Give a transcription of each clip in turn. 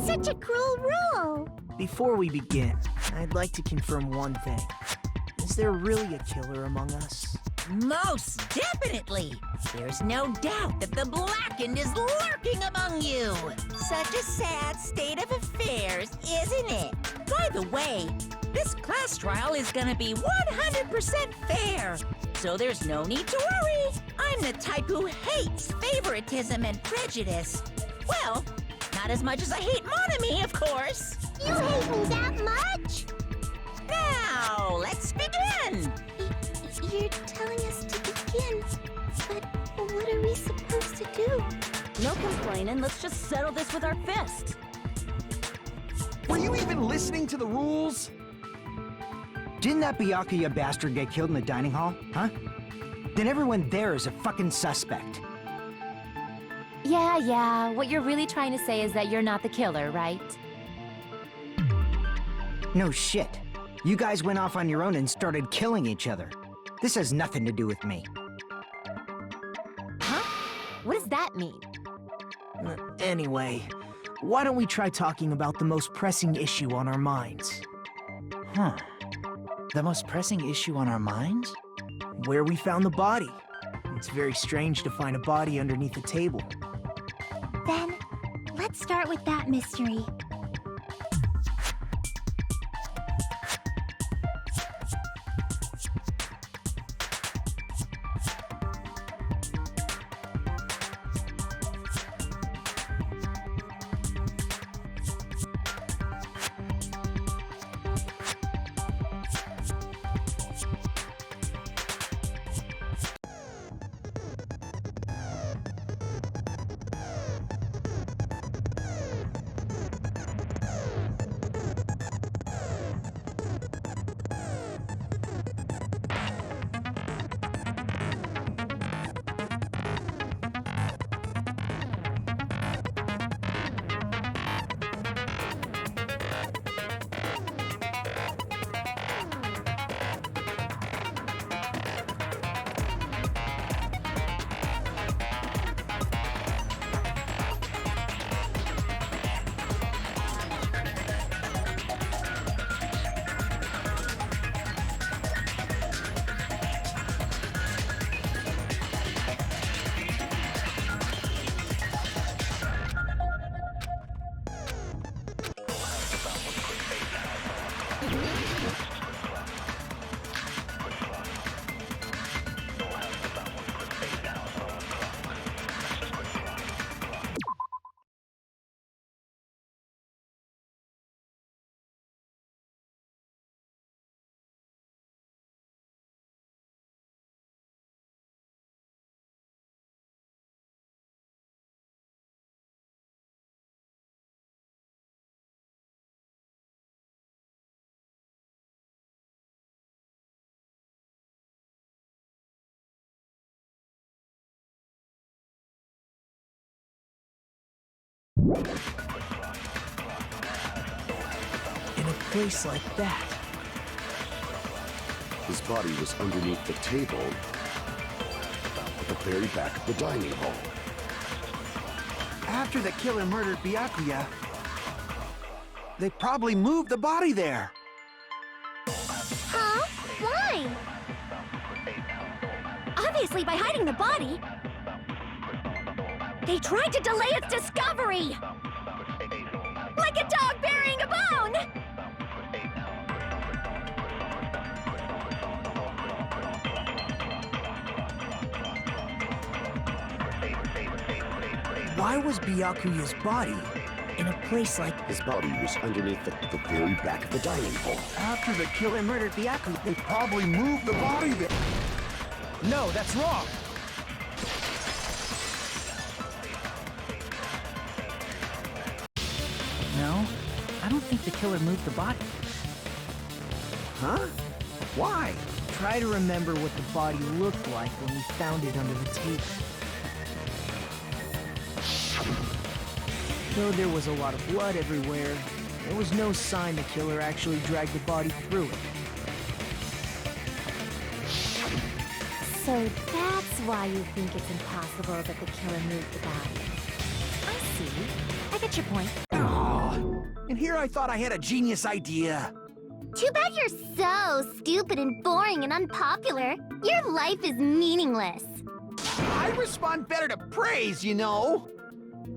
such a cruel rule. Before we begin, I'd like to confirm one thing. Is there really a killer among us? Most definitely! There's no doubt that the Blackened is lurking among you! Such a sad state of affairs, isn't it? By the way, this class trial is gonna be 100% fair, so there's no need to worry. I'm the type who hates favoritism and prejudice. Well, not as much as I hate Monami, of course. You hate me that much? Now, let's begin! You're telling us to begin, but what are we supposed to do? No complaining, let's just settle this with our fists. Were you even listening to the rules? Didn't that Byakuya bastard get killed in the dining hall, huh? Then everyone there is a fucking suspect. Yeah, what you're really trying to say is that you're not the killer, right? No shit. You guys went off on your own and started killing each other. This has nothing to do with me. Huh? What does that mean? Anyway, why don't we try talking about the most pressing issue on our minds? Huh. The most pressing issue on our minds? Where we found the body. It's very strange to find a body underneath a table. Then, let's start with that mystery. In a place like that. His body was underneath the table at the very back of the dining hall. After the killer murdered Byakuya, they probably moved the body there. Huh? Why? Obviously by hiding the body. They tried to delay its discovery! Like a dog burying a bone! Why was Byakuya's body in a place like... His body was underneath the very back of the dining hall. After the killer murdered Byakuya, they probably moved the body there. No, that's wrong. No, I don't think the killer moved the body. Huh? Why? Try to remember what the body looked like when we found it under the table. Though there was a lot of blood everywhere, there was no sign the killer actually dragged the body through it. So that's why you think it's impossible that the killer moved the body. I see. I get your point. Aw, And here I thought I had a genius idea. Too bad you're so stupid and boring and unpopular. Your life is meaningless. I respond better to praise, you know.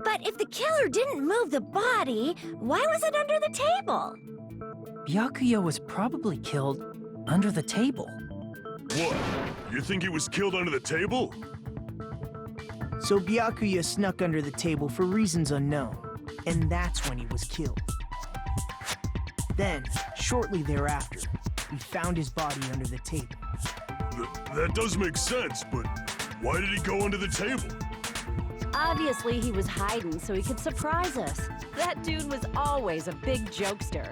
But if the killer didn't move the body, why was it under the table? Byakuya was probably killed under the table. What? You think he was killed under the table? So Byakuya snuck under the table for reasons unknown, and that's when he was killed. Then, shortly thereafter, we found his body under the table. That does make sense, but why did he go under the table? Obviously, he was hiding so he could surprise us. That dude was always a big jokester.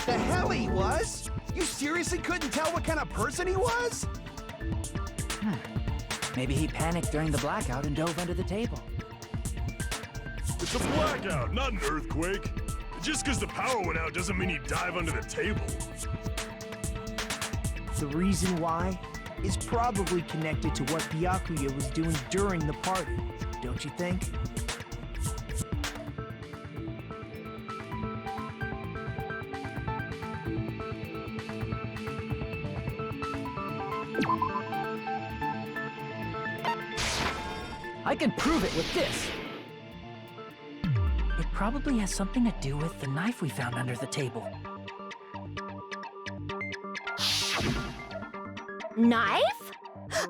The hell he was? You seriously couldn't tell what kind of person he was? Maybe he panicked during the blackout and dove under the table. It's a blackout, not an earthquake. Just because the power went out doesn't mean he'd dive under the table. The reason why is probably connected to what Byakuya was doing during the party, don't you think? I can prove it with this. It probably has something to do with the knife we found under the table. Knife?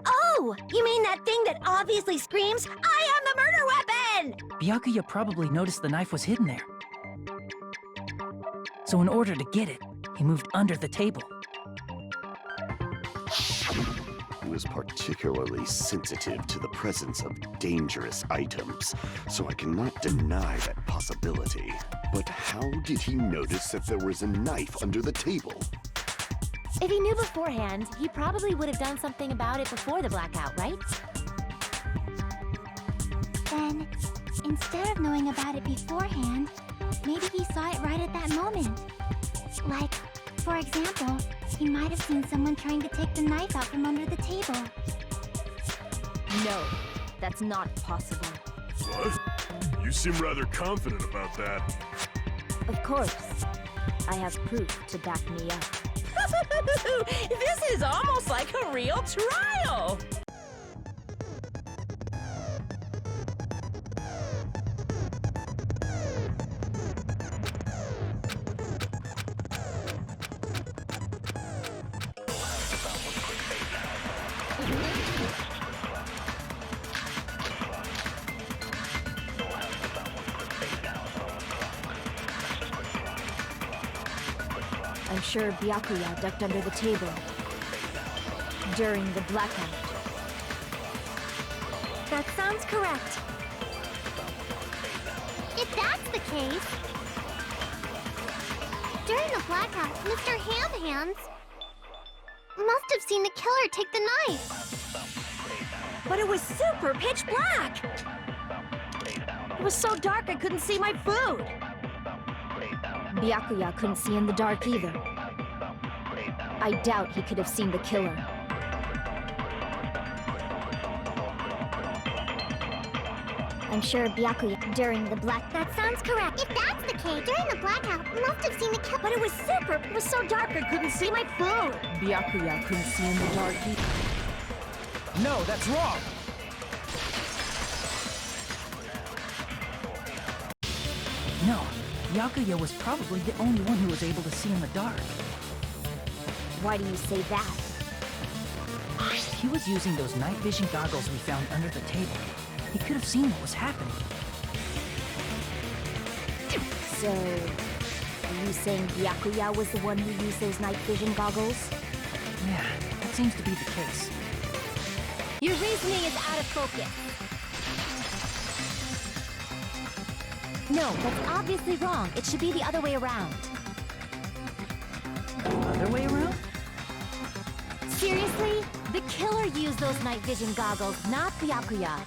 Oh, you mean that thing that obviously screams, "I am the murder weapon!" Byakuya probably noticed the knife was hidden there. So in order to get it, he moved under the table. He was particularly sensitive to the presence of dangerous items, so I cannot deny that possibility. But how did he notice that there was a knife under the table? If he knew beforehand, he probably would have done something about it before the blackout, right? Then, instead of knowing about it beforehand, maybe he saw it right at that moment. Like, for example, he might have seen someone trying to take the knife out from under the table. No, that's not possible. What? You seem rather confident about that. Of course. I have proof to back me up. This is almost like a real trial! I'm sure Byakuya ducked under the table during the blackout. That sounds correct. If that's the case, during the blackout, Mr. Handhands must have seen the killer take the knife. But it was super pitch black! It was so dark I couldn't see my food. Byakuya couldn't see in the dark either. I doubt he could have seen the killer. I'm sure Byakuya during the black. That sounds correct. If that's the case, during the blackout, must have seen the killer. But it was so dark I couldn't see my food. Byakuya couldn't see in the dark either. No, that's wrong. No, Byakuya was probably the only one who was able to see in the dark. Why do you say that? He was using those night vision goggles we found under the table. He could have seen what was happening. So, are you saying Byakuya was the one who used those night vision goggles? Yeah, that seems to be the case. Your reasoning is out of focus. No, that's obviously wrong. It should be the other way around. Other way around? Seriously? The killer used those night vision goggles, not Byakuya.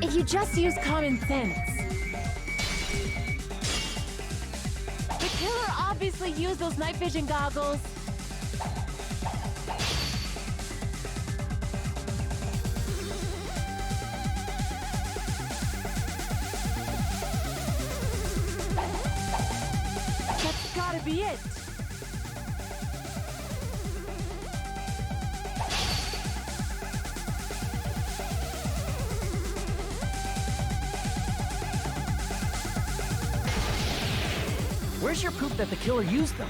If you just use common sense. The killer obviously used those night vision goggles. That's gotta be it. Where's your proof that the killer used them?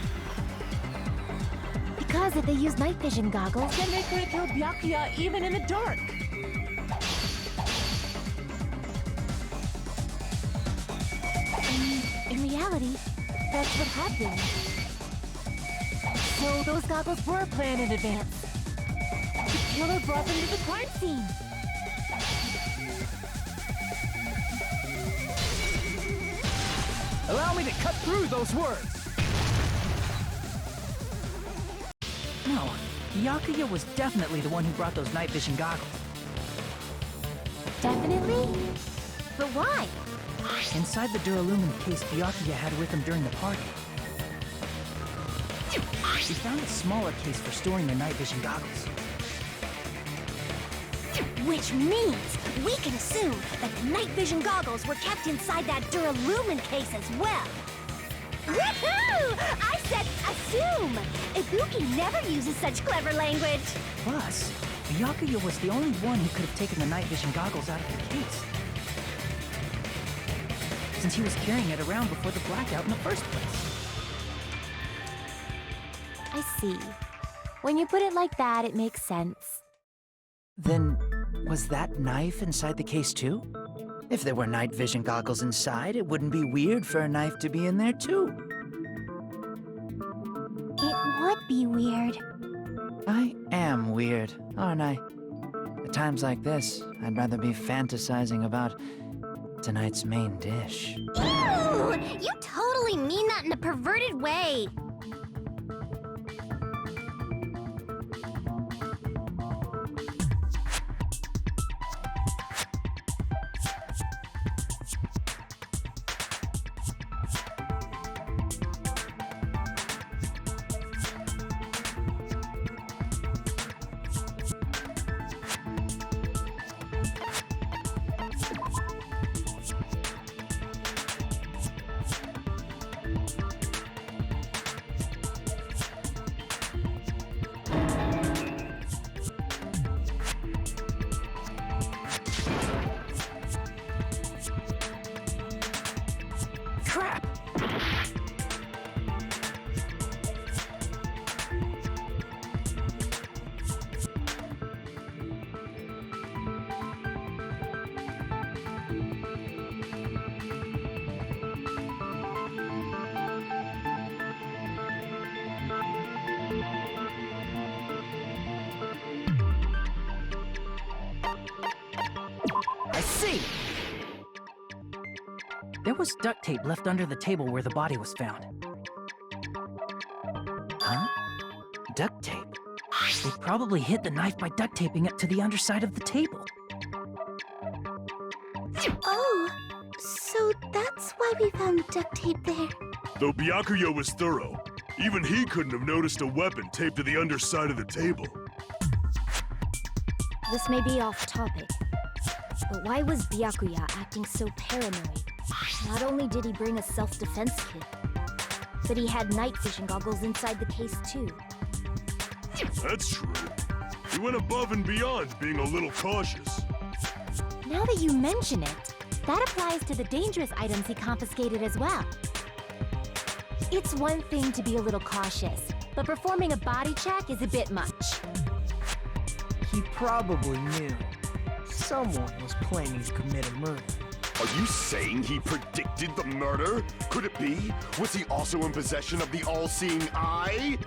Because if they use night vision goggles, Then they could have killed Byakuya even in the dark. in reality, that's what happened. So those goggles were planned in advance. The killer brought them to the crime scene. Allow me to cut through those words! No, Byakuya was definitely the one who brought those night vision goggles. Definitely? But why? Inside the duralumin case Byakuya had with him during the party, we found a smaller case for storing the night vision goggles. Which means we can assume that the night vision goggles were kept inside that duralumin case as well. Woohoo! I said assume! Ibuki never uses such clever language. Plus, Byakuya was the only one who could have taken the night vision goggles out of the case, since he was carrying it around before the blackout in the first place. I see. When you put it like that, it makes sense. Then, was that knife inside the case too? If there were night vision goggles inside, it wouldn't be weird for a knife to be in there too. It would be weird. I am weird, aren't I? At times like this, I'd rather be fantasizing about tonight's main dish. Ew! You totally mean that in a perverted way. Crap! I see! There was duct tape left under the table where the body was found. Huh? Duct tape? They probably hid the knife by duct taping it to the underside of the table. Oh, so that's why we found duct tape there. Though Byakuya was thorough, even he couldn't have noticed a weapon taped to the underside of the table. This may be off topic, but why was Byakuya acting so paranoid? Not only did he bring a self-defense kit, but he had night vision goggles inside the case too. That's true. He went above and beyond being a little cautious. Now that you mention it, that applies to the dangerous items he confiscated as well. It's one thing to be a little cautious, but performing a body check is a bit much. He probably knew. Someone was planning to commit a murder. Are you saying he predicted the murder? Could it be? Was he also in possession of the all-seeing eye?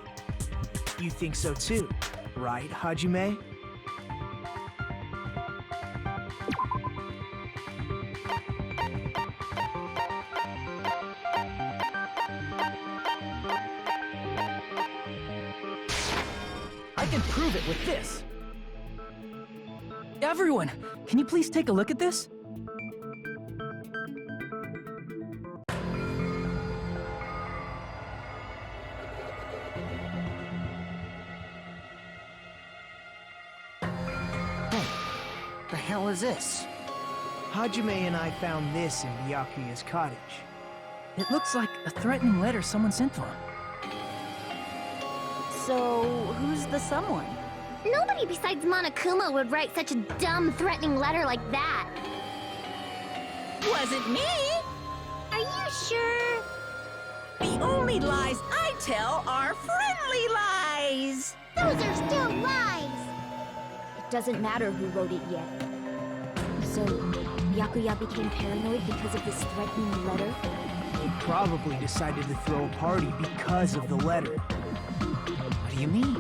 You think so too, right, Hajime? I can prove it with this! Everyone, can you please take a look at this? hell is this? Hajime and I found this in Byakuya's cottage. It looks like a threatening letter someone sent to him. So, who's the someone? Nobody besides Monokuma would write such a dumb, threatening letter like that. Wasn't me! Are you sure? The only lies I tell are friendly lies! Those are still lies! It doesn't matter who wrote it yet. So, Byakuya became paranoid because of this threatening letter? He probably decided to throw a party because of the letter. What do you mean?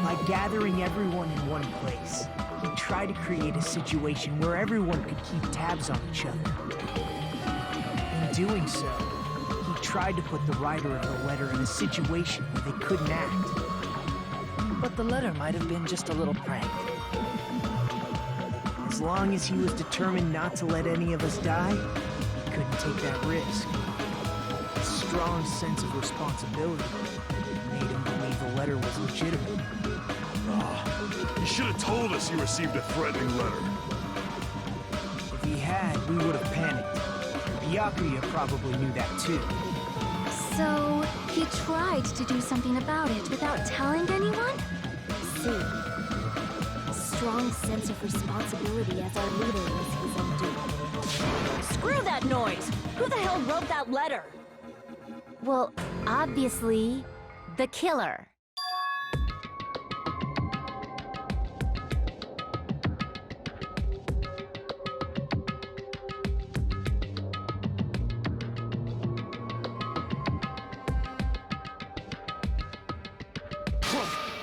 By gathering everyone in one place, he tried to create a situation where everyone could keep tabs on each other. In doing so, he tried to put the writer of the letter in a situation where they couldn't act. But the letter might have been just a little prank. As long as he was determined not to let any of us die, he couldn't take that risk. A strong sense of responsibility made him believe the letter was legitimate. You should have told us you received a threatening letter. If he had, we would have panicked. Byakuya probably knew that too. So, he tried to do something about it without telling anyone? See. A strong sense of responsibility as our leader was his undoing. Screw that noise! Who the hell wrote that letter? Well, obviously, the killer.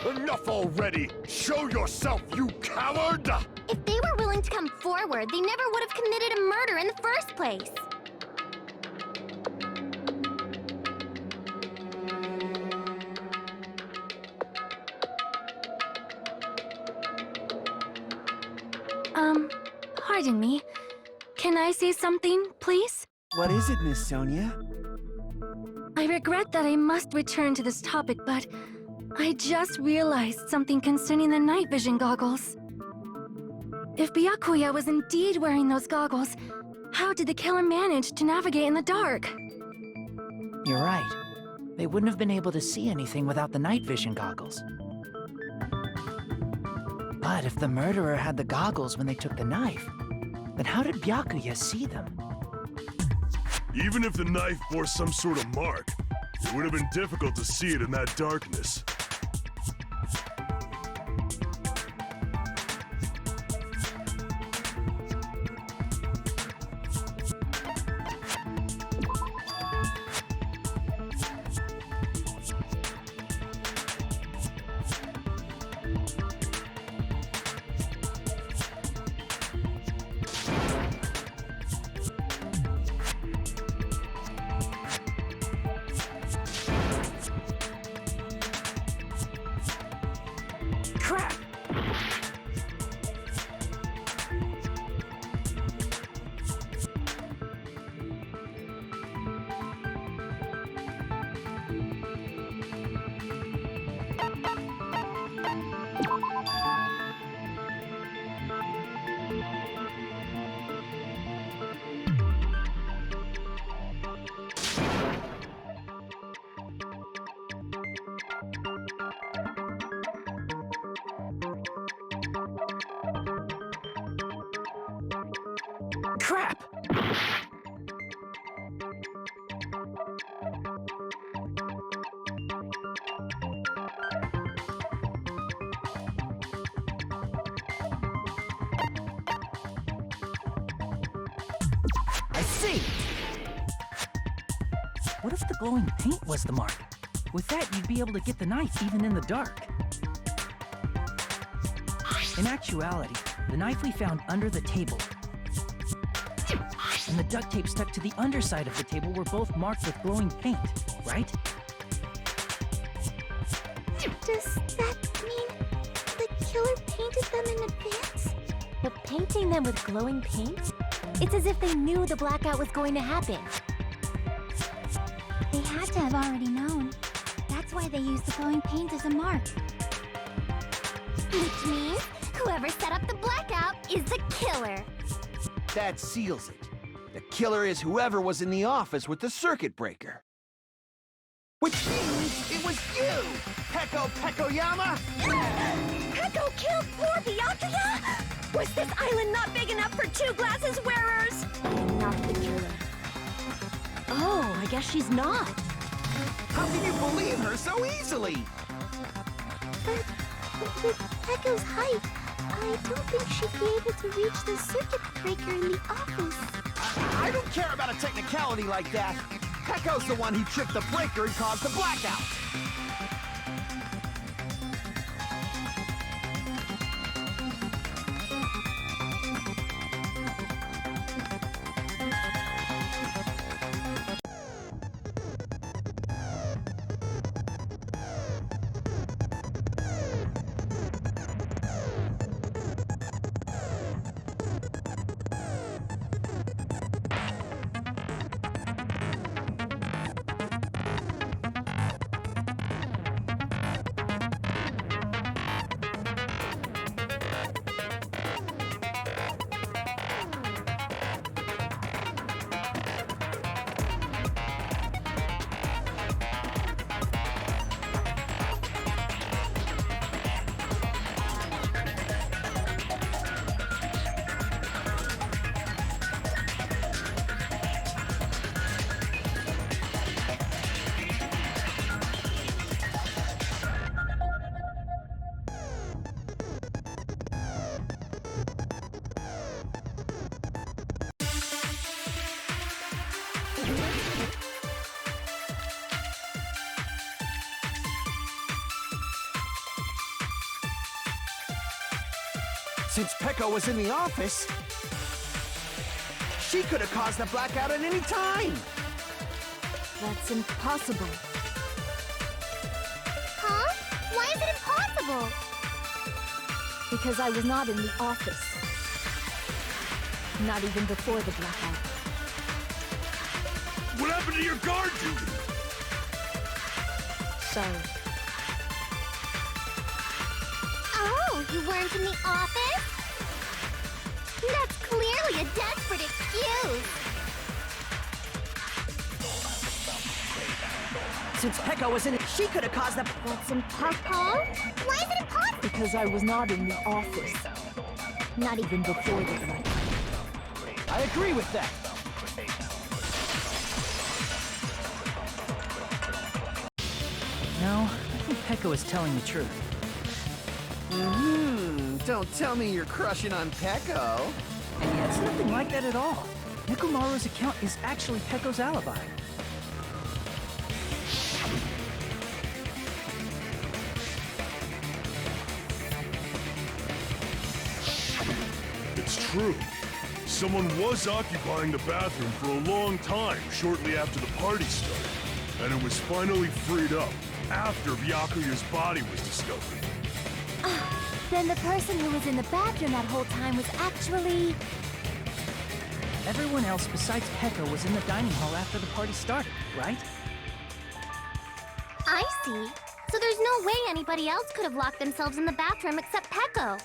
Enough already! Show yourself, you coward! If they were willing to come forward, they never would have committed a murder in the first place. Pardon me. Can I say something, please? What is it, Miss Sonia? I regret that I must return to this topic, but I just realized something concerning the night vision goggles. If Byakuya was indeed wearing those goggles, how did the killer manage to navigate in the dark? You're right. They wouldn't have been able to see anything without the night vision goggles. But if the murderer had the goggles when they took the knife, then how did Byakuya see them? Even if the knife bore some sort of mark, it would have been difficult to see it in that darkness. Crap! Crap! I see! What if the glowing paint was the mark? With that, you'd be able to get the knife even in the dark. In actuality, the knife we found under the table and the duct tape stuck to the underside of the table were both marked with glowing paint, right? Does that mean the killer painted them in advance? But painting them with glowing paint? It's as if they knew the blackout was going to happen. They had to have already known. That's why they used the glowing paint as a mark. Which means Whoever set up the blackout is the killer. That seals it. The killer is whoever was in the office with the circuit breaker. Which means it was you, Peko Pekoyama! Peko killed poor Byakuya? Was this island not big enough for 2 glasses wearers? I'm not the killer. Oh, I guess she's not. How can you believe her so easily? But with Peko's height, I don't think she'd be able to reach the circuit breaker in the office. I don't care about a technicality like that. Peko's the one who tripped the breaker and caused the blackout. Since Peko was in the office, she could have caused the blackout at any time. That's impossible. Huh? Why is it impossible? Because I was not in the office. Not even before the blackout. What happened to your guard duty? Sorry. Oh, you weren't in the office? That's clearly a desperate excuse. Since Peko was in it, she could have caused the... That's impossible. Huh? Why is it impossible? Because I was not in the office. Not even before the blackout. I agree with that. No, I think Peko is telling the truth. Don't tell me you're crushing on Peko. Yeah, it's nothing like that at all. Nekomaru's account is actually Peko's alibi. It's true. Someone was occupying the bathroom for a long time shortly after the party started. And it was finally freed up after Byakuya's body was discovered. Then the person who was in the bathroom that whole time was actually... Everyone else besides Peko was in the dining hall after the party started, right? I see. So there's no way anybody else could have locked themselves in the bathroom except Peko.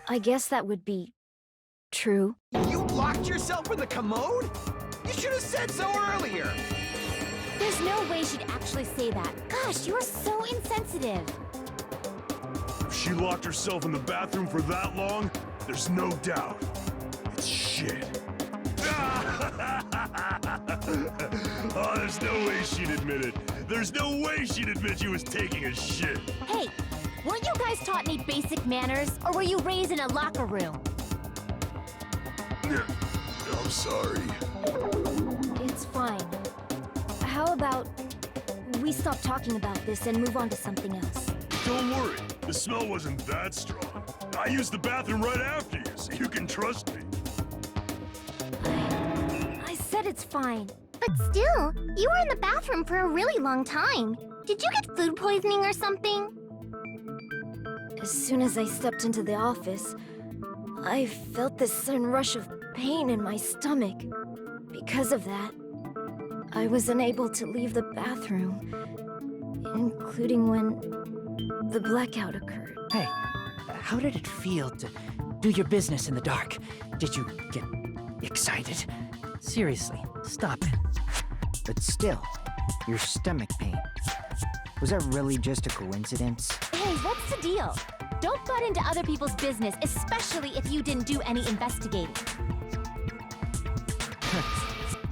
I guess that would be true. You locked yourself in the commode? You should have said so earlier. There's no way she'd actually say that. Gosh, you're so insensitive. If she locked herself in the bathroom for that long, there's no doubt. It's shit. Oh, there's no way she'd admit it. There's no way she'd admit she was taking a shit. Hey, weren't you guys taught any basic manners, or were you raised in a locker room? I'm sorry. It's fine. How about we stop talking about this and move on to something else? Don't worry, the smell wasn't that strong. I used the bathroom right after you, so you can trust me. I said it's fine. But still, you were in the bathroom for a really long time. Did you get food poisoning or something? As soon as I stepped into the office, I felt this sudden rush of pain in my stomach. Because of that, I was unable to leave the bathroom, including when the blackout occurred. Hey, how did it feel to do your business in the dark? Did you get excited? Seriously, stop it. But still, your stomach pain. Was that really just a coincidence? Hey, what's the deal? Don't butt into other people's business, especially if you didn't do any investigating.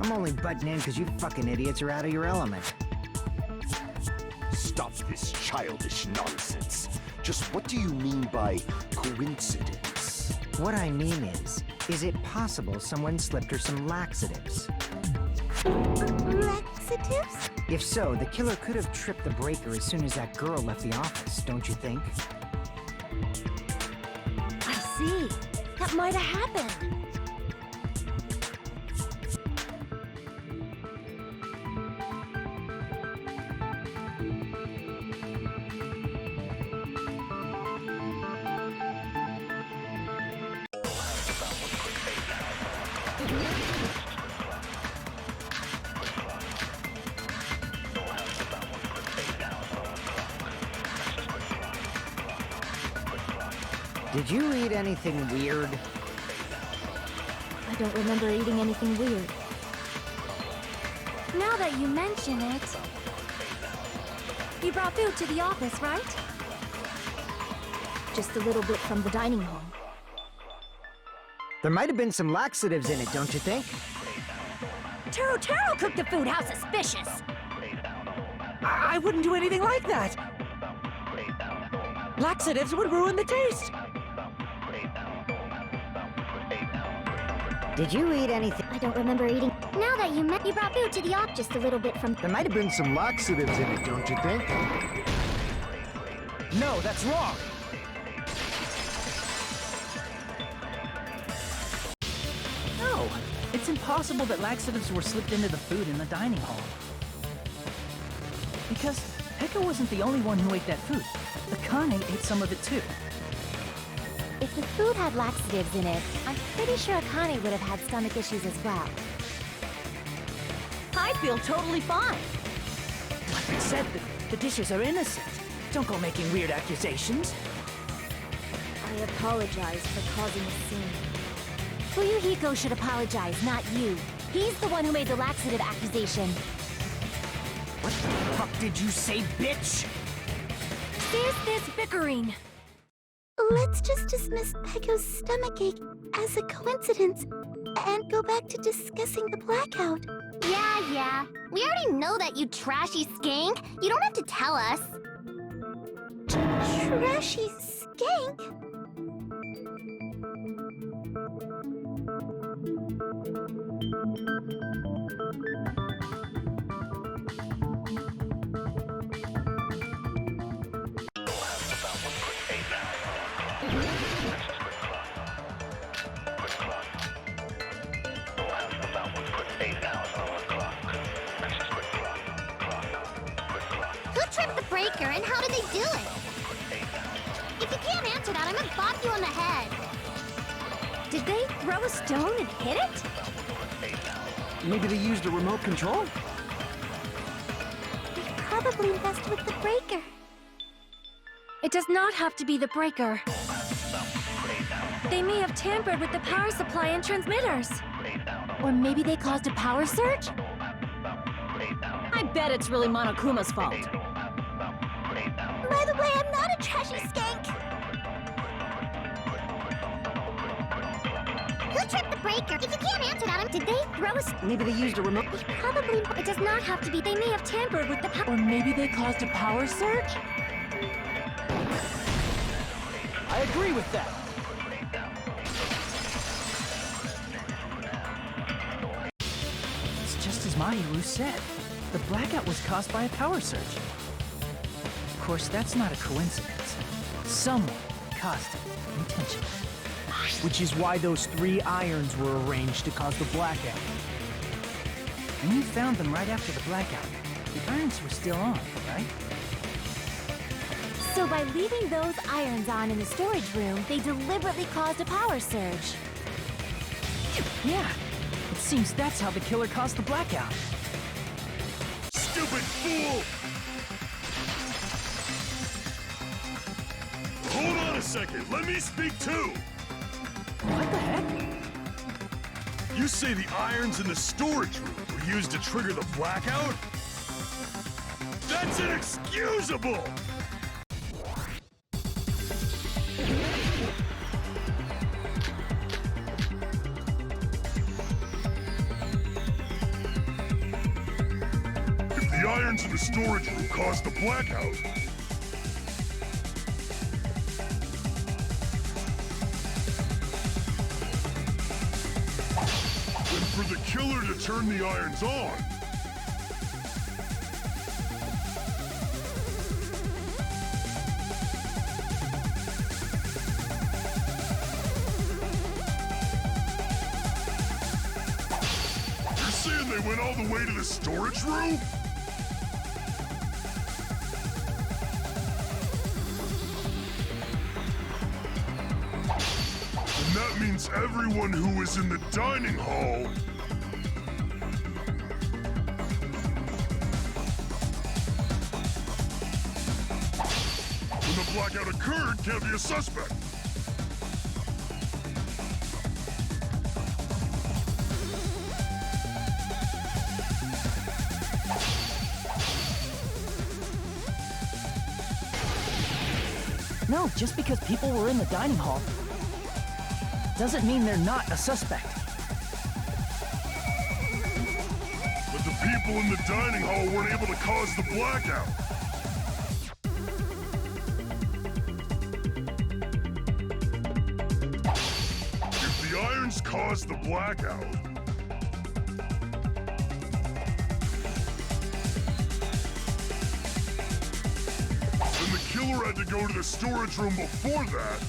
I'm only butting in because you fucking idiots are out of your element. Stop this childish nonsense. Just what do you mean by coincidence? What I mean is it possible someone slipped her some laxatives? Laxatives? If so, the killer could have tripped the breaker as soon as that girl left the office, don't you think? I see. That might have happened. Did you eat anything weird? I don't remember eating anything weird. Now that you mention it... You brought food to the office, right? Just a little bit from the dining hall. There might have been some laxatives in it, don't you think? Taro cooked the food. How suspicious! I wouldn't do anything like that. Laxatives would ruin the taste. Did you eat anything? I don't remember eating. Now that you brought food to the office. Just a little bit from... There might have been some laxatives in it, don't you think? No, that's wrong. No, it's impossible that laxatives were slipped into the food in the dining hall. Because Pekka wasn't the only one who ate that food. Akane ate some of it too. If the food had laxatives in it, I'm pretty sure Akane would have had stomach issues as well. I feel totally fine. Like I said, the dishes are innocent. Don't go making weird accusations. I apologize for causing a scene. Fuyuhiko should apologize, not you. He's the one who made the laxative accusation. What the fuck did you say, bitch? There's this bickering. Let's just dismiss Pecco's stomachache as a coincidence and go back to discussing the blackout. Yeah. We already know that, you trashy skank. You don't have to tell us. Trashy skank? Who tripped the breaker and how did they do it? If you can't answer that, I'm gonna bop you on the head. Did they throw a stone and hit it? Maybe they used a remote control? They probably messed with the breaker. It does not have to be the breaker. They may have tampered with the power supply and transmitters. Or maybe they caused a power surge? I bet it's really Monokuma's fault. By the way, I'm not a trashy skank. Who tripped the breaker? If you can't answer that, did they throw a... Maybe they used a remote... Probably. It does not have to be. They may have tampered with the power... Or maybe they caused a power surge? I agree with that. It's just as Mahiru said. The blackout was caused by a power surge. Of course, that's not a coincidence. Someone caused it intentionally. Which is why those 3 irons were arranged to cause the blackout. When you found them right after the blackout, the irons were still on, right? So by leaving those irons on in the storage room, they deliberately caused a power surge. Yeah, it seems that's how the killer caused the blackout. Stupid fool! second. Let me speak too. What the heck? You say the irons in the storage room were used to trigger the blackout? That's inexcusable! If the irons in the storage room caused the blackout, then for the killer to turn the irons on, you're saying they went all the way to the storage room? And that means everyone who was in the dining hall when the blackout occurred can't be a suspect. No, just because people were in the dining hall doesn't mean they're not a suspect. But the people in the dining hall weren't able to cause the blackout. If the irons caused the blackout, then the killer had to go to the storage room before that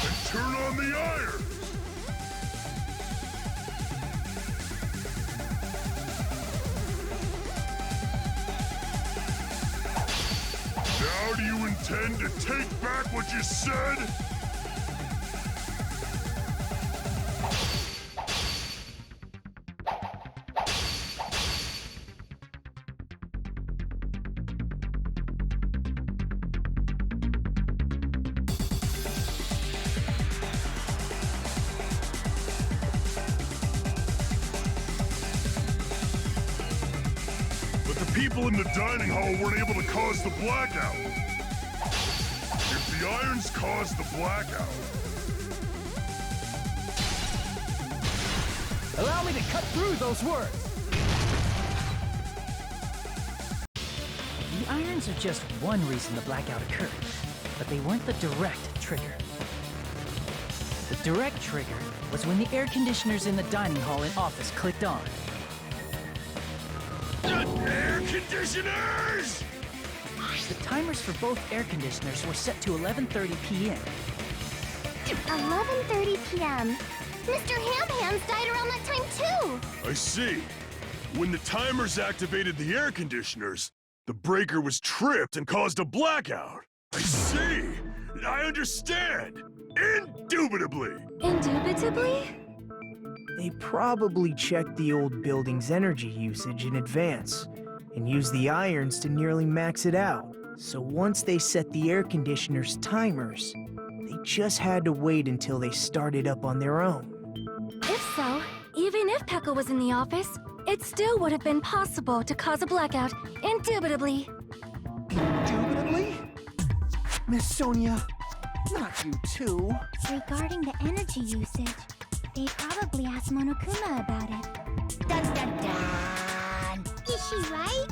and turn on the irons. Now do you intend to take back what you said? But the people in the dining hall weren't able to cause the blackout. If the irons caused the blackout, Allow me to cut through those words. The irons are just one reason the blackout occurred, but they weren't the direct trigger. The direct trigger was when the air conditioners in the dining hall and office clicked on. air conditioners! The timers for both air conditioners were set to 11:30 p.m. 11:30 p.m. Mr. Ham died around that time too. I see. When the timers activated the air conditioners, the breaker was tripped and caused a blackout. I see. I understand. Indubitably. Indubitably? They probably checked the old building's energy usage in advance and used the irons to nearly max it out. So once they set the air conditioner's timers, they just had to wait until they started up on their own. If so, even if Pekka was in the office, it still would have been possible to cause a blackout, indubitably. Indubitably? Miss Sonia, not you too. Regarding the energy usage, they probably asked Monokuma about it. Dun dun dun! Is she right?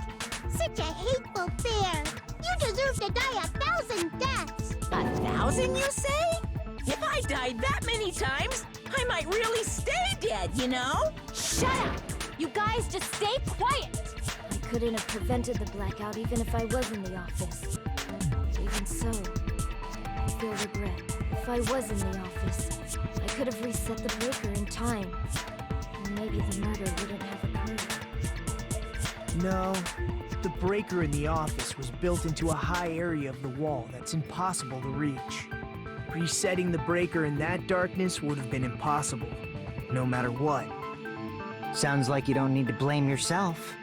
Such a hateful bear! You deserve to die 1,000 deaths! 1,000, you say? If I died that many times, I might really stay dead, you know? Shut up! You guys just stay quiet! I couldn't have prevented the blackout even if I was in the office. Even so, I feel regret. If I was in the office, I could have reset the breaker in time. And maybe the murder wouldn't have occurred. No, the breaker in the office was built into a high area of the wall that's impossible to reach. Resetting the breaker in that darkness would have been impossible, no matter what. Sounds like you don't need to blame yourself.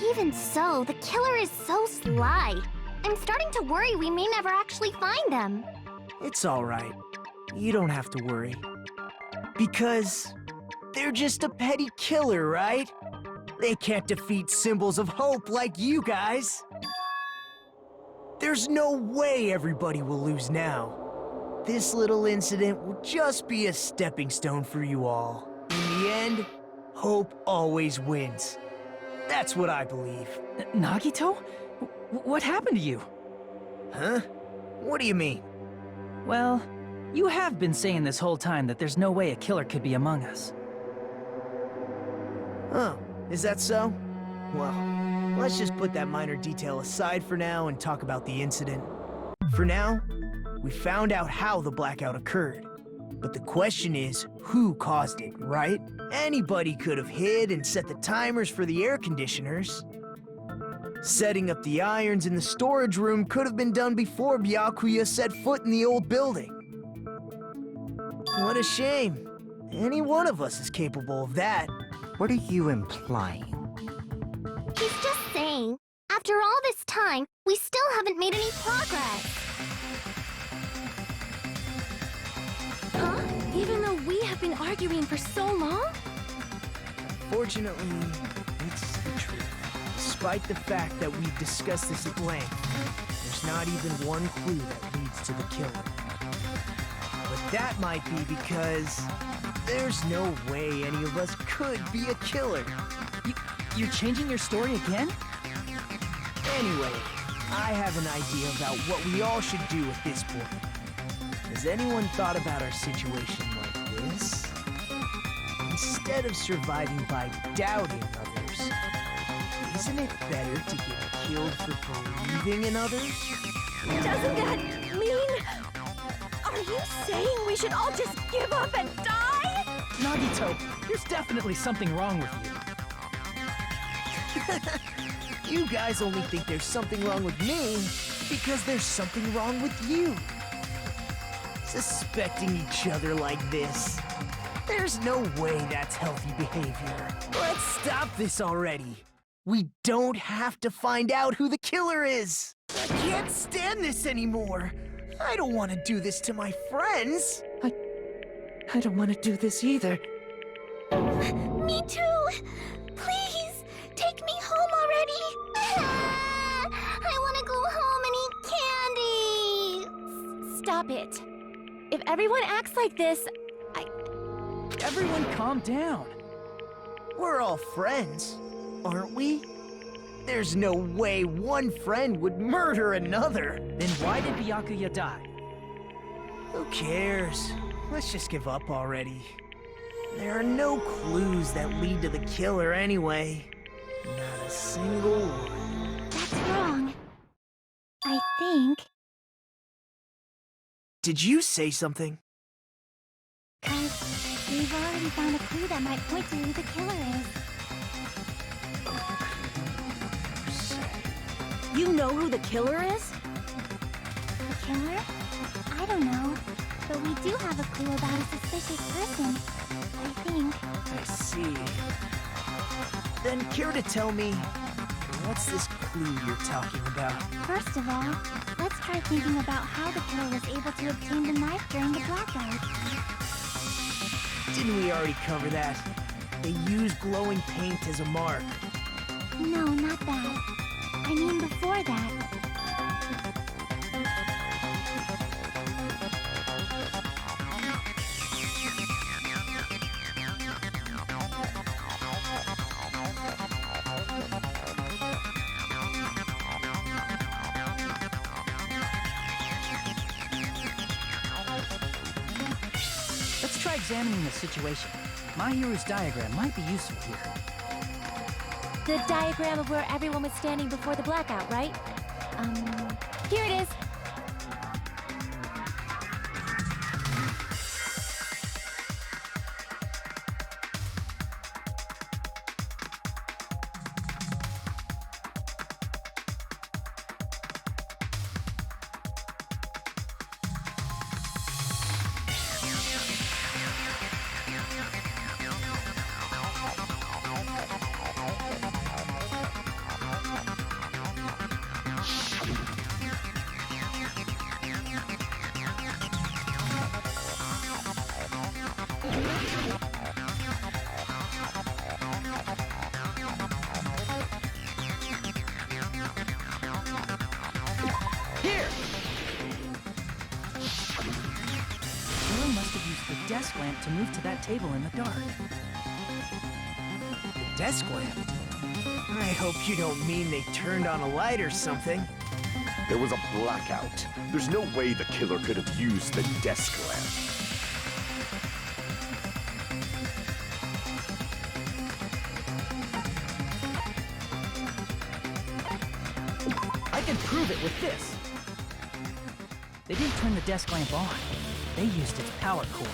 Even so, the killer is so sly. I'm starting to worry we may never actually find them. It's alright. You don't have to worry. Because they're just a petty killer, right? They can't defeat symbols of hope like you guys. There's no way everybody will lose now. This little incident will just be a stepping stone for you all. In the end, hope always wins. That's what I believe. Nagito? What happened to you? Huh? What do you mean? Well, you have been saying this whole time that there's no way a killer could be among us. Oh, is that so? Well, let's just put that minor detail aside for now and talk about the incident. For now, we found out how the blackout occurred. But the question is, who caused it, right? Anybody could have hid and set the timers for the air conditioners. Setting up the irons in the storage room could have been done before Byakuya set foot in the old building. What a shame. Any one of us is capable of that. What are you implying? He's just saying, after all this time, we still haven't made any progress. Huh? Even though we have been arguing for so long? Fortunately, it's the truth. Despite the fact that we've discussed this at length, there's not even one clue that leads to the killer. But that might be because there's no way any of us could be a killer. You're changing your story again? Anyway, I have an idea about what we all should do at this point. Has anyone thought about our situation like this? Instead of surviving by doubting others, isn't it better to get killed for believing in others? Doesn't that mean... Are you saying we should all just give up and die? Nagito, there's definitely something wrong with you. You guys only think there's something wrong with me because there's something wrong with you. Suspecting each other like this. There's no way that's healthy behavior. Let's stop this already. We don't have to find out who the killer is. I can't stand this anymore. I don't want to do this to my friends. I don't want to do this either. Me too! Please, take me home already! I want to go home and eat candy! Stop it. If everyone acts like this, Everyone calm down. We're all friends, aren't we? There's no way one friend would murder another. Then why did Byakuya die? Who cares? Let's just give up already. There are no clues that lead to the killer anyway. Not a single one. That's wrong. I think... Did you say something? 'Cause we've already found a clue that might point to who the killer is. you know who the killer is? The killer? I don't know. But we do have a clue about a suspicious person. I think. I see. Then care to tell me, what's this clue you're talking about? First of all, let's try thinking about how the killer was able to obtain the knife during the blackout. Didn't we already cover that? They use glowing paint as a mark. No, not that. I mean before that. Let's try examining the situation. Mahiru's diagram might be useful here. The diagram of where everyone was standing before the blackout, right? Here it is. desk lamp to move to that table in the dark. The desk lamp? I hope you don't mean they turned on a light or something. There was a blackout. There's no way the killer could have used the desk lamp. I can prove it with this. They didn't turn the desk lamp on. They used its power cord.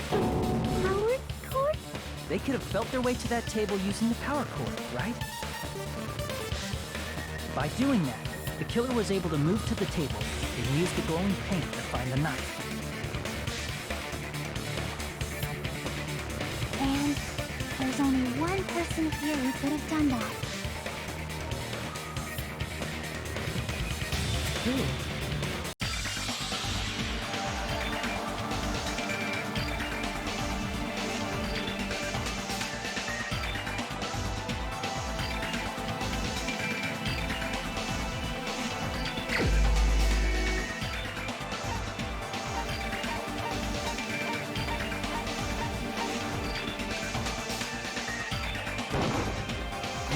Power cord? They could have felt their way to that table using the power cord, right? By doing that, the killer was able to move to the table and use the glowing paint to find the knife. And there's only one person here who could have done that. Who?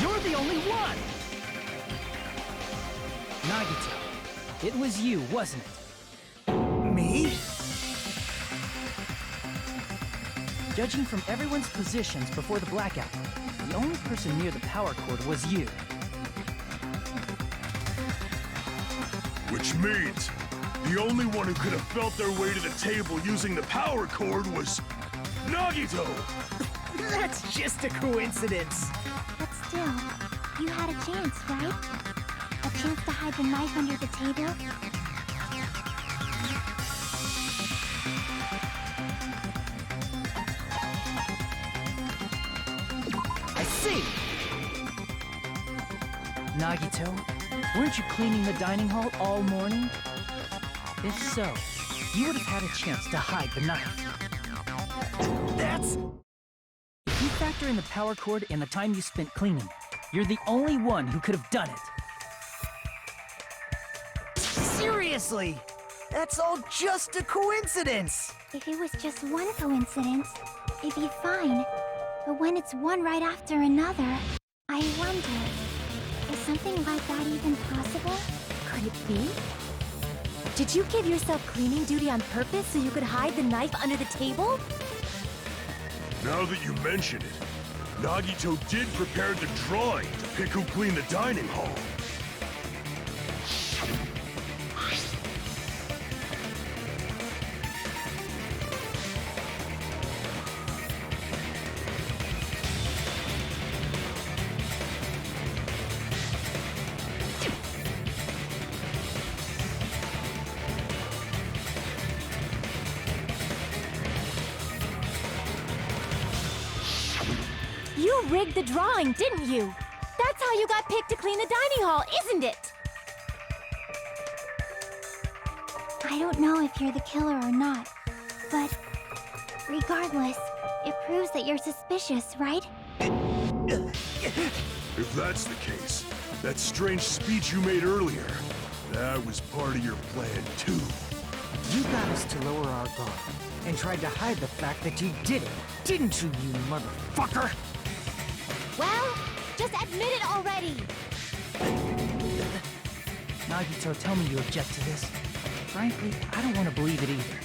You're the only one! Nagito, it was you, wasn't it? Me? Judging from everyone's positions before the blackout, the only person near the power cord was you. Which means the only one who could have felt their way to the table using the power cord was Nagito! That's just a coincidence. But still, you had a chance, right? A chance to hide the knife under the table? I see! Nagito, weren't you cleaning the dining hall all morning? If so, you would have had a chance to hide the knife. That's... If you factor in the power cord and the time you spent cleaning, you're the only one who could have done it. Seriously! That's all just a coincidence! If it was just one coincidence, it'd be fine. But when it's one right after another, I wonder, is something like that even possible? Could it be? Did you give yourself cleaning duty on purpose so you could hide the knife under the table? Now that you mention it, Nagito did prepare the drawing to pick who cleaned the dining hall. You rigged the drawing, didn't you? That's how you got picked to clean the dining hall, isn't it? I don't know if you're the killer or not, but regardless, it proves that you're suspicious, right? If that's the case, that strange speech you made earlier, that was part of your plan too. You got us to lower our guard and tried to hide the fact that you did it, didn't you, you motherfucker? Well, just admit it already! Nagito, tell me you object to this. Frankly, I don't want to believe it either.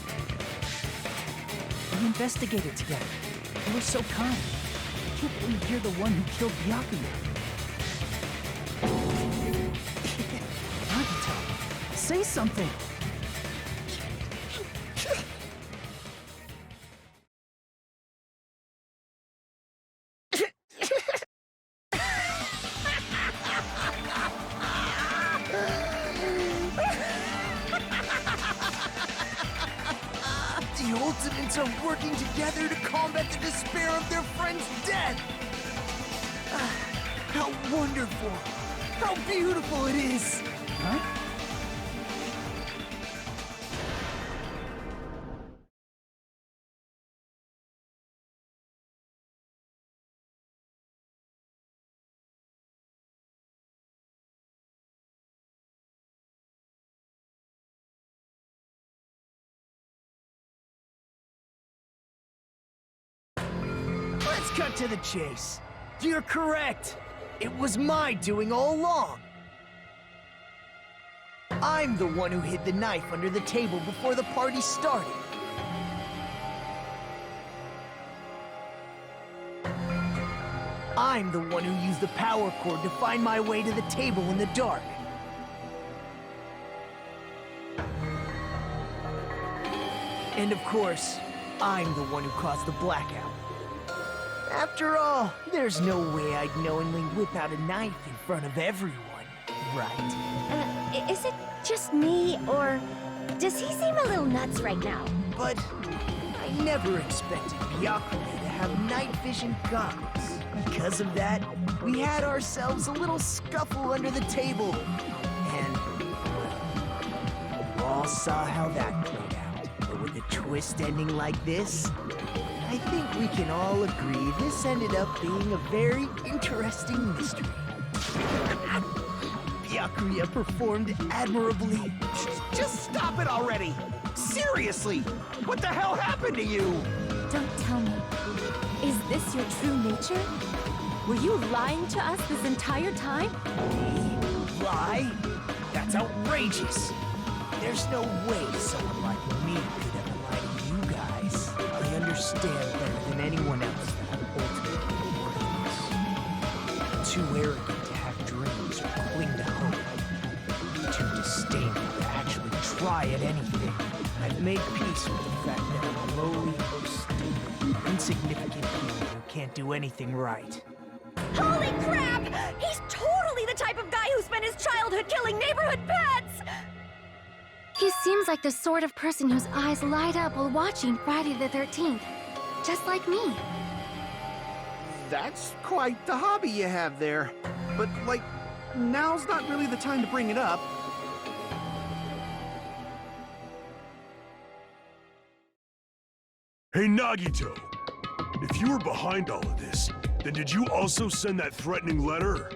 We investigated together. You were so kind. I can't believe you're the one who killed Byakuya. Nagito, say something! The Ultimates are working together to combat the despair of their friend's death! How wonderful! How beautiful it is! Huh? cut to the chase. You're correct. It was my doing all along. I'm the one who hid the knife under the table before the party started. I'm the one who used the power cord to find my way to the table in the dark. And of course, I'm the one who caused the blackout. After all, there's no way I'd knowingly whip out a knife in front of everyone, right? Is it just me, or does he seem a little nuts right now? But I never expected Byakuya to have night vision goggles. Because of that, we had ourselves a little scuffle under the table. And, well, you all saw how that played out. But with a twist ending like this, I think we can all agree this ended up being a very interesting mystery. Byakuya performed admirably. Just stop it already! Seriously! What the hell happened to you? Don't tell me. Is this your true nature? Were you lying to us this entire time? Me? Lie? That's outrageous. There's no way someone like me could ever lie to you guys. I understand better than anyone else that I'm ultimately worthless. Too arrogant to have dreams or cling to hope. Too disdainful to actually try at anything. I've made peace with the fact that I'm a lowly, stupid, insignificant human who can't do anything right. Holy crap! He's totally the type of guy who spent his childhood killing neighborhood pets! He seems like the sort of person whose eyes light up while watching Friday the 13th. Just like me. That's quite the hobby you have there. But, like, now's not really the time to bring it up. Hey, Nagito! If you were behind all of this, then did you also send that threatening letter?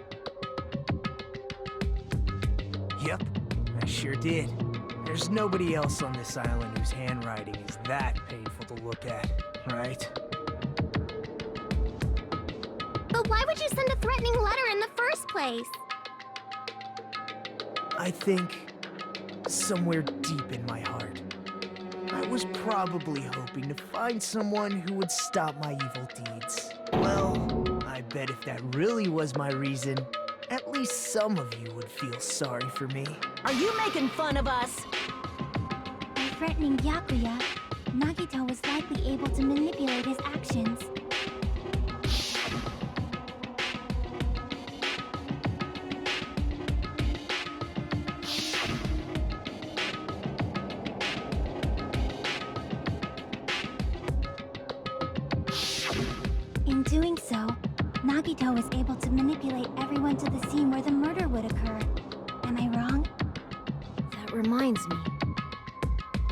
Yep, I sure did. There's nobody else on this island whose handwriting is that painful to look at, right? But why would you send a threatening letter in the first place? I think somewhere deep in my heart, I was probably hoping to find someone who would stop my evil deeds. Well, I bet if that really was my reason, at least some of you would feel sorry for me. Are you making fun of us? By threatening Byakuya, Nagito was likely able to manipulate his actions. In doing so, Nagito was able to manipulate everyone to the scene where the murder would occur. Am I wrong? That reminds me.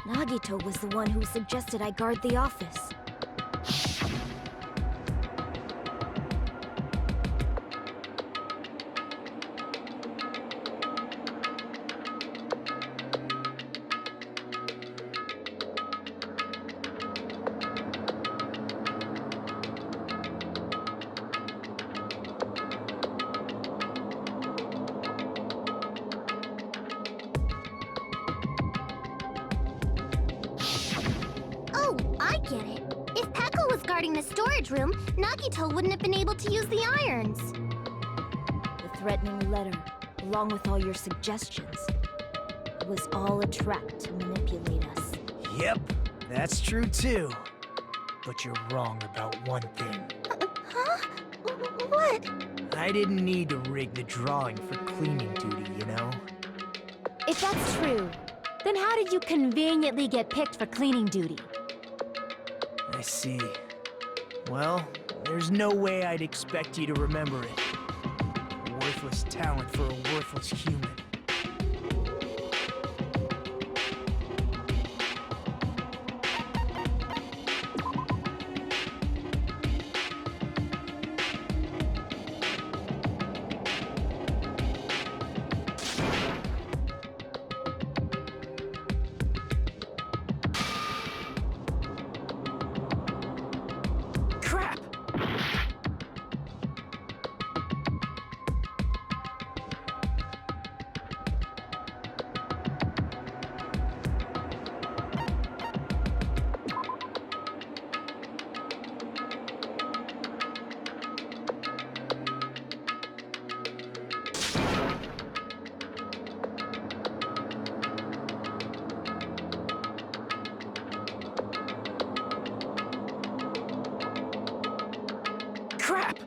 Nagito was the one who suggested I guard the office. Oh, I get it. If Pekko was guarding the storage room, Nagito wouldn't have been able to use the irons. The threatening letter, along with all your suggestions, it was all a trap to manipulate us. Yep, that's true too. But you're wrong about one thing. Huh? What? I didn't need to rig the drawing for cleaning duty, you know? If that's true, then how did you conveniently get picked for cleaning duty? I see. Well, there's no way I'd expect you to remember it. A worthless talent for a worthless human. Crap! Crap!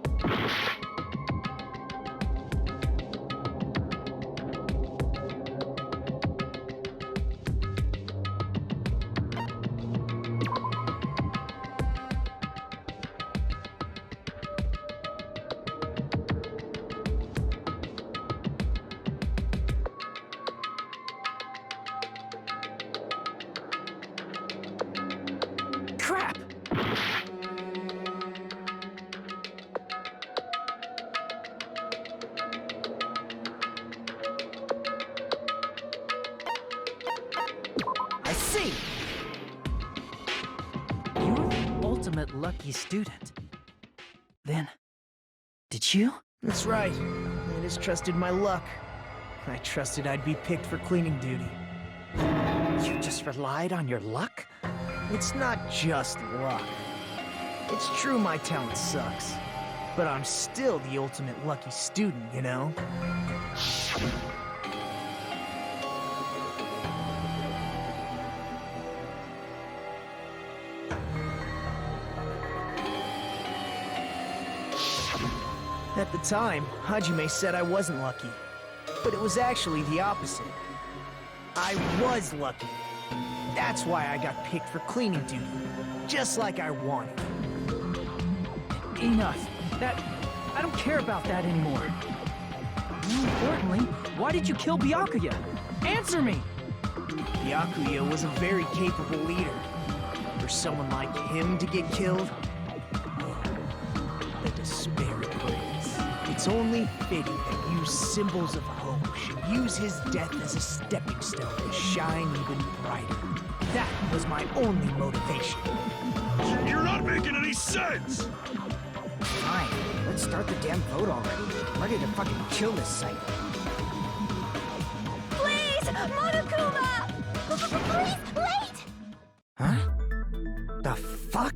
Crap! I see! You're the ultimate lucky student. Then, did you? That's right. I just trusted my luck. I trusted I'd be picked for cleaning duty. You just relied on your luck? It's not just luck. It's true my talent sucks. But I'm still the ultimate lucky student, you know? At the time, Hajime said I wasn't lucky. But it was actually the opposite. I was lucky. That's why I got picked for cleaning duty. Just like I wanted. Enough. I don't care about that anymore. More importantly, why did you kill Byakuya? Answer me! Byakuya was a very capable leader. For someone like him to get killed, the despair it brings. It's only fitting that you symbols of hope should use his death as a stepping stone to shine even brighter. That was my only motivation. You're not making any sense! Fine, let's start the damn vote already. I'm ready to fucking kill this site. Please, Monokuma! Please, wait! Huh? The fuck?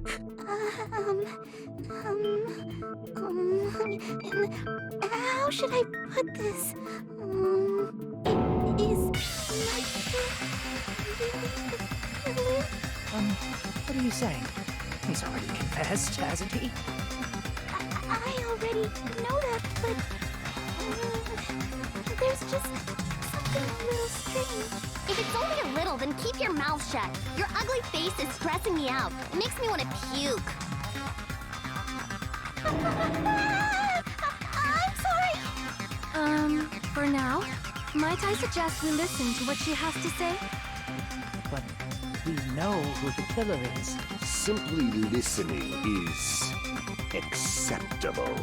How should I put this? What are you saying? He's already confessed, hasn't he? I already know that, but there's just something a little strange. If it's only a little, then keep your mouth shut. Your ugly face is stressing me out. It makes me want to puke. I'm sorry. For now, might I suggest we listen to what she has to say? But we know who the killer is. Simply listening is acceptable.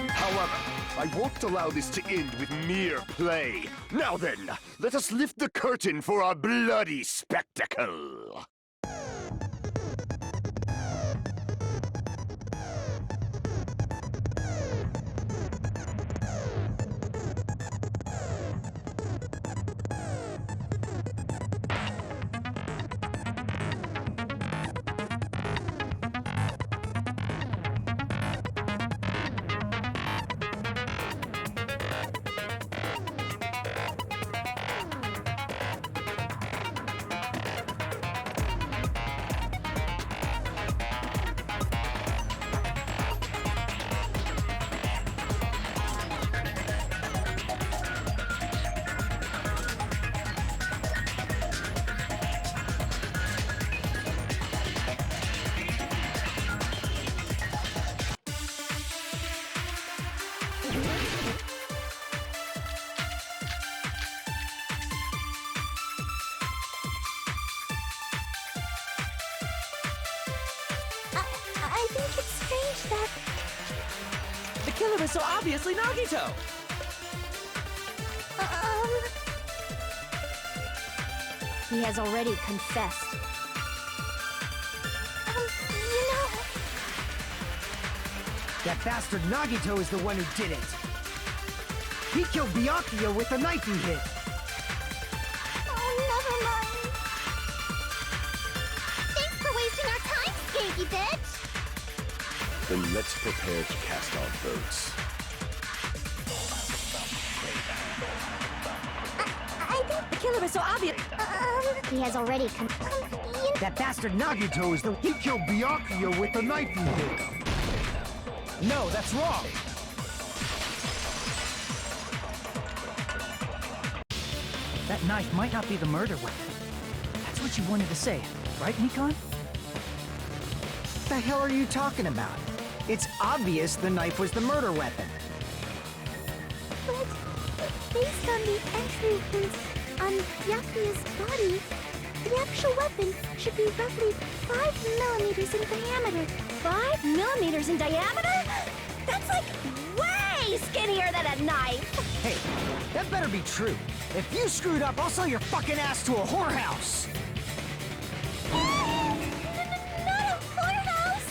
However, I won't allow this to end with mere play. Now then, let us lift the curtain for our bloody spectacle. I think it's strange that... The killer is so obviously Nagito! He has already confessed. You know... That bastard Nagito is the one who did it. He killed Byakuya with the knife he hit. Oh, never mind. Thanks for wasting our time, skanky bitch! Then let's prepare to cast our votes. I think the killer is so obvious. He has already That bastard Nagito is the... He killed Byakuya with the knife he hit. No, that's wrong! That knife might not be the murder weapon. That's what you wanted to say, right, Nikon? What the hell are you talking about? It's obvious the knife was the murder weapon. But based on the entry prints on Byakuya's body, the actual weapon should be roughly 5 millimeters in diameter. 5 millimeters in diameter? That's like way skinnier than a knife! Hey, that better be true. If you screwed up, I'll sell your fucking ass to a whorehouse! Not a whorehouse!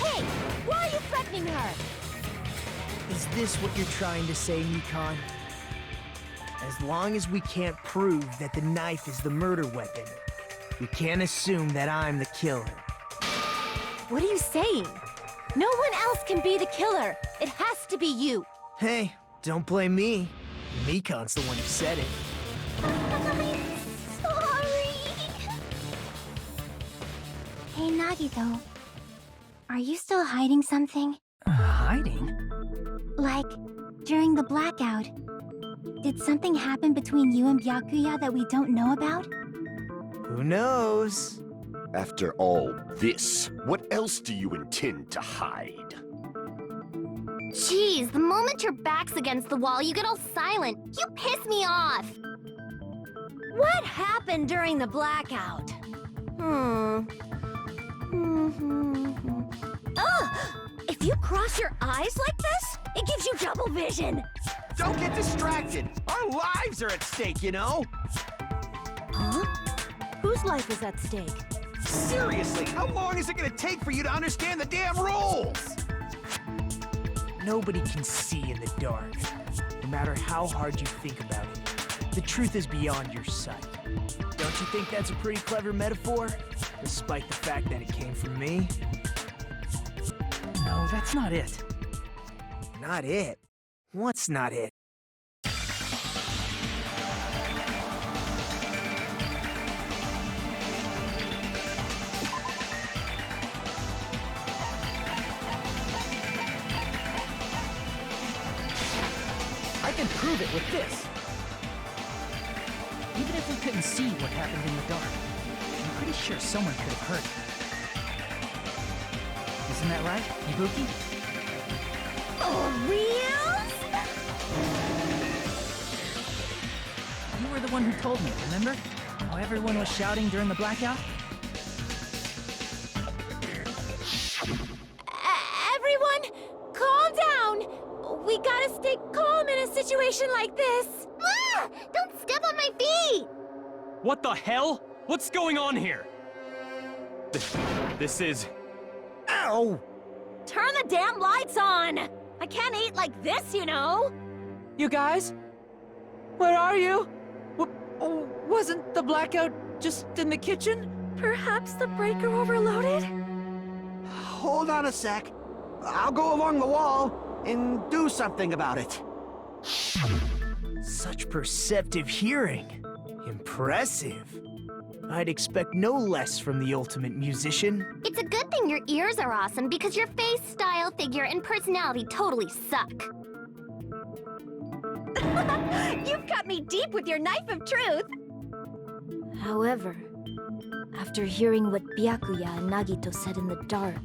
Hey, why are you threatening her? Is this what you're trying to say, Nikon? As long as we can't prove that the knife is the murder weapon, we can't assume that I'm the killer. What are you saying? No one else can be the killer. It has to be you. Hey, don't blame me. Nikon's the one who said it. I'm sorry. Hey, Nagito. Are you still hiding something? Hiding? Like, during the blackout, did something happen between you and Byakuya that we don't know about? Who knows? After all this, what else do you intend to hide? Jeez, the moment your back's against the wall, you get all silent. You piss me off. What happened during the blackout? If you cross your eyes like this, it gives you double vision. Don't get distracted. Our lives are at stake, you know? Huh? Whose life is at stake? Seriously, how long is it gonna take for you to understand the damn rules? Nobody can see in the dark, no matter how hard you think about it. The truth is beyond your sight. Don't you think that's a pretty clever metaphor? Despite the fact that it came from me? No, that's not it. Not it? What's not it? I can prove it with this. Even if we couldn't see what happened in the dark, I'm pretty sure someone could have heard it. Isn't that right, Ibuki? Oh, reals? You were the one who told me, remember? How everyone was shouting during the blackout? Everyone, calm down. We gotta stay calm in a situation like this. Ah! Don't step on my feet! What the hell? What's going on here? This is... Ow! Turn the damn lights on. I can't eat like this, you know. You guys? Where are you? Wasn't the blackout just in the kitchen? Perhaps the breaker overloaded? Hold on a sec. I'll go along the wall and do something about it. Such perceptive hearing. Impressive. I'd expect no less from the ultimate musician. It's a good thing your ears are awesome because your face, style, figure, and personality totally suck. You've cut me deep with your knife of truth. However, after hearing what Byakuya and Nagito said in the dark...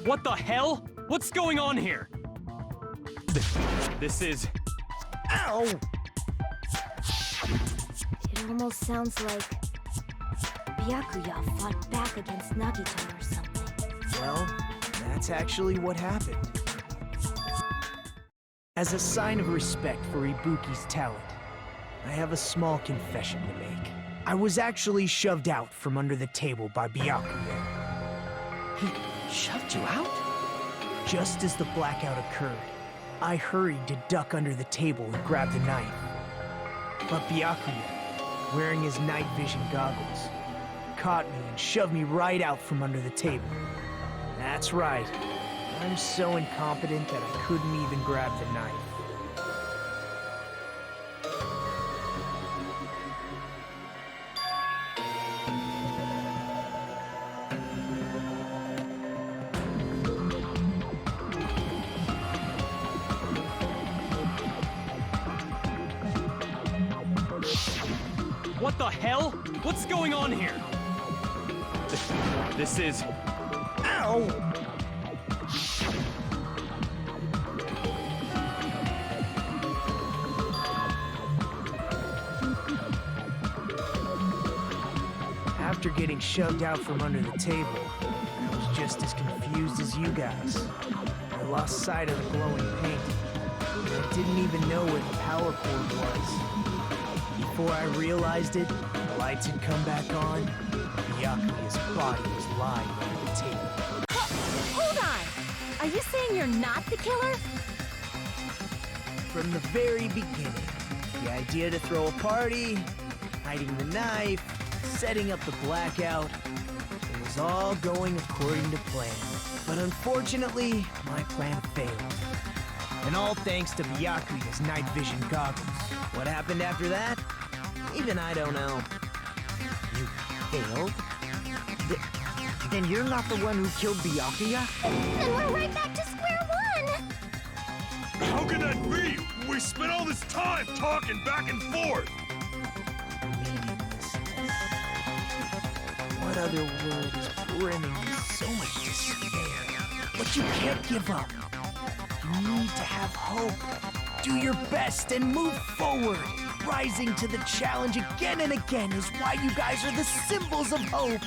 What the hell? What's going on here? This is... Ow! It almost sounds like Byakuya fought back against Nagito or something. Well, that's actually what happened. As a sign of respect for Ibuki's talent, I have a small confession to make. I was actually shoved out from under the table by Byakuya. He shoved you out? Just as the blackout occurred, I hurried to duck under the table and grab the knife. But Byakuya, wearing his night vision goggles, caught me and shoved me right out from under the table. That's right. I'm so incompetent that I couldn't even grab the knife. What the hell? What's going on here? This is... Ow! After getting shoved out from under the table, I was just as confused as you guys. I lost sight of the glowing paint, and I didn't even know where the power cord was. Before I realized it, the lights had come back on, Byakuya's body was lying under the table. Hold on! Are you saying you're not the killer? From the very beginning, the idea to throw a party, hiding the knife, setting up the blackout, it was all going according to plan. But unfortunately, my plan failed. And all thanks to Byakuya's night vision goggles. What happened after that? Even I don't know. You failed? Then you're not the one who killed Byakuya? And we're right back to square one! How can that be? We spent all this time talking back and forth! What other word is brimming with so much despair? But you can't give up. You need to have hope. Do your best and move forward. Rising to the challenge again and again is why you guys are the symbols of hope.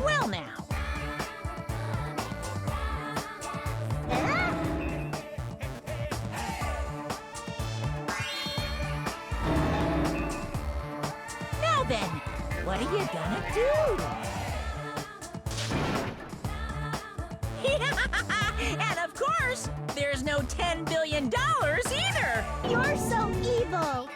Well now. Now then, what are you gonna do? And of course, there's no $10 billion either! You're so evil!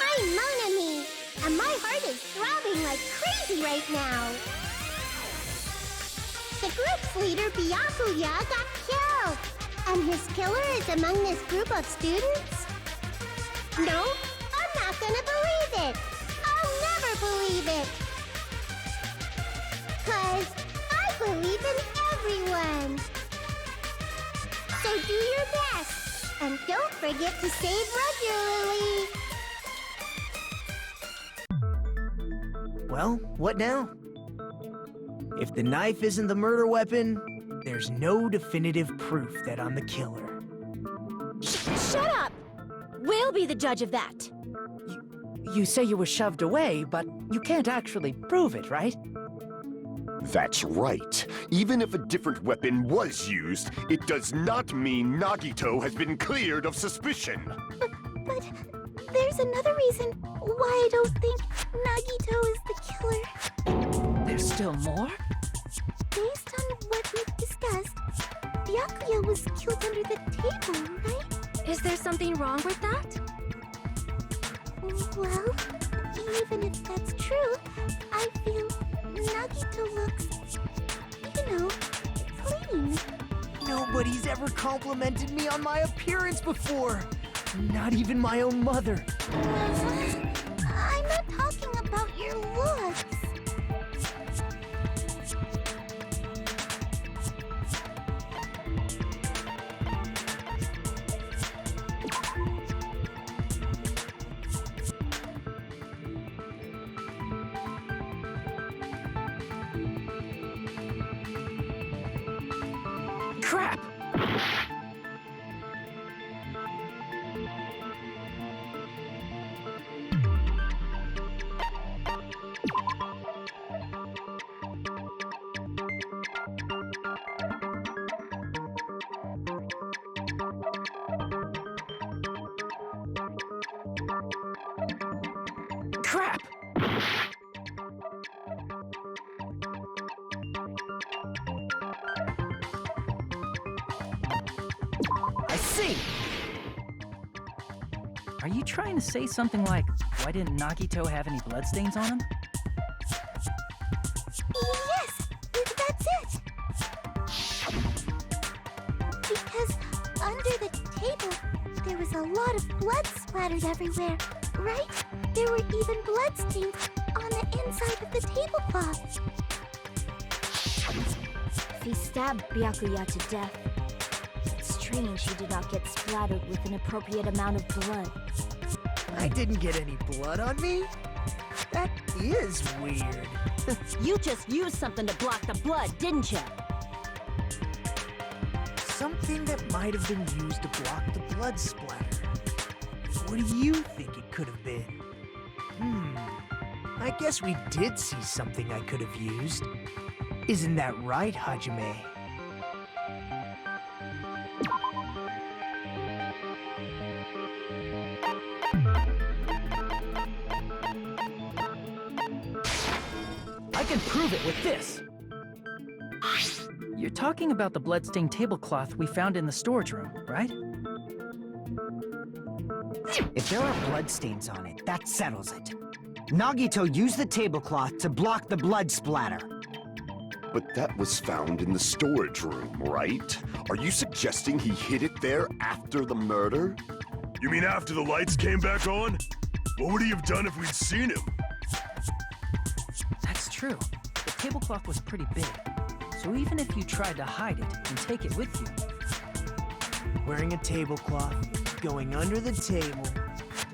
I'm Monami, and my heart is throbbing like crazy right now. The group's leader, Byakuya, got killed, and his killer is among this group of students? No, I'm not gonna believe it. I'll never believe it. 'Cause I believe in everyone. So do your best, and don't forget to save regularly. Well, what now? If the knife isn't the murder weapon, there's no definitive proof that I'm the killer. Shut up! We'll be the judge of that. You say you were shoved away, but you can't actually prove it, right? That's right. Even if a different weapon was used, it does not mean Nagito has been cleared of suspicion. But there's another reason why I don't think Nagito is the killer. There's still more? Based on what we've discussed, Byakuya was killed under the table, right? Is there something wrong with that? Well, even if that's true, I feel Nagito looks, clean. Nobody's ever complimented me on my appearance before. Not even my own mother. I'm not talking about your looks. Crap! see! Are you trying to say something like, why didn't Nagito have any bloodstains on him? Yes, that's it. Because under the table, there was a lot of blood splattered everywhere, right? There were even bloodstains on the inside of the tablecloth. If he stabbed Byakuya to death, it's strange he did not get splattered with an appropriate amount of blood. I didn't get any blood on me? That is weird. You just used something to block the blood, didn't you? Something that might have been used to block the blood splatter. What do you think it could have been? I guess we did see something I could have used. Isn't that right, Hajime? I can prove it with this! You're talking about the bloodstained tablecloth we found in the storage room, right? If there are bloodstains on it, that settles it. Nagito used the tablecloth to block the blood splatter. But that was found in the storage room, right? Are you suggesting he hid it there after the murder? You mean after the lights came back on? What would he have done if we'd seen him? That's true. The tablecloth was pretty big. So even if you tried to hide it and take it with you... Wearing a tablecloth, going under the table,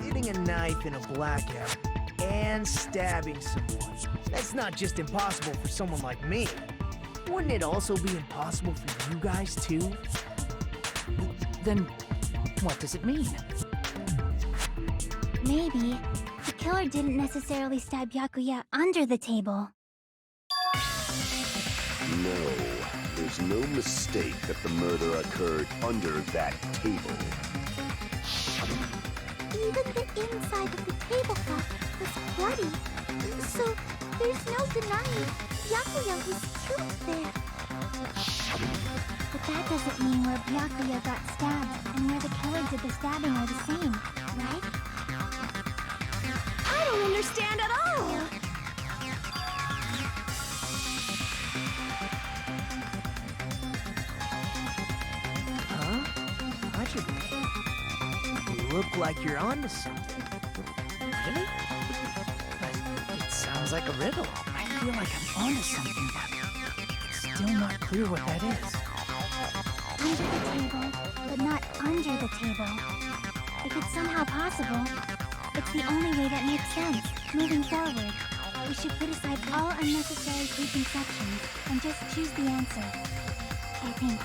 hitting a knife in a blackout, and stabbing someone. That's not just impossible for someone like me. Wouldn't it also be impossible for you guys, too? Then, what does it mean? Maybe the killer didn't necessarily stab Byakuya under the table. No, there's no mistake that the murder occurred under that table. Even the inside of the tablecloth was bloody. So there's no denying Byakuya was killed there. But that doesn't mean where Byakuya got stabbed and where the killer did the stabbing are the same, right? I don't understand at all! Huh? Hajime, you look like you're onto something. Really? But it sounds like a riddle. I feel like I'm onto something, but it's still not clear what that is. Under the table, but not under the table. If it's somehow possible, it's the only way that makes sense. Moving forward, we should put aside all unnecessary preconceptions and just choose the answer. I think.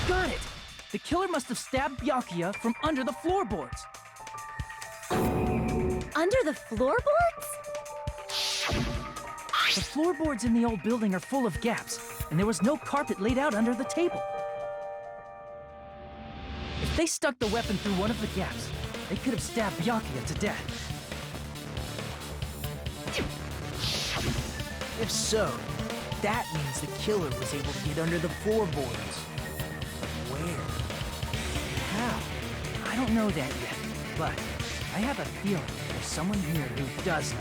Got it! The killer must have stabbed Byakuya from under the floorboards. Under the floorboards? The floorboards in the old building are full of gaps, and there was no carpet laid out under the table. If they stuck the weapon through one of the gaps, they could have stabbed Byakuya to death. If so, that means the killer was able to get under the floorboards. Where? How? I don't know that yet, but I have a feeling there's someone here who does know.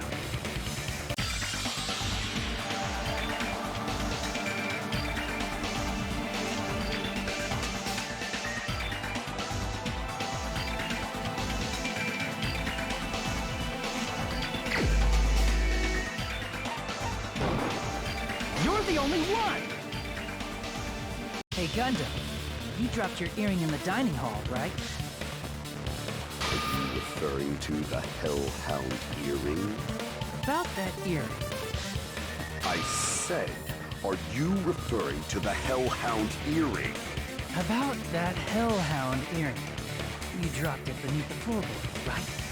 You're the only one! Hey, Gundam, you dropped your earring in the dining hall, right? Are you referring to the Hellhound earring? About that earring. I said, are you referring to the Hellhound earring? About that Hellhound earring. You dropped it beneath the floorboard, right?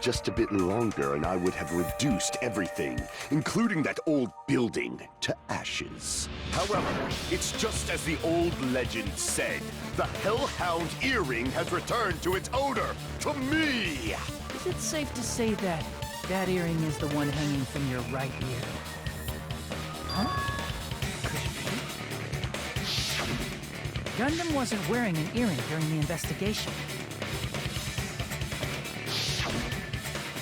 just a bit longer and I would have reduced everything, including that old building, to ashes. However, it's just as the old legend said. The Hellhound earring has returned to its owner, to me! Is it safe to say that that earring is the one hanging from your right ear? Huh? Could it be? Gundam wasn't wearing an earring during the investigation.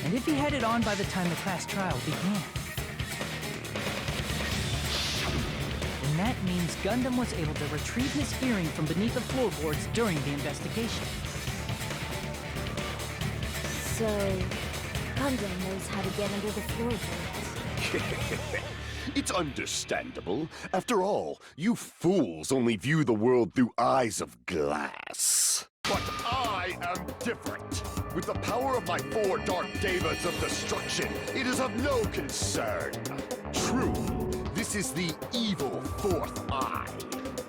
And if he had it on by the time the class trial began, then that means Gundam was able to retrieve his earring from beneath the floorboards during the investigation. So, Gundam knows how to get under the floorboards. It's understandable. After all, you fools only view the world through eyes of glass. But I am different. With the power of my 4 Dark Devas of destruction, it is of no concern. True, this is the evil 4th eye.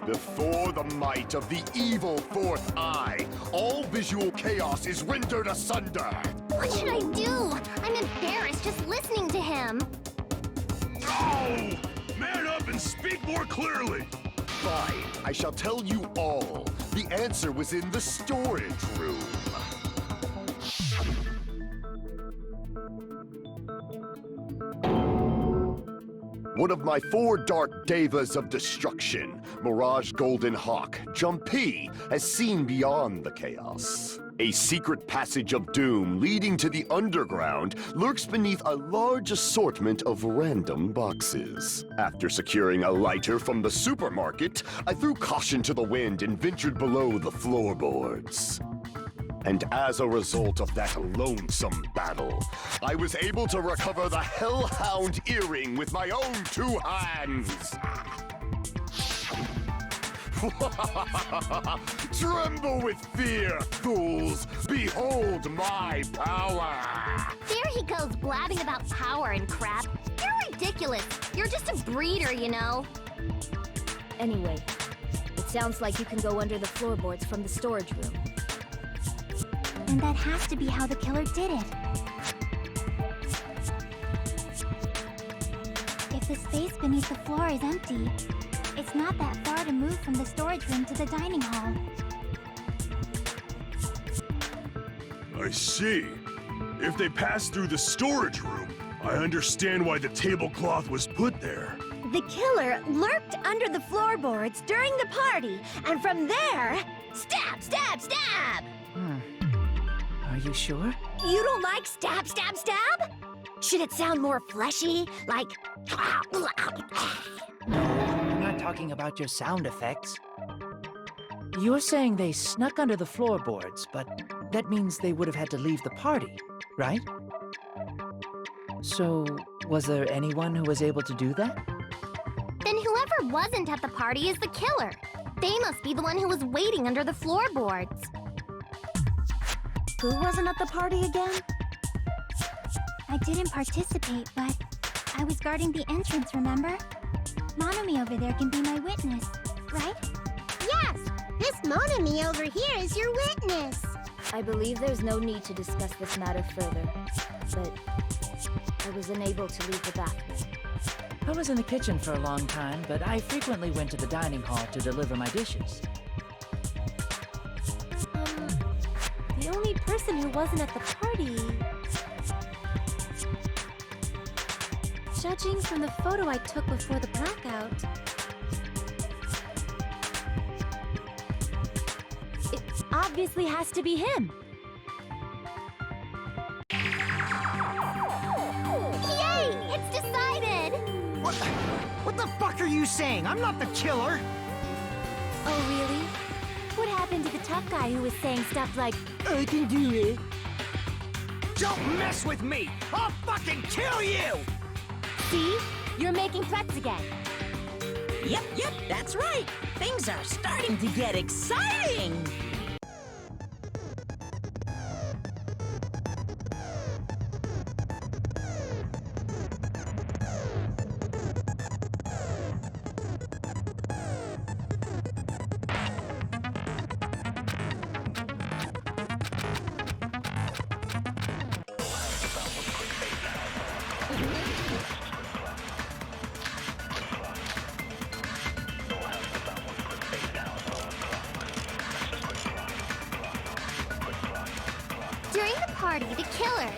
Before the might of the evil 4th eye, all visual chaos is rendered asunder. What should I do? I'm embarrassed just listening to him. Oh! Man up and speak more clearly! Fine, I shall tell you all. The answer was in the storage room. One of my 4 Dark Devas of destruction, Mirage Golden Hawk, Jumpy, has seen beyond the chaos. A secret passage of doom leading to the underground lurks beneath a large assortment of random boxes. After securing a lighter from the supermarket, I threw caution to the wind and ventured below the floorboards. And as a result of that lonesome battle, I was able to recover the Hellhound earring with my own 2 hands. Tremble with fear, fools! Behold my power! There he goes blabbing about power and crap. You're ridiculous. You're just a breeder, you know. Anyway, it sounds like you can go under the floorboards from the storage room. And that has to be how the killer did it. If the space beneath the floor is empty, it's not that far to move from the storage room to the dining hall. I see. If they passed through the storage room, I understand why the tablecloth was put there. The killer lurked under the floorboards during the party, and from there, stab, stab, stab! Are you sure? You don't like stab, stab, stab? Should it sound more fleshy, like... No, I'm not talking about your sound effects. You're saying they snuck under the floorboards, but that means they would have had to leave the party, right? So, was there anyone who was able to do that? Then whoever wasn't at the party is the killer. They must be the one who was waiting under the floorboards. Who wasn't at the party again? I didn't participate, but I was guarding the entrance, remember? Monomi over there can be my witness, right? Yes! This Monomi over here is your witness! I believe there's no need to discuss this matter further, but I was unable to leave the bathroom. I was in the kitchen for a long time, but I frequently went to the dining hall to deliver my dishes. The only person who wasn't at the party... Judging from the photo I took before the blackout... It obviously has to be him. Yay! It's decided! What the fuck are you saying? I'm not the killer! Oh, really? What happened to the tough guy who was saying stuff like, I can do it? Don't mess with me! I'll fucking kill you! See? You're making threats again. Yep, that's right. Things are starting to get exciting. During the party, the killer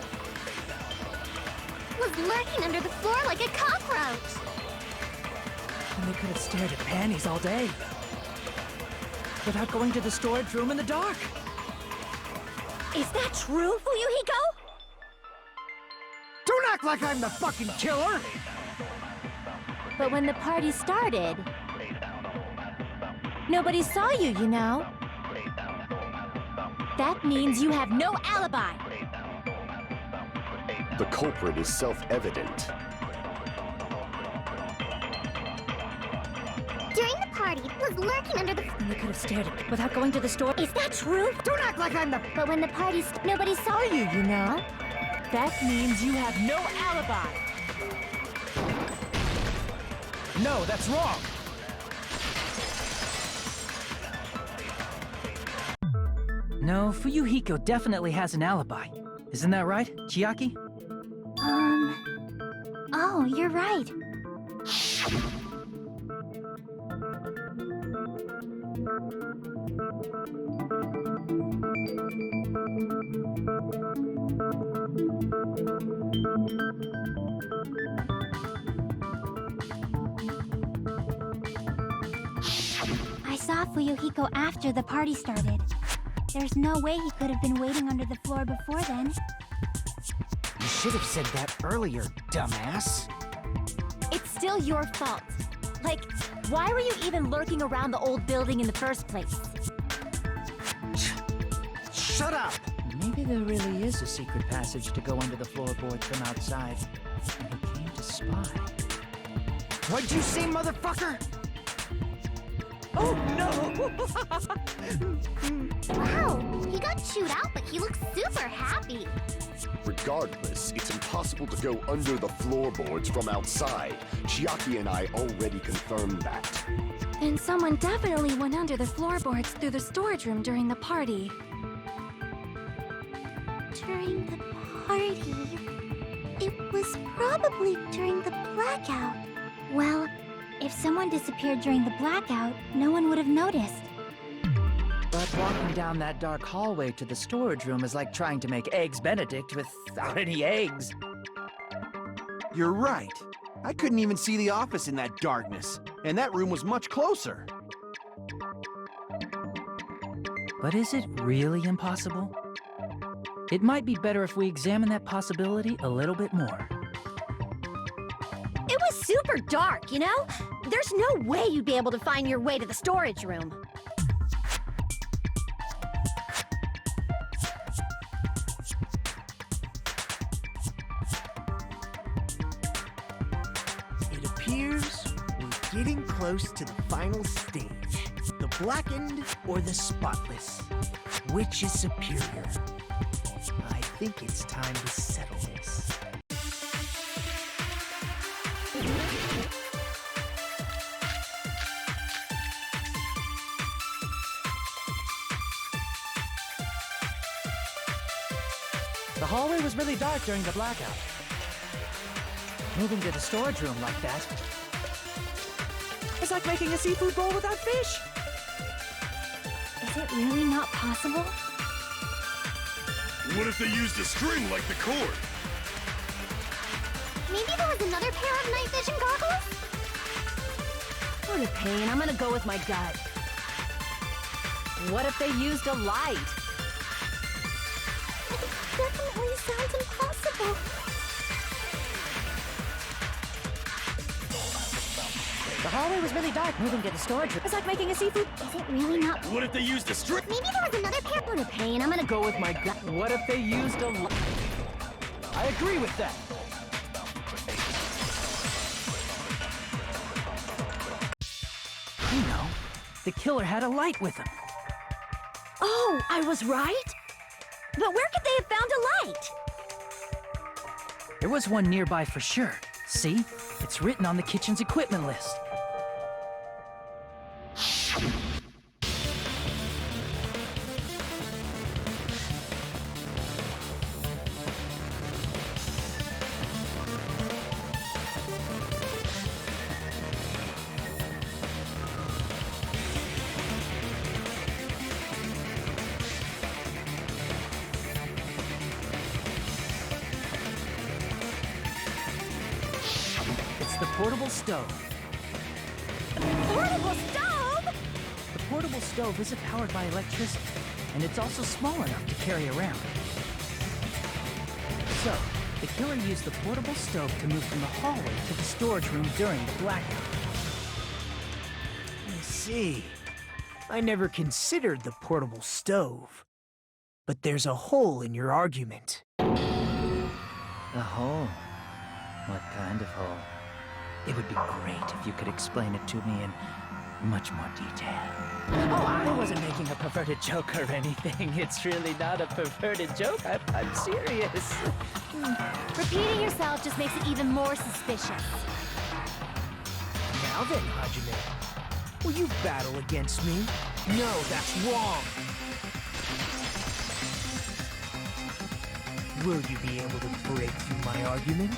was lurking under the floor like a cockroach. And they could have stared at panties all day. Without going to the storage room in the dark. Is that true, Fuyuhiko? Don't act like I'm the fucking killer! But when the party started, nobody saw you, you know. That means you have no alibi. The culprit is self-evident. During the party, was lurking under the... And they could have stared at without going to the store. Is that true? Don't act like I'm the... But when the party nobody saw you, you know. That means you have no alibi. No, that's wrong. No, Fuyuhiko definitely has an alibi. Isn't that right, Chiaki? Oh, you're right. I saw Fuyuhiko after the party started. There's no way he could have been waiting under the floor before then. You should have said that earlier, dumbass. It's still your fault. Like, why were you even lurking around the old building in the first place? Shut up! Maybe there really is a secret passage to go under the floorboards from outside. And he came to spy. What'd you say, motherfucker? Oh no! Wow, he got chewed out, but he looks super happy. Regardless, it's impossible to go under the floorboards from outside. Chiaki and I already confirmed that. Then someone definitely went under the floorboards through the storage room during the party. During the party... It was probably during the blackout. Well, if someone disappeared during the blackout, no one would have noticed. But walking down that dark hallway to the storage room is like trying to make Eggs Benedict without any eggs. You're right. I couldn't even see the office in that darkness, and that room was much closer. But is it really impossible? It might be better if we examine that possibility a little bit more. It was super dark, you know? There's no way you'd be able to find your way to the storage room. It appears we're getting close to the final stage. The blackened or the spotless? Which is superior? I think it's time to settle this. The hallway was really dark during the blackout. Moving to the storage room like that is like making a seafood bowl without fish. Is it really not possible? What if they used a string like the cord? Maybe there was another pair of night vision goggles? What a pain. I'm gonna go with my gut. What if they used a light? It definitely sounds impossible. The hallway was really dark. Moving to the storage room is like making a seafood. Is it really not? What if they used a string? Maybe there was another pair. What a pain. I'm gonna go with my gut. What if they used a light? I agree with that. You know, the killer had a light with him. Oh, I was right? But where could they have found a light? There was one nearby for sure. See? It's written on the kitchen's equipment list. portable stove. Portable stove? The portable stove isn't powered by electricity, and it's also small enough to carry around. So, the killer used the portable stove to move from the hallway to the storage room during the blackout. I see. I never considered the portable stove. But there's a hole in your argument. A hole? What kind of hole? It would be great if you could explain it to me in much more detail. Oh, I wasn't making a perverted joke or anything. It's really not a perverted joke. I'm serious. Repeating yourself just makes it even more suspicious. Now then, Hajime, will you battle against me? No, that's wrong. Will you be able to break through my argument?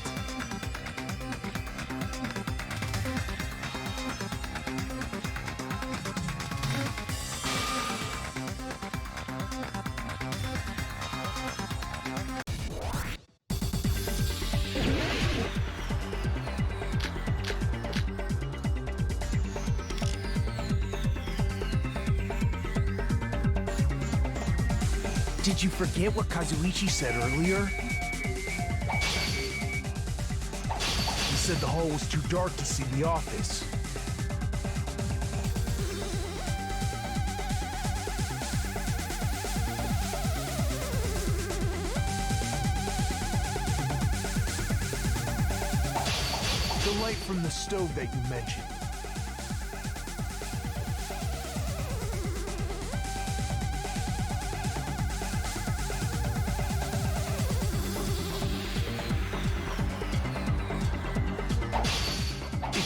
Did you forget what Kazuichi said earlier? He said the hall was too dark to see the office. The light from the stove that you mentioned.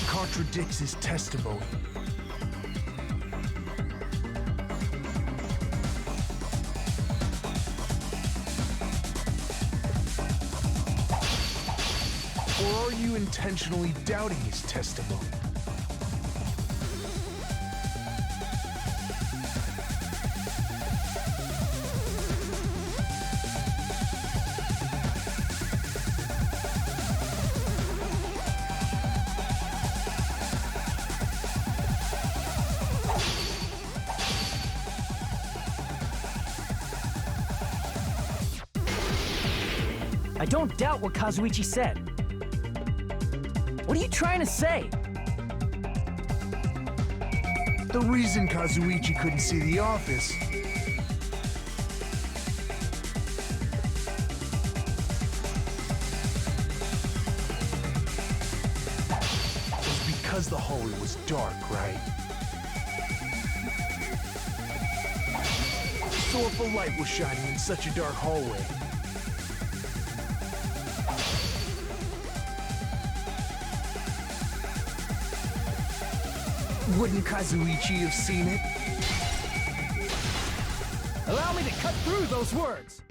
Contradicts his testimony. Or are you intentionally doubting his testimony? I don't doubt what Kazuichi said. What are you trying to say? The reason Kazuichi couldn't see the office was because the hallway was dark, right? So if a light was shining in such a dark hallway, wouldn't Kazuichi have seen it? Allow me to cut through those words!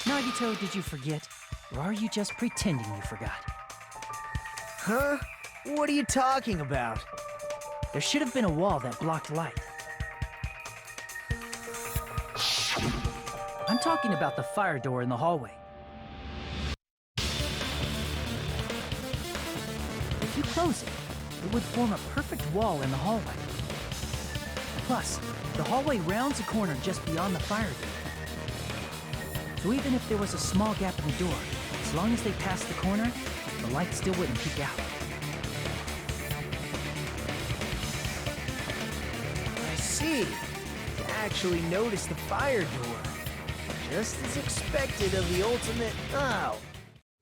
Nagito, did you forget? Or are you just pretending you forgot? Huh? What are you talking about? There should have been a wall that blocked light. I'm talking about the fire door in the hallway. If you close it, it would form a perfect wall in the hallway. Plus, the hallway rounds a corner just beyond the fire door. So even if there was a small gap in the door, as long as they passed the corner, the light still wouldn't peek out. I see. You actually noticed the fire door. Just as expected of the ultimate... Oh.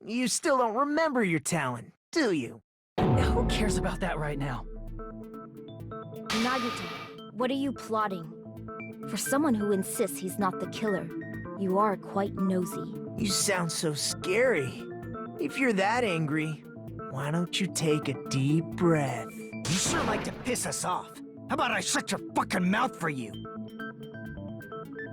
You still don't remember your talent, do you? Who cares about that right now? Nagito, what are you plotting? For someone who insists he's not the killer, you are quite nosy. You sound so scary. If you're that angry, why don't you take a deep breath? You sure like to piss us off. How about I shut your fucking mouth for you?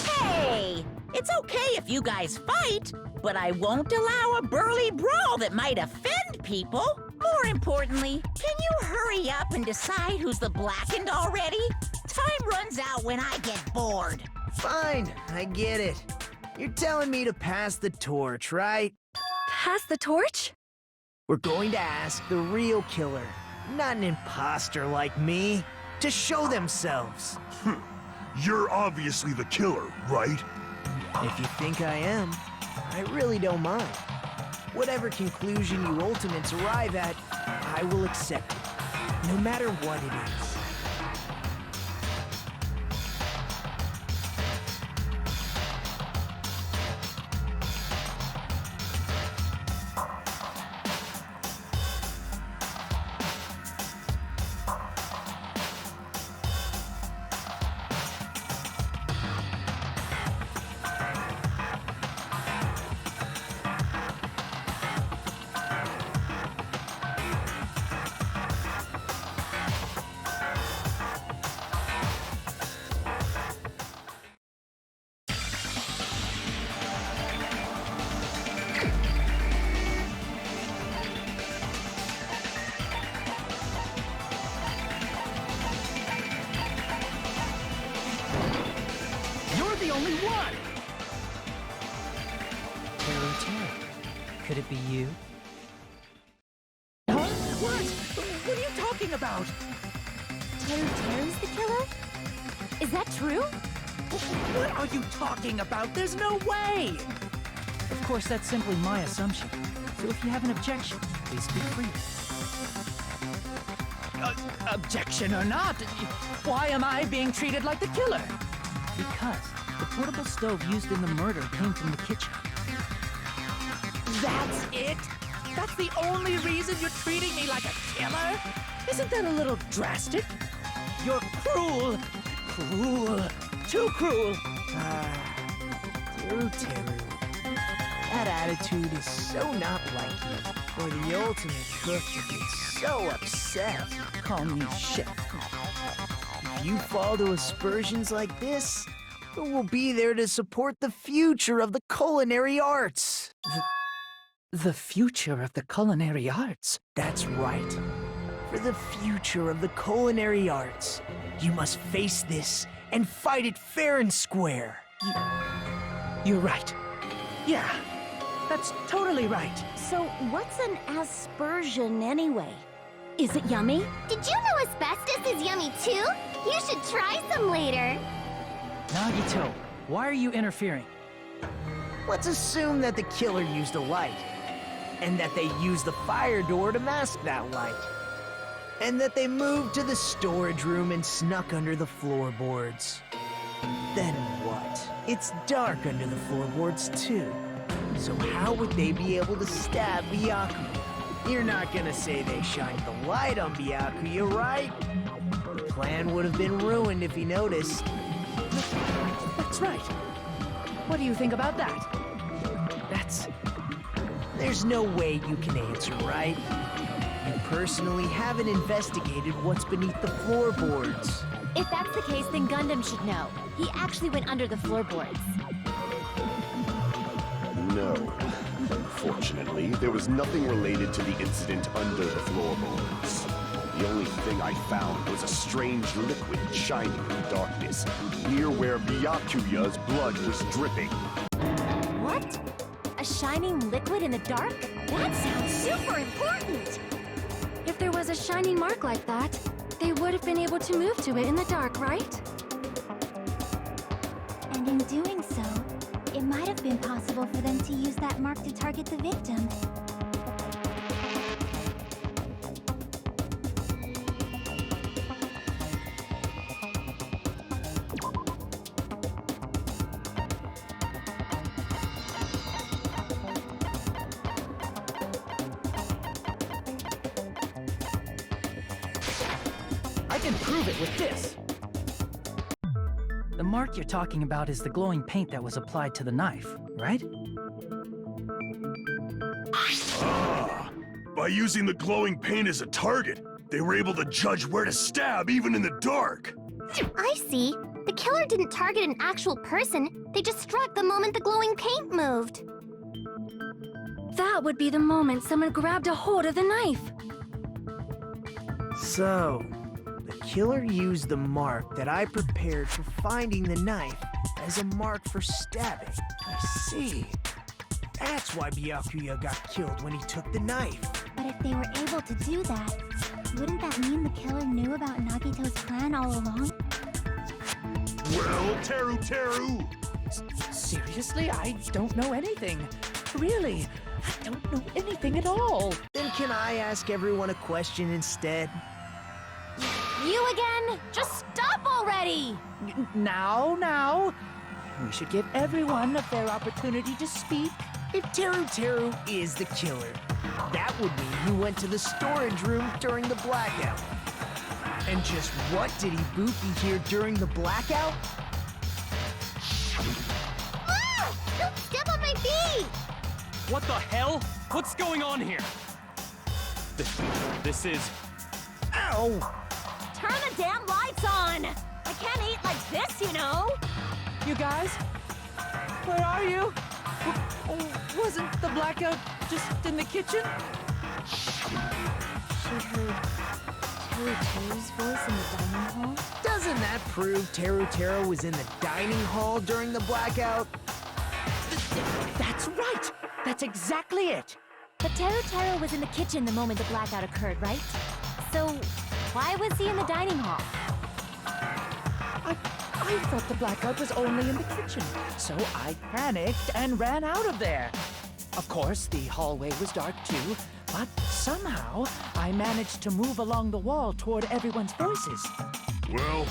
Hey! It's okay if you guys fight, but I won't allow a burly brawl that might offend people. More importantly, can you hurry up and decide who's the blackened already? Time runs out when I get bored. Fine, I get it. You're telling me to pass the torch, right? Pass the torch? We're going to ask the real killer, not an imposter like me, to show themselves. You're obviously the killer, right? If you think I am, I really don't mind. Whatever conclusion you ultimates arrive at, I will accept it, no matter what it is. The only one! Could it be you? Huh? What? What are you talking about? Teru's the killer? Is that true? What are you talking about? There's no way! Of course, that's simply my assumption. So if you have an objection, please speak freely. Objection or not, why am I being treated like the killer? Because the portable stove used in the murder came from the kitchen. That's it? That's the only reason you're treating me like a killer? Isn't that a little drastic? You're cruel. Cruel. Too cruel. Teru. That attitude is so not like you. For the ultimate cook to get so upset. Call me chef. If you fall to aspersions like this, who will be there to support the future of the culinary arts? The future of the culinary arts? That's right. For the future of the culinary arts, you must face this and fight it fair and square. You're right. Yeah, that's totally right. So what's an aspersion anyway? Is it yummy? Did you know asbestos is yummy too? You should try some later. Nagito, why are you interfering? Let's assume that the killer used a light, and that they used the fire door to mask that light, and that they moved to the storage room and snuck under the floorboards. Then what? It's dark under the floorboards too. So how would they be able to stab Byakuya? You're not gonna say they shined the light on Byakuya, right? The plan would have been ruined if he noticed. That's right. What do you think about that? There's no way you can answer, right? You personally haven't investigated what's beneath the floorboards. If that's the case, then Gundam should know. He actually went under the floorboards. No. Unfortunately, there was nothing related to the incident under the floorboards. The only thing I found was a strange liquid shining in the darkness, near where Byakuya's blood was dripping. What? A shining liquid in the dark? That sounds super important! If there was a shining mark like that, they would have been able to move to it in the dark, right? And in doing so, it might have been possible for them to use that mark to target the victim. I can prove it with this. The mark you're talking about is the glowing paint that was applied to the knife, right? Ah! By using the glowing paint as a target, they were able to judge where to stab even in the dark. I see. The killer didn't target an actual person. They just struck the moment the glowing paint moved. That would be the moment someone grabbed a hold of the knife. So, the killer used the mark that I prepared for finding the knife as a mark for stabbing. I see. That's why Byakuya got killed when he took the knife. But if they were able to do that, wouldn't that mean the killer knew about Nagito's plan all along? Well, Teru! Seriously? I don't know anything. Really, I don't know anything at all. Then can I ask everyone a question instead? You again? Just stop already! Now. We should give everyone a fair opportunity to speak. If Teru is the killer, that would mean he went to the storage room during the blackout. And just what did Ibuki hear during the blackout? Ah! Don't step on my feet! What the hell? What's going on here? This is... Ow! Turn the damn lights on! I can't eat like this, you know! You guys? Where are you? Wasn't the blackout just in the kitchen? She heard Teru's voice in the dining hall? Doesn't that prove Teru was in the dining hall during the blackout? That's right! That's exactly it! But Teru was in the kitchen the moment the blackout occurred, right? So, why was he in the dining hall? I thought the blackout was only in the kitchen, so I panicked and ran out of there. Of course, the hallway was dark too, but somehow I managed to move along the wall toward everyone's voices. Well,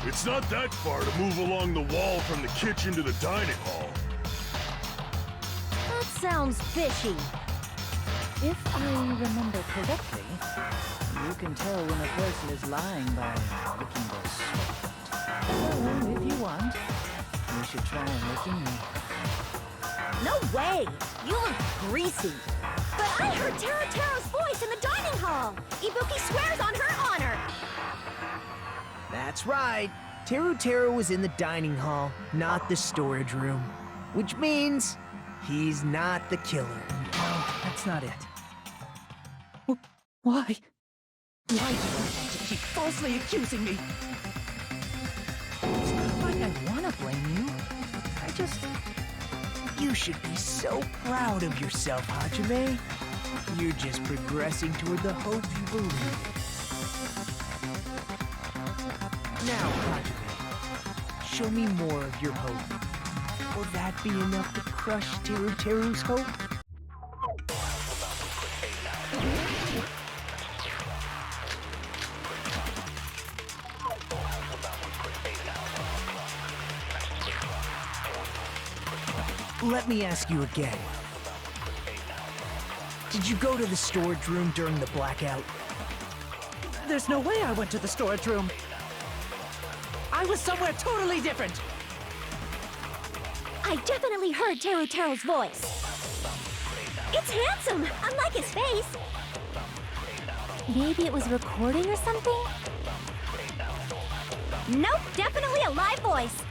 it's not that far to move along the wall from the kitchen to the dining hall. That sounds fishy. If I remember correctly, you can tell when a person is lying by licking their sweat. So, if you want, you should try licking me. No way! You look greasy. But I heard Teru's voice in the dining hall! Ibuki swears on her honor! That's right. Teru was in the dining hall, not the storage room. Which means he's not the killer. No, that's not it. Why? Why do you want to keep falsely accusing me? It's not like I want to blame you. I just... You should be so proud of yourself, Hajime. You're just progressing toward the hope you believe in. Now, Hajime, show me more of your hope. Will that be enough to crush Teru's hope? Let me ask you again. Did you go to the storage room during the blackout? There's no way I went to the storage room. I was somewhere totally different. I definitely heard Teru's voice. It's handsome, unlike his face. Maybe it was recording or something? Nope, definitely a live voice.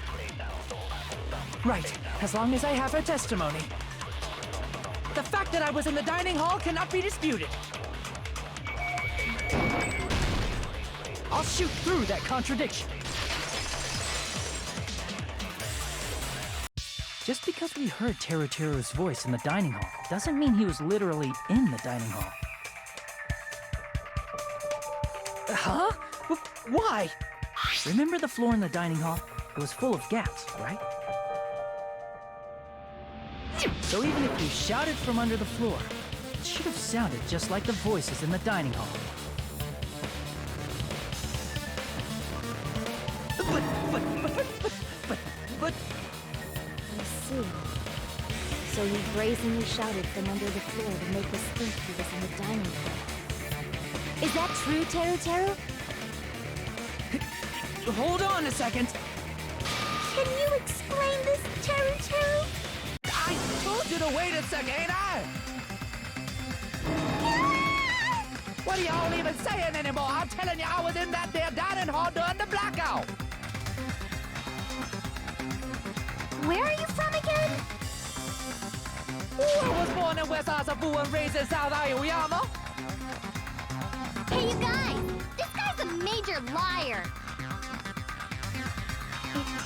Right, as long as I have her testimony. The fact that I was in the dining hall cannot be disputed. I'll shoot through that contradiction. Just because we heard Teru's voice in the dining hall doesn't mean he was literally in the dining hall. Huh? Why? Remember the floor in the dining hall? It was full of gaps, right? So even if you shouted from under the floor, it should have sounded just like the voices in the dining hall. But... I see. So he brazenly shouted from under the floor to make us think he was in the dining hall. Is that true, Teru? Hold on a second. Can you explain this, Teru? I told you to wait a second, ain't I? What are y'all even saying anymore? I'm telling you, I was in that there dining hall during the blackout. Where are you from again? Ooh, I was born in West Asabu and raised in South Aoyama. Hey, you guys! This guy's a major liar!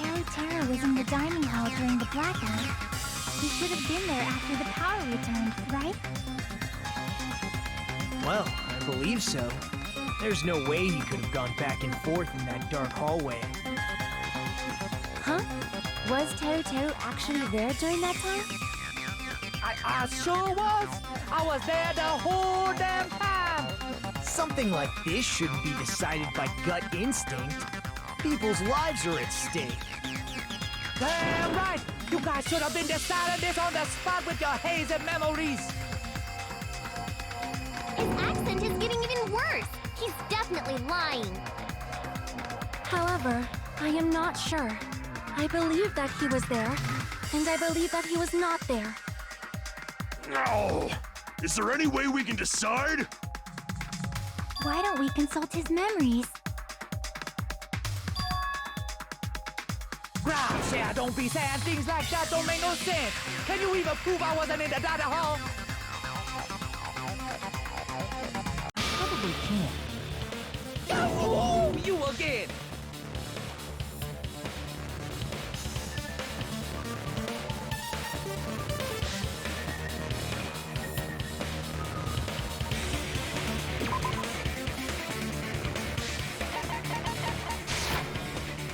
If Teru was in the dining hall during the blackout, he should have been there after the power returned, right? Well, I believe so. There's no way he could have gone back and forth in that dark hallway. Huh? Was Teru Teru actually there during that time? I sure was. I was there the whole damn time. Something like this shouldn't be decided by gut instinct. People's lives are at stake. Damn right. You guys should have been deciding this on the spot with your hazy memories. His accent is getting even worse. He's definitely lying. However, I am not sure. I believe that he was there, and I believe that he was not there. No! Is there any way we can decide? Why don't we consult his memories? Grouse, yeah, don't be saying things like that. Don't make no sense. Can you even prove I wasn't in the dining hall? Probably can't. Oh, you again!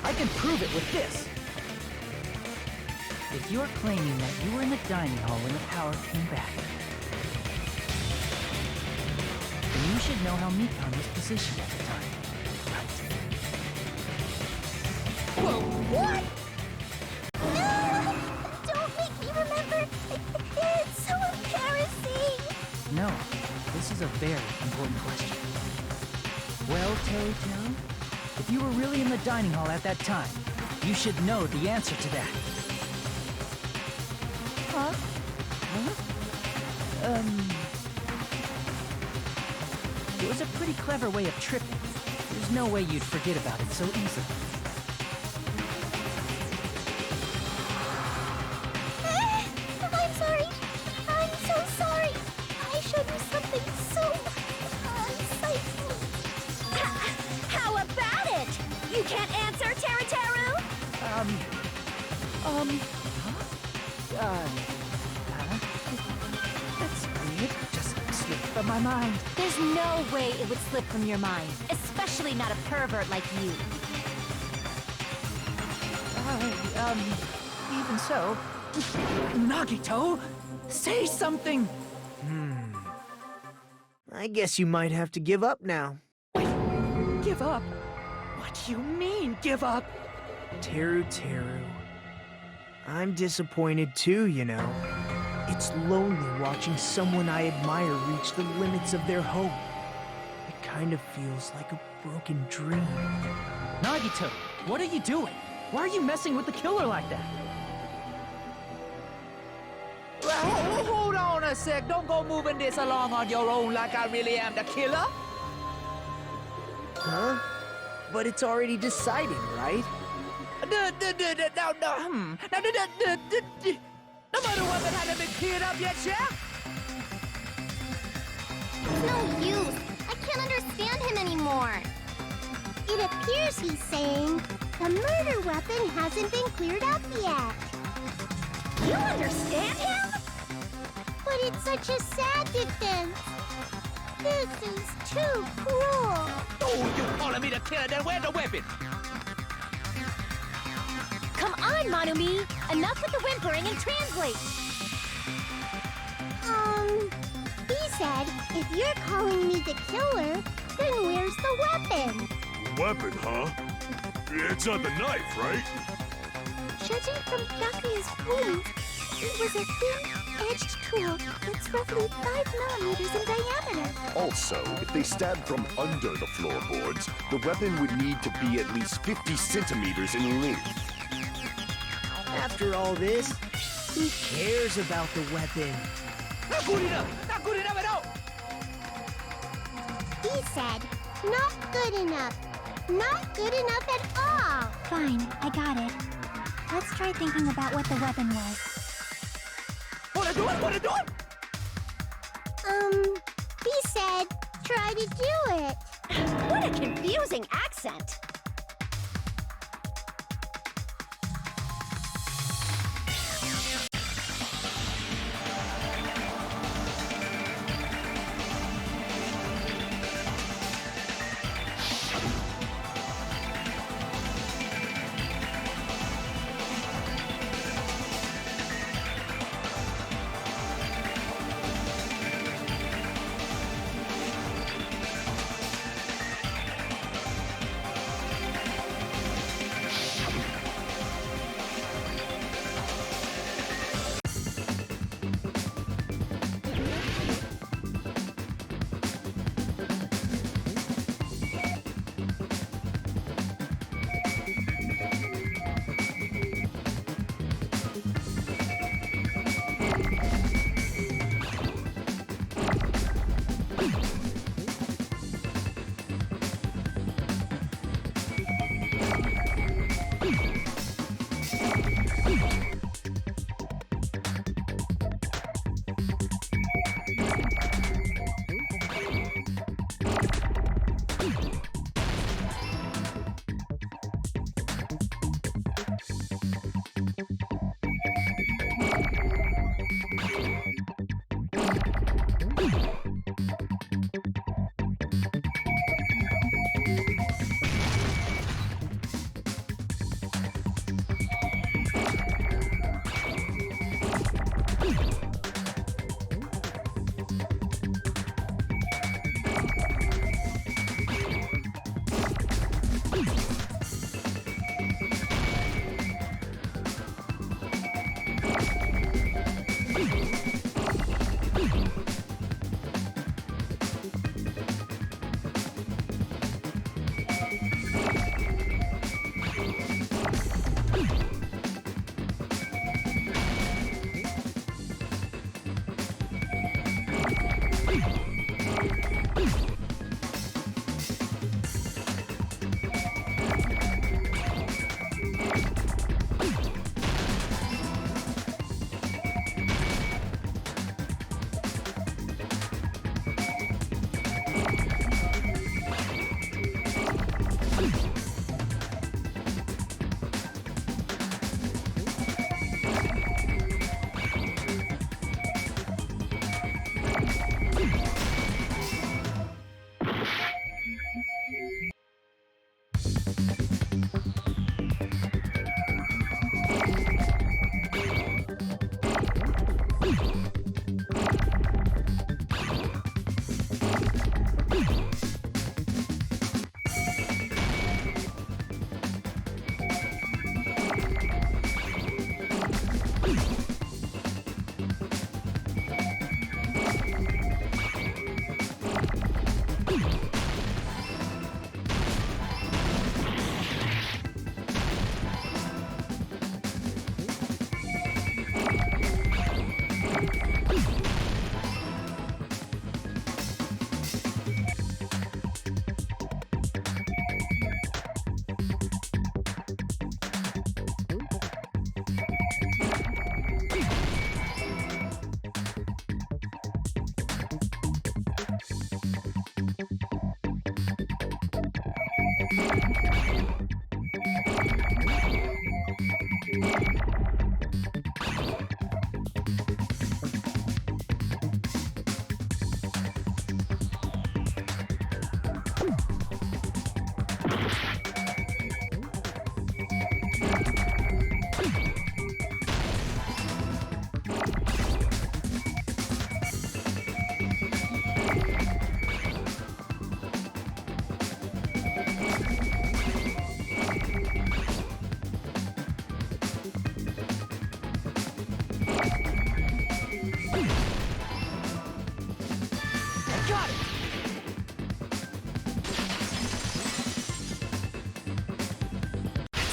I can prove it with this. If you're claiming that you were in the dining hall when the power came back, then you should know how Mikon was positioned at the time, right? Whoa, what? No! Don't make me remember! It's so embarrassing! No, this is a very important question. Well, Teru Teru, if you were really in the dining hall at that time, you should know the answer to that. Huh? It was a pretty clever way of tripping. There's no way you'd forget about it so easily. I'm sorry. I'm so sorry. I showed you something so unsightly. How about it? You can't answer, Teru Teru? That's weird. Just slipped from my mind. There's no way it would slip from your mind, especially not a pervert like you. Even so. Nagito, say something! I guess you might have to give up now. Give up? What do you mean, give up? Teru Teru. I'm disappointed too, you know. It's lonely watching someone I admire reach the limits of their hope. It kind of feels like a broken dream. Nagito, what are you doing? Why are you messing with the killer like that? Well, hold on a sec. Don't go moving this along on your own like I really am the killer. Huh? But it's already decided, right? No, murder weapon hasn't been cleared up yet, yeah? It's no use. I can't understand him anymore. It appears he's saying the murder weapon hasn't been cleared up yet. You understand him? But it's such a sad defense. This is too cruel. Oh, you calling me the killer? Then where's the weapon? Come on, Manumi. Enough with the whimpering and translate. He said, if you're calling me the killer, then where's the weapon? Weapon, huh? It's not the knife, right? Judging from Byakuya's wound, it was a thin-edged tool that's roughly 5 millimeters in diameter. Also, if they stabbed from under the floorboards, the weapon would need to be at least 50 centimeters in length. After all this, who cares about the weapon? Not good enough! Not good enough at all! He said, not good enough. Not good enough at all. Fine, I got it. Let's try thinking about what the weapon was. Wanna do it? Wanna do it? He said, try to do it. What a confusing accent.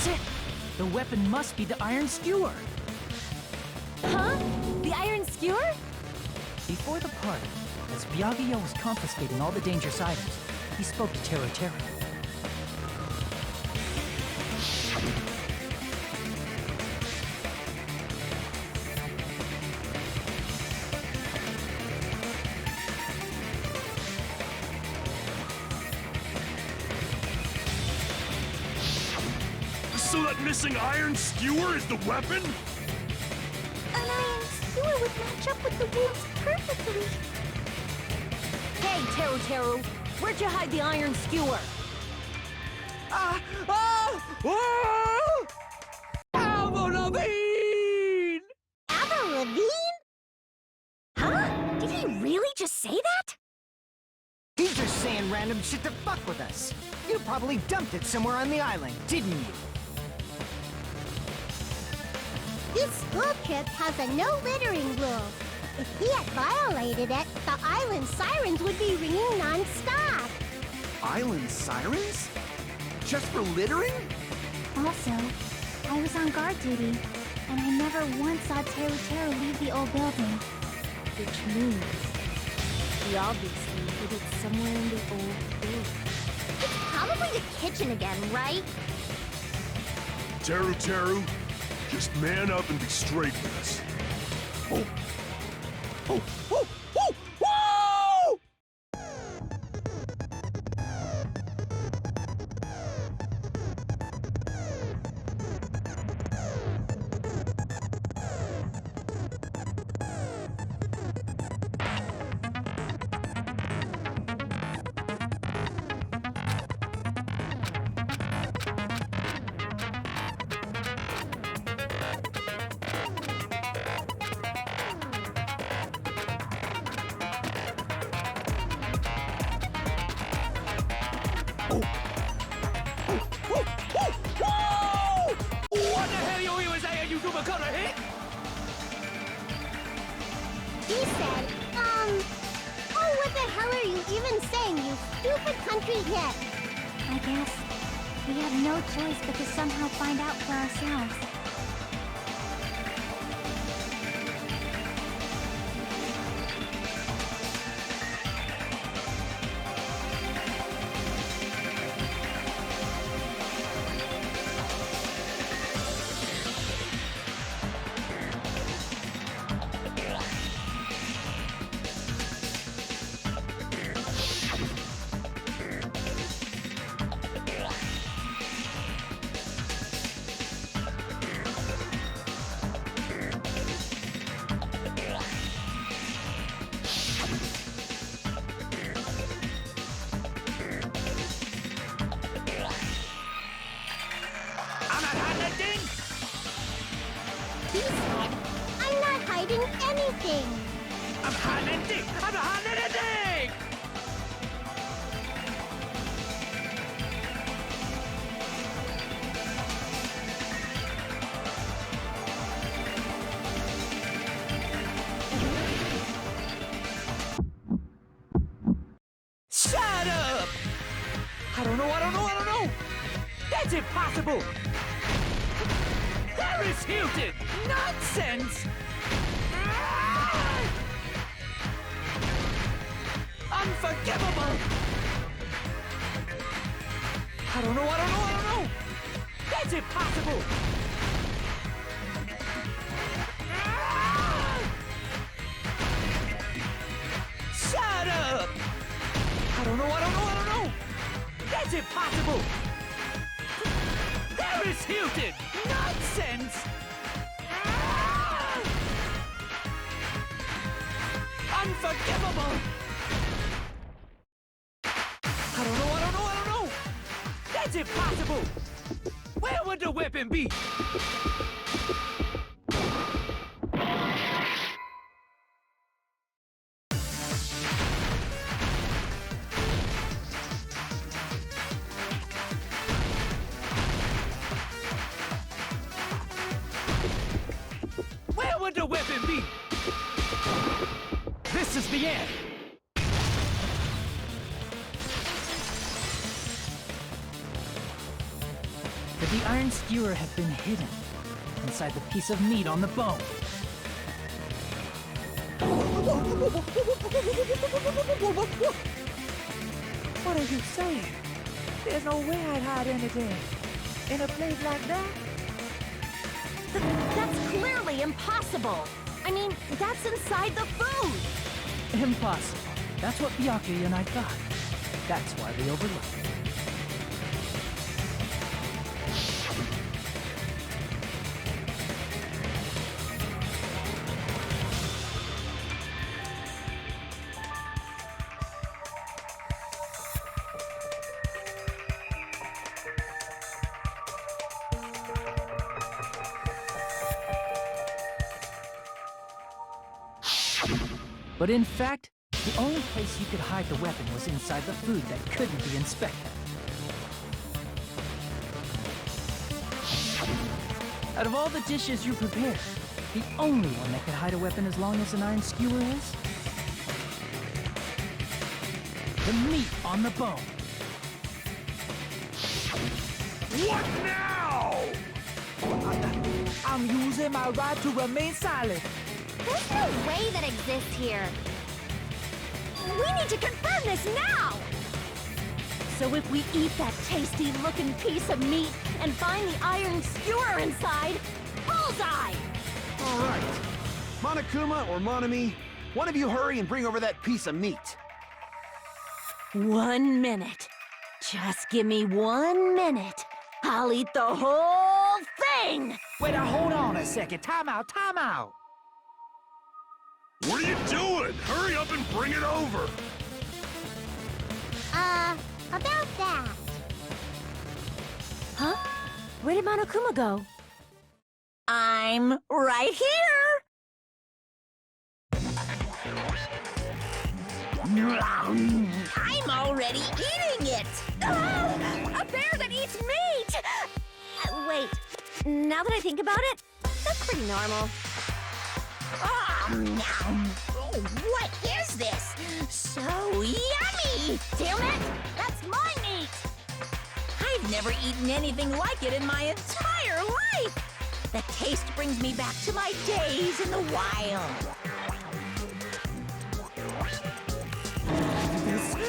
That's it! The weapon must be the iron skewer! Huh? The iron skewer? Before the party, as Byakuya was confiscating all the dangerous items, he spoke to Teru Teru. So that missing iron skewer is the weapon? An iron skewer would match up with the wounds perfectly. Hey, Teru Teru, where'd you hide the iron skewer? Avril Lavigne? Huh? Did he really just say that? He's just saying random shit to fuck with us. You probably dumped it somewhere on the island, didn't you? This school trip has a no littering rule. If he had violated it, the island sirens would be ringing non-stop. Island sirens? Just for littering? Also, I was on guard duty, and I never once saw Teru Teru leave the old building. Which means he obviously hid it somewhere in the old building. It's probably the kitchen again, right? Teru Teru, just man up and be straight with us. Oh! Oh! Oh! Oh! Whoa! What the hell you even saying, you super color hit? He said, oh, what the hell are you even saying, you stupid country hit? I guess we have no choice but to somehow find out for ourselves. He said, I'm not hiding anything. I'm hiding anything! I'm not hiding anything! Shut up! I don't know! That's impossible! Paris Hilton! Nonsense! Unforgivable! I don't know! That's impossible! Shut up! I don't know! That's impossible! Paris Hilton! Nonsense! Unforgivable! I don't know! That's impossible! Where would the weapon be? Where would the weapon be? This is the end! The the iron skewer have been hidden inside the piece of meat on the bone. What are you saying? There's no way I'd hide anything in a place like that. That's clearly impossible. I mean, that's inside the food. Impossible. That's what Byakuya and I thought. That's why we overlooked it. But in fact, the only place you could hide the weapon was inside the food that couldn't be inspected. Out of all the dishes you prepared, the only one that could hide a weapon as long as an iron skewer is the meat on the bone. What now? I'm using my right to remain silent. There's no way that exists here. We need to confirm this now! So if we eat that tasty-looking piece of meat and find the iron skewer inside, bullseye! All right. Monokuma or Monami, one of you hurry and bring over that piece of meat. 1 minute. Just give me 1 minute. I'll eat the whole thing! Wait, now hold on a second. Time out, time out. What are you doing? Hurry up and bring it over! About that. Huh? Where did Monokuma go? I'm right here! I'm already eating it! A bear that eats meat! Wait, now that I think about it, that's pretty normal. What is this? So yummy! Damn it! That's my meat! I've never eaten anything like it in my entire life! The taste brings me back to my days in the wild.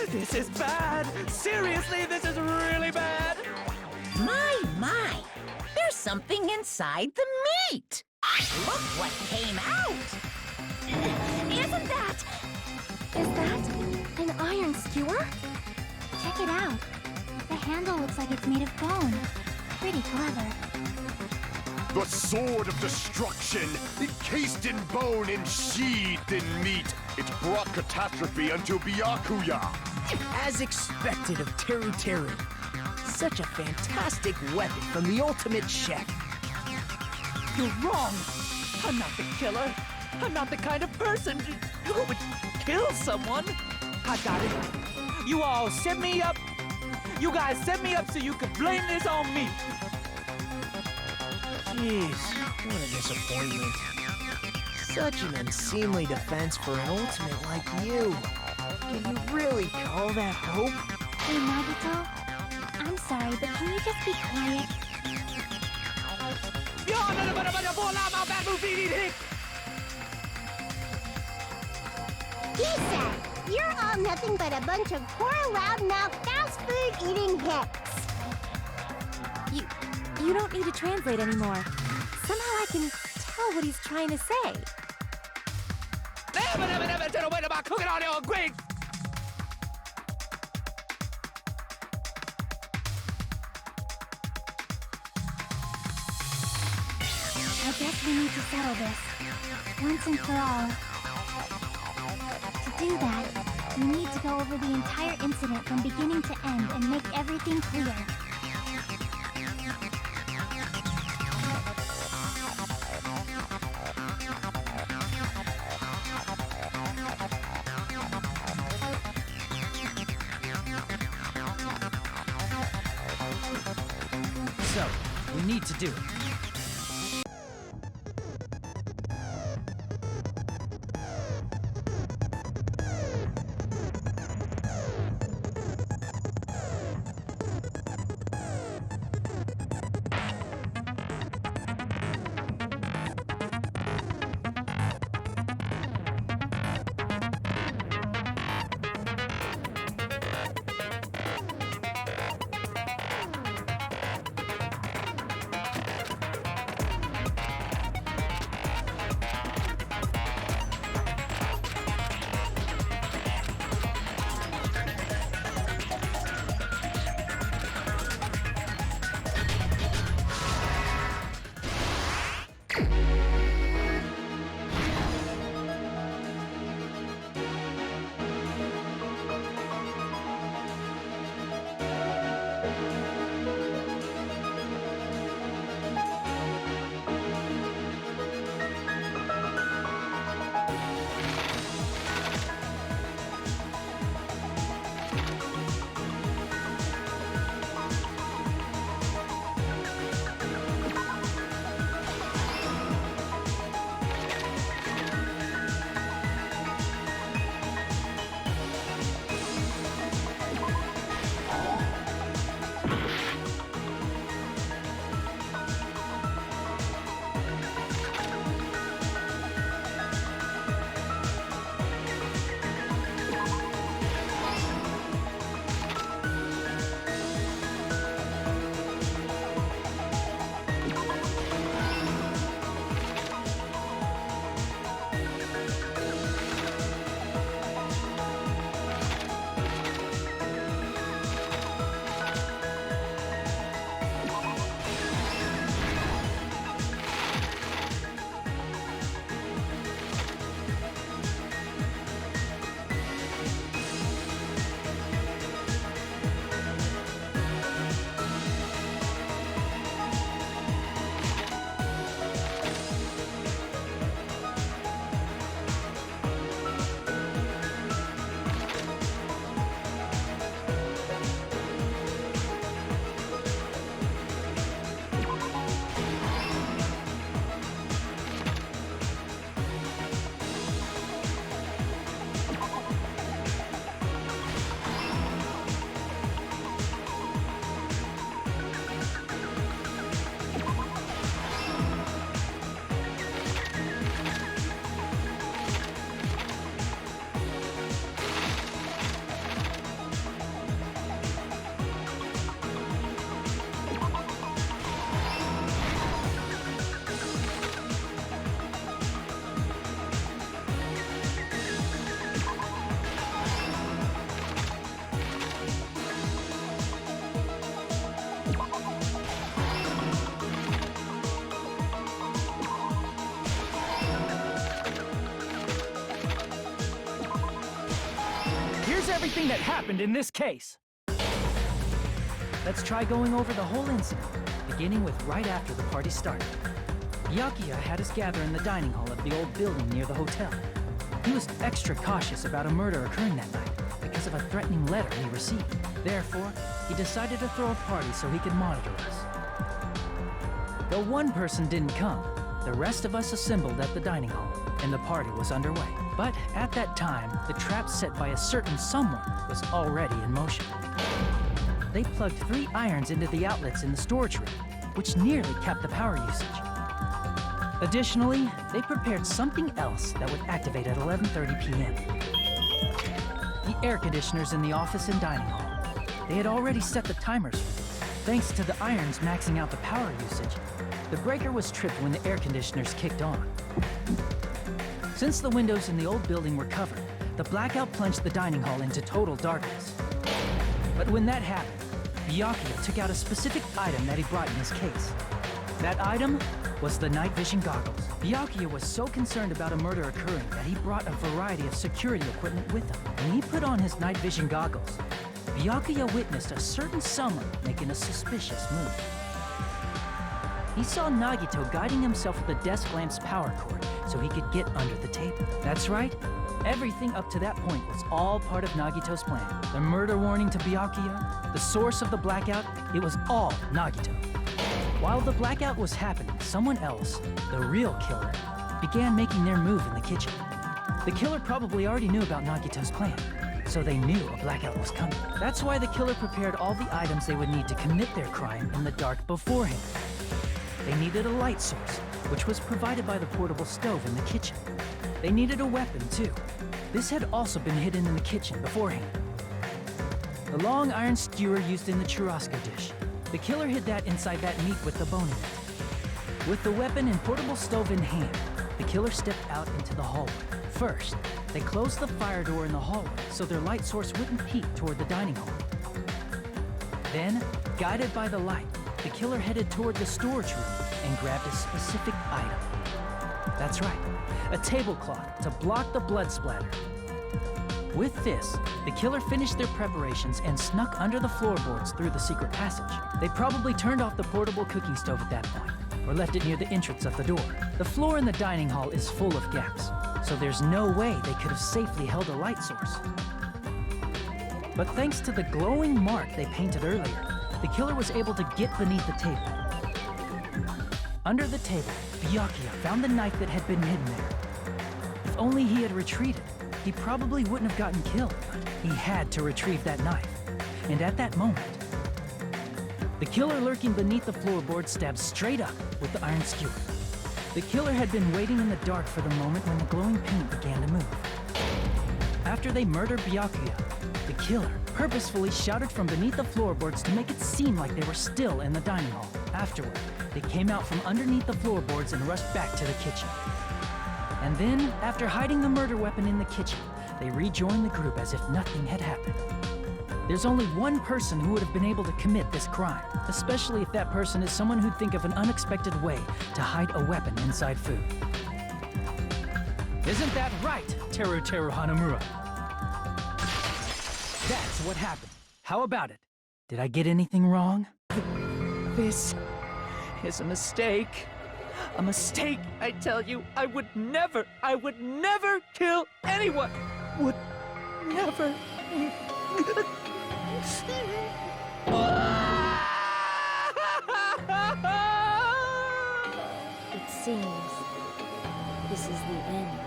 This is bad. Seriously, this is really bad. My! There's something inside the meat! Look what came out! Isn't that... Is that an iron skewer? Check it out. The handle looks like it's made of bone. Pretty clever. The sword of destruction, encased in bone and sheathed in meat. It brought catastrophe unto Byakuya. As expected of Teru Teru. Such a fantastic weapon from the ultimate chef. You're wrong. I'm not the killer. I'm not the kind of person who would kill someone. I got it. You all set me up. You guys set me up so you could blame this on me. Jeez, what a disappointment. Such an unseemly defense for an ultimate like you. Can you really call that hope? Hey, Nagito. I'm sorry, but can you just be quiet? He said, you're all nothing but a bunch of poor, loudmouth, fast food eating hicks. You don't need to translate anymore. Somehow I can tell what he's trying to say. Never tell a word about cooking on your grate! I guess we need to settle this, once and for all. To do that, we need to go over the entire incident from beginning to end and make everything clear. So, we need to do it. everything that happened in this case. Let's try going over the whole incident, beginning with right after the party started. Byakuya had us gather in the dining hall of the old building near the hotel. He was extra cautious about a murder occurring that night because of a threatening letter he received. Therefore, he decided to throw a party so he could monitor us. Though one person didn't come, the rest of us assembled at the dining hall, and the party was underway. But at that time, the trap set by a certain someone was already in motion. They plugged 3 irons into the outlets in the storage room, which nearly capped the power usage. Additionally, they prepared something else that would activate at 11:30 p.m. The air conditioners in the office and dining hall. They had already set the timers for this. Thanks to the irons maxing out the power usage, the breaker was tripped when the air conditioners kicked on. Since the windows in the old building were covered, the blackout plunged the dining hall into total darkness. But when that happened, Byakuya took out a specific item that he brought in his case. That item was the night vision goggles. Byakuya was so concerned about a murder occurring that he brought a variety of security equipment with him. When he put on his night vision goggles, Byakuya witnessed a certain someone making a suspicious move. He saw Nagito guiding himself with the desk lamp's power cord so he could get under the table. That's right. Everything up to that point was all part of Nagito's plan. The murder warning to Byakuya, the source of the blackout, it was all Nagito. While the blackout was happening, someone else, the real killer, began making their move in the kitchen. The killer probably already knew about Nagito's plan, so they knew a blackout was coming. That's why the killer prepared all the items they would need to commit their crime in the dark beforehand. They needed a light source, which was provided by the portable stove in the kitchen. They needed a weapon, too. This had also been hidden in the kitchen beforehand. The long iron skewer used in the churrasco dish. The killer hid that inside that meat with the bone in it. With the weapon and portable stove in hand, the killer stepped out into the hallway. First, they closed the fire door in the hallway so their light source wouldn't peek toward the dining hall. Then, guided by the light, the killer headed toward the storage room and grabbed a specific item. That's right, a tablecloth to block the blood splatter. With this, the killer finished their preparations and snuck under the floorboards through the secret passage. They probably turned off the portable cooking stove at that point, or left it near the entrance of the door. The floor in the dining hall is full of gaps, so there's no way they could have safely held a light source. But thanks to the glowing mark they painted earlier, the killer was able to get beneath the table. Under the table, Byakuya found the knife that had been hidden there. If only he had retreated, he probably wouldn't have gotten killed, but he had to retrieve that knife. And at that moment, the killer lurking beneath the floorboard stabbed straight up with the iron skewer. The killer had been waiting in the dark for the moment when the glowing paint began to move. After they murdered Byakuya, the killer purposefully shouted from beneath the floorboards to make it seem like they were still in the dining hall. Afterward, they came out from underneath the floorboards and rushed back to the kitchen. And then, after hiding the murder weapon in the kitchen, they rejoined the group as if nothing had happened. There's only one person who would have been able to commit this crime, especially if that person is someone who'd think of an unexpected way to hide a weapon inside food. Isn't that right, Teru Hanamura? That's what happened. How about it? Did I get anything wrong? This is a mistake. A mistake, I tell you. I would never kill anyone. Would never. It seems this is the end.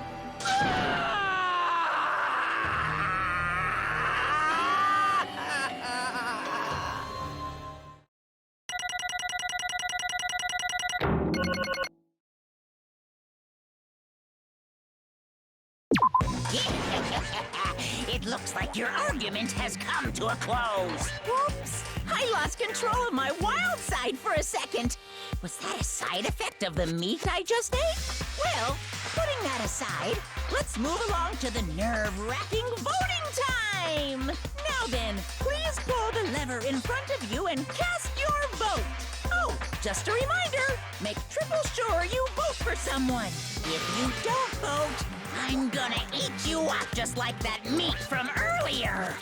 It looks like your argument has come to a close. Whoops! I lost control of my wild side for a second. Was that a side effect of the meat I just ate? Well, putting that aside, let's move along to the nerve-wracking voting time! Now then, please pull the lever in front of you and cast your vote. Oh, just a reminder, make triple sure you vote for someone. If you don't vote, I'm gonna eat you up just like that meat from earlier!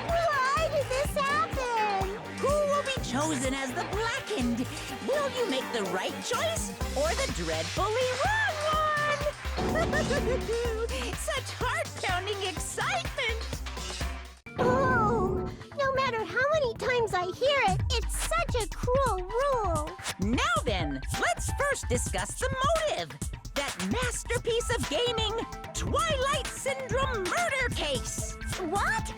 Why did this happen? Who will be chosen as the Blackened? Will you make the right choice or the dreadfully wrong one? Such heart-pounding excitement! Oh, no matter how many times I hear it, it's such a cruel rule. Now then, let's first discuss the motive. That masterpiece of gaming, Twilight Syndrome murder case. What?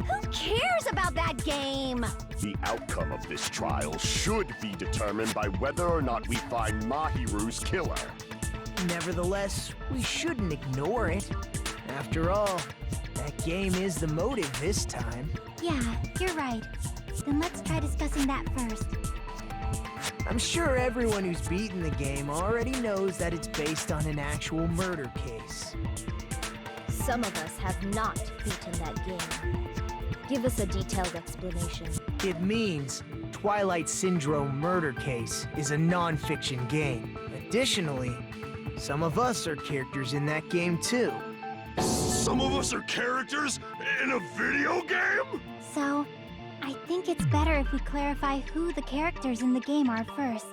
Who cares about that game? The outcome of this trial should be determined by whether or not we find Mahiru's killer. Nevertheless, we shouldn't ignore it. After all, that game is the motive this time. Yeah, you're right. Then let's try discussing that first. I'm sure everyone who's beaten the game already knows that it's based on an actual murder case. Some of us have not beaten that game. Give us a detailed explanation. It means Twilight Syndrome Murder Case is a non-fiction game. Additionally, some of us are characters in that game too. Some of us are characters in a video game? So, I think it's better if we clarify who the characters in the game are first.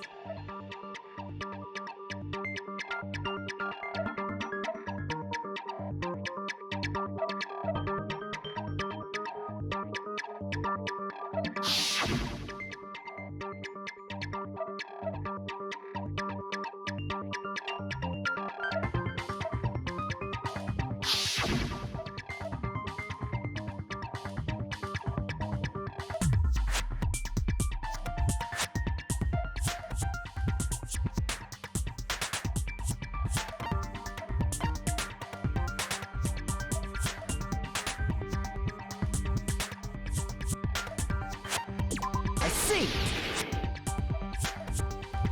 I see!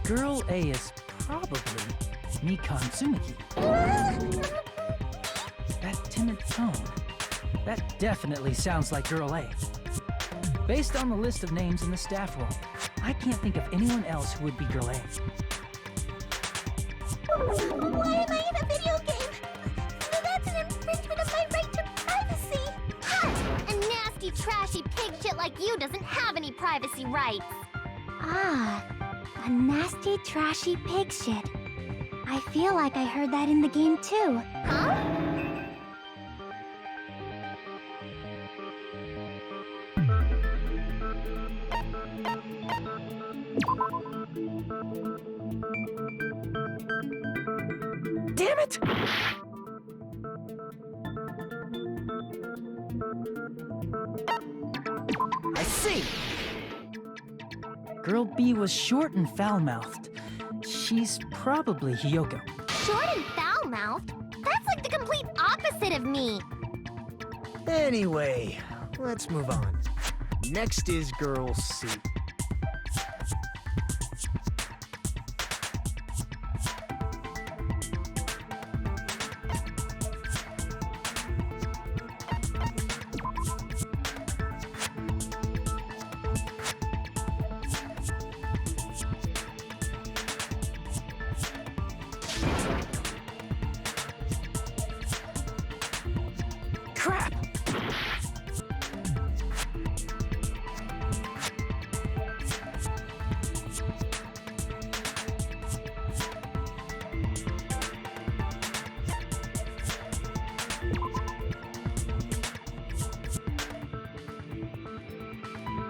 Girl A is probably Nikon Tsumaki. That timid tone. That definitely sounds like Girl A. Based on the list of names in the staff roll, I can't think of anyone else who would be Girl A. Why am I in a video game? That's an infringement of my right to privacy. Ha! A nasty, trashy pig shit like you doesn't have any privacy rights. Ah, a nasty, trashy pig shit. I feel like I heard that in the game too. Huh? Damn it! I see! Girl B was short and foul-mouthed. She's probably Hiyoko. Short and foul-mouthed? That's like the complete opposite of me. Anyway, let's move on. Next is Girl C. Crap!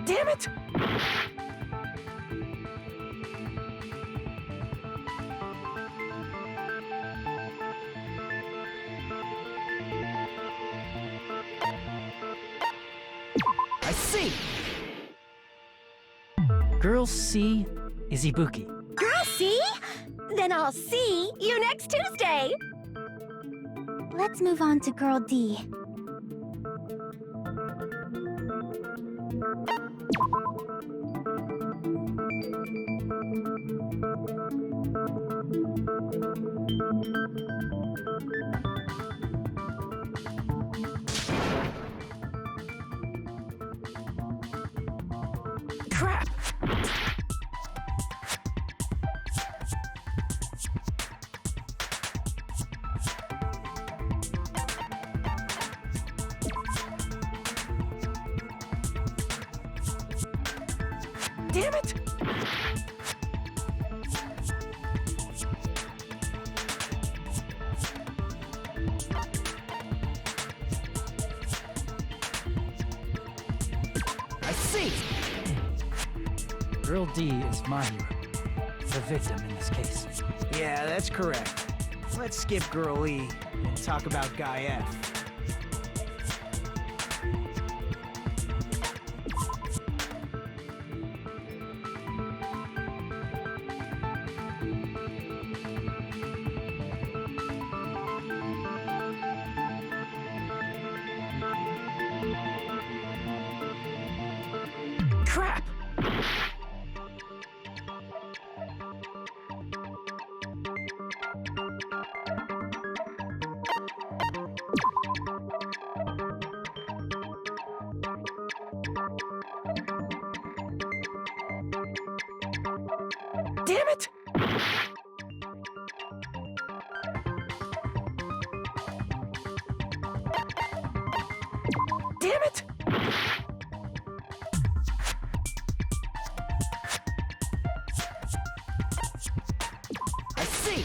Damn it! I see! Girl C is Ibuki. Girl, see? Then I'll see you next Tuesday. Let's move on to Girl D. Crap! Damn it! I see! Girl D is my hero. The victim in this case. Yeah, that's correct. Let's skip Girl E and talk about Guy F. Crap! Damn it! Damn it! I see!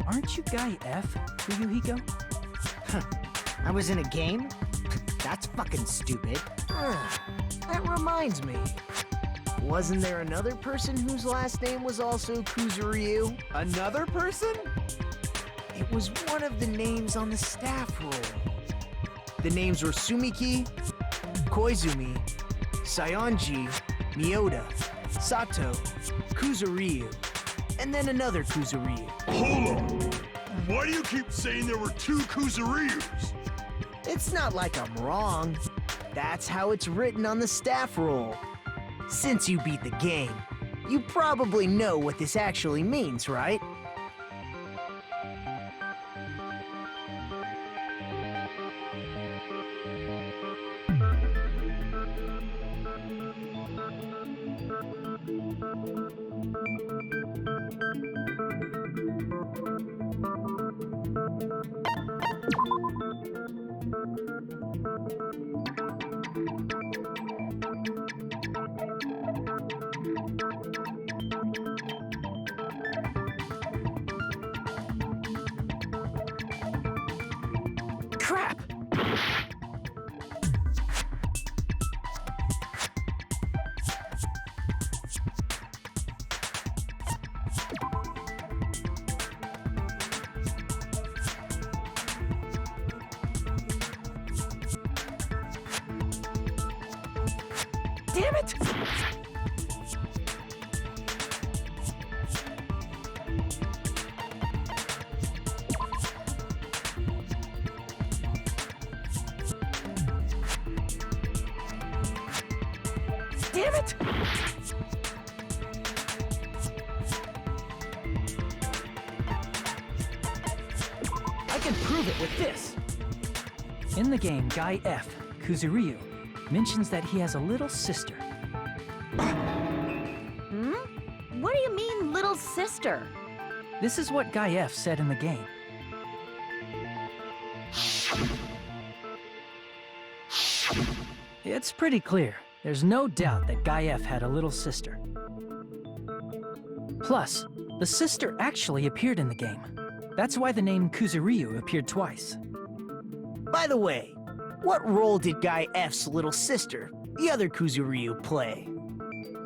Aren't you Guy F, Fuyuhiko? I was in a game? That's fucking stupid. That reminds me. Wasn't there another person whose last name was also Kuzuryu? Another person? It was one of the names on the staff roll. The names were Sumiki, Koizumi, Sayonji, Miyoda, Sato, Kuzuryu, and then another Kuzuryu. Hold on! Why do you keep saying there were two Kuzuryus? It's not like I'm wrong. That's how it's written on the staff roll. Since you beat the game, you probably know what this actually means, right? Crap! Damn it! Damn it! I can prove it with this. In the game, Guy F, Kuzuryu, mentions that he has a little sister. What do you mean, little sister? This is what Guy F said in the game. It's pretty clear. There's no doubt that Guy F had a little sister. Plus, the sister actually appeared in the game. That's why the name Kuzuryu appeared twice. By the way, what role did Guy F's little sister, the other Kuzuryu, play?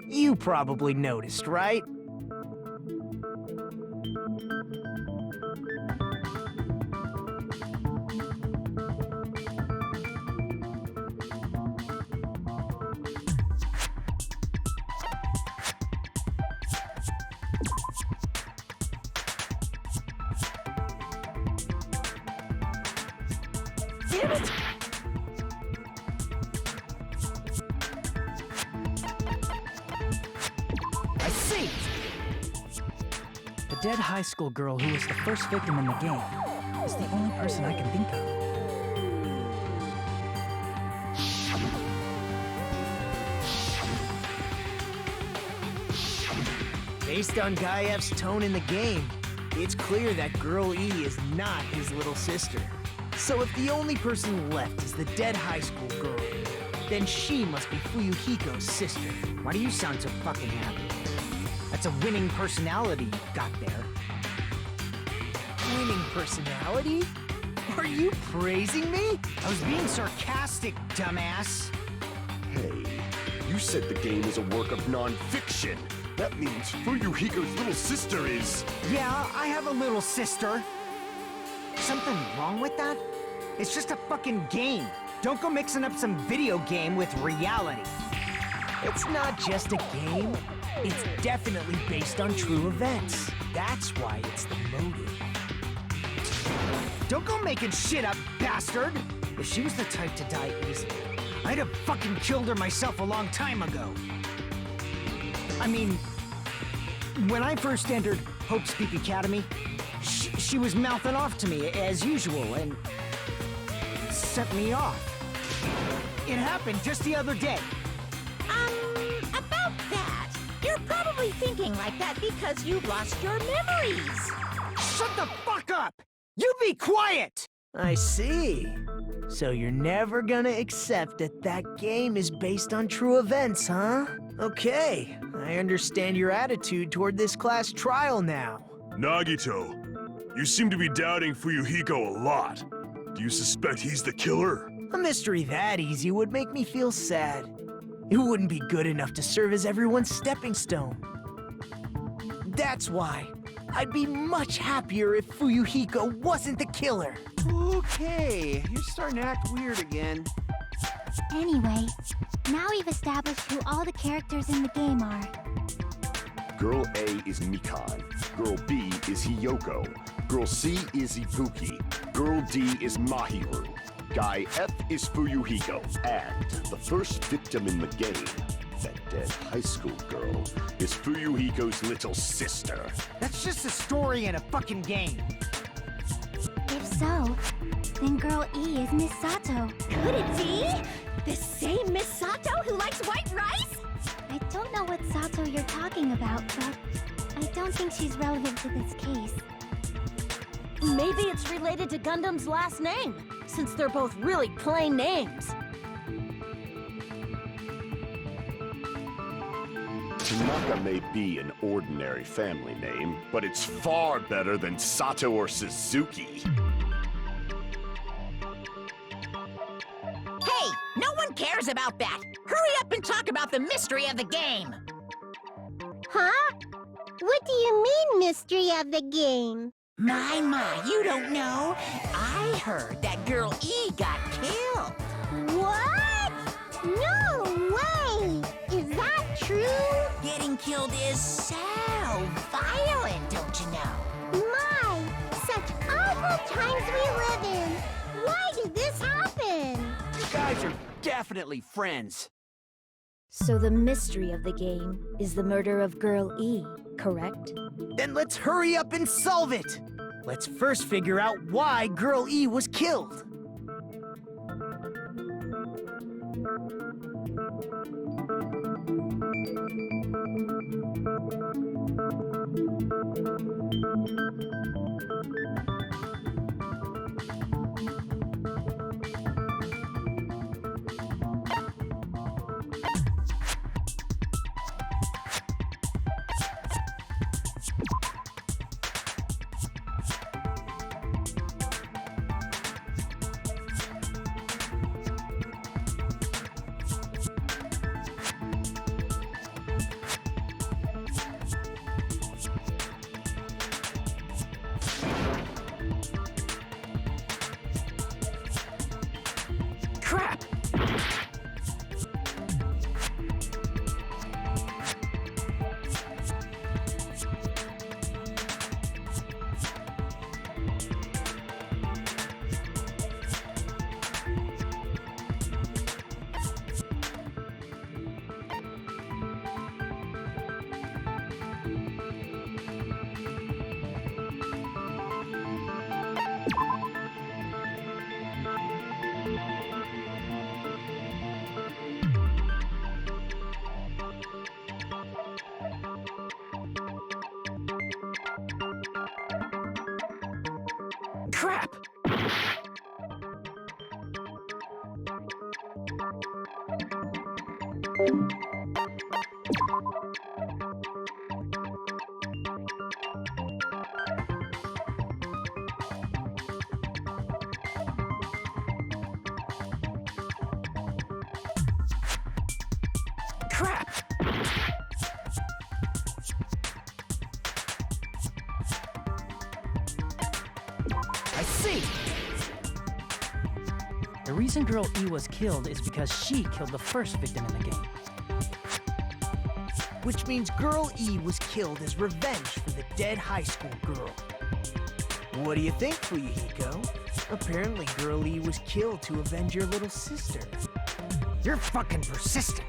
You probably noticed, right? Damn it! I see! The dead high school girl who was the first victim in the game is the only person I can think of. Based on Guy F's tone in the game, it's clear that Girl E is not his little sister. So if the only person left is the dead high school girl, Then she must be Fuyuhiko's sister. Why do you sound so fucking happy? That's a winning personality you've got there. Winning personality? Are you praising me? I was being sarcastic, dumbass. Hey, you said the game is a work of non-fiction. That means Fuyuhiko's little sister is... Yeah, I have a little sister. Something wrong with that? It's just a fucking game. Don't go mixing up some video game with reality. It's not just a game. It's definitely based on true events. That's why it's the motive. Don't go making shit up, bastard! If she was the type to die easily, I'd have fucking killed her myself a long time ago. I mean, when I first entered Hope's Peak Academy, she was mouthing off to me as usual and set me off. It happened just the other day. About that, you're probably thinking like that because you lost your memories. Shut the fuck up! You be quiet! I see. So you're never gonna accept that that game is based on true events, huh? Okay, I understand your attitude toward this class trial now. Nagito, you seem to be doubting Fuyuhiko a lot. Do you suspect he's the killer? A mystery that easy would make me feel sad. It wouldn't be good enough to serve as everyone's stepping stone. That's why I'd be much happier if Fuyuhiko wasn't the killer. Okay, you're starting to act weird again. Anyway, now we've established who all the characters in the game are. Girl A is Mikan. Girl B is Hiyoko. Girl C is Ibuki. Girl D is Mahiru. Guy F is Fuyuhiko. And the first victim in the game, that dead high school girl, is Fuyuhiko's little sister. That's just a story in a fucking game. If so, then Girl E is Miss Sato. Could it be? The same Miss Sato who likes white rice? I don't know what Sato you're talking about, but I don't think she's relevant to this case. Maybe it's related to Gundam's last name, since they're both really plain names. Tanaka may be an ordinary family name, but it's far better than Sato or Suzuki. Hey, no one cares about that. Hurry up and talk about the mystery of the game. Huh? What do you mean, mystery of the game? My, you don't know? I heard that Girl E got killed. What? No way! Is that true? Getting killed is so violent, don't you know? My, such awful times we live in. Why did this happen? You guys are definitely friends. So the mystery of the game is the murder of Girl E, correct? Then let's hurry up and solve it! Let's first figure out why Girl E was killed. Crap! Crap! Crap! I see! The reason Girl E was killed is because she killed the first victim in the game. Which means Girl E was killed as revenge for the dead high school girl. What do you think, Fuyuhiko? Apparently Girl E was killed to avenge your little sister. You're fucking persistent.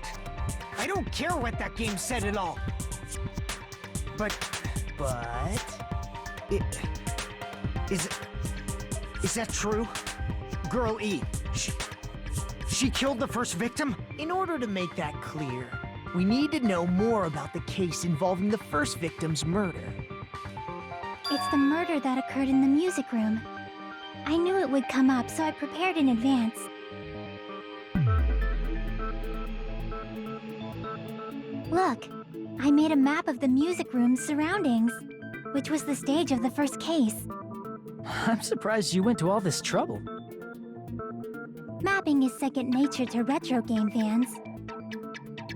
I don't care what that game said at all. But... Is that true? Girl E, she killed the first victim? In order to make that clear, we need to know more about the case involving the first victim's murder. It's the murder that occurred in the music room. I knew it would come up, so I prepared in advance. Look, I made a map of the music room's surroundings, which was the stage of the first case. I'm surprised you went to all this trouble. Mapping is second nature to retro game fans.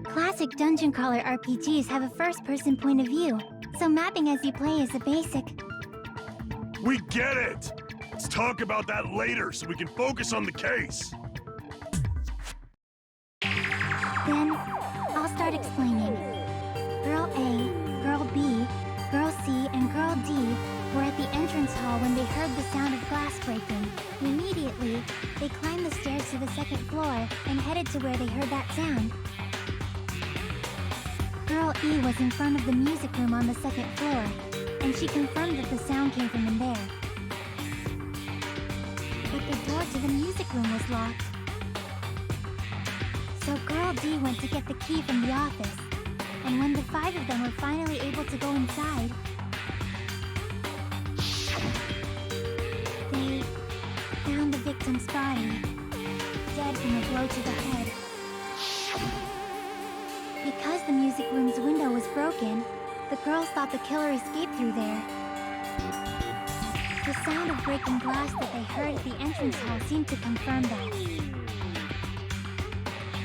Classic dungeon crawler RPGs have a first-person point of view, so mapping as you play is a basic. We get it! Let's talk about that later so we can focus on the case. Then, I'll start explaining. Girl A, Girl B, Girl C, and Girl D were at the entrance hall when they heard the sound of glass breaking. Immediately, they climbed the stairs to the second floor and headed to where they heard that sound. Girl E was in front of the music room on the second floor, and she confirmed that the sound came from in there. But the door to the music room was locked. So Girl D went to get the key from the office, and when the 5 of them were finally able to go inside, they found the victim's body, dead from a blow to the head. Because the music room's window was broken, the girls thought the killer escaped through there. The sound of breaking glass that they heard at the entrance hall seemed to confirm that.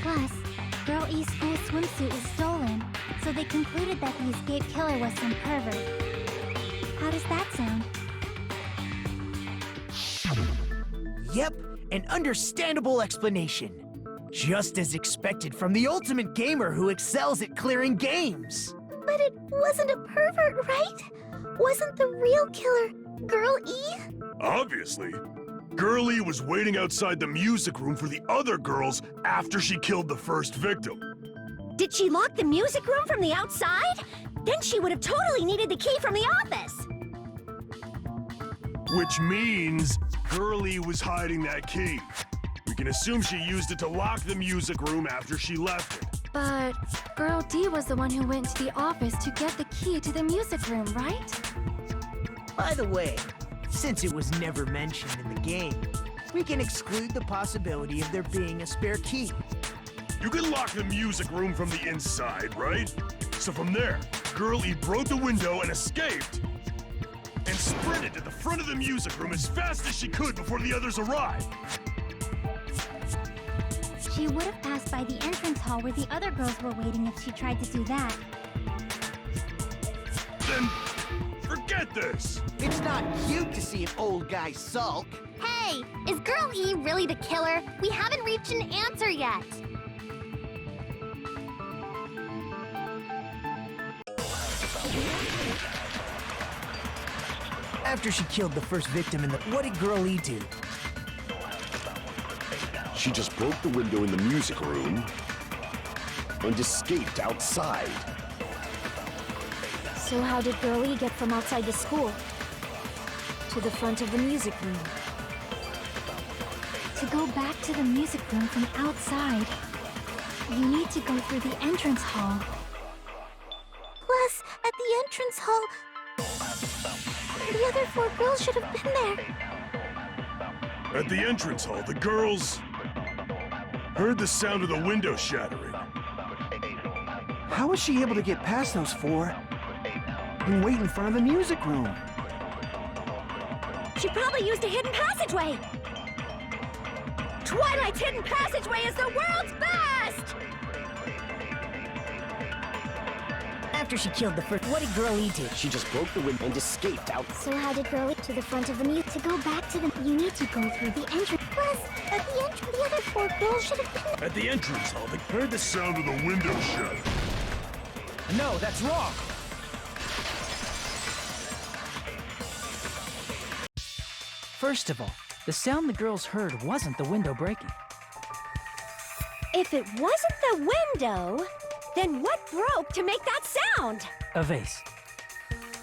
Plus, Girl E's school swimsuit was stolen, so they concluded that the escaped killer was some pervert. How does that sound? Yep, an understandable explanation. Just as expected from the ultimate gamer who excels at clearing games. But it wasn't a pervert, right? Wasn't the real killer Girl E? Obviously. Girl E was waiting outside the music room for the other girls after she killed the first victim. Did she lock the music room from the outside? Then she would have totally needed the key from the office. Which means Girl E was hiding that key. We can assume she used it to lock the music room after she left it. But Girl D was the one who went to the office to get the key to the music room, right? By the way, since it was never mentioned in the game, we can exclude the possibility of there being a spare key. You can lock the music room from the inside, right? So from there, Girl E broke the window and escaped, and sprinted to the front of the music room as fast as she could before the others arrived. She would have passed by the entrance hall where the other girls were waiting if she tried to do that. Then, forget this! It's not cute to see an old guy sulk. Hey, is Girl E really the killer? We haven't reached an answer yet. After she killed the first victim what did Girl E do? She just broke the window in the music room and escaped outside. So how did Girl E get from outside the school to the front of the music room? To go back to the music room from outside, you need to go through the entrance hall. Plus, at the entrance hall, the other 4 girls should have been there. At the entrance hall, the girls heard the sound of the window shattering. How was she able to get past those four and wait in front of the music room? She probably used a hidden passageway! Twilight's hidden passageway is the world's best! After she killed the first, what did Girl E do? She just broke the window and escaped out. So how did Girl to the front of the mute? To go back to the, you need to go through the entrance. Plus, at the entrance, the other four girls should have been. At the entrance hall, they heard the sound of the window shut. No, that's wrong! First of all, the sound the girls heard wasn't the window breaking. If it wasn't the window, then what broke to make that sound? A vase.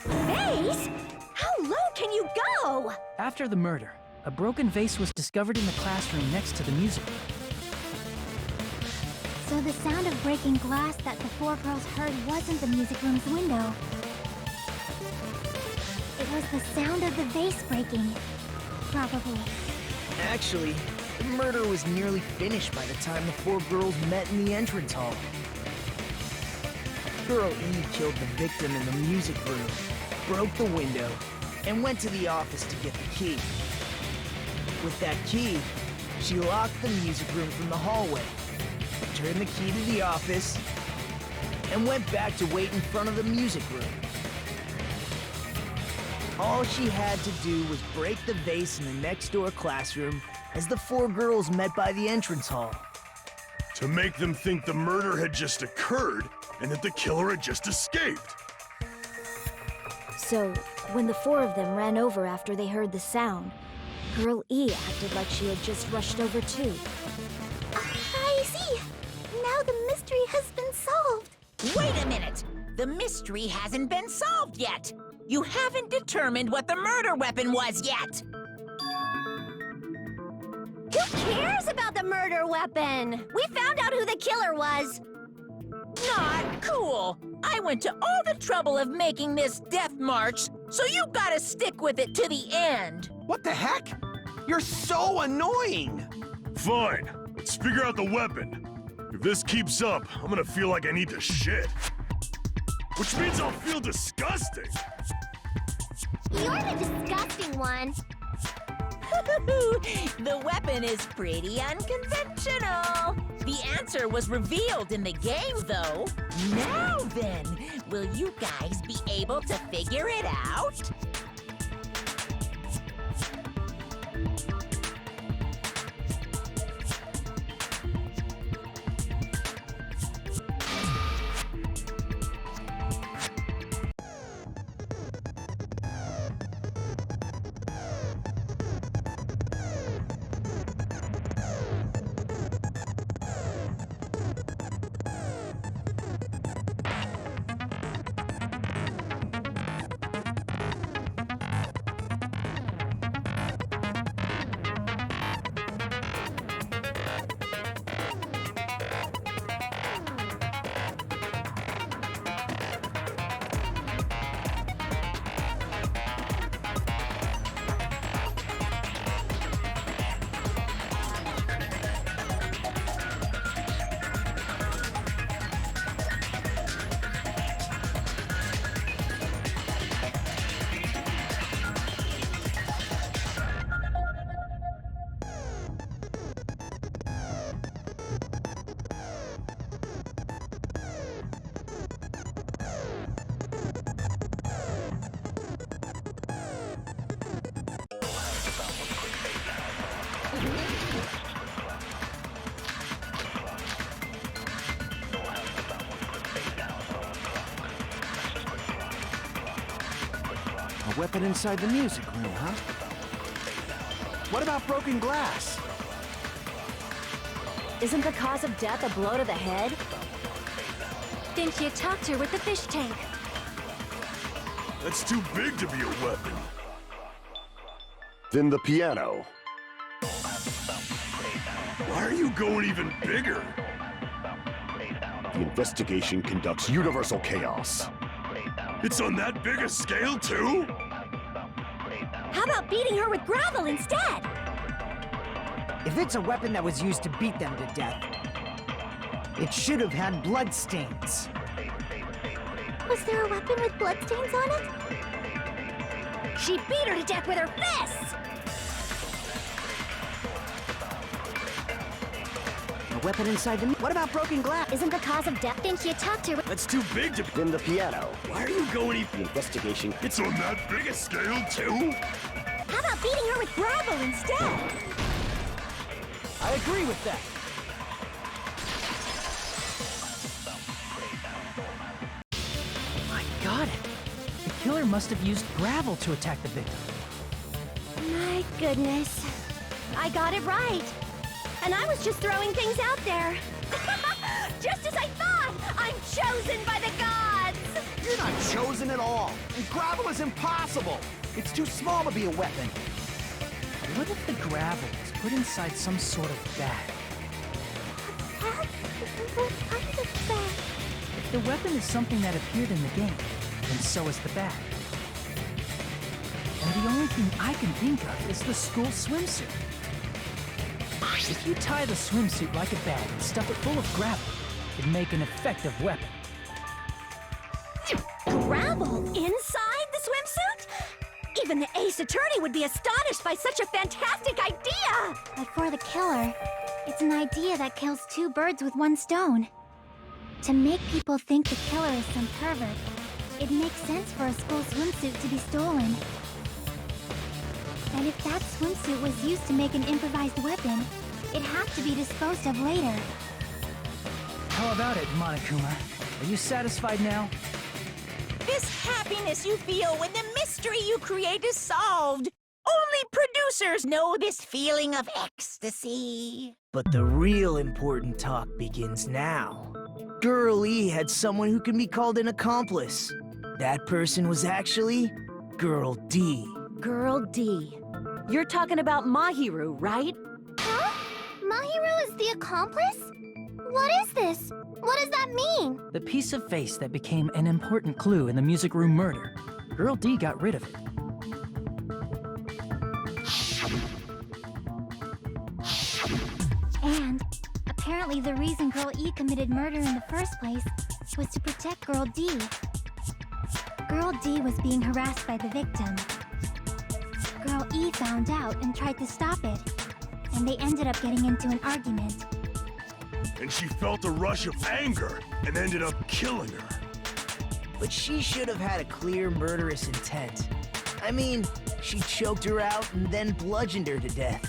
Vase? How low can you go? After the murder, a broken vase was discovered in the classroom next to the music room. So the sound of breaking glass that the four girls heard wasn't the music room's window. It was the sound of the vase breaking. Probably. Actually, the murder was nearly finished by the time the four girls met in the entrance hall. Girl E killed the victim in the music room, broke the window, and went to the office to get the key. With that key, she locked the music room from the hallway, turned the key to the office, and went back to wait in front of the music room. All she had to do was break the vase in the next-door classroom as the four girls met by the entrance hall. To make them think the murder had just occurred and that the killer had just escaped. So, when the four of them ran over after they heard the sound, Girl E acted like she had just rushed over too. I see. Now the mystery has been solved. Wait a minute! The mystery hasn't been solved yet! You haven't determined what the murder weapon was yet! Who cares about the murder weapon? We found out who the killer was. Not cool! I went to all the trouble of making this death march, so you gotta stick with it to the end! What the heck? You're so annoying! Fine, let's figure out the weapon. If this keeps up, I'm gonna feel like I need to shit. Which means I'll feel disgusting! You're the disgusting one. The weapon is pretty unconventional. The answer was revealed in the game, though. Now then, will you guys be able to figure it out? A weapon inside the music room, huh? What about broken glass? Isn't the cause of death a blow to the head? Then she attacked her with the fish tank. That's too big to be a weapon. Then the piano. Why are you going even bigger? The investigation conducts universal chaos. It's on that big a scale, too? How about beating her with gravel instead? If it's a weapon that was used to beat them to death, it should have had blood stains. Was there a weapon with bloodstains on it? She beat her to death with her fists! A weapon inside the... What about broken glass? Isn't the cause of death? Think you talked to her? That's too big to... Then the piano. Why are you going... The investigation. It's on that big a scale, too? How about beating her with gravel instead? I agree with that. I got it. The killer must have used gravel to attack the victim. My goodness. I got it right. And I was just throwing things out there. Just as I thought! I'm chosen by the gods! You're not chosen at all. And gravel is impossible. It's too small to be a weapon. What if the gravel was put inside some sort of bag? What kind of bag? If the weapon is something that appeared in the game, then so is the bag. And the only thing I can think of is the school swimsuit. If you tie the swimsuit like a bag and stuff it full of gravel, it'd make an effective weapon. Gravel inside the swimsuit? Even the Ace Attorney would be astonished by such a fantastic idea! But for the killer, it's an idea that kills two birds with one stone. To make people think the killer is some pervert, it makes sense for a school swimsuit to be stolen. And if that swimsuit was used to make an improvised weapon, it'd have to be disposed of later. How about it, Monokuma? Are you satisfied now? This happiness you feel when the mystery you create is solved. Only producers know this feeling of ecstasy. But the real important talk begins now. Girl E had someone who can be called an accomplice. That person was actually Girl D. Girl D. You're talking about Mahiru, right? Huh? Mahiru is the accomplice? What is this? What does that mean? The piece of face that became an important clue in the music room murder. Girl D got rid of it. And apparently the reason Girl E committed murder in the first place was to protect Girl D. Girl D was being harassed by the victim. Girl E found out and tried to stop it, and they ended up getting into an argument. And she felt a rush of anger and ended up killing her. But she should have had a clear murderous intent. I mean, she choked her out and then bludgeoned her to death.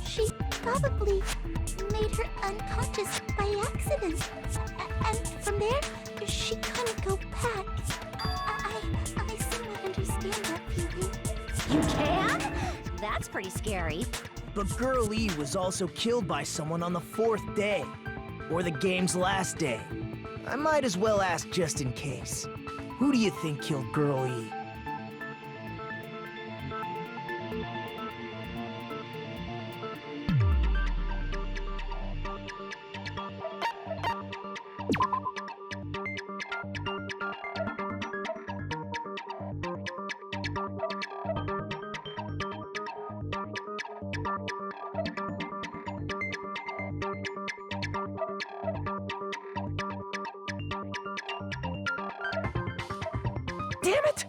She probably made her unconscious by accident. And from there, she couldn't go back. I somewhat understand that feeling. You can? That's pretty scary. But Girl E was also killed by someone on the 4th day. Or the game's last day. I might as well ask just in case. Who do you think killed Girl E? Damn it!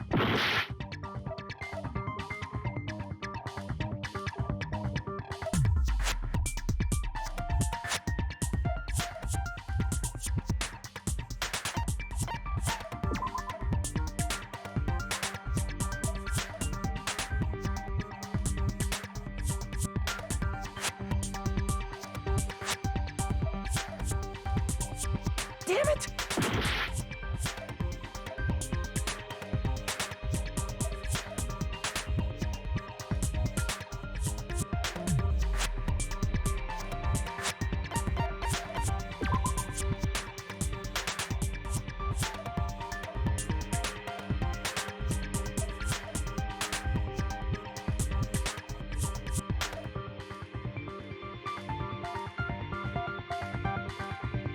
Damn it!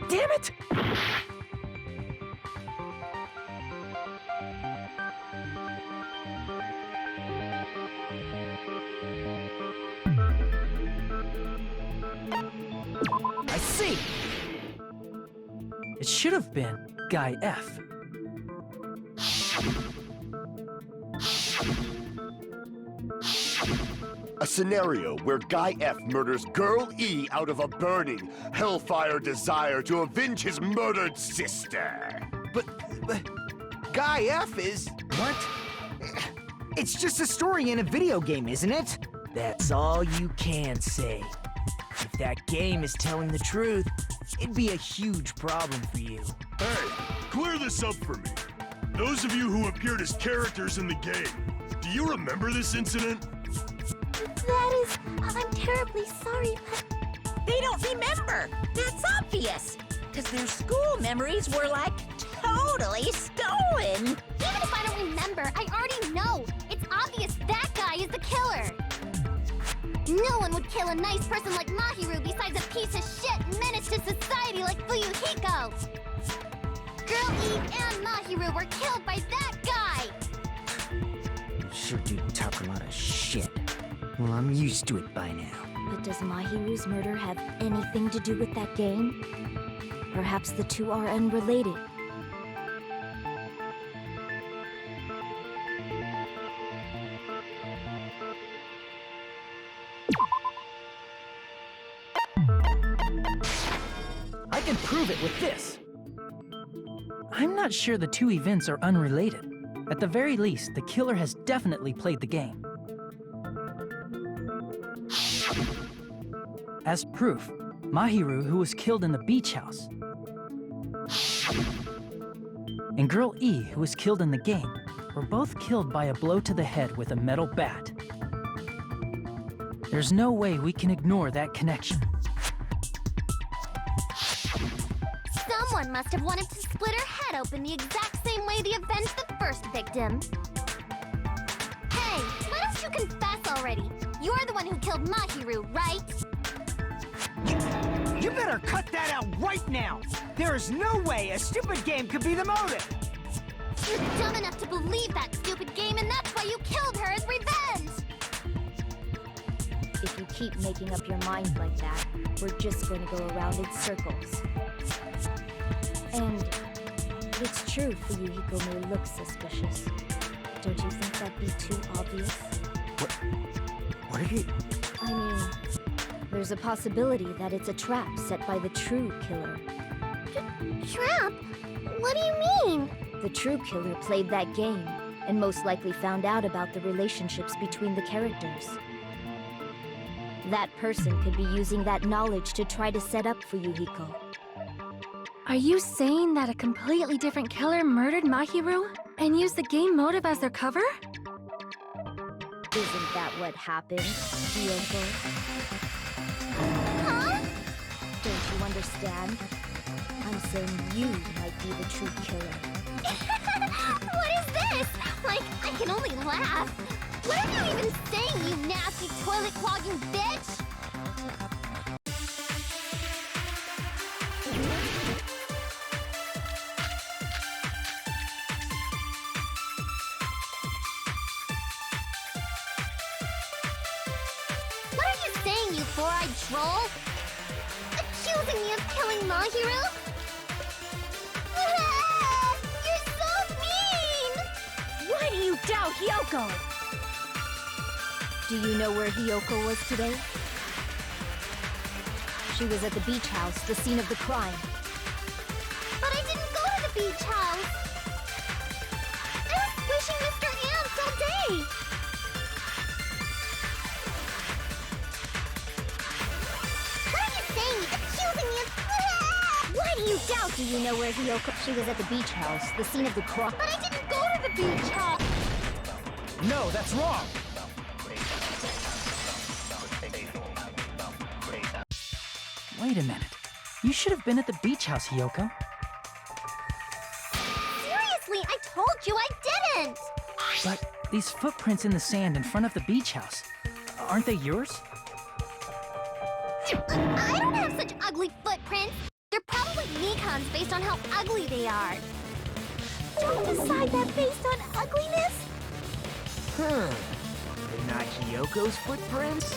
Damn it! I see! It should have been Guy F. A scenario where Guy F murders Girl E out of a burning, hellfire desire to avenge his murdered sister. But Guy F is... What? It's just a story in a video game, isn't it? That's all you can say. If that game is telling the truth, it'd be a huge problem for you. Hey, clear this up for me. Those of you who appeared as characters in the game, do you remember this incident? That is... I'm terribly sorry, but... They don't remember. That's obvious. Because their school memories were, like, totally stolen. Even if I don't remember, I already know. It's obvious that guy is the killer. No one would kill a nice person like Mahiru besides a piece of shit menace to society like Fuyuhiko. Girl Eve and Mahiru were killed by that guy. Sure do talk a lot of shit. Well, I'm used to it by now. But does Mahiru's murder have anything to do with that game? Perhaps the two are unrelated. I can prove it with this. I'm not sure the two events are unrelated. At the very least, the killer has definitely played the game. As proof, Mahiru, who was killed in the beach house, and Girl E, who was killed in the game, were both killed by a blow to the head with a metal bat. There's no way we can ignore that connection. Someone must have wanted to split her head open the exact same way they avenged the first victim. Hey, why don't you confess already? You're the one who killed Mahiru, right? You better cut that out right now! There is no way a stupid game could be the motive! You're dumb enough to believe that stupid game, and that's why you killed her as revenge! If you keep making up your mind like that, we're just going to go around in circles. And it's true Fuyuhiko may look suspicious. Don't you think that'd be too obvious? What are you... I mean, there's a possibility that it's a trap set by the true killer. Trap? What do you mean? The true killer played that game, and most likely found out about the relationships between the characters. That person could be using that knowledge to try to set up Fuyuhiko. Are you saying that a completely different killer murdered Mahiru and used the game motive as their cover? Isn't that what happened, Hiyoko? Huh? Don't you understand? I'm saying you might be the true killer. What is this? Like, I can only laugh. What are you even saying, you nasty toilet-clogging bitch? What are you saying, you four-eyed troll? Accusing me of killing Mahiru? You're so mean! Why do you doubt Hiyoko? Do you know where Hiyoko was today? She was at the beach house, the scene of the crime. But I didn't go to the beach house! I was squishing Mr. Ants all day! What are you saying? Accusing me of... Why do you doubt? Do you know where Hiyoko... She was at the beach house, the scene of the crime. But I didn't go to the beach house! No, that's wrong! Wait a minute. You should have been at the beach house, Hiyoko. Seriously, I told you I didn't! But these footprints in the sand in front of the beach house, aren't they yours? I don't have such ugly footprints! They're probably Nikon's based on how ugly they are. Don't decide that based on ugliness! They're not Hiyoko's footprints?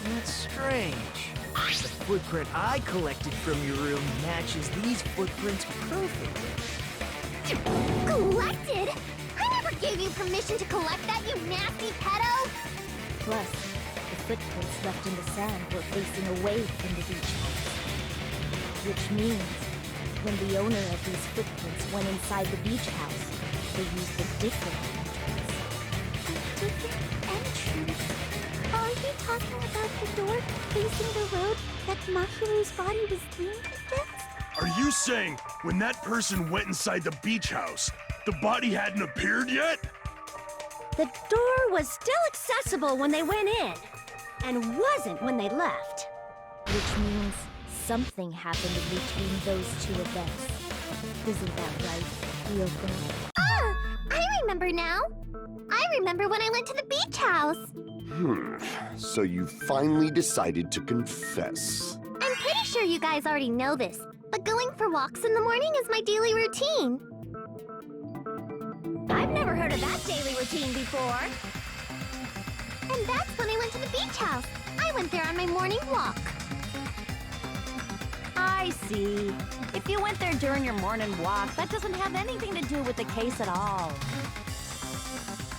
That's strange. The footprint I collected from your room matches these footprints perfectly. Collected? I permission to collect that, you nasty pedo? Plus, the footprints left in the sand were facing away from the beach house. Which means, when the owner of these footprints went inside the beach house, they used a different entrance. A different entrance? Are you talking about the door facing the road that Mahiru's body was leaned against? Are you saying when that person went inside the beach house, the body hadn't appeared yet? The door was still accessible when they went in, and wasn't when they left. Which means something happened in between those two events. Isn't that right, Yoko? Ah! I remember now! I remember when I went to the beach house! So you finally decided to confess. I'm pretty sure you guys already know this, but going for walks in the morning is my daily routine. I've never heard of that daily routine before. And that's when I went to the beach house. I went there on my morning walk. I see. If you went there during your morning walk, that doesn't have anything to do with the case at all.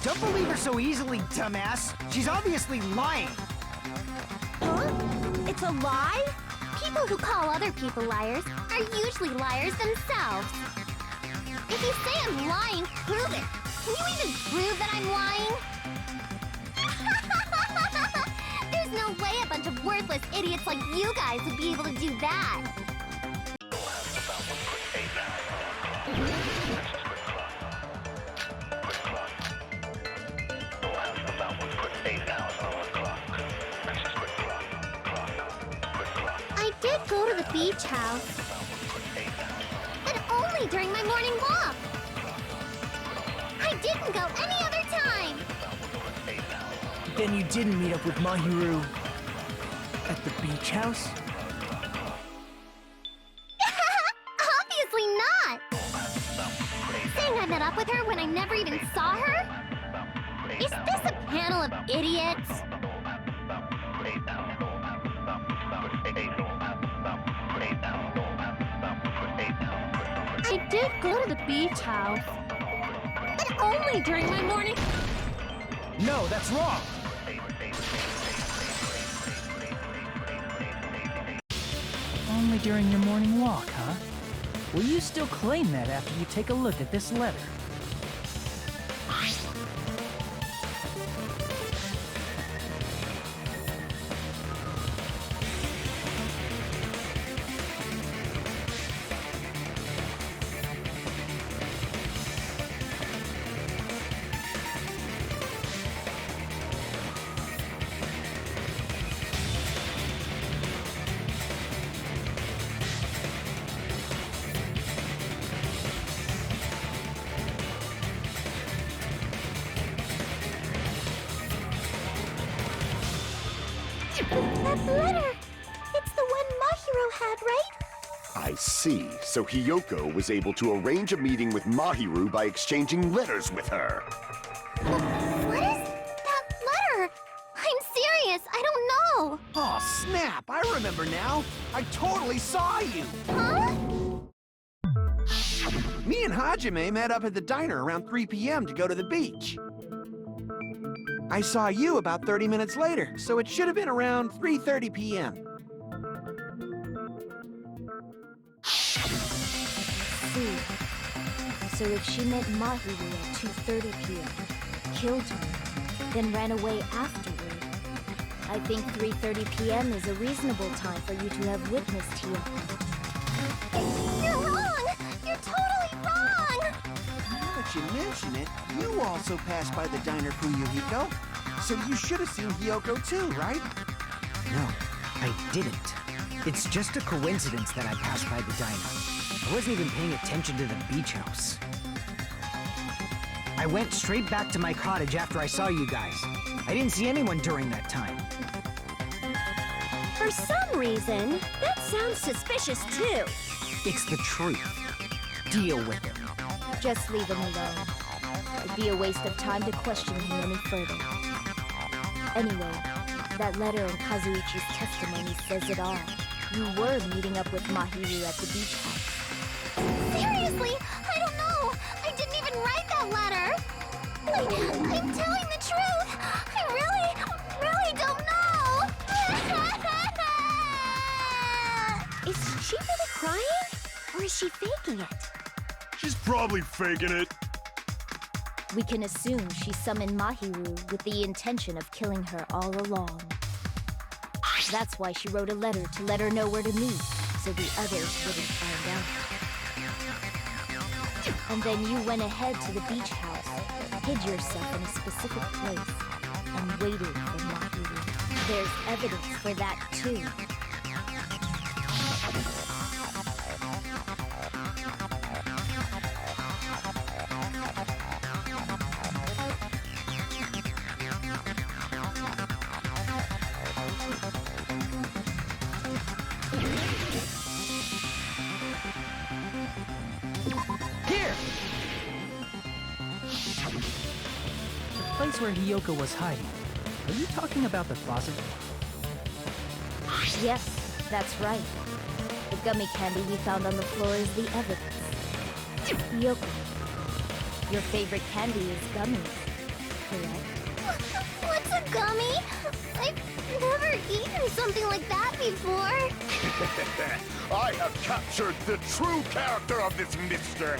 Don't believe her so easily, dumbass. She's obviously lying. Huh? It's a lie? People who call other people liars are usually liars themselves. If you say I'm lying, prove it. Can you even prove that I'm lying? There's no way a bunch of worthless idiots like you guys would be able to do that. I did go to the beach house. But only during my morning walk. I didn't go any other time. Then you didn't meet up with Mahiru at the beach house? Obviously not! Saying I met up with her when I never even saw her? Is this a panel of idiots? I did go to the beach house. But only during my morning... No, that's wrong. Only during your morning walk, huh? Will you still claim that after you take a look at this letter? That letter! It's the one Mahiro had, right? I see. So Hiyoko was able to arrange a meeting with Mahiru by exchanging letters with her. What is that letter? I'm serious, I don't know. Oh, snap! I remember now. I totally saw you. Huh? Me and Hajime met up at the diner around 3 p.m. to go to the beach. I saw you about 30 minutes later, so it should have been around 3:30 p.m. See. So if she met Mahiru at 2:30 p.m., killed her, then ran away afterward, I think 3:30 p.m. is a reasonable time for you to have witnessed Hiyoko. You're wrong! You're totally wrong! Now that you mention it, you also passed by the diner, Fuyuhiko. So you should have seen Hiyoko too, right? No, I didn't. It's just a coincidence that I passed by the diner. I wasn't even paying attention to the beach house. I went straight back to my cottage after I saw you guys. I didn't see anyone during that time. For some reason, that sounds suspicious too. It's the truth. Deal with it. Just leave him alone. It'd be a waste of time to question him any further. Anyway, that letter in Kazuichi's testimony says it all. You were meeting up with Mahiru at the beach house. Seriously? I don't know! I didn't even write that letter! I'm telling the truth. I really don't know. Is she really crying? Or is she faking it? She's probably faking it. We can assume she summoned Mahiru with the intention of killing her all along. That's why she wrote a letter to let her know where to meet, so the others wouldn't find out. And then you went ahead to the beach house, hid yourself in a specific place, and waited for Mahiru. There's evidence for that, too. The place where Hiyoko was hiding. Are you talking about the closet? Yes, that's right. The gummy candy we found on the floor is the evidence. Hiyoko, your favorite candy is gummies, correct? What's a gummy? I've never eaten something like that before. I have captured the true character of this mystery.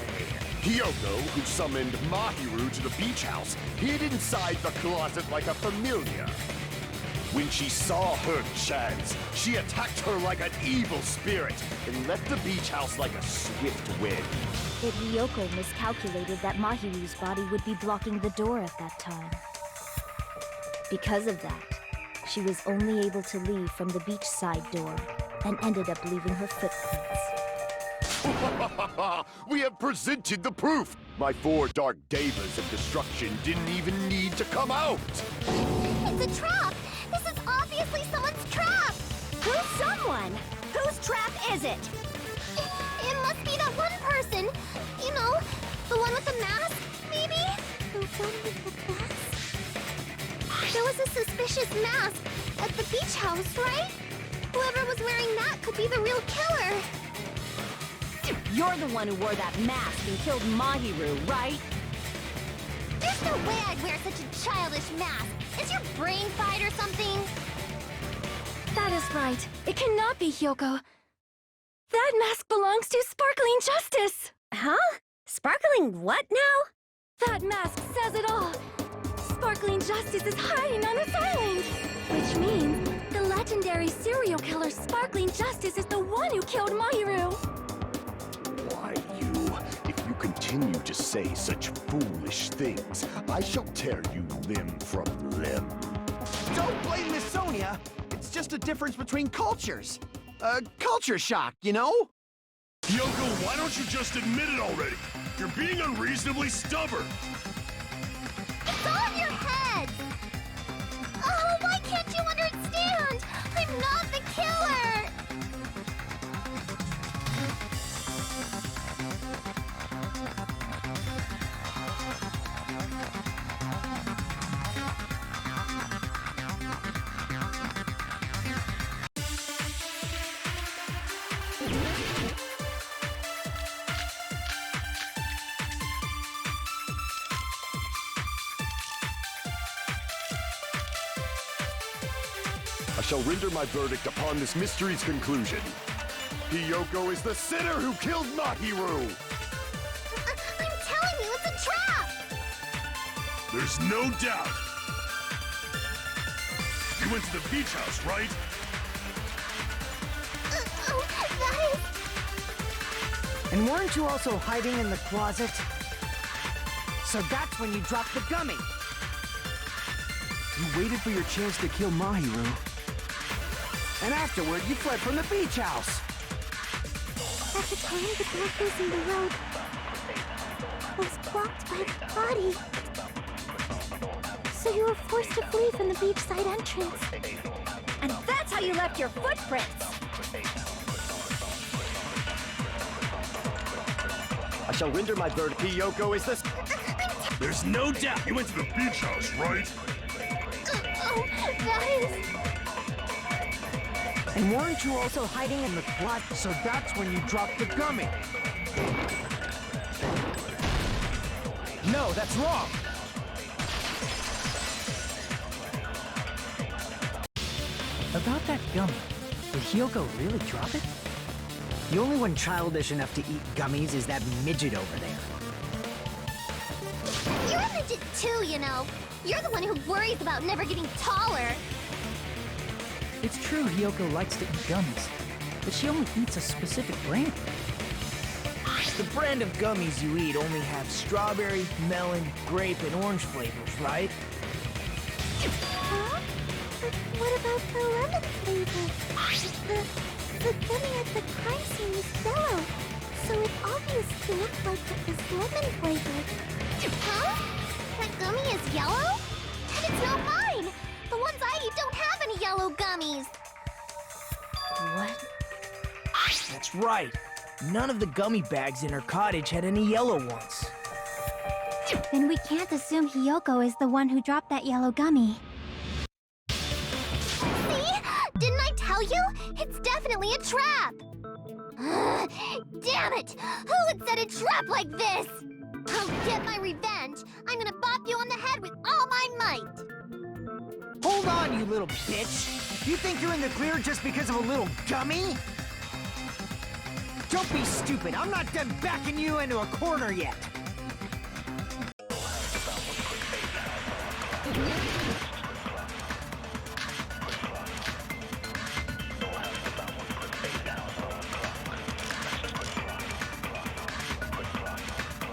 Hiyoko, who summoned Mahiru to the beach house, hid inside the closet like a familiar. When she saw her chance, she attacked her like an evil spirit and left the beach house like a swift wind. But Hiyoko miscalculated that Mahiru's body would be blocking the door at that time. Because of that, she was only able to leave from the beachside door and ended up leaving her footprints. We have presented the proof! My 4 dark devas of destruction didn't even need to come out! It's a trap! This is obviously someone's trap! Who's someone? Whose trap is it? It must be that one person. You know, the one with the mask, maybe? The one with the mask? There was a suspicious mask at the beach house, right? Whoever was wearing that could be the real killer. You're the one who wore that mask and killed Mahiru, right? There's no way I'd wear such a childish mask. Is your brain fried or something? That is right. It cannot be Hiyoko. That mask belongs to Sparkling Justice! Huh? Sparkling what now? That mask says it all. Sparkling Justice is hiding on this island! Which means the legendary serial killer Sparkling Justice is the one who killed Mahiru! Why, if you continue to say such foolish things, I shall tear you limb from limb. Don't blame Miss Sonia. It's just a difference between cultures. Culture shock, you know? Yoko, why don't you just admit it already? You're being unreasonably stubborn. It's all in your head! Oh, why can't you understand? I'm not the killer! I shall render my verdict upon this mystery's conclusion. Hiyoko is the sinner who killed Mahiru! I'm telling you, it's a trap! There's no doubt. You went to the beach house, right? Oh, that is... And weren't you also hiding in the closet? So that's when you dropped the gummy! You waited for your chance to kill Mahiru. And afterward, you fled from the beach house. At the time, the darkness in the road was blocked by the body. So you were forced to flee from the beachside entrance. And that's how you left your footprints! I shall render my verdict. Hiyoko is this. There's no doubt you went to the beach house, right? Oh, that is... And weren't you also hiding in the closet? So that's when you dropped the gummy! No, that's wrong! About that gummy, did Hyoko really drop it? The only one childish enough to eat gummies is that midget over there. You're a midget too, you know. You're the one who worries about never getting taller. It's true Hyoko likes to eat gummies, but she only eats a specific brand. The brand of gummies you eat only have strawberry, melon, grape, and orange flavors, right? Huh? But what about the lemon flavor? The gummy at the crime scene is yellow, so it obviously looks like it is lemon flavored. Huh? That gummy is yellow? And it's not mine! The ones I eat don't have any yellow gummies! What? That's right. None of the gummy bags in her cottage had any yellow ones. Then we can't assume Hyoko is the one who dropped that yellow gummy. See? Didn't I tell you? It's definitely a trap! Damn it! Who would set a trap like this? I'll get my revenge! I'm gonna bop you on the head with all my might! Hold on, you little bitch! You think you're in the clear just because of a little gummy? Don't be stupid. I'm not done backing you into a corner yet.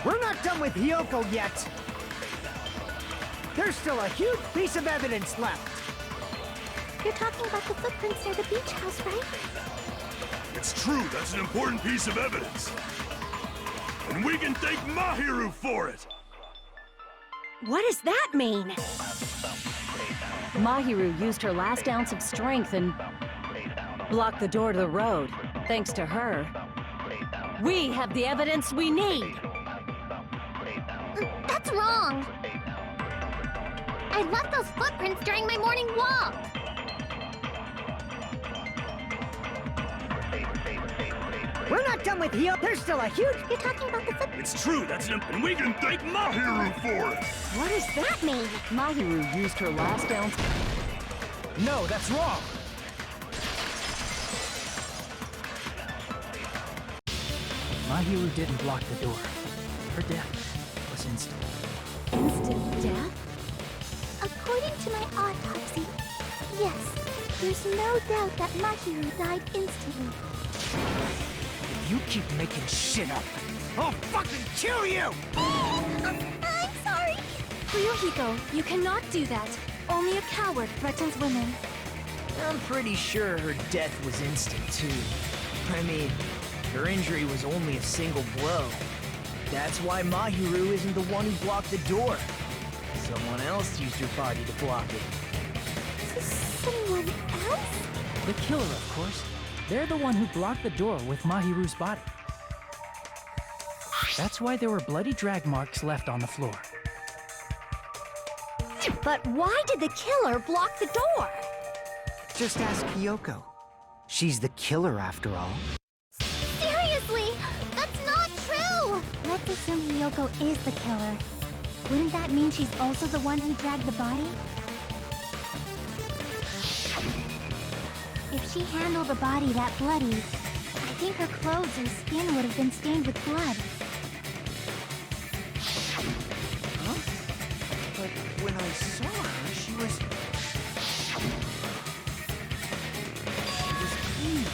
We're not done with Hyoko yet. There's still a huge piece of evidence left. You're talking about the footprints near the beach house, right? It's true, that's an important piece of evidence. And we can thank Mahiru for it! What does that mean? Mahiru used her last ounce of strength and blocked the door to the road. Thanks to her, we have the evidence we need. That's wrong! I left those footprints during my morning walk! We're not done with Hyoko. There's still a huge... You're talking about the footprints? It's true, that's an... And we can thank Mahiru for it! What does that mean? Mahiru used her last ounce... No, that's wrong. Mahiru didn't block the door. Her death was instant. Instant death? According to my autopsy, yes, there's no doubt that Mahiru died instantly. If you keep making shit up, I'll fucking kill you! I'm sorry! Ryuhiko, you cannot do that. Only a coward threatens women. I'm pretty sure her death was instant, too. I mean, her injury was only a single blow. That's why Mahiru isn't the one who blocked the door. Someone else used her body to block it. Someone else? The killer, of course. They're the one who blocked the door with Mahiru's body. That's why there were bloody drag marks left on the floor. But why did the killer block the door? Just ask Hyoko. She's the killer, after all. Seriously! That's not true! Let's assume Hyoko is the killer. Wouldn't that mean she's also the one who dragged the body? If she handled the body that bloody, I think her clothes or skin would have been stained with blood. Huh? But when I saw her, she was clean.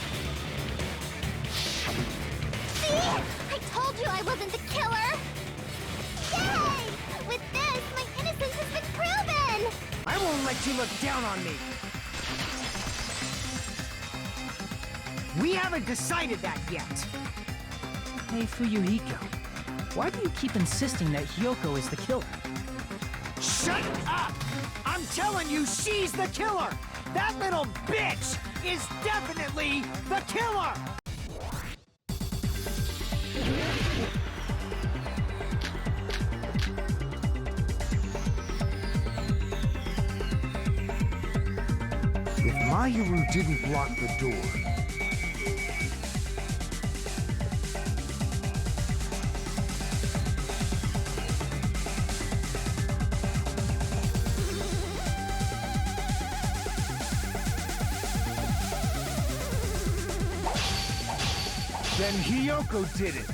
See? I told you I wasn't the killer! Yay! With this, my innocence has been proven! I won't let you look down on me! We haven't decided that yet! Hey, Fuyuhiko, why do you keep insisting that Hyoko is the killer? Shut up! I'm telling you, she's the killer! That little bitch is definitely the killer! If Mahiru didn't block the door, Then Hiyoko did it.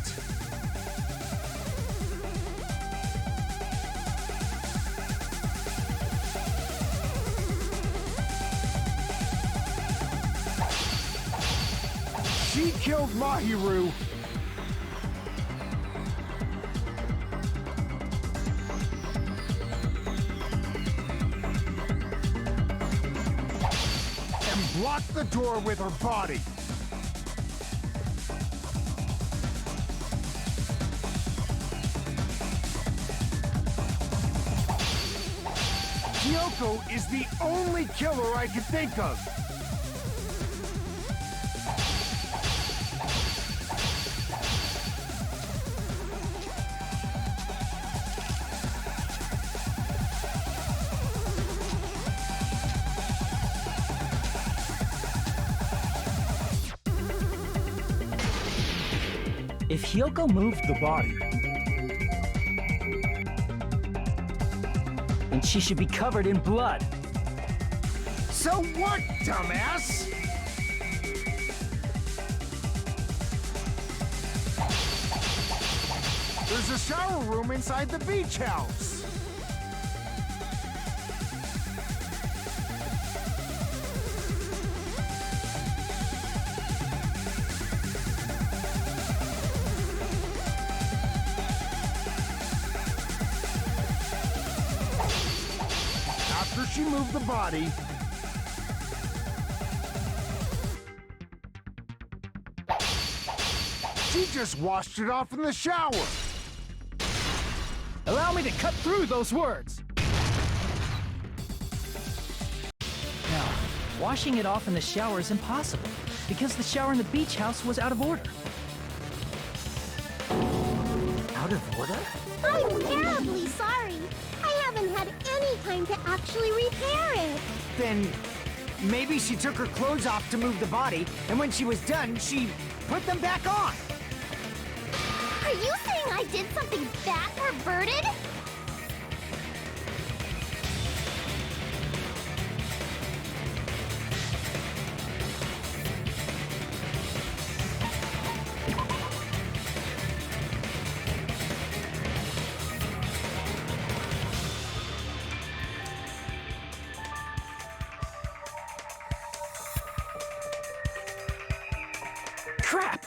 She killed Mahiru. And blocked the door with her body. Kyoko is the only killer I can think of. If Hiyoko moved the body, then she should be covered in blood. So what, dumbass? There's a shower room inside the beach house. After she moved the body, she just washed it off in the shower. Allow me to cut through those words. Now, washing it off in the shower is impossible, because the shower in the beach house was out of order. Out of order? I'm terribly sorry. I haven't had any time to actually repair it. Then maybe she took her clothes off to move the body, and when she was done, she put them back on. Are you saying I did something that perverted? Crap!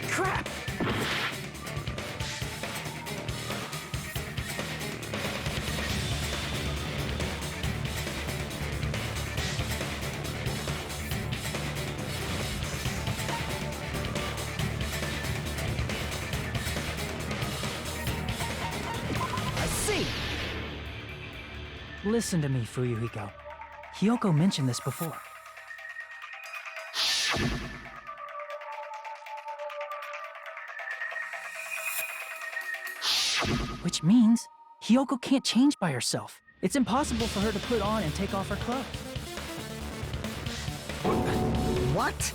Crap! I see. Listen to me, Fuyuhiko. Hiyoko mentioned this before. Which means Hiyoko can't change by herself. It's impossible for her to put on and take off her clothes. What?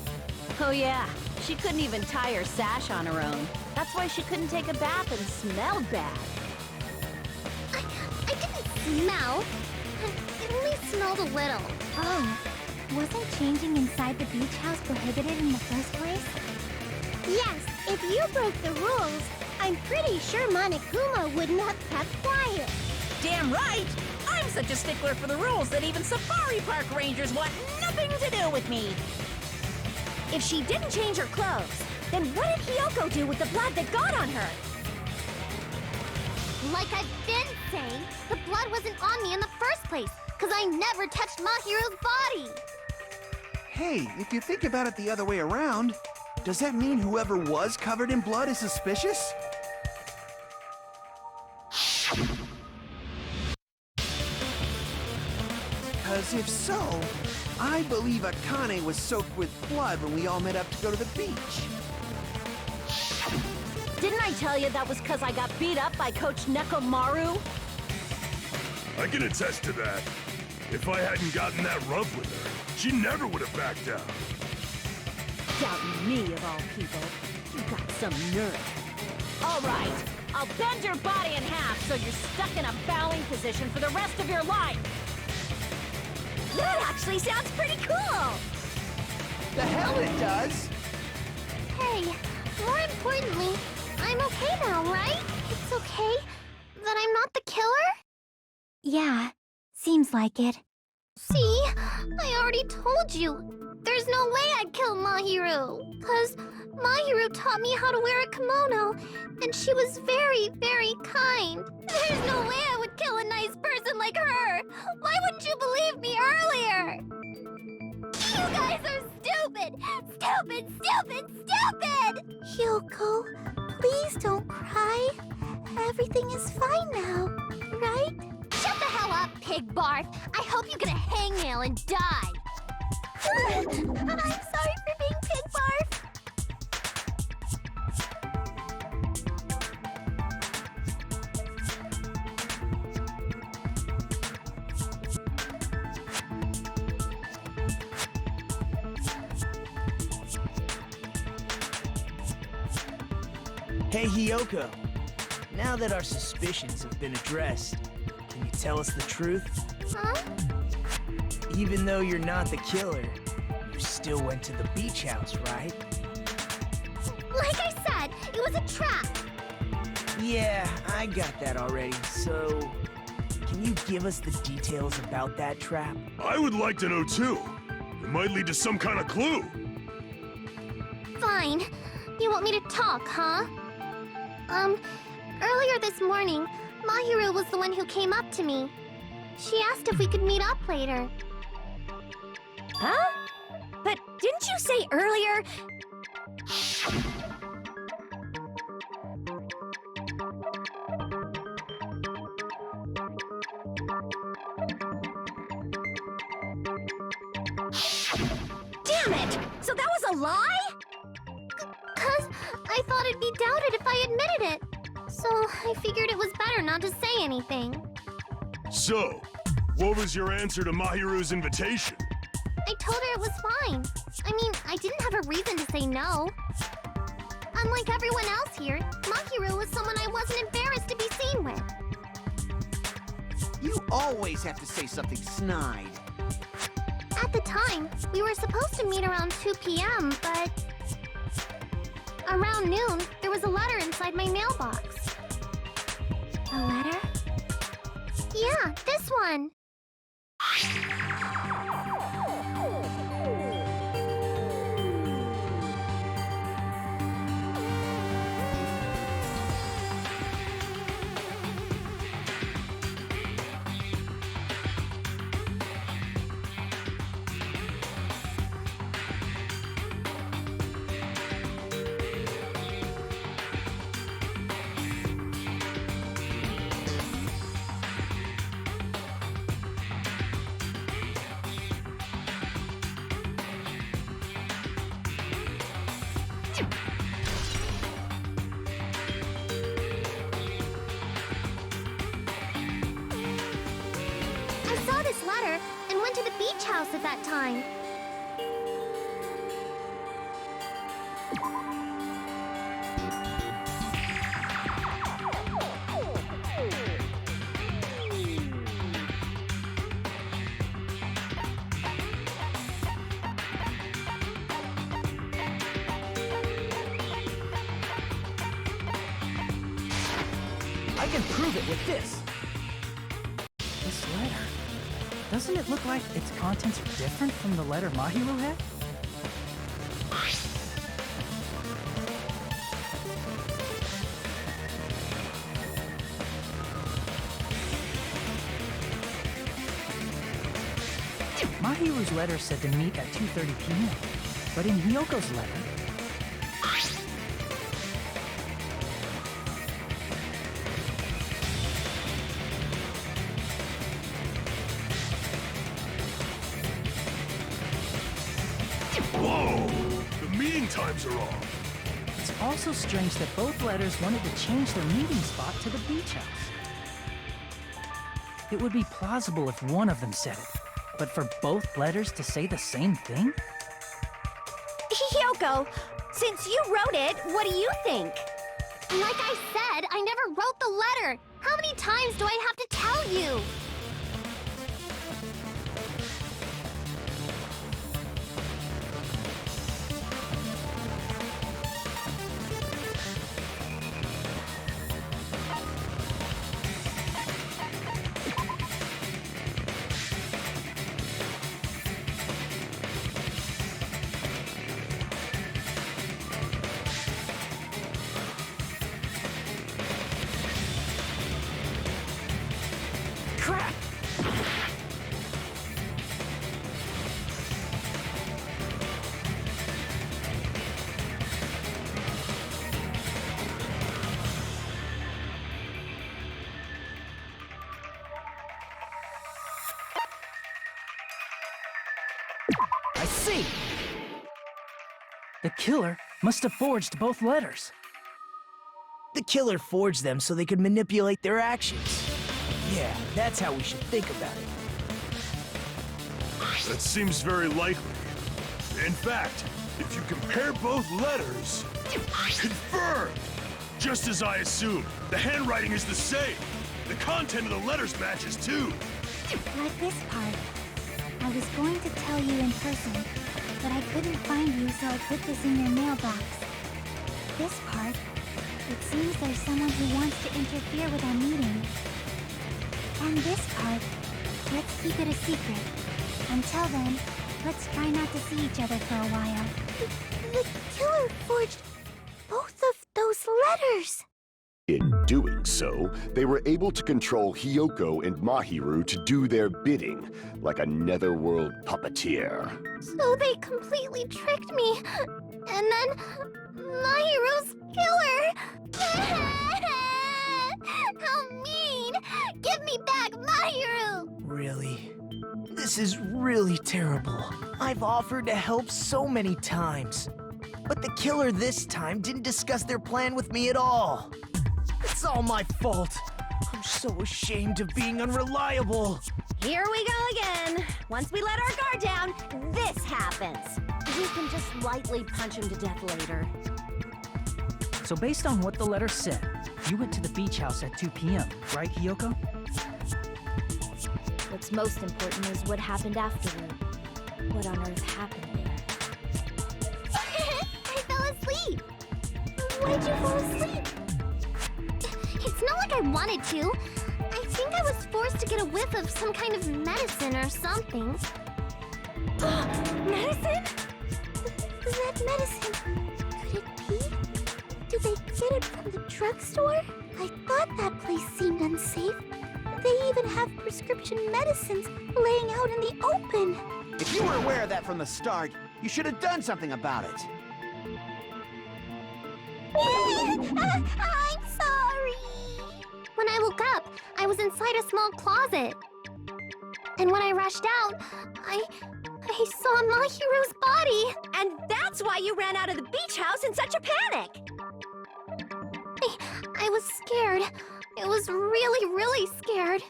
Oh yeah, she couldn't even tie her sash on her own. That's why she couldn't take a bath and smelled bad. I didn't smell. It only smelled a little. Oh, wasn't changing inside the beach house prohibited in the first place? Yes, if you broke the rules, I'm pretty sure Monokuma wouldn't have kept quiet. Damn right! I'm such a stickler for the rules that even safari park rangers want nothing to do with me. If she didn't change her clothes, then what did Hiyoko do with the blood that got on her? Like I've been saying, the blood wasn't on me in the first place, because I never touched Mahiru's body. Hey, if you think about it the other way around, does that mean whoever was covered in blood is suspicious? Because if so, I believe Akane was soaked with blood when we all met up to go to the beach. Didn't I tell you that was because I got beat up by Coach Nekomaru? I can attest to that. If I hadn't gotten that rough with her, she never would have backed down. Doubting me, of all people. You got some nerve. All right, I'll bend your body in half so you're stuck in a bowing position for the rest of your life. That actually sounds pretty cool! The hell it does! Hey, more importantly, I'm okay now, right? It's okay that I'm not the killer? Yeah, seems like it. See? I already told you. There's no way I'd kill Mahiru. 'Cause Mahiru taught me how to wear a kimono, and she was very, very kind. There's no way I would kill a nice person like her. Why wouldn't you believe me earlier? You guys are stupid! Stupid, stupid, stupid! Hyoko, please don't cry. Everything is fine now, right? Shut the hell up, pig barf! I hope you get a hangnail and die! I'm sorry for being pig barf! Hey, Hyoko. Now that our suspicions have been addressed, can you tell us the truth? Huh? Even though you're not the killer, you still went to the beach house, right? Like I said, it was a trap! Yeah, I got that already, so... Can you give us the details about that trap? I would like to know too. It might lead to some kind of clue. Fine. You want me to talk, huh? Earlier this morning, Mahiru was the one who came up to me. She asked if we could meet up later. Huh? But didn't you say earlier... Damn it! So that was a lie? 'Cause I thought it'd be doubted if I admitted it. So I figured it was better not to say anything. So, what was your answer to Mahiru's invitation? I told her it was fine. I mean, I didn't have a reason to say no. Unlike everyone else here, Mahiru was someone I wasn't embarrassed to be seen with. You always have to say something snide. At the time, we were supposed to meet around 2 p.m., but... Around noon, there was a letter inside my mailbox. A letter? Yeah, this one. I saw this letter and went to the beach house at that time. I can prove it with this. This letter. Doesn't it look like its contents are different from the letter Mahiru had? Mahiru's letter said to meet at 2:30 p.m., but in Hyoko's letter... Whoa! The meeting times are off. It's also strange that both letters wanted to change their meeting spot to the beach house. It would be plausible if one of them said it, but for both letters to say the same thing? Hiyoko, since you wrote it, what do you think? Like I said, I never wrote the letter. How many times do I have to tell you? Crap! I see! The killer must have forged both letters. The killer forged them so they could manipulate their actions. Yeah, that's how we should think about it. That seems very likely. In fact, if you compare both letters... Confirmed! Just as I assumed, the handwriting is the same. The content of the letters matches too. Like this part. I was going to tell you in person, but I couldn't find you, so I put this in your mailbox. This part, it seems there's someone who wants to interfere with our meeting. And this part, let's keep it a secret. Until then, let's try not to see each other for a while. The killer forged both of those letters. In doing so, they were able to control Hiyoko and Mahiru to do their bidding, like a netherworld puppeteer. So they completely tricked me. And then Mahiru's killer. How mean! Give me back Mahiru! Really? This is really terrible. I've offered to help so many times. But the killer this time didn't discuss their plan with me at all. It's all my fault. I'm so ashamed of being unreliable. Here we go again. Once we let our guard down, this happens. We can just lightly punch him to death later. So based on what the letter said, you went to the beach house at 2 p.m., right, Hiyoko? What's most important is what happened afterward. What on earth happened there? I fell asleep. Why'd you fall asleep? It's not like I wanted to. I think I was forced to get a whiff of some kind of medicine or something. Medicine? That medicine, could it be? Did they get it from the drugstore? I thought that place seemed unsafe. They even have prescription medicines laying out in the open. If you were aware of that from the start, you should have done something about it. I'm sorry. When I woke up, I was inside a small closet. And when I rushed out, I saw Mahiru's body. And that's why you ran out of the beach house in such a panic. I was scared. It was really, really scared.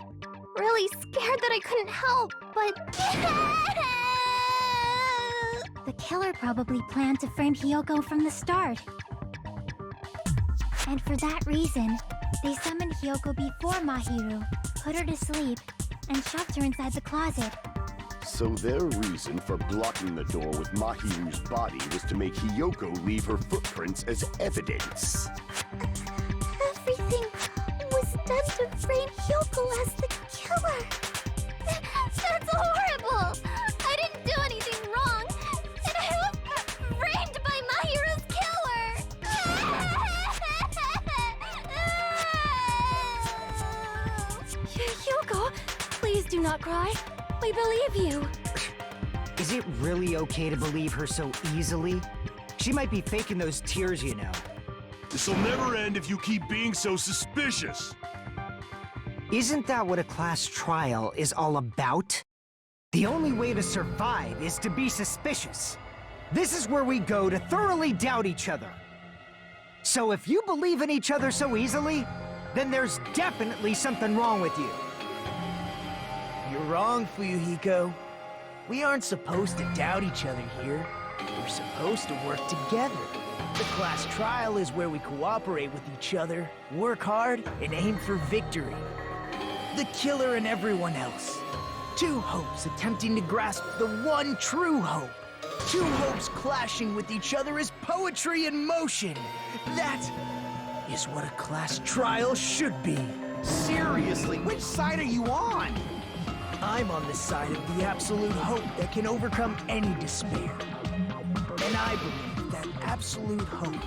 Really scared that I couldn't help, but... The killer probably planned to frame Hiyoko from the start. And for that reason, they summoned Hiyoko before Mahiru, put her to sleep, and shoved her inside the closet. So their reason for blocking the door with Mahiru's body was to make Hiyoko leave her footprints as evidence. Everything was done to frame Hiyoko as the killer. That's horrible! I didn't do anything wrong, and I was framed by Mahiru's killer! Hiyoko, please do not cry. We believe you. Is it really okay to believe her so easily? She might be faking those tears, you know. This'll never end if you keep being so suspicious. Isn't that what a class trial is all about? The only way to survive is to be suspicious. This is where we go to thoroughly doubt each other. So if you believe in each other so easily, then there's definitely something wrong with you. You're wrong, Fuyuhiko. We aren't supposed to doubt each other here. We're supposed to work together. The class trial is where we cooperate with each other, work hard, and aim for victory. The killer and everyone else. Two hopes attempting to grasp the one true hope. Two hopes clashing with each other is poetry in motion. That is what a class trial should be. Seriously, which side are you on? I'm on the side of the absolute hope that can overcome any despair. And I believe that absolute hope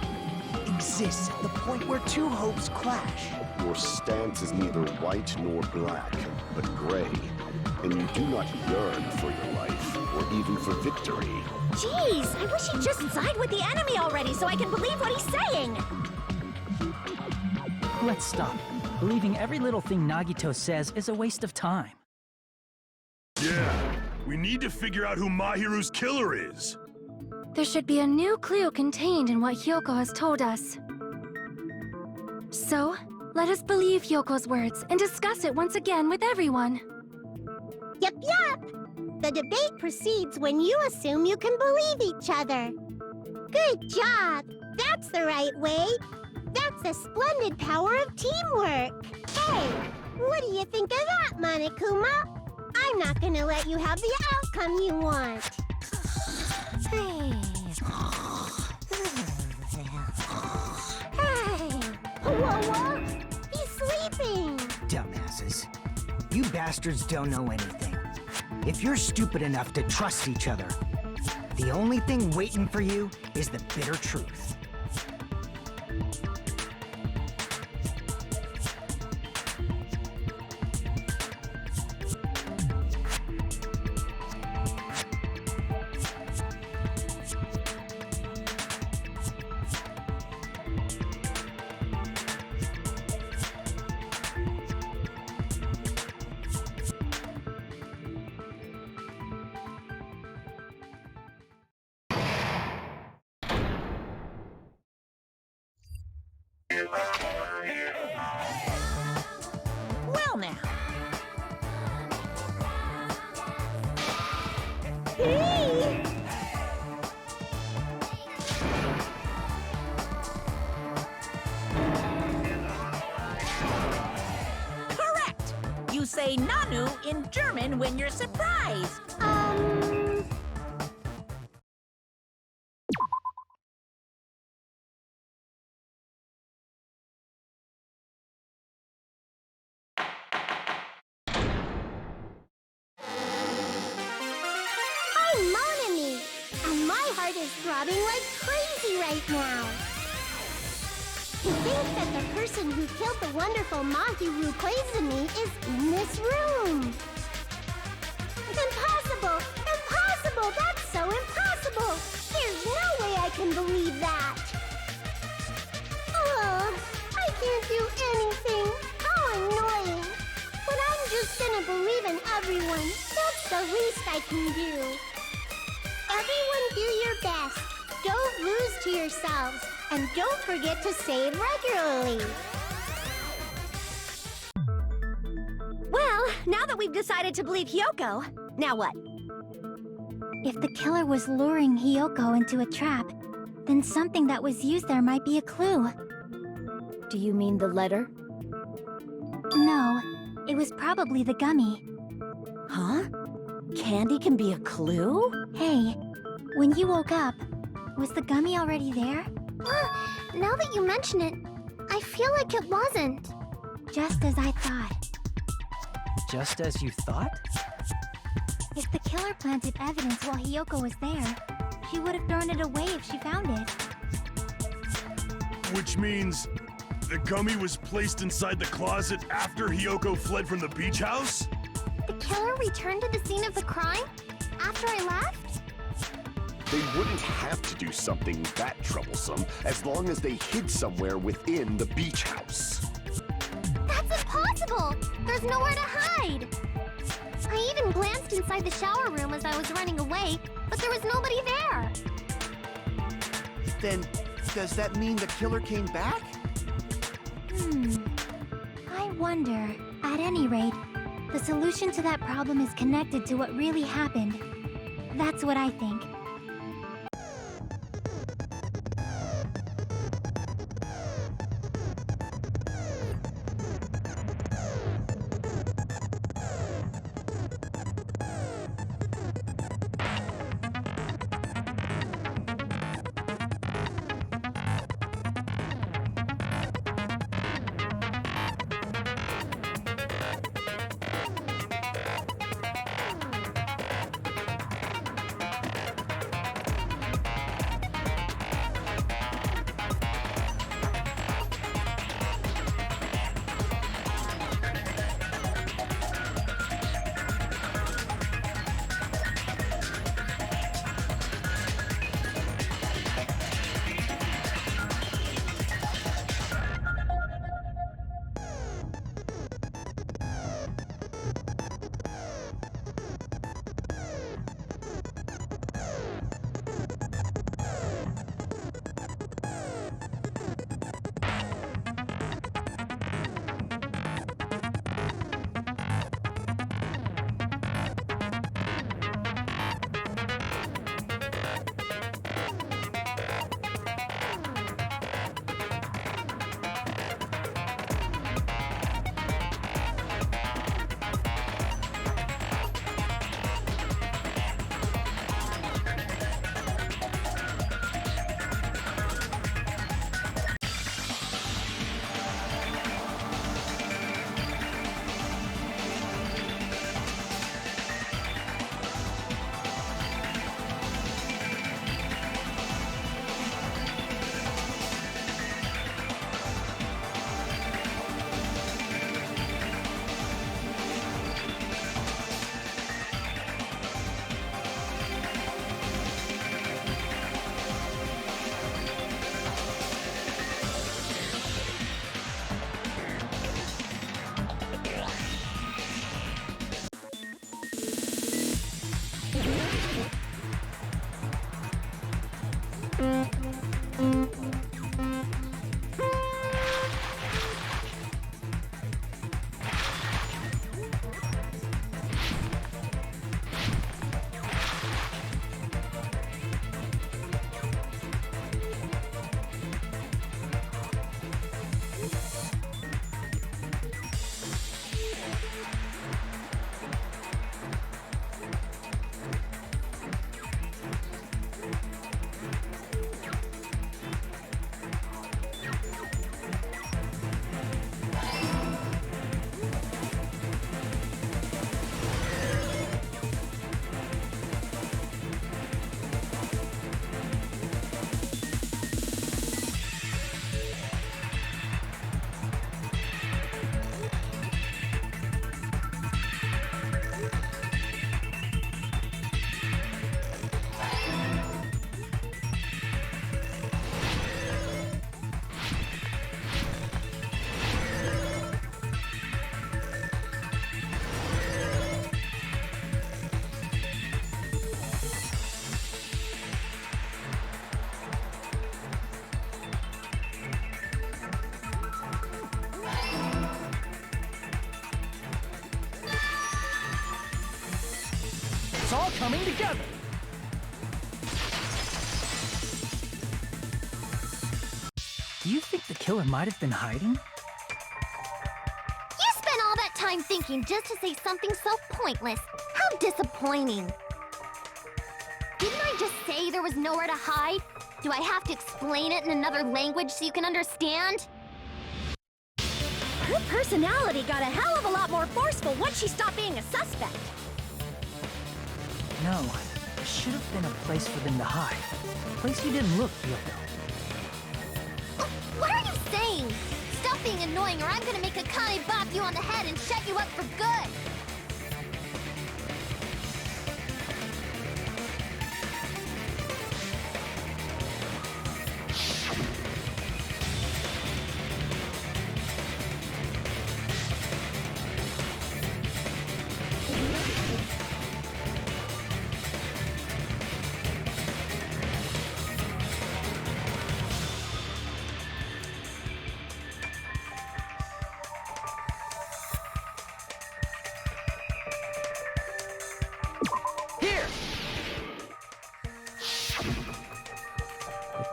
exists at the point where two hopes clash. Your stance is neither white nor black, but gray. And you do not yearn for your life, or even for victory. Jeez, I wish he'd just side with the enemy already so I can believe what he's saying! Let's stop. Believing every little thing Nagito says is a waste of time. Yeah, we need to figure out who Mahiru's killer is. There should be a new clue contained in what Hyoko has told us. So, let us believe Hyoko's words and discuss it once again with everyone. Yup, yup! The debate proceeds when you assume you can believe each other. Good job! That's the right way! That's the splendid power of teamwork! Hey, what do you think of that, Monokuma? I'm not gonna let you have the outcome you want! Hey! Whoa! He's sleeping! Dumbasses. You bastards don't know anything. If you're stupid enough to trust each other, the only thing waiting for you is the bitter truth. Well now. Hey! Correct! You say Nanu in German when you're surprised. I'm Monami, and my heart is throbbing like crazy right now. To think that the person who killed the wonderful Mahiru Koizumi is in this room. Impossible! Impossible! That's so impossible! There's no way I can believe that! Oh, I can't do anything! How annoying! But I'm just gonna believe in everyone. That's the least I can do. Everyone do your best. Don't lose to yourselves. And don't forget to save regularly. Well, now that we've decided to believe Hyoko, now what? If the killer was luring Hyoko into a trap, then something that was used there might be a clue. Do you mean the letter? No, it was probably the gummy. Huh? Candy can be a clue? Hey, when you woke up, was the gummy already there? Now that you mention it, I feel like it wasn't. Just as I thought. Just as you thought? If the killer planted evidence while Hyoko was there, she would have thrown it away if she found it. Which means the gummy was placed inside the closet after Hyoko fled from the beach house? The killer returned to the scene of the crime after I left? They wouldn't have to do something that troublesome as long as they hid somewhere within the beach house. That's impossible! There's nowhere to hide! I even glanced inside the shower room as I was running away, but there was nobody there. Then Does that mean the killer came back? I wonder. At any rate, the solution to that problem is connected to what really happened. That's what I think. It's all coming together! Do you think the killer might have been hiding? You spent all that time thinking just to say something so pointless. How disappointing. Didn't I just say there was nowhere to hide? Do I have to explain it in another language so you can understand? Her personality got a hell of a lot more forceful once she stopped being a suspect. No, there should have been a place for them to hide. A place you didn't look, Yoko. What are you saying? Stop being annoying or I'm gonna make Akane bop you on the head and shut you up for good!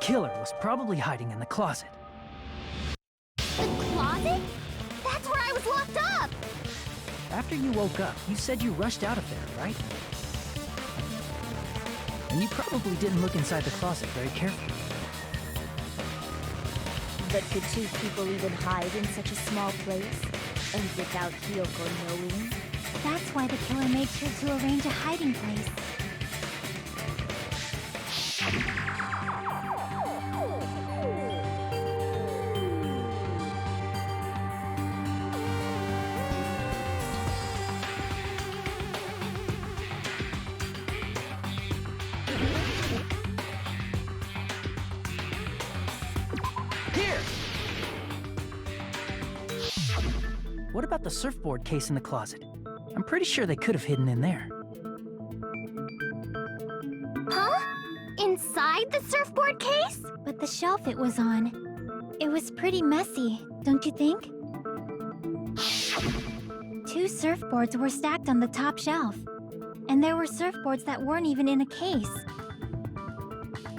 killer was probably hiding in the closet. The closet? That's where I was locked up! After you woke up, you said you rushed out of there, right? And you probably didn't look inside the closet very carefully. But could two people even hide in such a small place? And without Kyoko knowing? That's why the killer made sure to arrange a hiding place. What about the surfboard case in the closet? I'm pretty sure they could have hidden in there. Huh? Inside the surfboard case? But the shelf it was on, it was pretty messy, don't you think? 2 surfboards were stacked on the top shelf. And there were surfboards that weren't even in a case.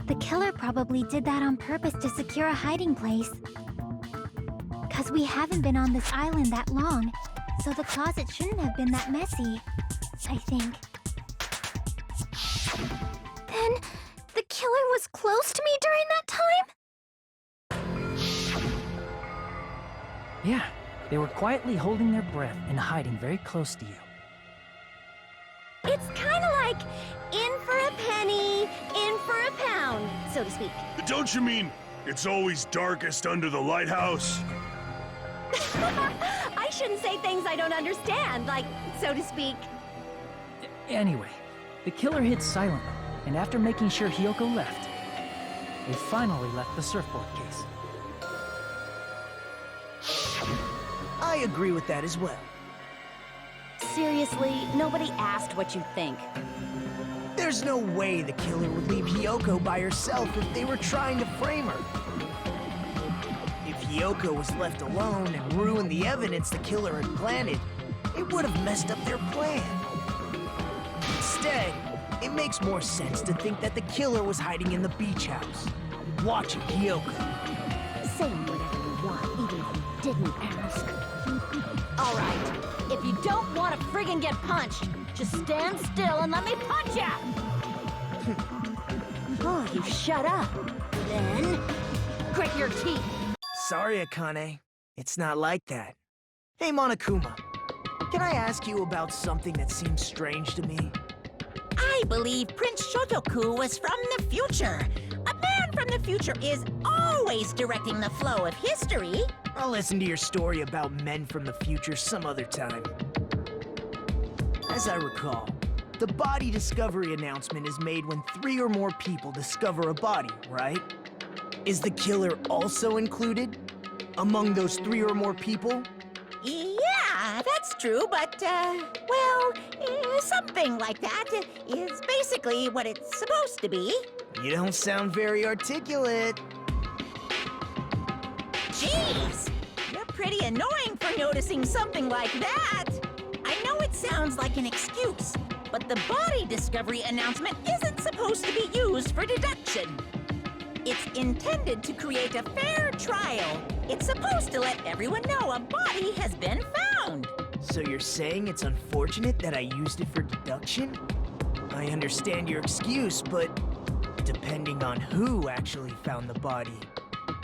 The killer probably did that on purpose to secure a hiding place. Because we haven't been on this island that long, so the closet shouldn't have been that messy, I think. Then, the killer was close to me during that time? Yeah, they were quietly holding their breath and hiding very close to you. It's kind of like in for a penny, in for a pound, so to speak. Don't you mean it's always darkest under the lighthouse? I shouldn't say things I don't understand, like, so to speak. Anyway, the killer hid silently, and after making sure Hyoko left, they finally left the surfboard case. I agree with that as well. Seriously, nobody asked what you think. There's no way the killer would leave Hyoko by herself if they were trying to frame her. If Hyoko was left alone and ruined the evidence the killer had planted, it would have messed up their plan. Instead, it makes more sense to think that the killer was hiding in the beach house, watching Hyoko. Saying whatever you want, even if you didn't ask. All right, if you don't want to friggin' get punched, just stand still and let me punch ya! Oh, you shut up. Then, Grit your teeth. Sorry, Akane. It's not like that. Hey, Monokuma. Can I ask you about something that seems strange to me? I believe Prince Shotoku was from the future. A man from the future is always directing the flow of history. I'll listen to your story about men from the future some other time. As I recall, the body discovery announcement is made when 3 or more people discover a body, right? Is the killer also included among those 3 or more people? Yeah, that's true, but, well, something like that is basically what it's supposed to be. You don't sound very articulate. Jeez! You're pretty annoying for noticing something like that! I know it sounds like an excuse, but the body discovery announcement isn't supposed to be used for deduction. It's intended to create a fair trial. It's supposed to let everyone know a body has been found. So you're saying it's unfortunate that I used it for deduction? I understand your excuse, but depending on who actually found the body,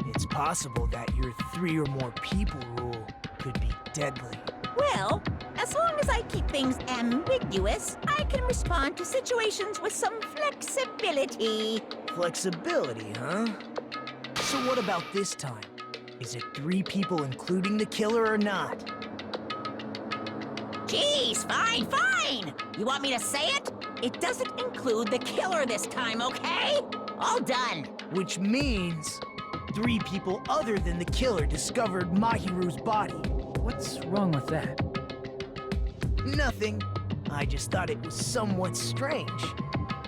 it's possible that your 3 or more people rule could be deadly. Well, as long as I keep things ambiguous, I can respond to situations with some flexibility. Flexibility, huh? So what about this time? Is it 3 people including the killer or not? Jeez, fine, fine! You want me to say it? It doesn't include the killer this time, okay? All done. Which means 3 people other than the killer discovered Mahiru's body. What's wrong with that? Nothing. I just thought it was somewhat strange.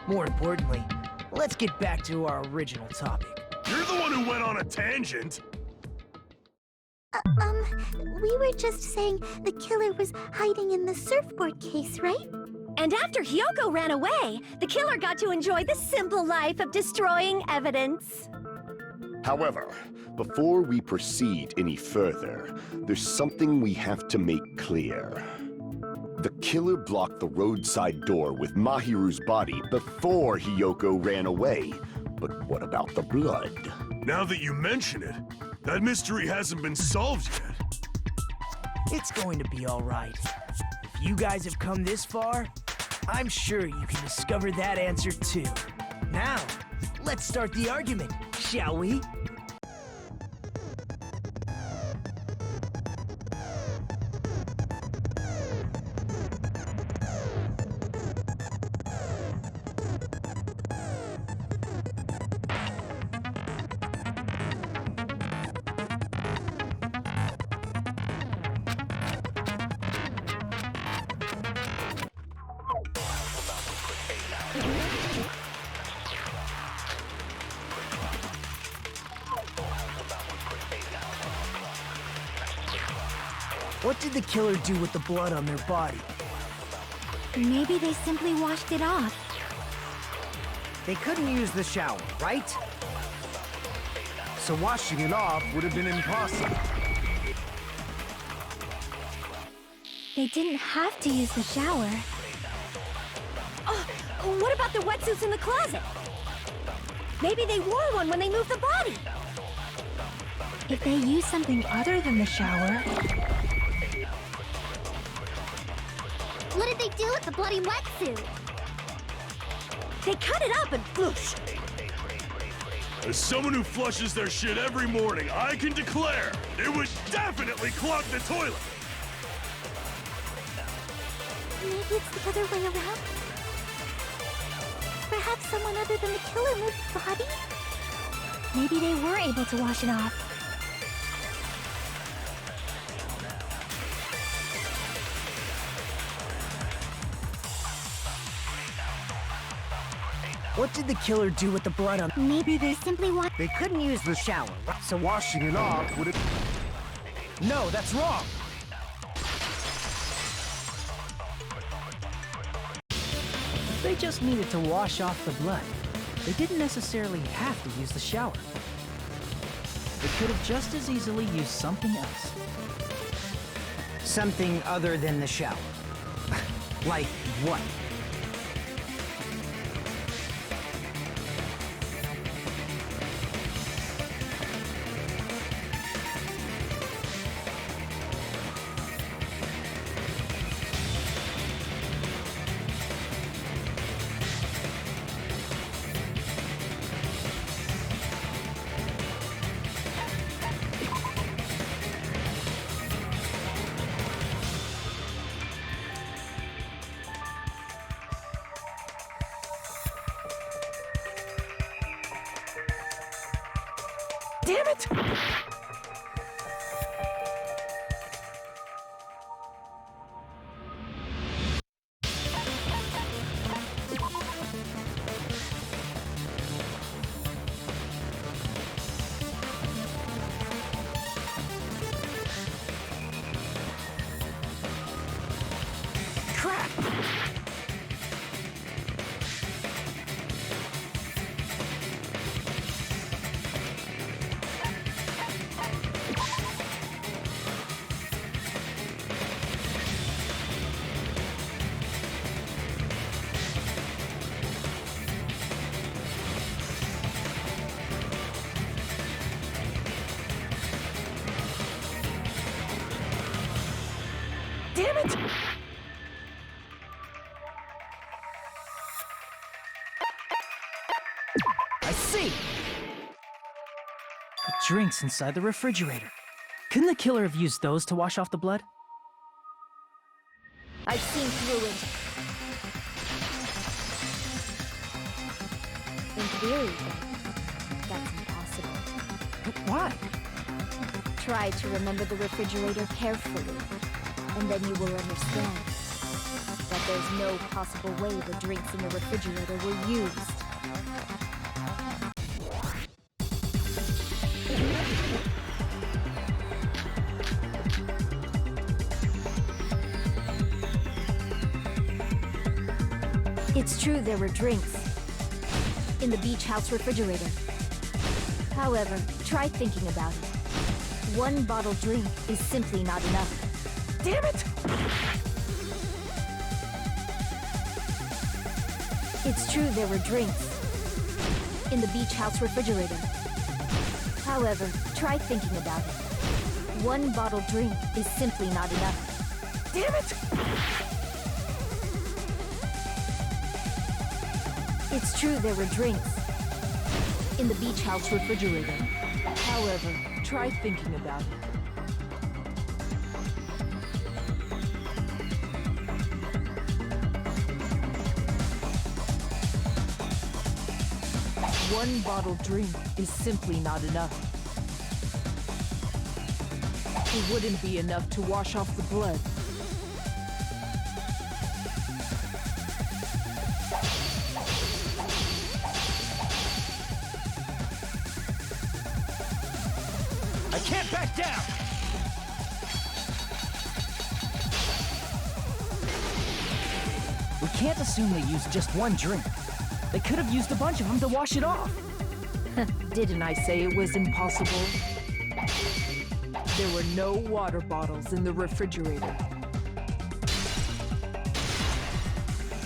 More importantly, let's get back to our original topic. You're the one who went on a tangent. We were just saying the killer was hiding in the surfboard case, right? and after Hyoko ran away, the killer got to enjoy the simple life of destroying evidence. However, before we proceed any further, there's something we have to make clear. The killer blocked the roadside door with Mahiru's body before Hiyoko ran away. But what about the blood? Now that you mention it, that mystery hasn't been solved yet. It's going to be all right. If you guys have come this far, I'm sure you can discover that answer too. Now, let's start the argument, shall we? What did the killer do with the blood on their body? Maybe they simply washed it off. They couldn't use the shower, right? So washing it off would have been impossible. They didn't have to use the shower. Oh, what about the wetsuits in the closet? Maybe they wore one when they moved the body. If they used something other than the shower... What did they do with the bloody wetsuit? They cut it up and whoosh. As someone who flushes their shit every morning, I can declare it would definitely clog the toilet. Maybe it's the other way around? Perhaps someone other than the killer moved the body? Maybe they were able to wash it off. What did the killer do with the blood on... Maybe they simply want... They couldn't use the shower, so washing it off would have... No, that's wrong! They just needed to wash off the blood. They didn't necessarily have to use the shower. They could have just as easily used something else. Something other than the shower. Like what? Damn it! Crap! Damn it! I see! The drinks inside the refrigerator. Couldn't the killer have used those to wash off the blood? I've seen through it. In theory, that's impossible. But why? Try to remember the refrigerator carefully, and then you will understand that there's no possible way the drinks in the refrigerator were used. It's true there were drinks in the beach house refrigerator. However, try thinking about it. One bottled drink is simply not enough. Damn it! It's true there were drinks in the beach house refrigerator. However, try thinking about it. One bottled drink is simply not enough. Damn it! It's true there were drinks in the beach house refrigerator. However, try thinking about it. One bottled drink is simply not enough. It wouldn't be enough to wash off the blood. I can't back down! We can't assume they used just one drink. They could have used a bunch of them to wash it off. Didn't I say it was impossible? There were no water bottles in the refrigerator.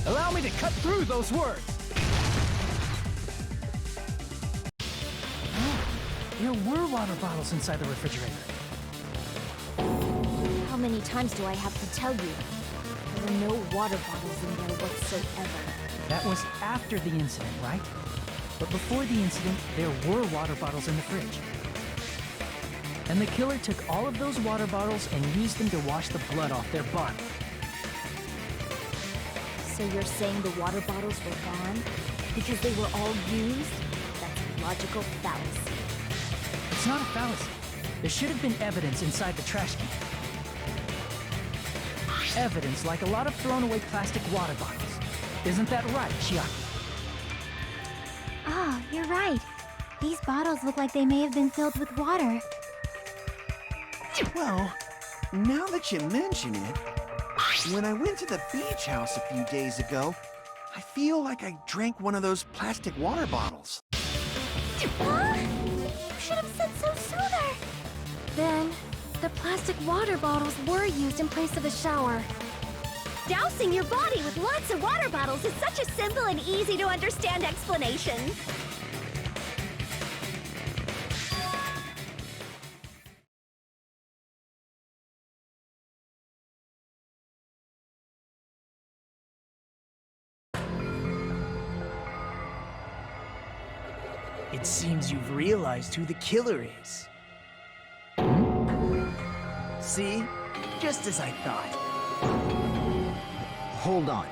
Allow me to cut through those words! There were water bottles inside the refrigerator. How many times do I have to tell you? There were no water bottles in there whatsoever. That was after the incident, right? But before the incident, there were water bottles in the fridge. And the killer took all of those water bottles and used them to wash the blood off their body. So you're saying the water bottles were gone? Because they were all used? That's a logical fallacy. It's not a fallacy. There should have been evidence inside the trash can. Evidence like a lot of thrown away plastic water bottles. Isn't that right, Chiaki? Oh, you're right. These bottles look like they may have been filled with water. Well, now that you mention it, when I went to the beach house a few days ago, I feel like I drank one of those plastic water bottles. Huh? You should have said so sooner. Then, the plastic water bottles were used in place of a shower. Dousing your body with lots of water bottles is such a simple and easy to understand explanation. It seems you've realized who the killer is. See? Just as I thought. Hold on.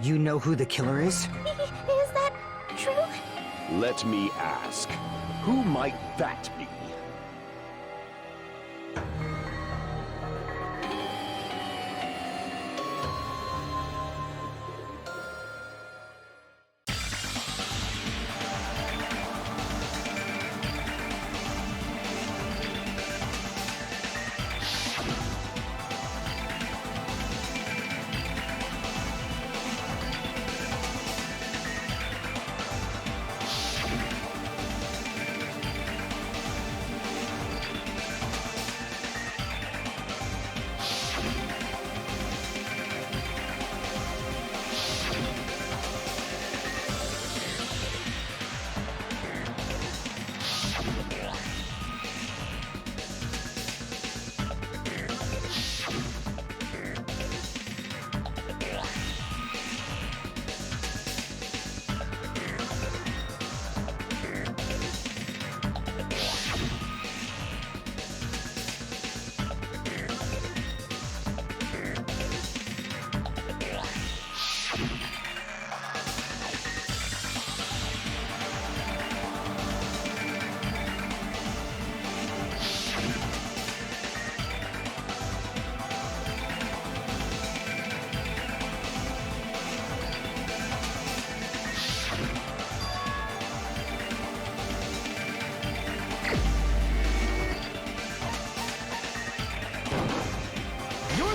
You know who the killer is? Is that true? Let me ask, who might that be?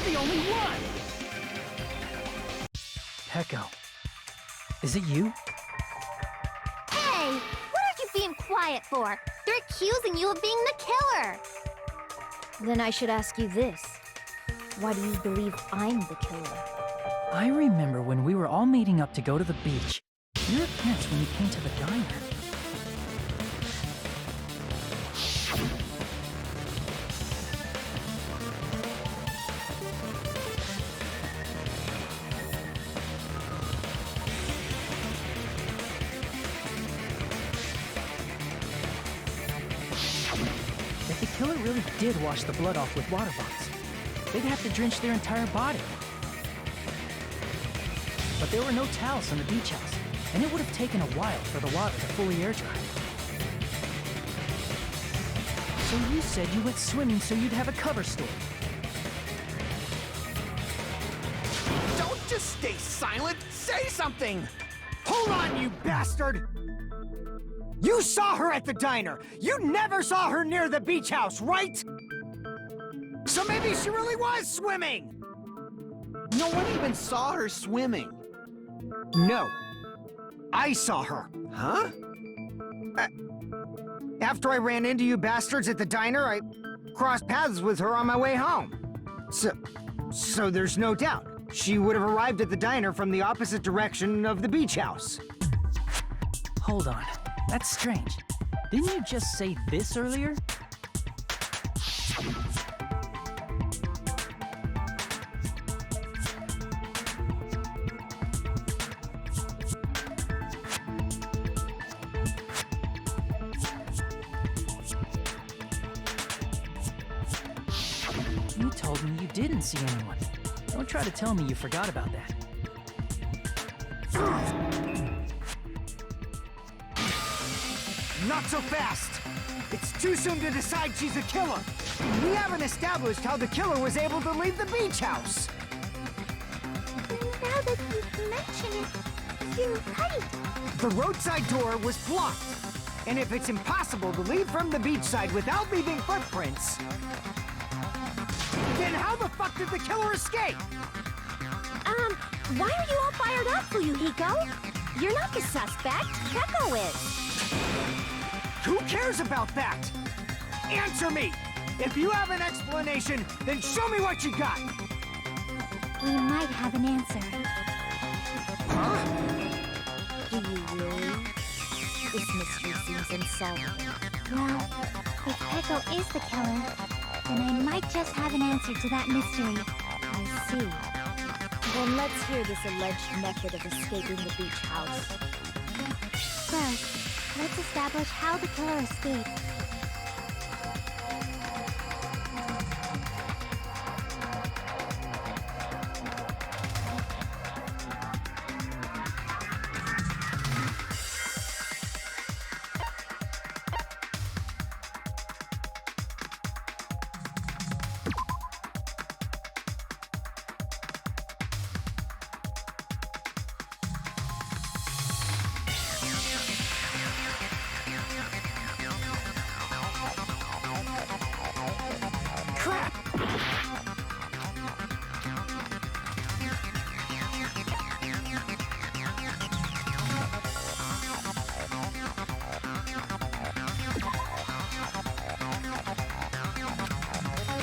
The only one! Peko. Is it you? Hey! What are you being quiet for? They're accusing you of being the killer! Then I should ask you this. Why do you believe I'm the killer? I remember when we were all meeting up to go to the beach. Your appearance when you came to the diner. If the killer really did wash the blood off with water bombs, they'd have to drench their entire body. But there were no towels in the beach house, and it would have taken a while for the water to fully air dry. So you said you went swimming so you'd have a cover story. Don't just stay silent! Say something! Hold on, you bastard! You saw her at the diner! You never saw her near the beach house, right? So maybe she really was swimming! No one even saw her swimming. No. I saw her. Huh? After I ran into you bastards at the diner, I crossed paths with her on my way home. So there's no doubt. She would have arrived at the diner from the opposite direction of the beach house. Hold on. That's strange. Didn't you just say this earlier? You told me you didn't see anyone. Don't try to tell me you forgot about that. Not so fast! It's too soon to decide she's a killer! We haven't established how the killer was able to leave the beach house! Now that you mention it, you're right. The roadside door was blocked. And if it's impossible to leave from the beachside without leaving footprints, then how the fuck did the killer escape? Why are you all fired up, Fuyuhiko? You're not the suspect. Peko is. Who cares about that? Answer me! If you have an explanation, then show me what you got! We might have an answer. Huh? Do you really? This mystery seems unsolvable. Well, if Peko is the killer, then I might just have an answer to that mystery. I see. Then let's hear this alleged method of escaping the beach house. First, let's establish how the killer escaped.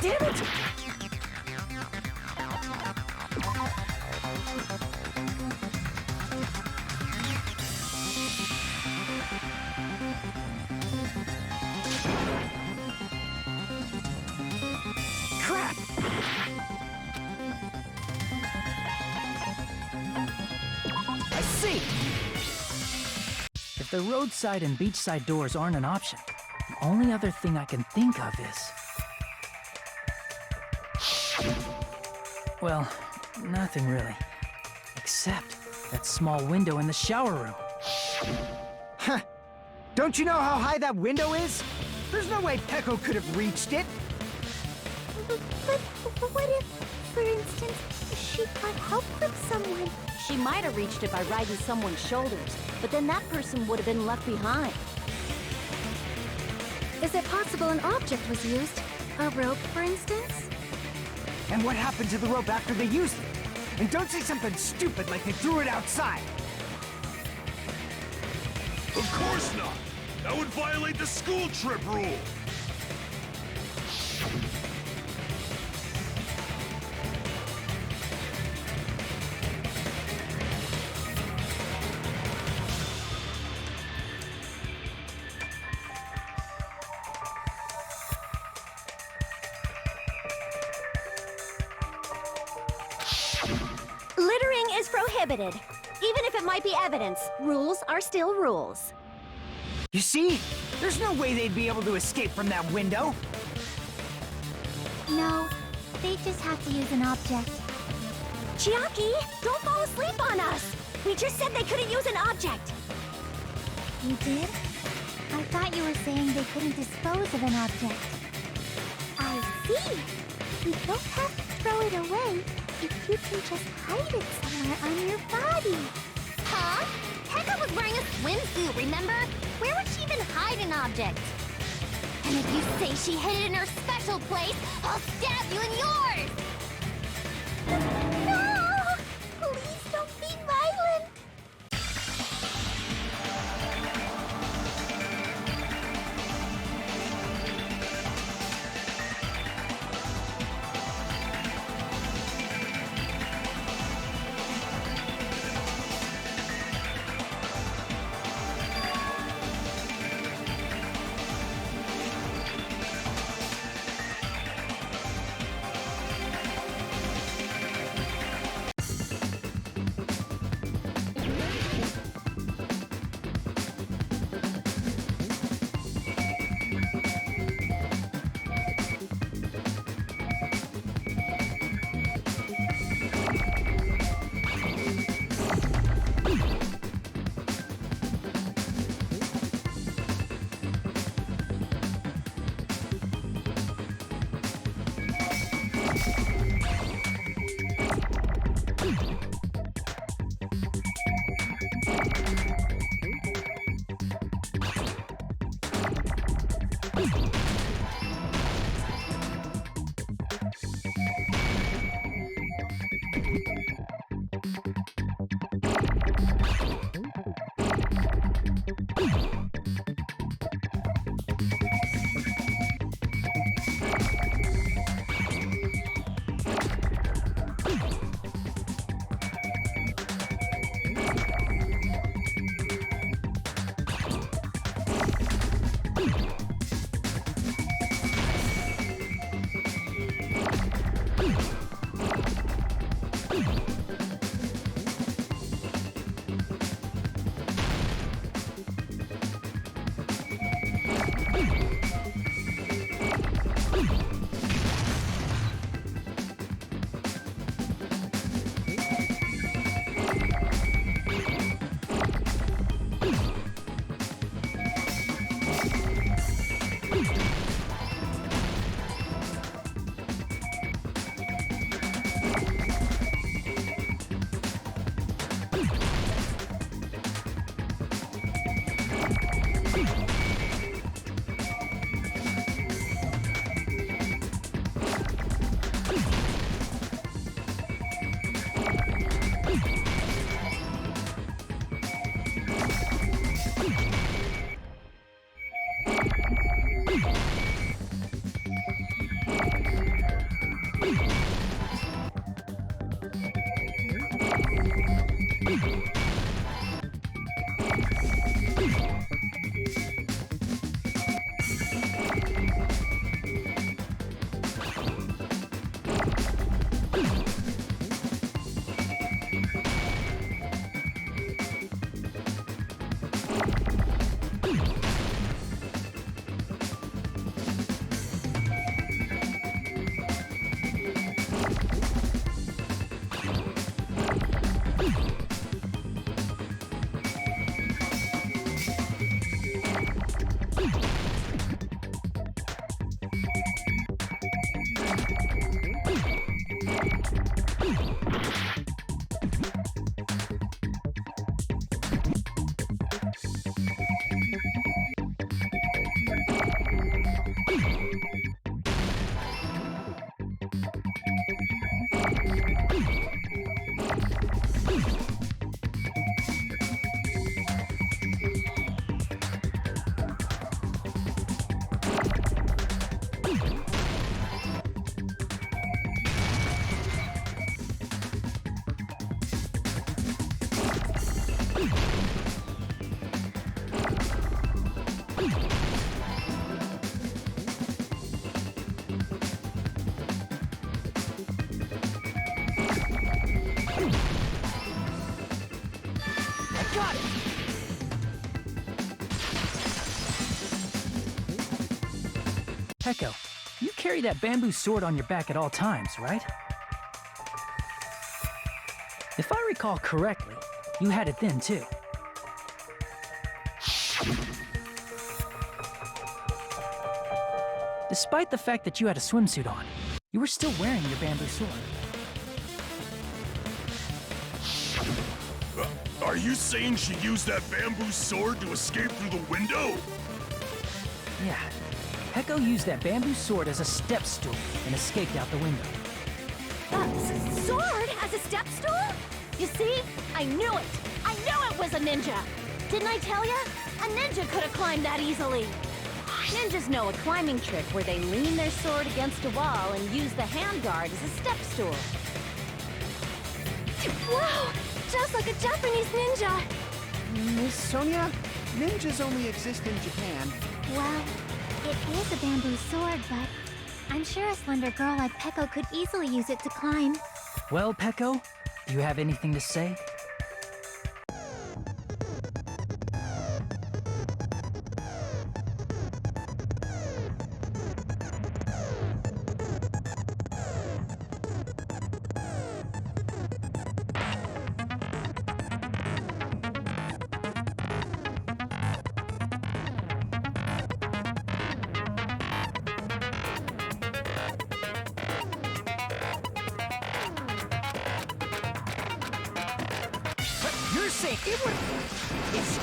Damn it! Crap! I see! If the roadside and beachside doors aren't an option, the only other thing I can think of is... well, nothing really. Except that small window in the shower room. Huh. Don't you know how high that window is? There's no way Peko could have reached it. But what if, for instance, she got help from someone? She might have reached it by riding someone's shoulders, but then that person would have been left behind. Is it possible an object was used? A rope, for instance? And what happened to the rope after they used it? And don't say something stupid like they threw it outside. Of course not! That would violate the school trip rule! Littering is prohibited. Even if it might be evidence, rules are still rules. You see? There's no way they'd be able to escape from that window. No, they just have to use an object. Chiaki, don't fall asleep on us! We just said they couldn't use an object! You did? I thought you were saying they couldn't dispose of an object. I see. You don't have to throw it away if you can just hide it somewhere on your body. Huh? Pekka was wearing a swimsuit, remember? Where would she even hide an object? And if you say she hid it in her special place, I'll stab you in yours! No! Please don't be violent! I got it! Peko, you carry that bamboo sword on your back at all times, right? If I recall correctly, you had it then too. Despite the fact that you had a swimsuit on, you were still wearing your bamboo sword. Are you saying she used that bamboo sword to escape through the window? Yeah. Peko used that bamboo sword as a step stool and escaped out the window. Sword as a step stool? You see? I knew it! I knew it was a ninja! Didn't I tell ya? A ninja could have climbed that easily! Ninjas know a climbing trick where they lean their sword against a wall and use the handguard as a step stool. Wow! Just like a Japanese ninja! Miss Sonia, ninjas only exist in Japan. Well, it is a bamboo sword, but I'm sure a slender girl like Peko could easily use it to climb. Well, Peko, do you have anything to say? You're saying it would... It's...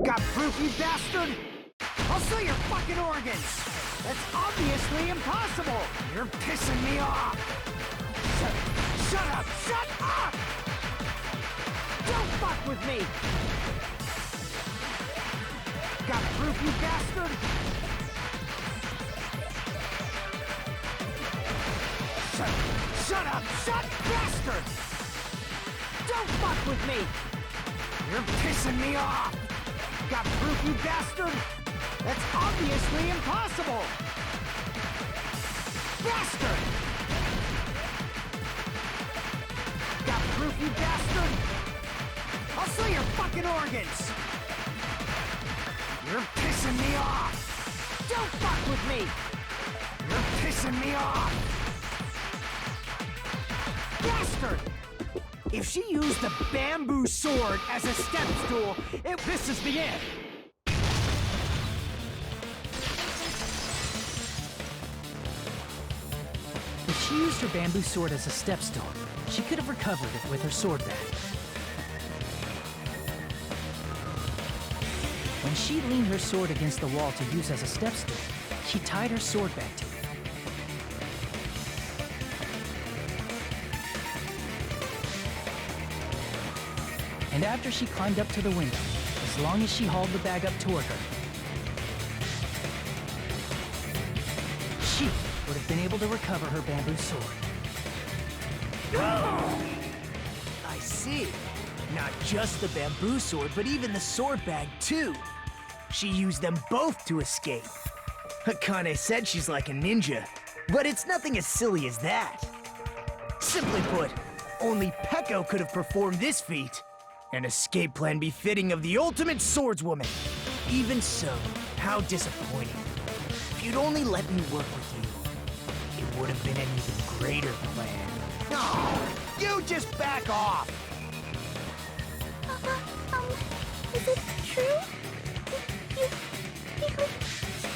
Got proof, you bastard? I'll sell your fucking organs! That's obviously impossible! You're pissing me off! Shut up! Shut up! Don't fuck with me! Got proof, you bastard? Shut up! Shut bastard! Don't fuck with me! You're pissing me off! Got proof, you bastard? That's obviously impossible! Bastard! Got proof, you bastard? I'll sell your fucking organs! You're pissing me off! Don't fuck with me! You're pissing me off! Bastard! If she used a bamboo sword as a step stool, this is the end! If she used her bamboo sword as a step stool, she could have recovered it with her sword bag. When she leaned her sword against the wall to use as a step stool, she tied her sword bag to it. And after she climbed up to the window, as long as she hauled the bag up toward her, she would have been able to recover her bamboo sword. I see. Not just the bamboo sword, but even the sword bag, too. She used them both to escape. Akane said she's like a ninja, but it's nothing as silly as that. Simply put, only Peko could have performed this feat. An escape plan befitting of the ultimate swordswoman. Even so, how disappointing. If you'd only let me work with you, it would have been an even greater plan. Oh, you just back off! Is it true? You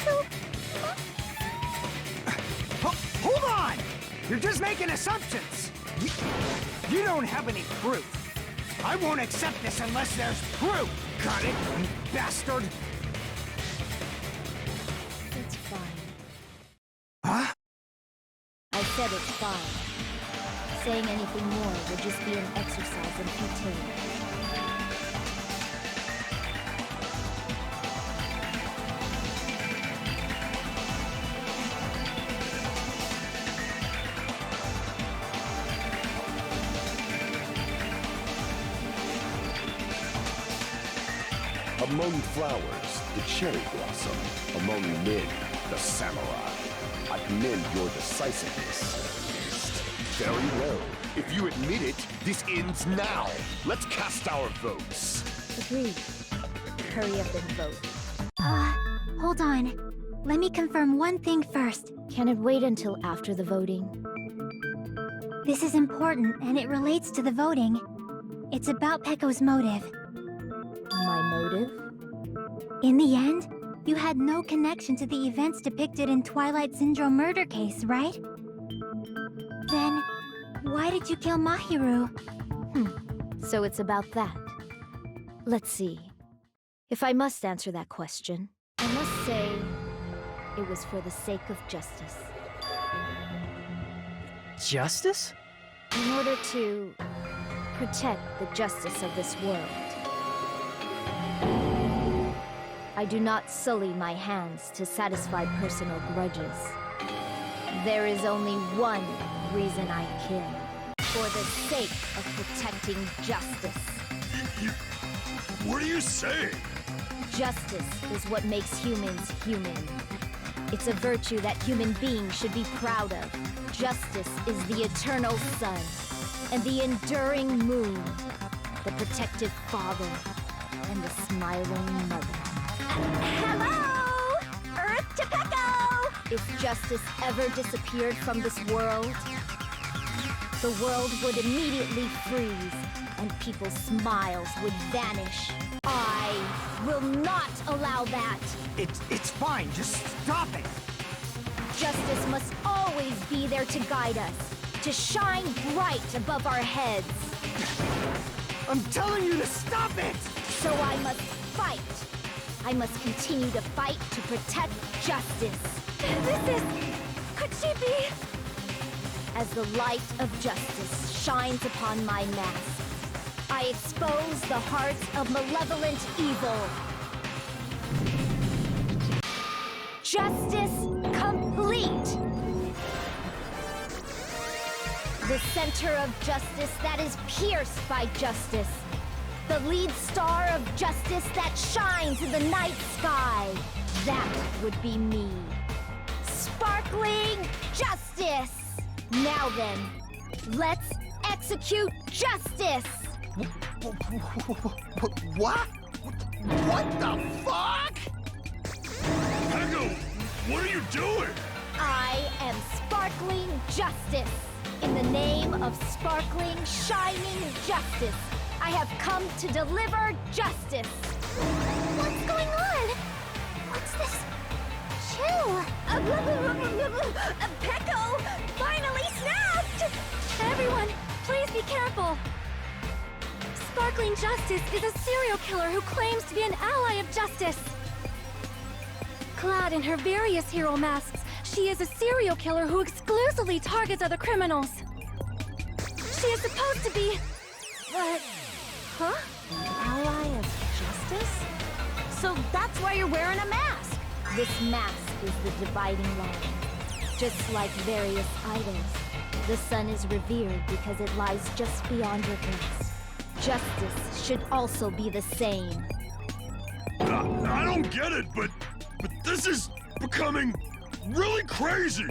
killed Hold on! You're just making assumptions! You don't have any proof. I won't accept this unless there's proof! Got it, you bastard? It's fine. Huh? I said it's fine. saying anything more would just be an exercise in futility. Among flowers, the cherry blossom. Among men, the samurai. I commend your decisiveness. Very well. If you admit it, this ends now. Let's cast our votes. Agreed. Hurry up and vote. Hold on. Let me confirm one thing first. Can it wait until after the voting? This is important, and it relates to the voting. It's about Pecco's motive. My motive? In the end, you had no connection to the events depicted in Twilight Syndrome murder case, right? Then, why did you kill Mahiru? So it's about that. Let's see. If I must answer that question, I must say it was for the sake of justice. Justice? In order to protect the justice of this world. I do not sully my hands to satisfy personal grudges. There is only one reason I kill. For the sake of protecting justice. What are you saying? Justice is what makes humans human. It's a virtue that human beings should be proud of. Justice is the eternal sun and the enduring moon, the protective father and the smiling mother. Hello! Earth to Pecco! If justice ever disappeared from this world, the world would immediately freeze and people's smiles would vanish. I will not allow that! It's fine, just stop it! Justice must always be there to guide us, to shine bright above our heads. I'm telling you to stop it! So I must fight. I must continue to fight to protect justice. Could she be? As the light of justice shines upon my mask, I expose the hearts of malevolent evil. Justice complete! The center of justice that is pierced by justice. The lead star of justice that shines in the night sky. That would be me. Sparkling justice! Now then, let's execute justice! What? What the fuck? Pecco, what are you doing? I am sparkling justice. In the name of sparkling, shining justice, I have come to deliver justice. What's going on? What's this chill? Pecco finally snapped! Everyone, please be careful. Sparkling Justice is a serial killer who claims to be an ally of justice. Clad in her various hero masks, she is a serial killer who exclusively targets other criminals. She is supposed to be... Huh? An ally of justice? So that's why you're wearing a mask! This mask is the dividing line. Just like various idols, the sun is revered because it lies just beyond your gaze. Justice should also be the same. I don't get it, but this is becoming really crazy!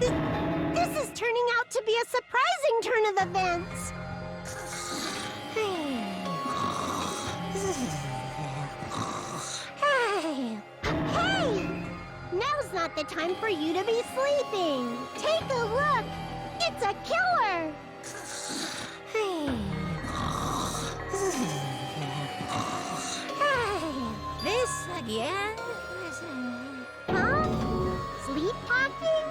This is turning out to be a surprising turn of events. Hey! Now's not the time for you to be sleeping. Take a look. It's a killer. This again? Huh? Sleepwalking?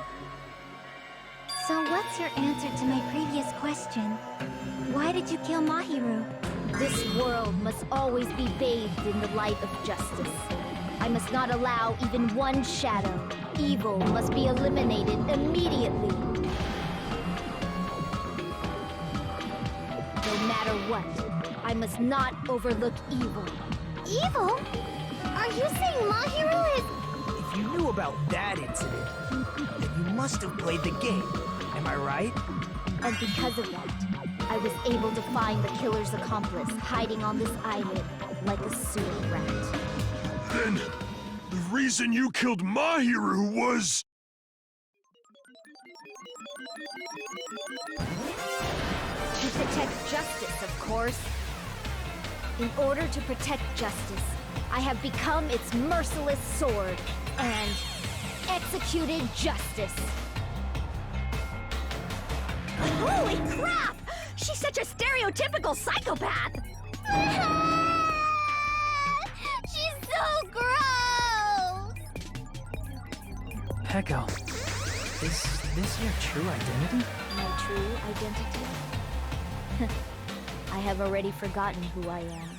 So what's your answer to my previous question? Why did you kill Mahiru? This world must always be bathed in the light of justice. I must not allow even one shadow. Evil must be eliminated immediately. No matter what, I must not overlook evil. Evil? Are you saying Mahiru is... If you knew about that incident, then you must have played the game. Am I right? And because of that, I was able to find the killer's accomplice hiding on this island like a sewer rat. Then, the reason you killed Mahiru was... To protect justice, of course. In order to protect justice, I have become its merciless sword and executed justice. Holy crap! She's such a stereotypical psychopath! She's so gross! Peko, is this your true identity? My true identity? I have already forgotten who I am.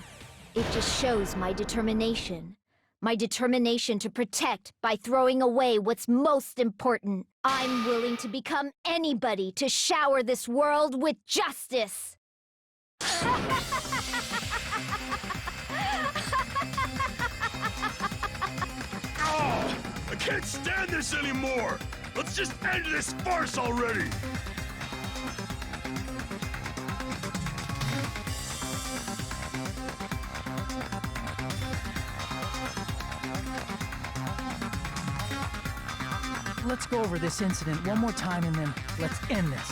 It just shows my determination. My determination to protect by throwing away what's most important. I'm willing to become anybody to shower this world with justice. Oh, I can't stand this anymore! Let's just end this farce already! Let's go over this incident one more time and then let's end this.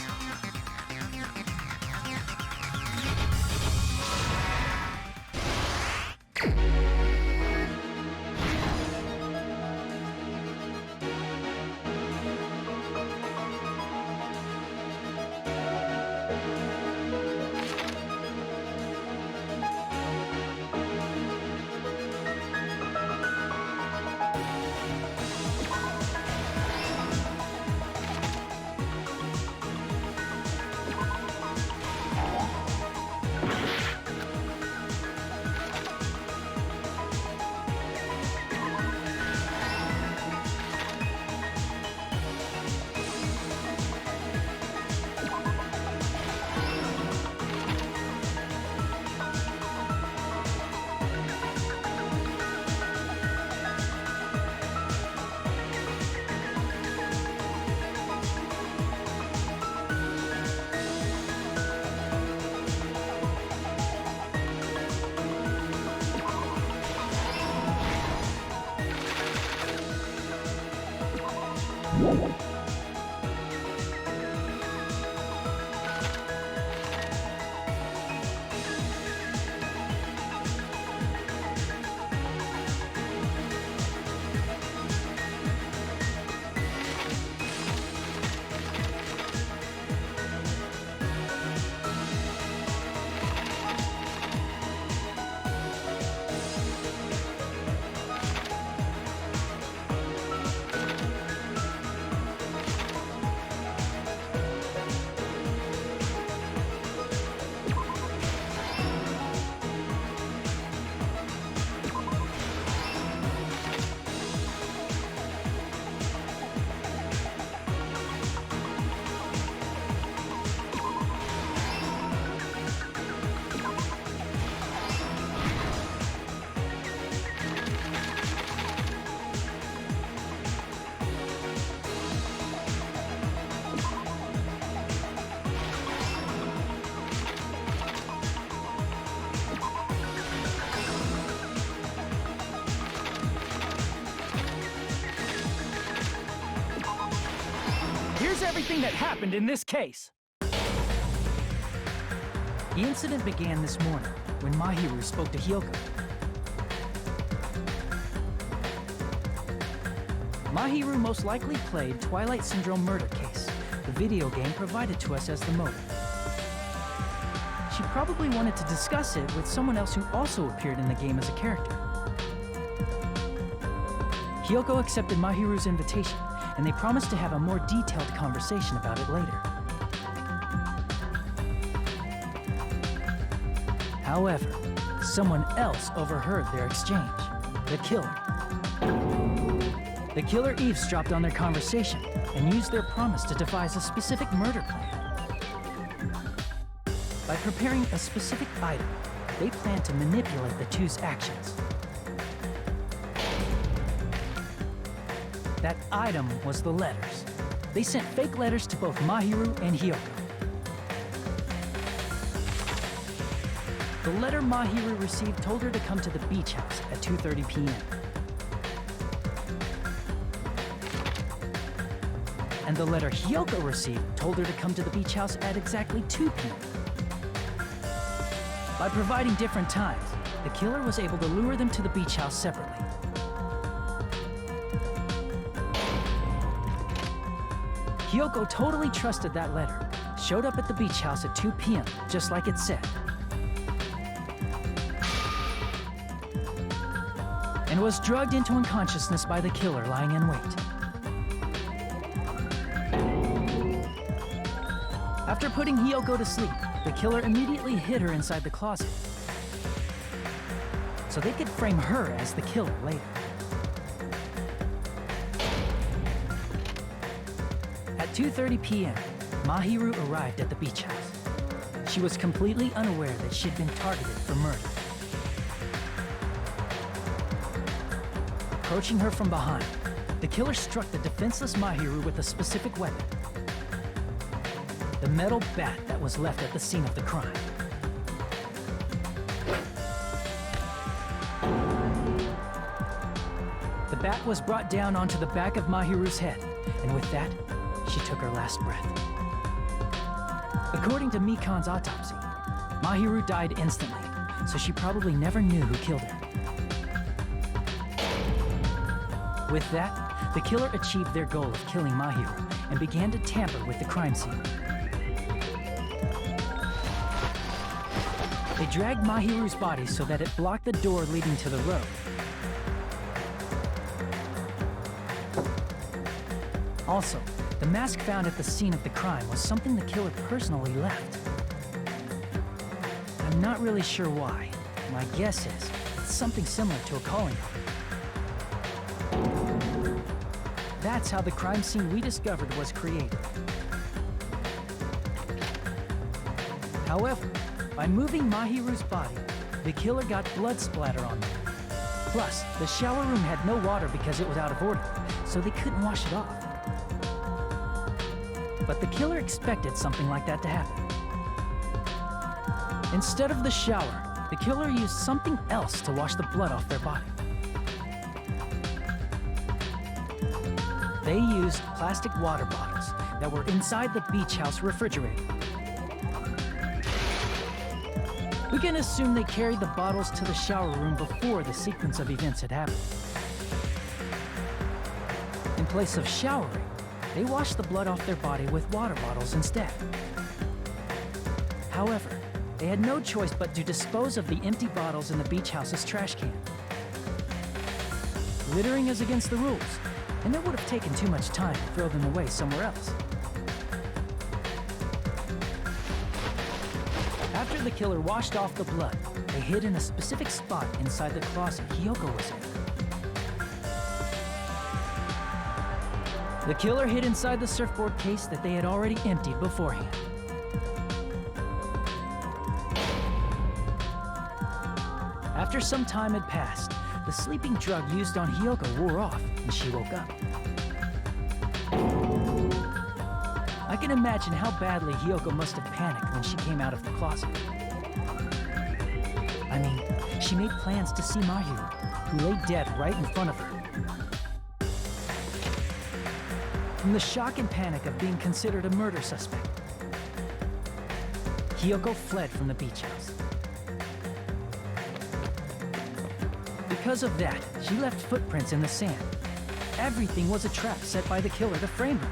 Here's everything that happened in this case. The incident began this morning when Mahiru spoke to Hyoko. Mahiru most likely played Twilight Syndrome murder case, the video game provided to us as the motive. She probably wanted to discuss it with someone else who also appeared in the game as a character. Hyoko accepted Mahiru's invitation, and they promised to have a more detailed conversation about it later. However, someone else overheard their exchange. The killer. The killer eavesdropped on their conversation and used their promise to devise a specific murder plan. By preparing a specific item, they planned to manipulate the two's actions. That item was the letters. They sent fake letters to both Mahiru and Hyoko. The letter Mahiru received told her to come to the beach house at 2:30 p.m. And the letter Hyoko received told her to come to the beach house at exactly 2 p.m. By providing different times, the killer was able to lure them to the beach house separately. Hyoko totally trusted that letter, showed up at the beach house at 2 p.m., just like it said, and was drugged into unconsciousness by the killer lying in wait. After putting Hyoko to sleep, the killer immediately hid her inside the closet, so they could frame her as the killer later. At 2:30 p.m., Mahiru arrived at the beach house. She was completely unaware that she'd been targeted for murder. Approaching her from behind, the killer struck the defenseless Mahiru with a specific weapon. The metal bat that was left at the scene of the crime. The bat was brought down onto the back of Mahiru's head, and with that, she took her last breath. According to Mikan's autopsy, Mahiru died instantly, so she probably never knew who killed her. With that, the killer achieved their goal of killing Mahiru and began to tamper with the crime scene. They dragged Mahiru's body so that it blocked the door leading to the road. Also, the mask found at the scene of the crime was something the killer personally left. I'm not really sure why. My guess is it's something similar to a calling card. That's how the crime scene we discovered was created. However, by moving Mahiru's body, the killer got blood splatter on them. Plus, the shower room had no water because it was out of order, so they couldn't wash it off. But the killer expected something like that to happen. Instead of the shower, the killer used something else to wash the blood off their body. They used plastic water bottles that were inside the beach house refrigerator. We can assume they carried the bottles to the shower room before the sequence of events had happened. In place of showering, they washed the blood off their body with water bottles instead. However, they had no choice but to dispose of the empty bottles in the beach house's trash can. Littering is against the rules, and it would have taken too much time to throw them away somewhere else. After the killer washed off the blood, they hid in a specific spot inside the closet Hyoko was in. The killer hid inside the surfboard case that they had already emptied beforehand. After some time had passed, the sleeping drug used on Hyoko wore off, and she woke up. I can imagine how badly Hyoko must have panicked when she came out of the closet. I mean, she made plans to see Mahiru, who lay dead right in front of her. From the shock and panic of being considered a murder suspect, Hyoko fled from the beach house. Because of that, she left footprints in the sand. Everything was a trap set by the killer to frame her.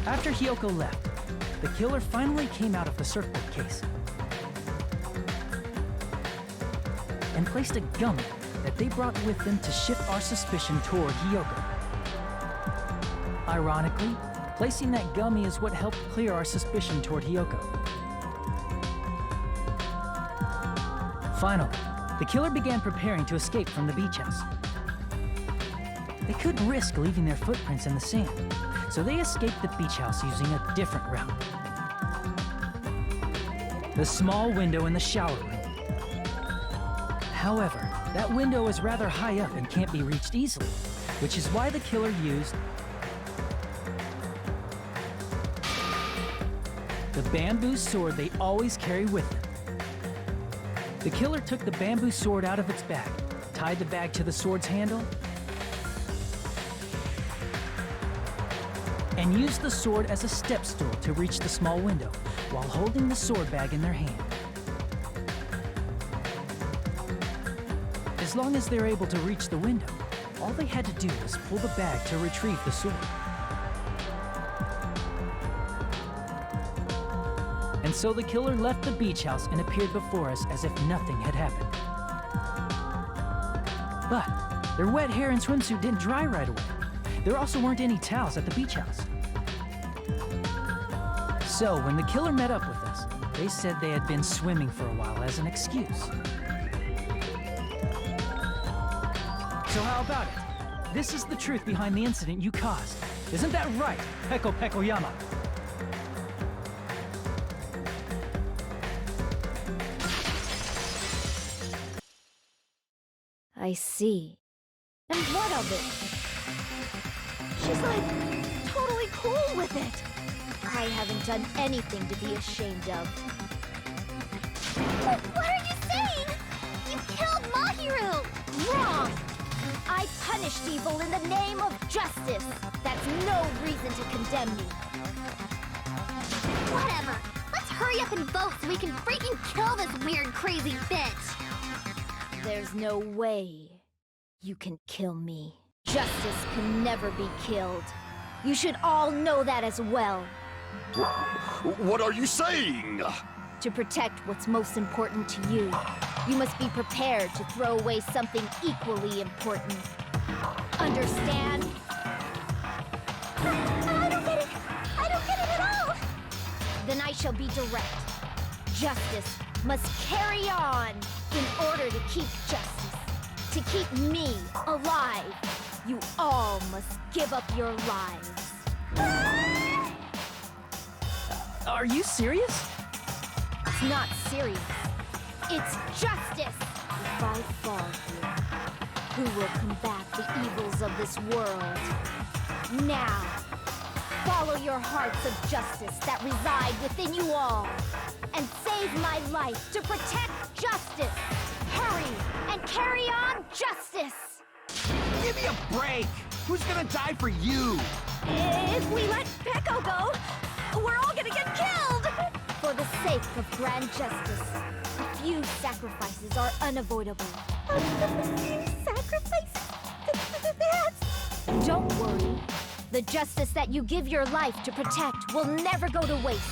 After Hyoko left, the killer finally came out of the surfboard case and placed a gummy that they brought with them to shift our suspicion toward Hyoko. Ironically, placing that gummy is what helped clear our suspicion toward Hyoko. Finally, the killer began preparing to escape from the beach house. They couldn't risk leaving their footprints in the sand, so they escaped the beach house using a different route. The small window in the shower room. However, that window is rather high up and can't be reached easily, which is why the killer used the bamboo sword they always carry with them. The killer took the bamboo sword out of its bag, tied the bag to the sword's handle, and used the sword as a step stool to reach the small window while holding the sword bag in their hand. As long as they're able to reach the window, all they had to do was pull the bag to retrieve the sword. And so the killer left the beach house and appeared before us as if nothing had happened. But their wet hair and swimsuit didn't dry right away. There also weren't any towels at the beach house. So when the killer met up with us, they said they had been swimming for a while as an excuse. So how about it? This is the truth behind the incident you caused. Isn't that right, Peko Yama? I see. And what of it? She's like, totally cool with it. I haven't done anything to be ashamed of. What are you saying? You killed Mahiru! Wrong! I punished evil in the name of justice. That's no reason to condemn me. Whatever. Let's hurry up and vote so we can freaking kill this weird, crazy bitch. There's no way you can kill me. Justice can never be killed. You should all know that as well. What are you saying? To protect what's most important to you, you must be prepared to throw away something equally important. Understand? I don't get it. I don't get it at all. Then I shall be direct. Justice must carry on in order to keep justice. To keep me alive, you all must give up your lives. Are you serious? It's not serious. It's justice. If I fall here, who will combat the evils of this world? Now, follow your hearts of justice that reside within you all, and save my life to protect justice. Hurry and carry on justice. Give me a break! Who's gonna die for you? If we let Peko go, we're all gonna get killed! For the sake of grand justice, a few sacrifices are unavoidable. A few sacrifices? That's... Don't worry. The justice that you give your life to protect will never go to waste.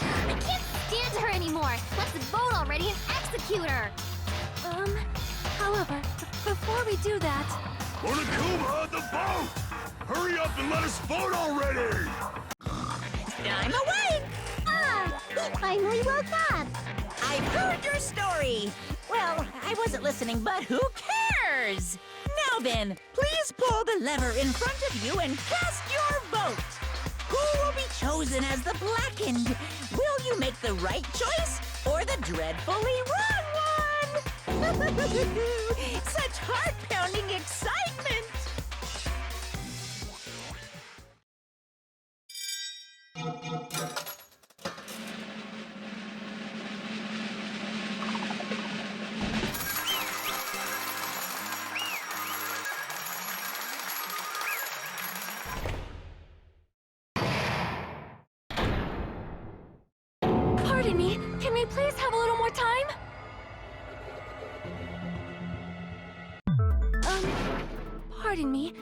I can't stand her anymore! Let's vote already and execute her! However, before we do that... Monokuma, the boat! Hurry up and let us vote already! I'm awake! Ah! He finally woke up! I've heard your story! Well, I wasn't listening, but who cares? Now then, please pull the lever in front of you and cast your vote! Who will be chosen as the Blackened? Will you make the right choice or the dreadfully wrong one? Such heart-pounding excitement! Pardon me, can we please have a little more time? Pardon me,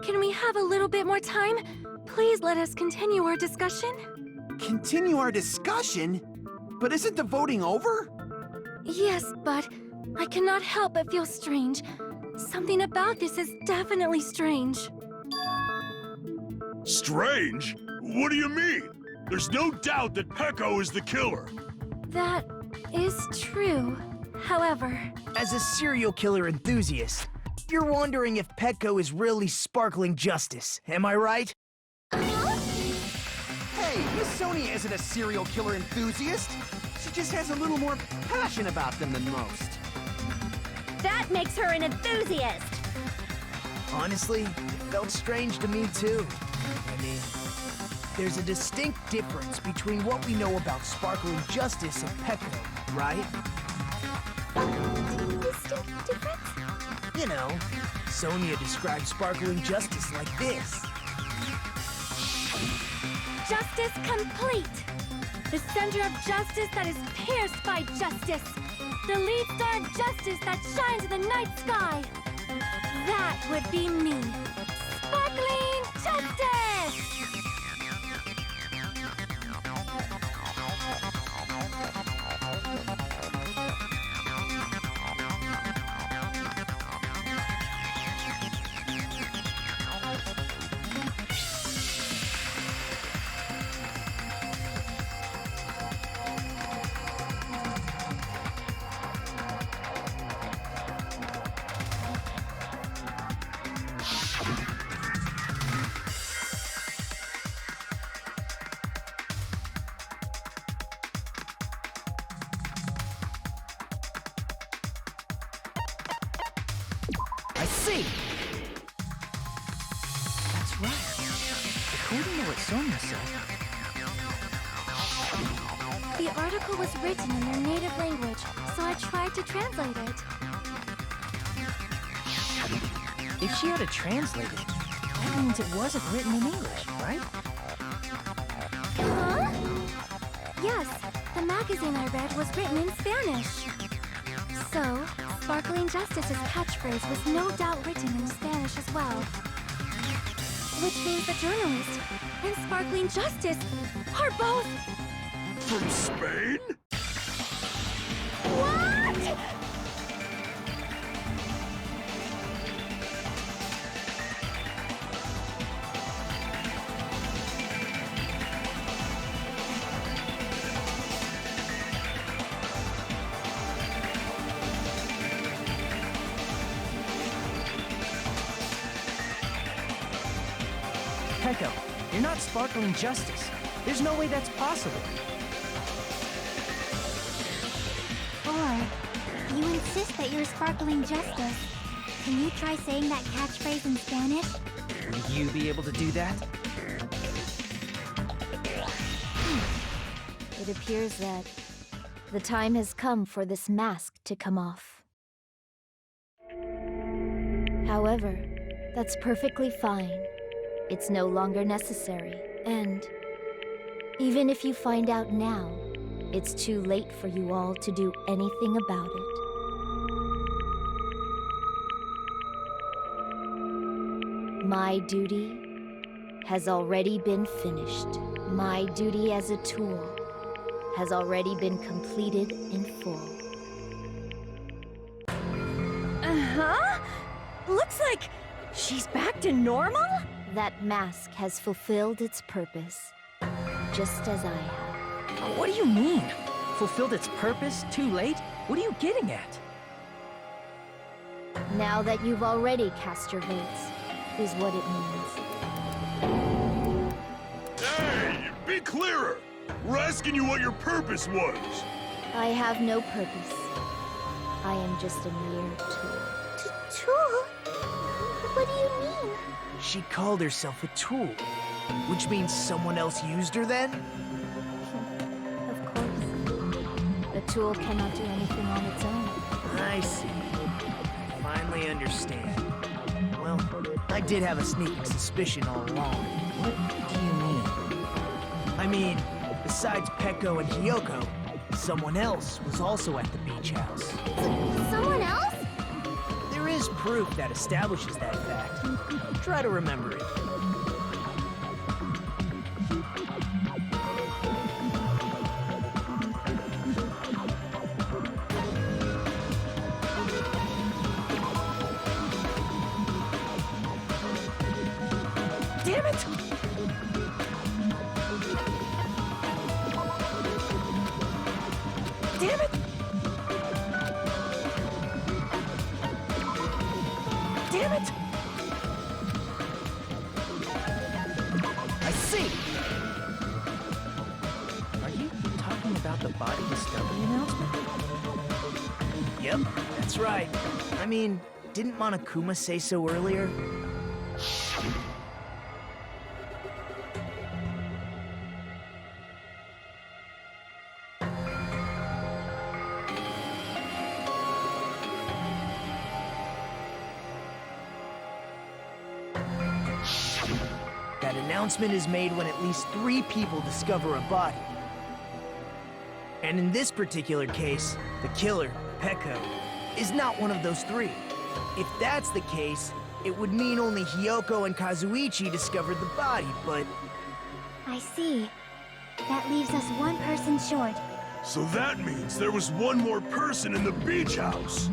can we have a little bit more time? Please let us continue our discussion. Continue our discussion? But isn't the voting over? Yes, but I cannot help but feel strange. Something about this is definitely strange. Strange? What do you mean? There's no doubt that Peko is the killer. That is true. However, As a serial killer enthusiast, you're wondering if Petco is really sparkling justice, am I right? Hey, Miss Sonia isn't a serial killer enthusiast. She just has a little more passion about them than most. That makes her an enthusiast! Honestly, it felt strange to me too. I mean, there's a distinct difference between what we know about sparkling justice and Petco, right? Distinct difference? You know, Sonia described sparkling justice like this. justice complete. The center of justice that is pierced by justice. The lead star of justice that shines in the night sky. That would be me. Sparkling Justice! I see! That's right. According to what Sonia said, The article was written in their native language, so I tried to translate it. if she had to translate it, that means it wasn't written in English, right? Huh? Yes, the magazine I read was written in Spanish. So, Sparkling Justice's catchphrase was no doubt written in Spanish as well. Which means the journalist and Sparkling Justice are both... From Spain? What?! Peko, you're not Sparkling Justice. There's no way that's possible. Or, you insist that you're Sparkling Justice. Can you try saying that catchphrase in Spanish? Would you be able to do that? It appears that the time has come for this mask to come off. However, that's perfectly fine. It's no longer necessary, and even if you find out now, it's too late for you all to do anything about it. My duty has already been finished. My duty as a tool has already been completed in full. Uh-huh? Looks like she's back to normal? That mask has fulfilled its purpose, just as I have. What do you mean? Fulfilled its purpose? Too late? What are you getting at? Now that you've already cast your votes, is what it means. Hey, be clearer! We're asking you what your purpose was. I have no purpose. I am just a mere tool. Tool? What do you mean? She called herself a tool, which means someone else used her then? Of course. A tool cannot do anything on its own. I see. Finally understand. Well, I did have a sneaking suspicion all along. What do you mean? I mean, besides Peko and Hiyoko, someone else was also at the beach house. Someone else? There is proof that establishes that fact. Try to remember it. Damn it! Damn it! Damn it! I see! Are you talking about the body discovery announcement? Yep, that's right. I mean, didn't Monokuma say so earlier? That announcement is made when at least 3 people discover a body. And in this particular case, the killer, Peko, is not one of those 3. If that's the case, it would mean only Hiyoko and Kazuichi discovered the body, but... I see. That leaves us one person short. So that means there was one more person in the beach house.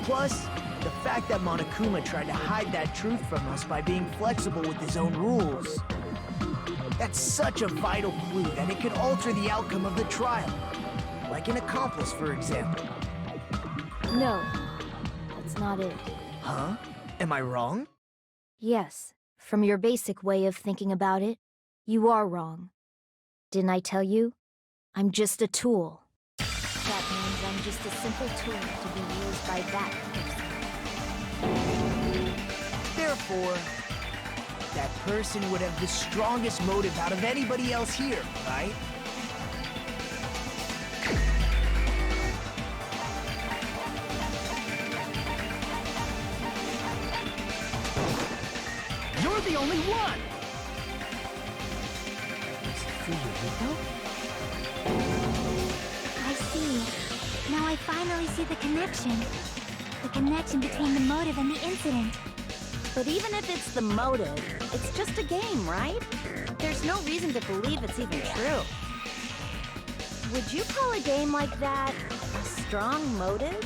Plus, the fact that Monokuma tried to hide that truth from us by being flexible with his own rules. That's such a vital clue that it could alter the outcome of the trial. Like an accomplice, for example. No, that's not it. Huh? Am I wrong? Yes, from your basic way of thinking about it, you are wrong. Didn't I tell you? I'm just a tool. That means I'm just a simple tool to be used by that person. Therefore, that person would have the strongest motive out of anybody else here, right? You're the only one! Is it for you, I see. Now I finally see the connection. The connection between the motive and the incident. But even if it's the motive, it's just a game, right? There's no reason to believe it's even true. Would you call a game like that a strong motive?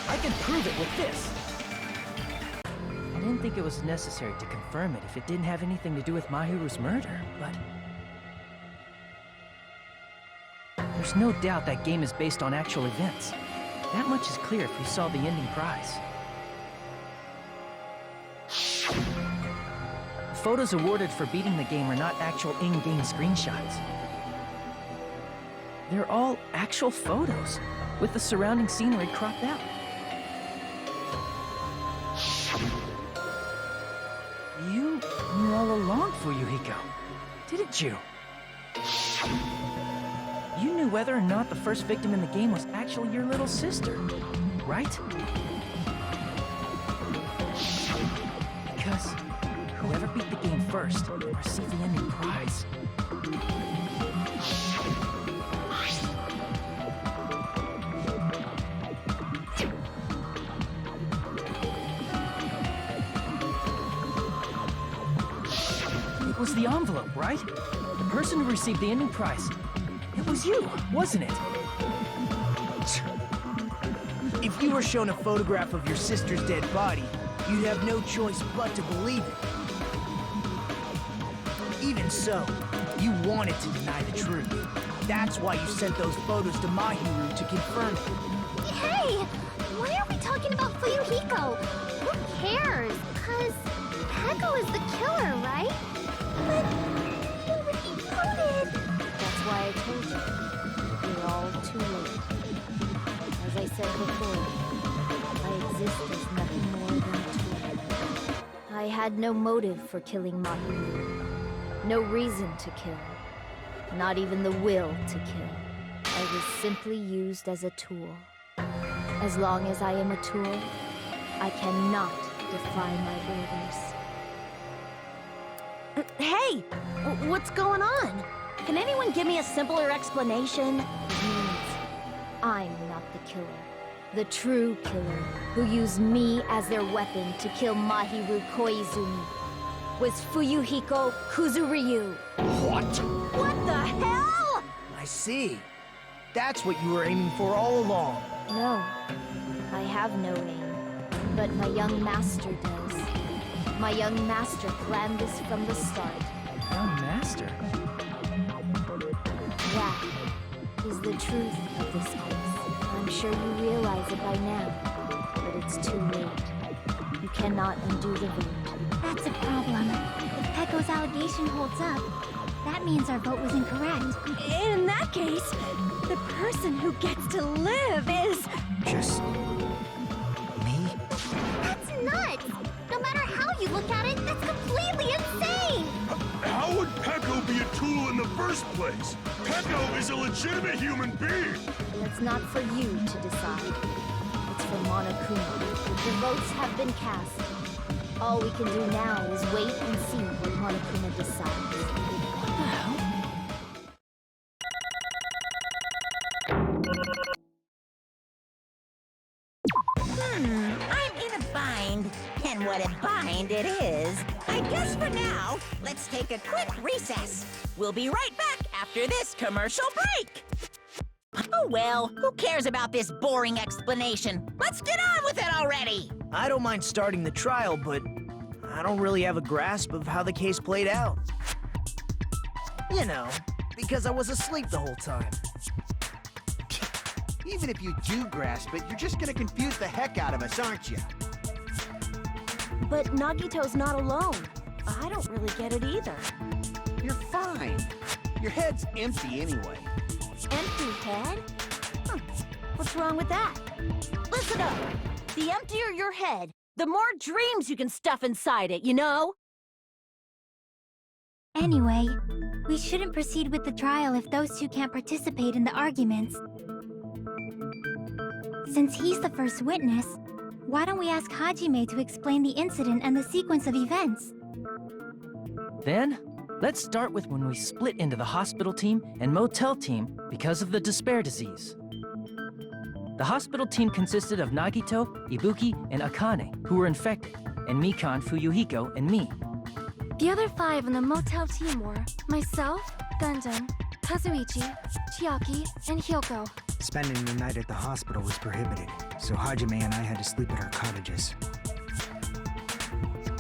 I can prove it with this. I didn't think it was necessary to confirm it if it didn't have anything to do with Mahiru's murder, but... There's no doubt that game is based on actual events. That much is clear if you saw the ending prize. The photos awarded for beating the game are not actual in-game screenshots. They're all actual photos, with the surrounding scenery cropped out. You knew all along, Fuyuhiko, didn't you? You knew whether or not the first victim in the game was actually your little sister, right? Because whoever beat the game first will receive the ending prize. It was the envelope, right? The person who received the ending prize. It was you, wasn't it? If you were shown a photograph of your sister's dead body, you'd have no choice but to believe it. Even so, you wanted to deny the truth. That's why you sent those photos to Mahiru to confirm it. why I told you. You're all too late. As I said before, I exist as nothing more than a tool. I had no motive for killing Mahiru. No reason to kill. Not even the will to kill. I was simply used as a tool. As long as I am a tool, I cannot defy my orders. Hey! What's going on? Can anyone give me a simpler explanation? I'm not the killer. The true killer, who used me as their weapon to kill Mahiru Koizumi, was Fuyuhiko Kuzuryu. What? What the hell? I see. That's what you were aiming for all along. No, I have no aim, but my young master does. My young master planned this from the start. Young master? That is the truth of this case. I'm sure you realize it by now, but it's too late. You cannot undo the vote. That's a problem. If Pecco's allegation holds up, that means our vote was incorrect. In that case, the person who gets to live is... Just... me? That's nuts! No matter how you look at it, that's completely insane! How would Pecco be a tool in the first place? Pecco is a legitimate human being! That's not for you to decide. It's for Monokuma. The votes have been cast. All we can do now is wait and see what Monokuma decides. What the hell? I'm in a bind. And what a bind it is. I guess for now, let's take a quick recess. We'll be right back after this commercial break. Oh well, who cares about this boring explanation? Let's get on with it already! I don't mind starting the trial, but I don't really have a grasp of how the case played out. You know, because I was asleep the whole time. Even if you do grasp it, you're just gonna confuse the heck out of us, aren't you? But Nagito's not alone. I don't really get it either. You're fine. Your head's empty anyway. Empty head? Huh. What's wrong with that? Listen up! The emptier your head, the more dreams you can stuff inside it, you know? Anyway, we shouldn't proceed with the trial if those two can't participate in the arguments. Since he's the first witness, why don't we ask Hajime to explain the incident and the sequence of events? Then, let's start with when we split into the hospital team and motel team because of the despair disease. The hospital team consisted of Nagito, Ibuki, and Akane, who were infected, and Mikan, Fuyuhiko, and me. The other 5 in the motel team were myself, Gundam, Kazuichi, Chiaki, and Hyoko. Spending the night at the hospital was prohibited, so Hajime and I had to sleep at our cottages.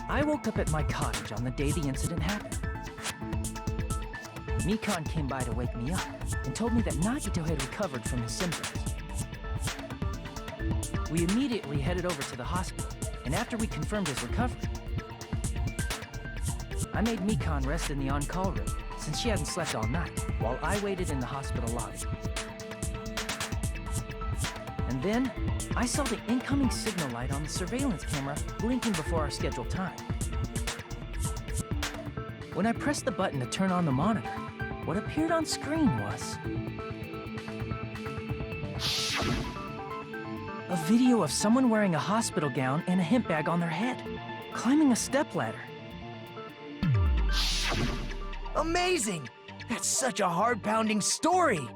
I woke up at my cottage on the day the incident happened. Mikan came by to wake me up and told me that Nagito had recovered from his symptoms. We immediately headed over to the hospital, and after we confirmed his recovery, I made Mikan rest in the on-call room, since she hadn't slept all night, while I waited in the hospital lobby. And then, I saw the incoming signal light on the surveillance camera blinking before our scheduled time. When I pressed the button to turn on the monitor, what appeared on screen was a video of someone wearing a hospital gown and a hemp bag on their head, climbing a stepladder. Amazing! That's such a heart-pounding story!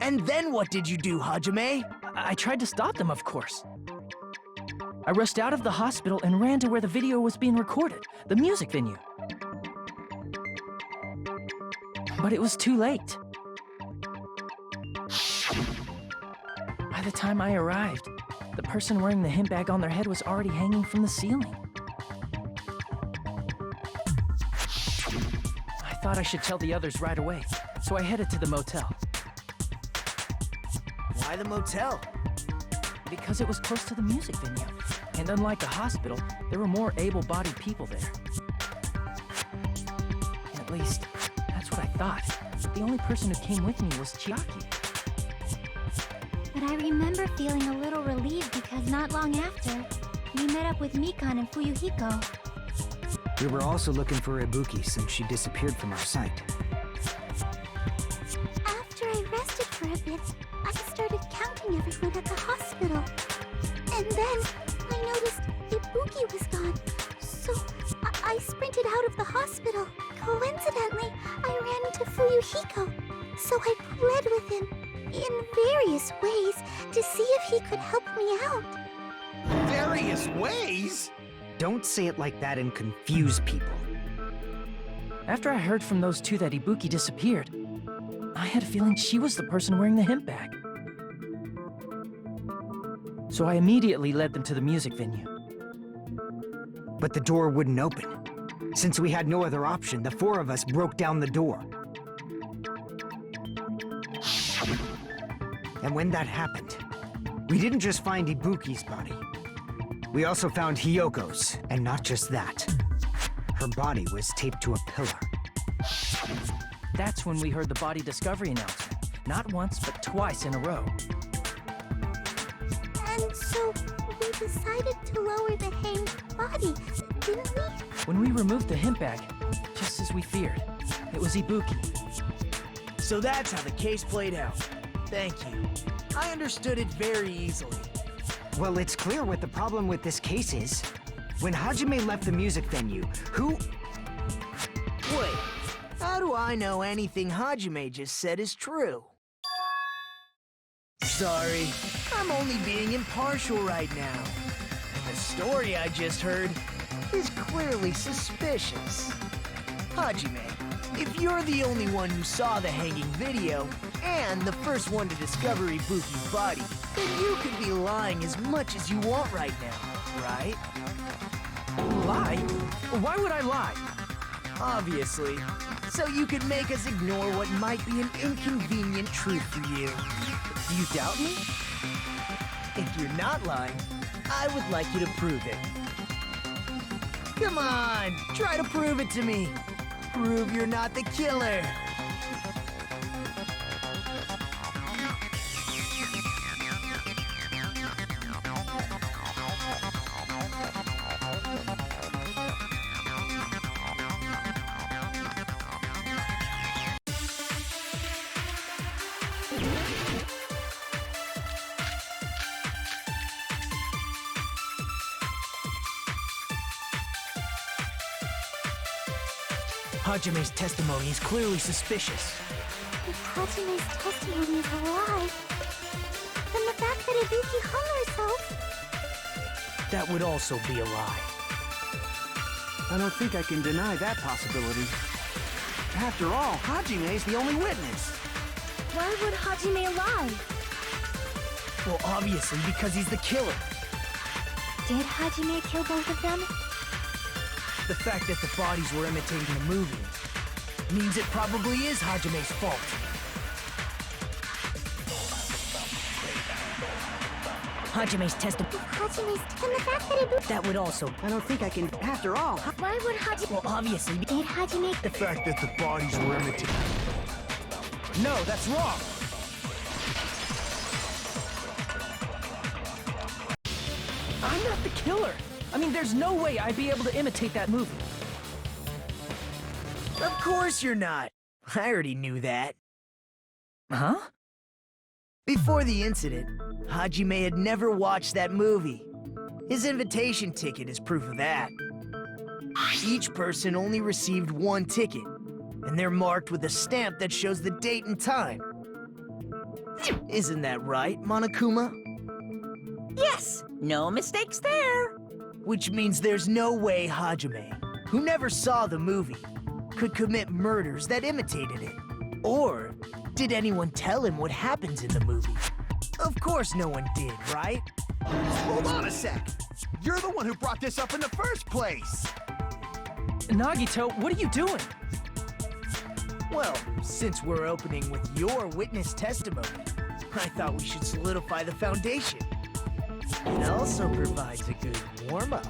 And then what did you do, Hajime? I tried to stop them, of course. I rushed out of the hospital and ran to where the video was being recorded, the music venue. But it was too late. By the time I arrived, the person wearing the hemp bag on their head was already hanging from the ceiling. I thought I should tell the others right away, so I headed to the motel. Why the motel? Because it was close to the music venue, and unlike the hospital, there were more able-bodied people there. At least, that's what I thought. The only person who came with me was Chiaki. But I remember feeling a little relieved because not long after, we met up with Mikan and Fuyuhiko. We were also looking for Ibuki since she disappeared from our sight. After I rested for a bit, I started counting everyone at the hospital. And then I noticed Ibuki was gone. So I sprinted out of the hospital. Coincidentally, I ran into Fuyuhiko. So I pled with him in various ways to see if he could help me out. Various ways? Don't say it like that and confuse people. After I heard from those two that Ibuki disappeared, I had a feeling she was the person wearing the hemp bag. So I immediately led them to the music venue. But the door wouldn't open. Since we had no other option, the four of us broke down the door. And when that happened, we didn't just find Ibuki's body. We also found Hyoko's, and not just that. Her body was taped to a pillar. That's when we heard the body discovery announcement. Not once, but twice in a row. And so we decided to lower the hanged body, didn't we? When we removed the hemp bag, just as we feared, it was Ibuki. So that's how the case played out. Thank you. I understood it very easily. Well, it's clear what the problem with this case is. When Hajime left the music venue, who... Wait, how do I know anything Hajime just said is true? Sorry, I'm only being impartial right now. The story I just heard is clearly suspicious. Hajime, if you're the only one who saw the hanging video, and the first one to discover Ibuki's body, then you could be lying as much as you want right now, right? Lie? Why would I lie? Obviously. So you could make us ignore what might be an inconvenient truth for you. Do you doubt me? If you're not lying, I would like you to prove it. Come on, try to prove it to me. Prove you're not the killer. Hajime's testimony is clearly suspicious. If Hajime's testimony is a lie, then the fact that Ibuki hung herself... That would also be a lie. I don't think I can deny that possibility. After all, Hajime is the only witness. Why would Hajime lie? Well, obviously because he's the killer. Did Hajime kill both of them? The fact that the bodies were imitating the movie means it probably is Hajime's fault. Hajime's testimony. And the fact that Ibuki... That would also... I don't think I can... After all... Why would Hajime... Well, obviously... Did Hajime... The fact that the bodies were imitating... No, that's wrong! I'm not the killer! I mean, there's no way I'd be able to imitate that movie. Of course you're not. I already knew that. Huh? Before the incident, Hajime had never watched that movie. His invitation ticket is proof of that. Each person only received one ticket, and they're marked with a stamp that shows the date and time. Isn't that right, Monokuma? Yes, no mistakes there. Which means there's no way Hajime, who never saw the movie, could commit murders that imitated it. Or did anyone tell him what happens in the movie? Of course no one did, right? Hold on a sec! You're the one who brought this up in the first place! Nagito, what are you doing? Well, since we're opening with your witness testimony, I thought we should solidify the foundation. It also provides a good warm-up.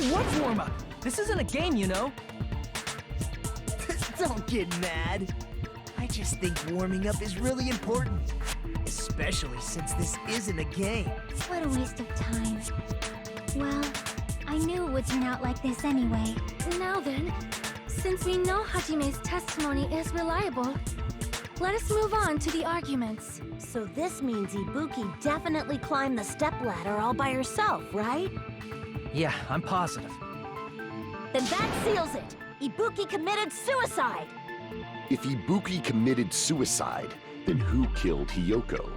What warm-up? This isn't a game, you know. Don't get mad. I just think warming up is really important. Especially since this isn't a game. What a waste of time. Well, I knew it would turn out like this anyway. Now then, since we know Hajime's testimony is reliable, let us move on to the arguments. So this means Ibuki definitely climbed the stepladder all by herself, right? Yeah, I'm positive. Then that seals it! Ibuki committed suicide! If Ibuki committed suicide, then who killed Hiyoko?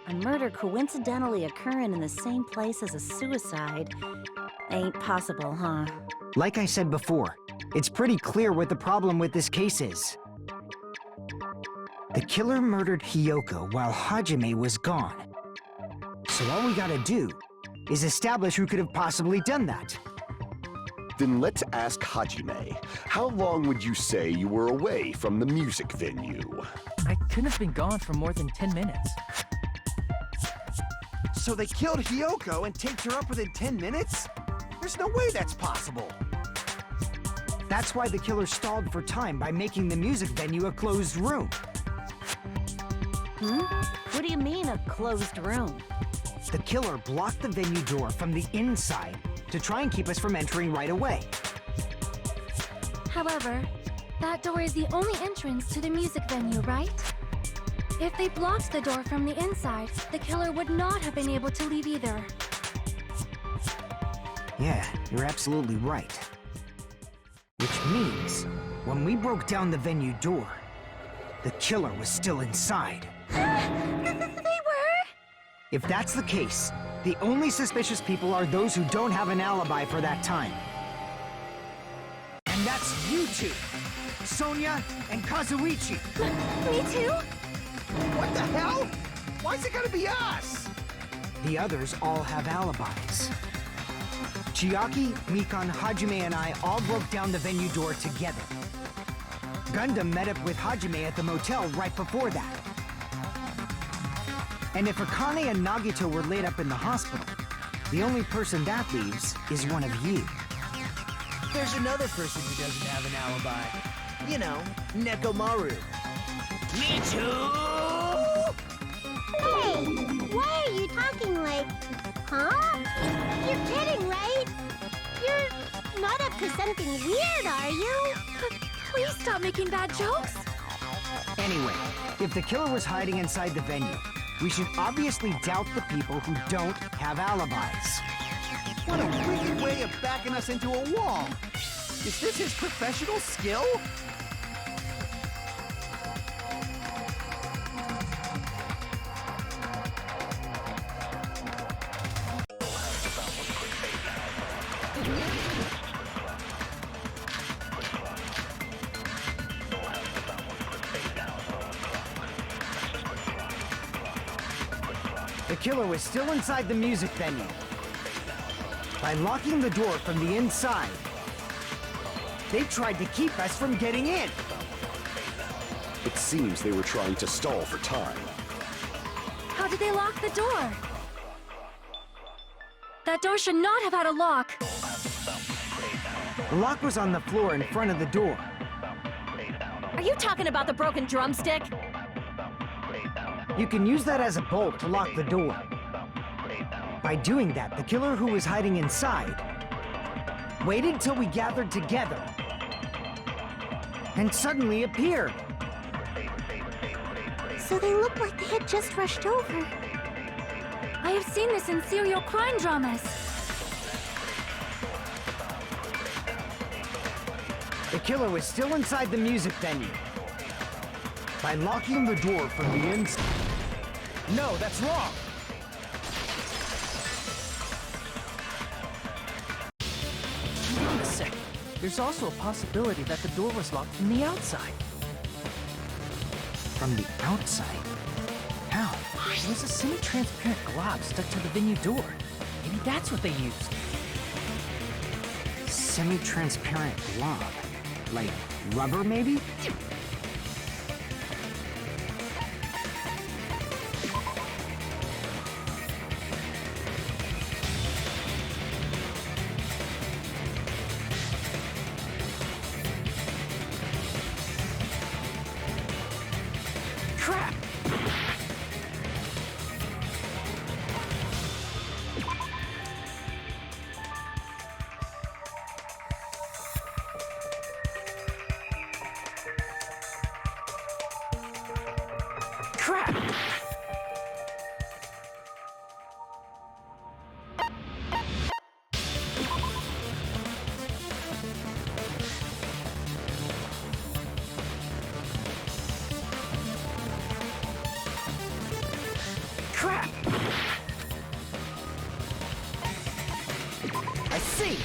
A murder coincidentally occurring in the same place as a suicide ain't possible, huh? Like I said before, it's pretty clear what the problem with this case is. The killer murdered Hiyoko while Hajime was gone. So all we gotta do is establish who could have possibly done that. Then let's ask Hajime. How long would you say you were away from the music venue? I couldn't have been gone for more than 10 minutes. So they killed Hiyoko and taped her up within 10 minutes? There's no way that's possible. That's why the killer stalled for time by making the music venue a closed room. What do you mean, a closed room? The killer blocked the venue door from the inside to try and keep us from entering right away. However, that door is the only entrance to the music venue, right? If they blocked the door from the inside, the killer would not have been able to leave either. Yeah, you're absolutely right. Which means, when we broke down the venue door, the killer was still inside. They were? If that's the case, the only suspicious people are those who don't have an alibi for that time. And that's you two, Sonia and Kazuichi. Me too? What the hell? Why's it gotta be us? The others all have alibis. Chiaki, Mikan, Hajime, and I all broke down the venue door together. Gundam met up with Hajime at the motel right before that. And if Akane and Nagito were laid up in the hospital, the only person that leaves is one of you. There's another person who doesn't have an alibi. You know, Nekomaru. Me too! Hey, why are you talking like... Huh? You're kidding, right? You're not up to something weird, are you? Please stop making bad jokes. Anyway, if the killer was hiding inside the venue, we should obviously doubt the people who don't have alibis. What a wicked way of backing us into a wall. Is this his professional skill? The killer was still inside the music venue. By locking the door from the inside, they tried to keep us from getting in. It seems they were trying to stall for time. How did they lock the door? That door should not have had a lock. The lock was on the floor in front of the door. Are you talking about the broken drumstick? You can use that as a bolt to lock the door. By doing that, the killer who was hiding inside waited till we gathered together and suddenly appeared. So they look like they had just rushed over. I have seen this in serial crime dramas. The killer was still inside the music venue. By locking the door from the inside. No, that's wrong. Wait a second. There's also a possibility that the door was locked from the outside. From the outside? How? There was a semi-transparent glob stuck to the venue door. Maybe that's what they used. Semi-transparent glob? Like rubber, maybe? Crap! I see!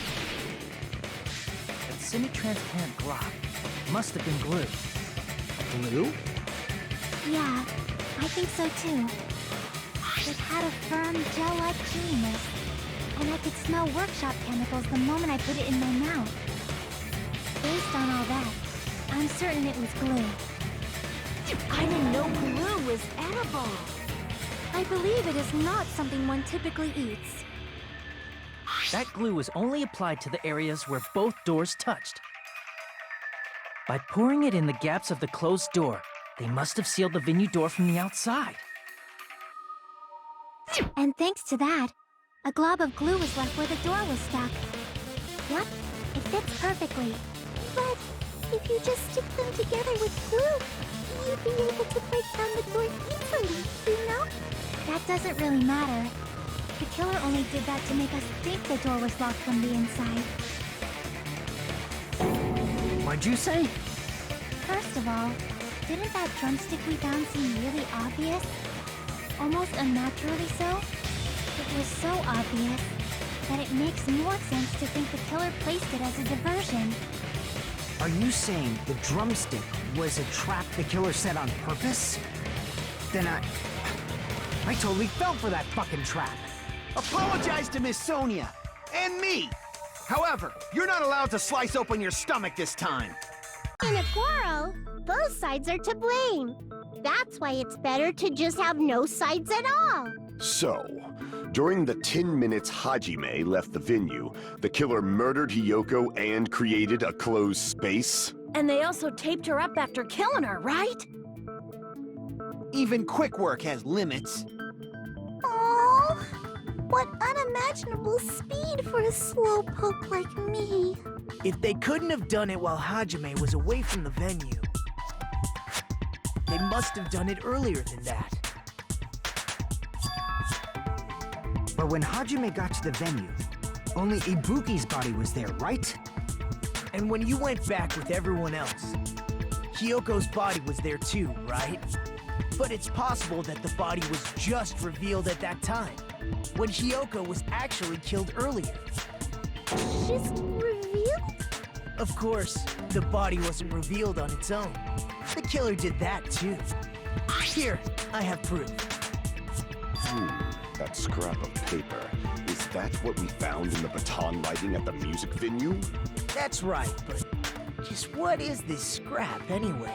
That semi-transparent block must have been glue. Glue? Yeah, I think so too. It had a firm, gel-like chewiness, and I could smell workshop chemicals the moment I put it in my mouth. Based on all that, I'm certain it was glue. I didn't know glue was edible. I believe it is not something one typically eats. That glue was only applied to the areas where both doors touched. By pouring it in the gaps of the closed door, they must have sealed the venue door from the outside. And thanks to that, a glob of glue was left where the door was stuck. Yep, it fits perfectly. But if you just stick them together with glue, you'd be able to break down the door easily, you know? That doesn't really matter. The killer only did that to make us think the door was locked from the inside. What'd you say? First of all, didn't that drumstick we found seem really obvious? Almost unnaturally so? It was so obvious that it makes more sense to think the killer placed it as a diversion. Are you saying the drumstick was a trap the killer set on purpose? Then I totally fell for that fucking trap. Apologize to Miss Sonia and me. However, you're not allowed to slice open your stomach this time. In a quarrel, both sides are to blame. That's why it's better to just have no sides at all. So, during the 10 minutes Hajime left the venue, the killer murdered Hiyoko and created a closed space? And they also taped her up after killing her, right? Even quick work has limits. Oh, what unimaginable speed for a slowpoke like me. If they couldn't have done it while Hajime was away from the venue, they must have done it earlier than that. But when Hajime got to the venue, only Ibuki's body was there, right? And when you went back with everyone else, Hiyoko's body was there too, right? But it's possible that the body was just revealed at that time, when Hiyoko was actually killed earlier. Just revealed? Of course, the body wasn't revealed on its own. The killer did that too. Here, I have proof. That scrap of paper. Is that what we found in the baton lighting at the music venue? That's right, but just what is this scrap anyway?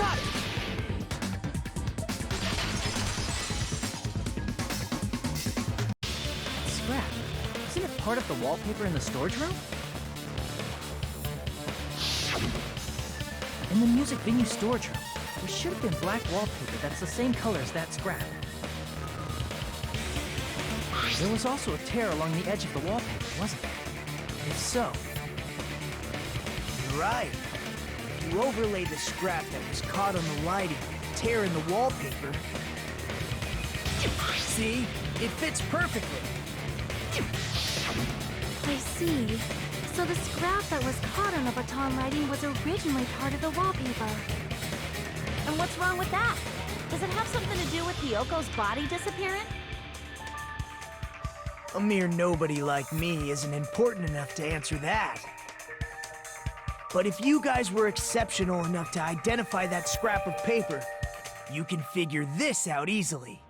Got it! Scrap. Isn't it part of the wallpaper in the storage room? In the music venue storage room, there should have been black wallpaper that's the same color as that scrap. There was also a tear along the edge of the wallpaper, wasn't there? If so... You're right. If you overlay the scrap that was caught on the lighting with the tear in the wallpaper... See? It fits perfectly. I see. So the scrap that was caught on the baton lighting was originally part of the wallpaper. And what's wrong with that? Does it have something to do with Hyoko's body disappearing? A mere nobody like me isn't important enough to answer that. But if you guys were exceptional enough to identify that scrap of paper, you can figure this out easily.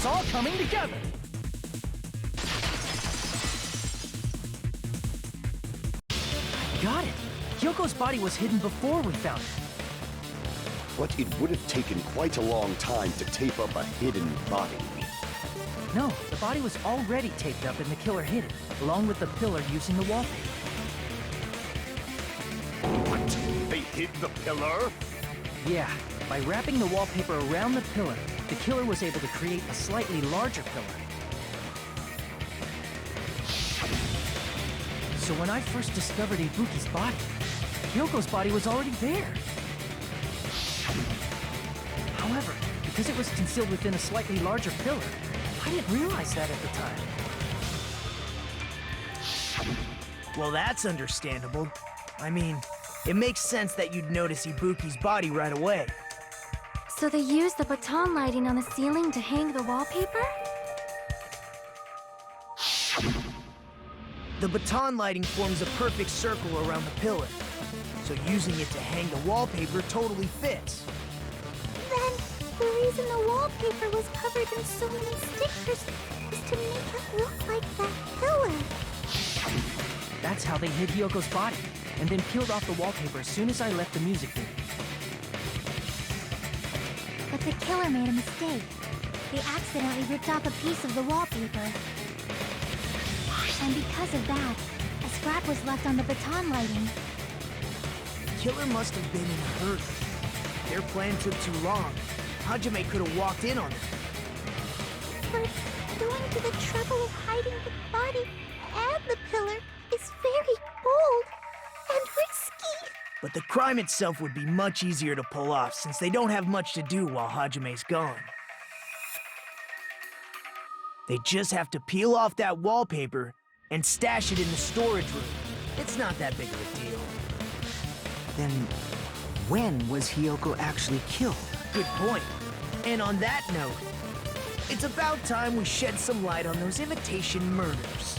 It's all coming together! Got it! Hyoko's body was hidden before we found it. But it would have taken quite a long time to tape up a hidden body. No, the body was already taped up and the killer hid it, along with the pillar using the wallpaper. What? They hid the pillar? Yeah, by wrapping the wallpaper around the pillar, the killer was able to create a slightly larger pillar. So when I first discovered Ibuki's body, Hyoko's body was already there. However, because it was concealed within a slightly larger pillar, I didn't realize that at the time. Well, that's understandable. I mean, it makes sense that you'd notice Ibuki's body right away. So they used the baton lighting on the ceiling to hang the wallpaper? The baton lighting forms a perfect circle around the pillar, so using it to hang the wallpaper totally fits. Then, the reason the wallpaper was covered in so many stickers was to make it look like that pillar. That's how they hid Hyoko's body, and then peeled off the wallpaper as soon as I left the music venue. But the killer made a mistake. they accidentally ripped off a piece of the wallpaper. And because of that, a scrap was left on the baton lighting. Killer must have been in a hurry. Their plan took too long. Hajime could have walked in on it. But going to the trouble of hiding the body and the pillar is very bold and risky. But the crime itself would be much easier to pull off since they don't have much to do while Hajime's gone. They just have to peel off that wallpaper and stash it in the storage room. It's not that big of a deal. Then, when was Hiyoko actually killed? Good point. And on that note, it's about time we shed some light on those imitation murders.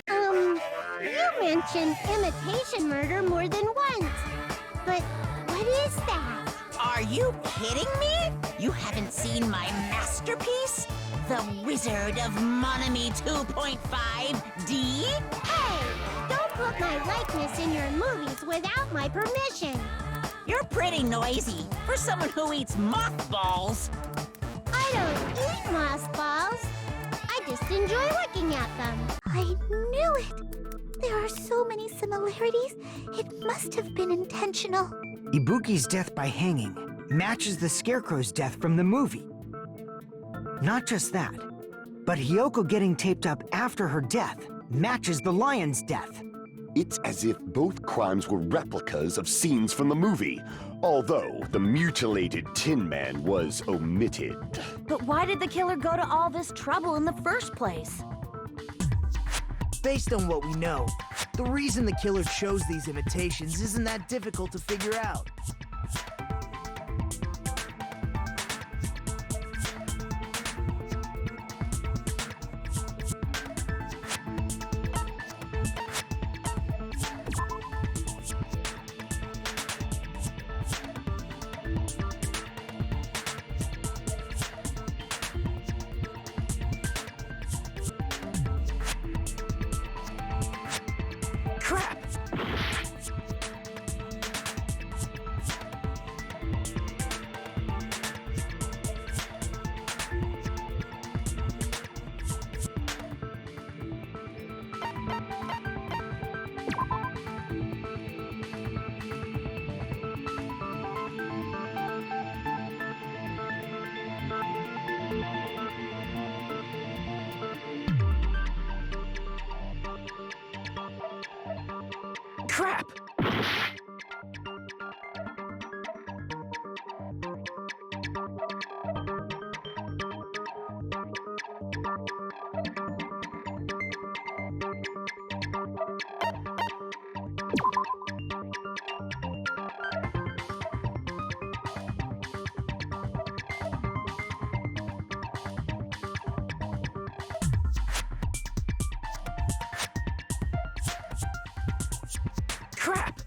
You mentioned imitation murder more than once. But what is that? Are you kidding me? You haven't seen my masterpiece? The Wizard of Monami 2.5D? Hey! Don't put my likeness in your movies without my permission. You're pretty noisy for someone who eats mothballs. I don't eat mothballs. I just enjoy looking at them. I knew it. There are so many similarities. It must have been intentional. Ibuki's death by hanging matches the Scarecrow's death from the movie. Not just that, but Hiyoko getting taped up after her death matches the lion's death. It's as if both crimes were replicas of scenes from the movie, although the mutilated Tin Man was omitted. But why did the killer go to all this trouble in the first place? Based on what we know, the reason the killer chose these imitations isn't that difficult to figure out. Crap! Crap! Crap!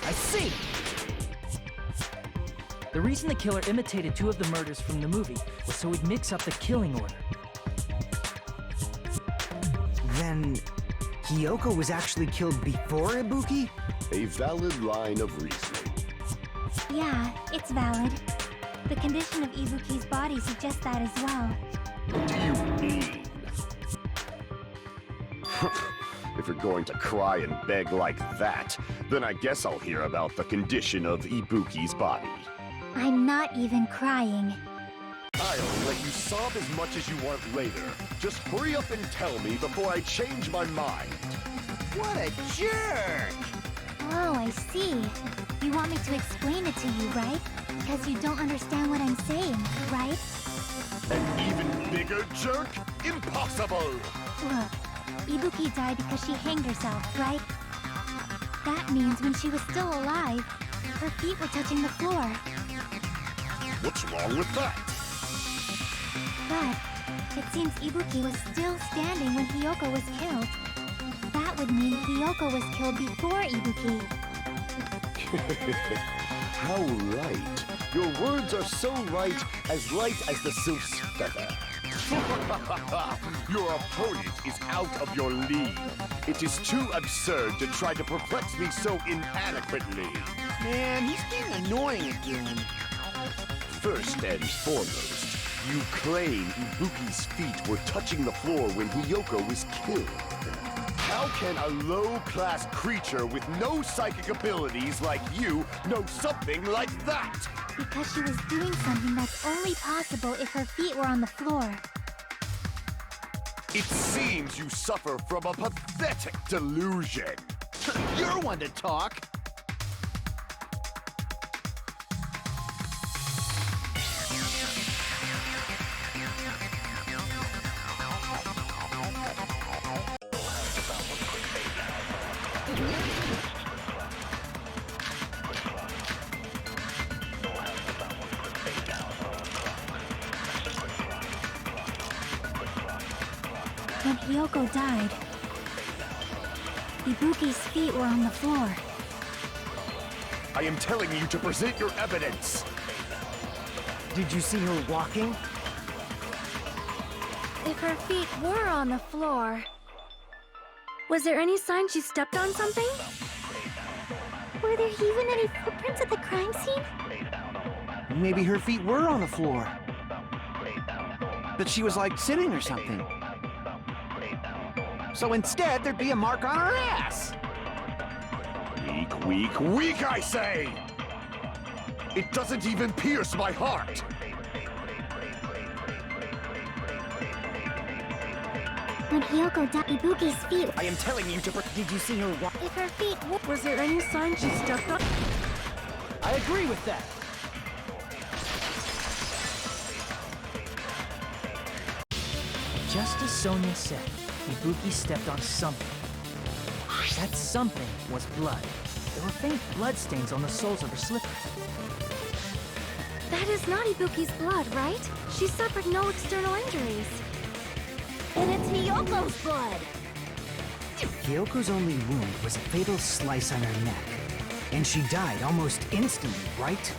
I see! The reason the killer imitated two of the murders from the movie was so he'd mix up the killing order. Then, Hiyoko was actually killed before Ibuki? A valid line of reasoning. Yeah, it's valid. The condition of Ibuki's body suggests that as well. What do you mean? If you're going to cry and beg like that, then I guess I'll hear about the condition of Ibuki's body. I'm not even crying. I'll let you sob as much as you want later. Just hurry up and tell me before I change my mind. What a jerk! Oh, I see. You want me to explain it to you, right? Because you don't understand what I'm saying, right? An even bigger jerk? Impossible! Look, Ibuki died because she hanged herself, right? That means when she was still alive, her feet were touching the floor. What's wrong with that? But it seems Ibuki was still standing when Hiyoko was killed. That would mean Hiyoko was killed before Ibuki. How right. Your words are so right as the sylph's feather. Your opponent is out of your league. It is too absurd to try to perplex me so inadequately. Man, he's getting annoying again. First and foremost, you claim Ibuki's feet were touching the floor when Hiyoko was killed. How can a low-class creature with no psychic abilities like you know something like that? Because she was doing something that's only possible if her feet were on the floor. It seems you suffer from a pathetic delusion. You're one to talk. When Hiyoko died, Ibuki's feet were on the floor. I am telling you to present your evidence. Did you see her walking? If her feet were on the floor, was there any sign she stepped on something? Were there even any footprints at the crime scene? Maybe her feet were on the floor. But she was like sitting or something. So instead, there'd be a mark on her ass. Weak, weak, weak, I say! It doesn't even pierce my heart! When Hiyoko died, Ibuki's feet... I am telling you to... Did you see her walk? If her feet were... Was there any sign she stepped on? I agree with that. Just as Sonia said, Ibuki stepped on something. That something was blood. There were faint bloodstains on the soles of her slippers. That is not Ibuki's blood, right? She suffered no external injuries. And it's Hiyoko's blood! Hyoko's only wound was a fatal slice on her neck. And she died almost instantly, right?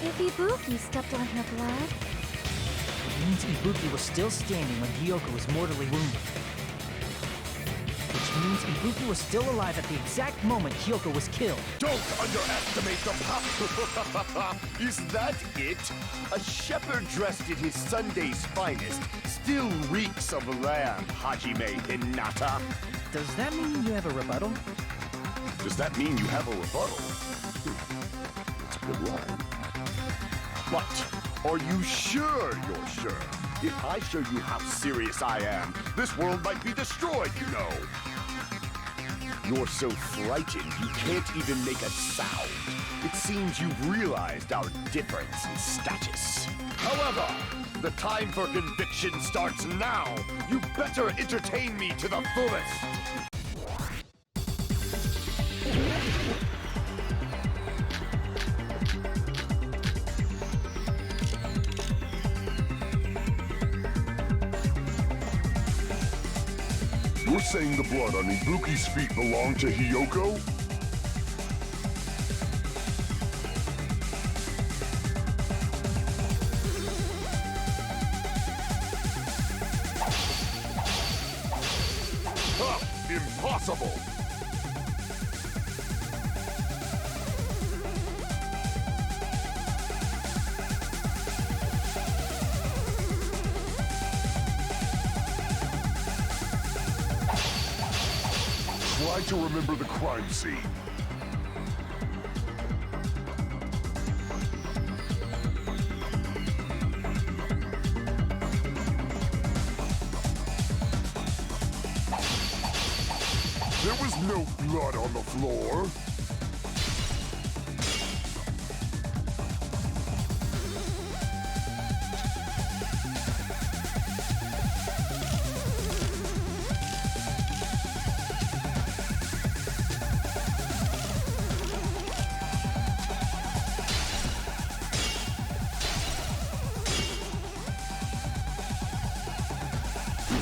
If Ibuki stepped on her blood... It means Ibuki was still standing when Hiyoko was mortally wounded. Which means Ibuki was still alive at the exact moment Hiyoko was killed. Don't underestimate the power! Is that it? A shepherd dressed in his Sunday's finest still reeks of lamb, Hajime Hinata. Does that mean you have a rebuttal? Does that mean you have a rebuttal? That's a good line. What? Are you sure you're sure? If I show you how serious I am, this world might be destroyed, you know. You're so frightened you can't even make a sound. It seems you've realized our difference in status. However, the time for conviction starts now. You better entertain me to the fullest. You're saying the blood on Ibuki's feet belonged to Hiyoko? Impossible! Try to remember the crime scene. There was no blood on the floor.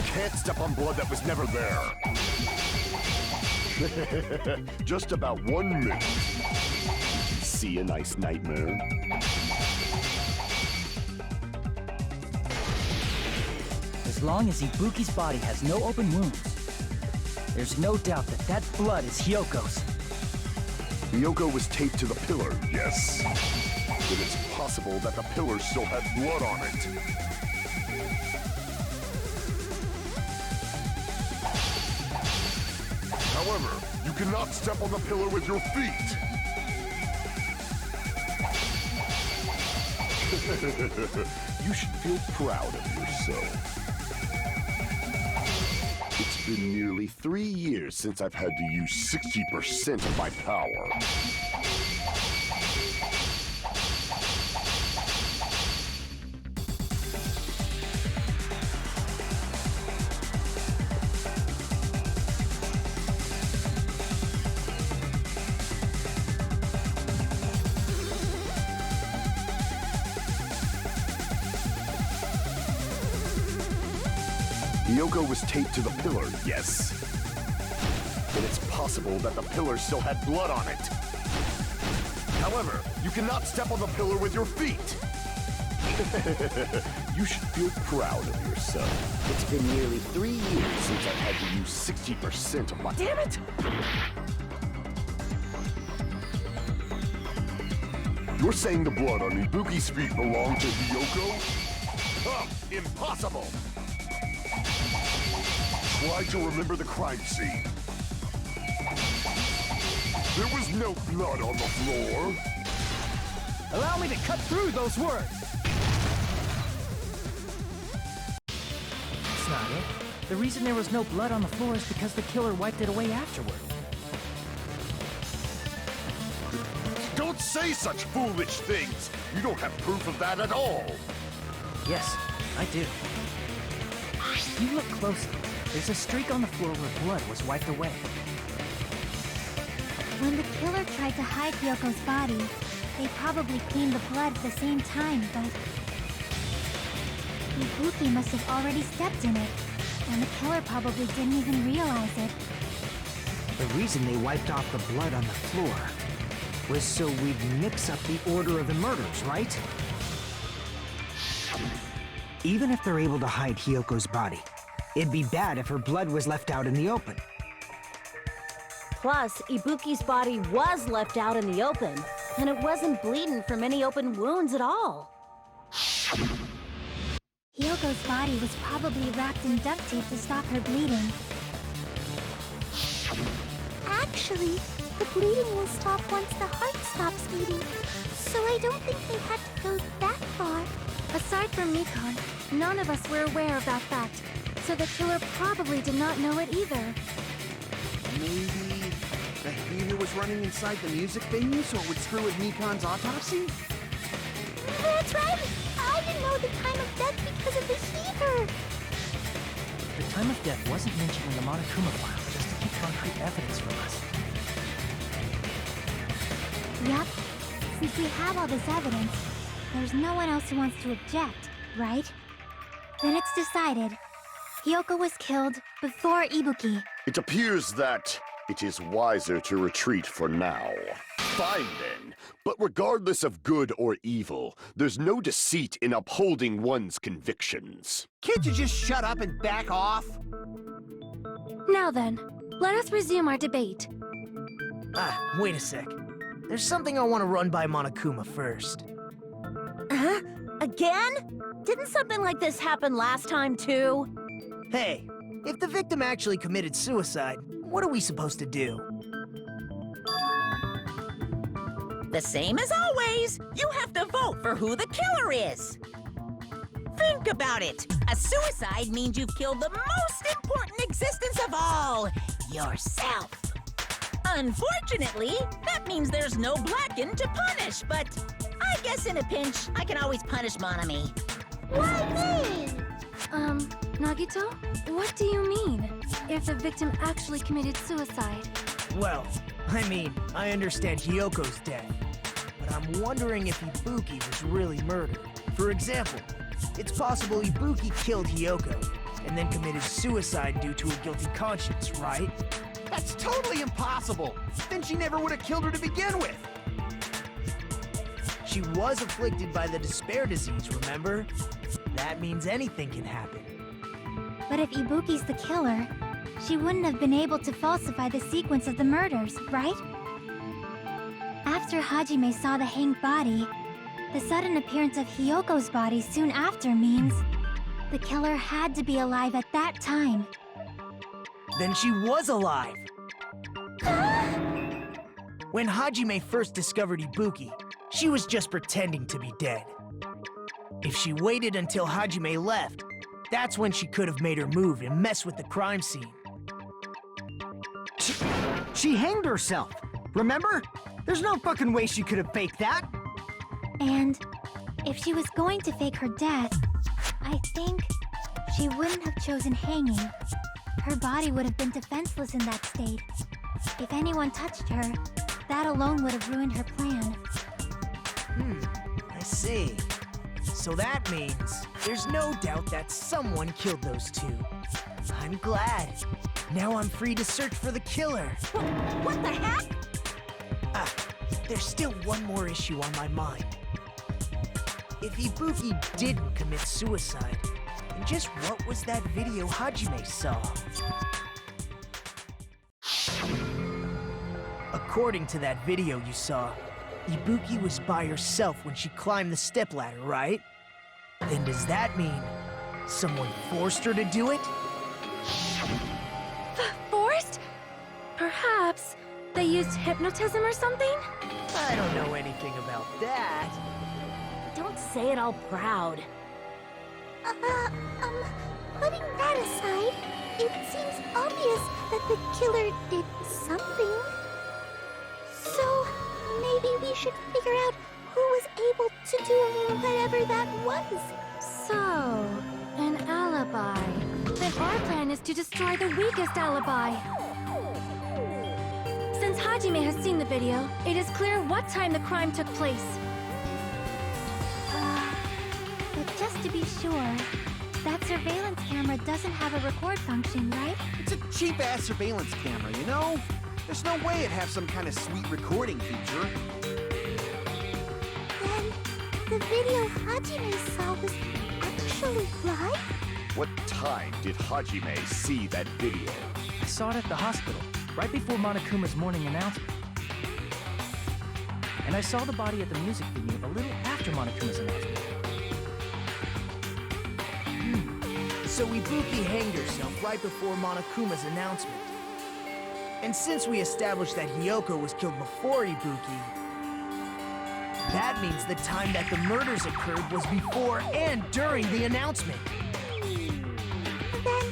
Can't step on blood that was never there. Just about 1 minute. See a nice nightmare? As long as Ibuki's body has no open wounds, there's no doubt that that blood is Hyoko's. Hyoko was taped to the pillar, yes. But it's possible that the pillar still had blood on it. However, you cannot step on the pillar with your feet. You should feel proud of yourself. It's been nearly 3 years since I've had to use 60% of my power. Hyoko was taped to the pillar, yes. But it's possible that the pillar still had blood on it. However, you cannot step on the pillar with your feet. You should feel proud of yourself. It's been nearly 3 years since I've had to use 60% of my— Damn it! You're saying the blood on Ibuki's feet belonged to Hyoko? Huh, impossible! Try to remember the crime scene. There was no blood on the floor. Allow me to cut through those words. That's not it. The reason there was no blood on the floor is because the killer wiped it away afterward. Don't say such foolish things! You don't have proof of that at all! Yes, I do. If you look closely, there's a streak on the floor where blood was wiped away. When the killer tried to hide Hyoko's body, they probably cleaned the blood at the same time, but Ibuki must have already stepped in it, and the killer probably didn't even realize it. The reason they wiped off the blood on the floor was so we'd mix up the order of the murders, right? Even if they're able to hide Hyoko's body, it'd be bad if her blood was left out in the open. Plus, Ibuki's body was left out in the open, and it wasn't bleeding from any open wounds at all. Hyoko's body was probably wrapped in duct tape to stop her bleeding. Actually, the bleeding will stop once the heart stops beating. So I don't think they had to go that far. Aside from Mikon, none of us were aware of that fact, so the killer probably did not know it either. Maybe the heater was running inside the music venue so it would screw with Mikon's autopsy? That's right! I didn't know the time of death because of the heater! The time of death wasn't mentioned in the Monokuma file just to keep concrete evidence from us. Yep. Since we have all this evidence, there's no one else who wants to object, right? Then it's decided. Hyoko was killed before Ibuki. It appears that it is wiser to retreat for now. Fine then, but regardless of good or evil, there's no deceit in upholding one's convictions. Can't you just shut up and back off? Now then, let us resume our debate. Ah, wait a sec. There's something I want to run by Monokuma first. Huh? Again? Didn't something like this happen last time, too? Hey, if the victim actually committed suicide, what are we supposed to do? The same as always. You have to vote for who the killer is. Think about it. A suicide means you've killed the most important existence of all, yourself. Unfortunately, that means there's no Blacken to punish, but I guess in a pinch, I can always punish Monami. Why me? Nagito? What do you mean? If the victim actually committed suicide? Well, I mean, I understand Hyoko's death, but I'm wondering if Ibuki was really murdered. For example, it's possible Ibuki killed Hyoko, and then committed suicide due to a guilty conscience, right? That's totally impossible! Then she never would have killed her to begin with! She was afflicted by the despair disease, remember? That means anything can happen. But if Ibuki's the killer, she wouldn't have been able to falsify the sequence of the murders, right? After Hajime saw the hanged body, the sudden appearance of Hyoko's body soon after means the killer had to be alive at that time. Then she was alive! When Hajime first discovered Ibuki, she was just pretending to be dead. If she waited until Hajime left, that's when she could have made her move and mess with the crime scene. She hanged herself, remember? There's no fucking way she could have faked that. And if she was going to fake her death, I think she wouldn't have chosen hanging. Her body would have been defenseless in that state. If anyone touched her, that alone would have ruined her plan. I see. So that means there's no doubt that someone killed those two. I'm glad. Now I'm free to search for the killer. What the heck? There's still one more issue on my mind. If Ibuki didn't commit suicide, then just what was that video Hajime saw? According to that video you saw, Ibuki was by herself when she climbed the stepladder, right? Then does that mean someone forced her to do it? Forced? Perhaps they used hypnotism or something? I don't know anything about that. Don't say it all proud. Putting that aside, it seems obvious that the killer did something. So, maybe we should figure out who was able to do whatever that was. So, an alibi. Then our plan is to destroy the weakest alibi. Since Hajime has seen the video, it is clear what time the crime took place. But just to be sure, that surveillance camera doesn't have a record function, right? It's a cheap-ass surveillance camera, you know? There's no way it'd have some kind of sweet recording feature. Then, the video Hajime saw was actually live? What time did Hajime see that video? I saw it at the hospital, right before Monokuma's morning announcement. And I saw the body at the music venue a little after Monokuma's announcement. So Ibuki hanged herself right before Monokuma's announcement. And since we established that Hyoko was killed before Ibuki, that means the time that the murders occurred was before and during the announcement. Then,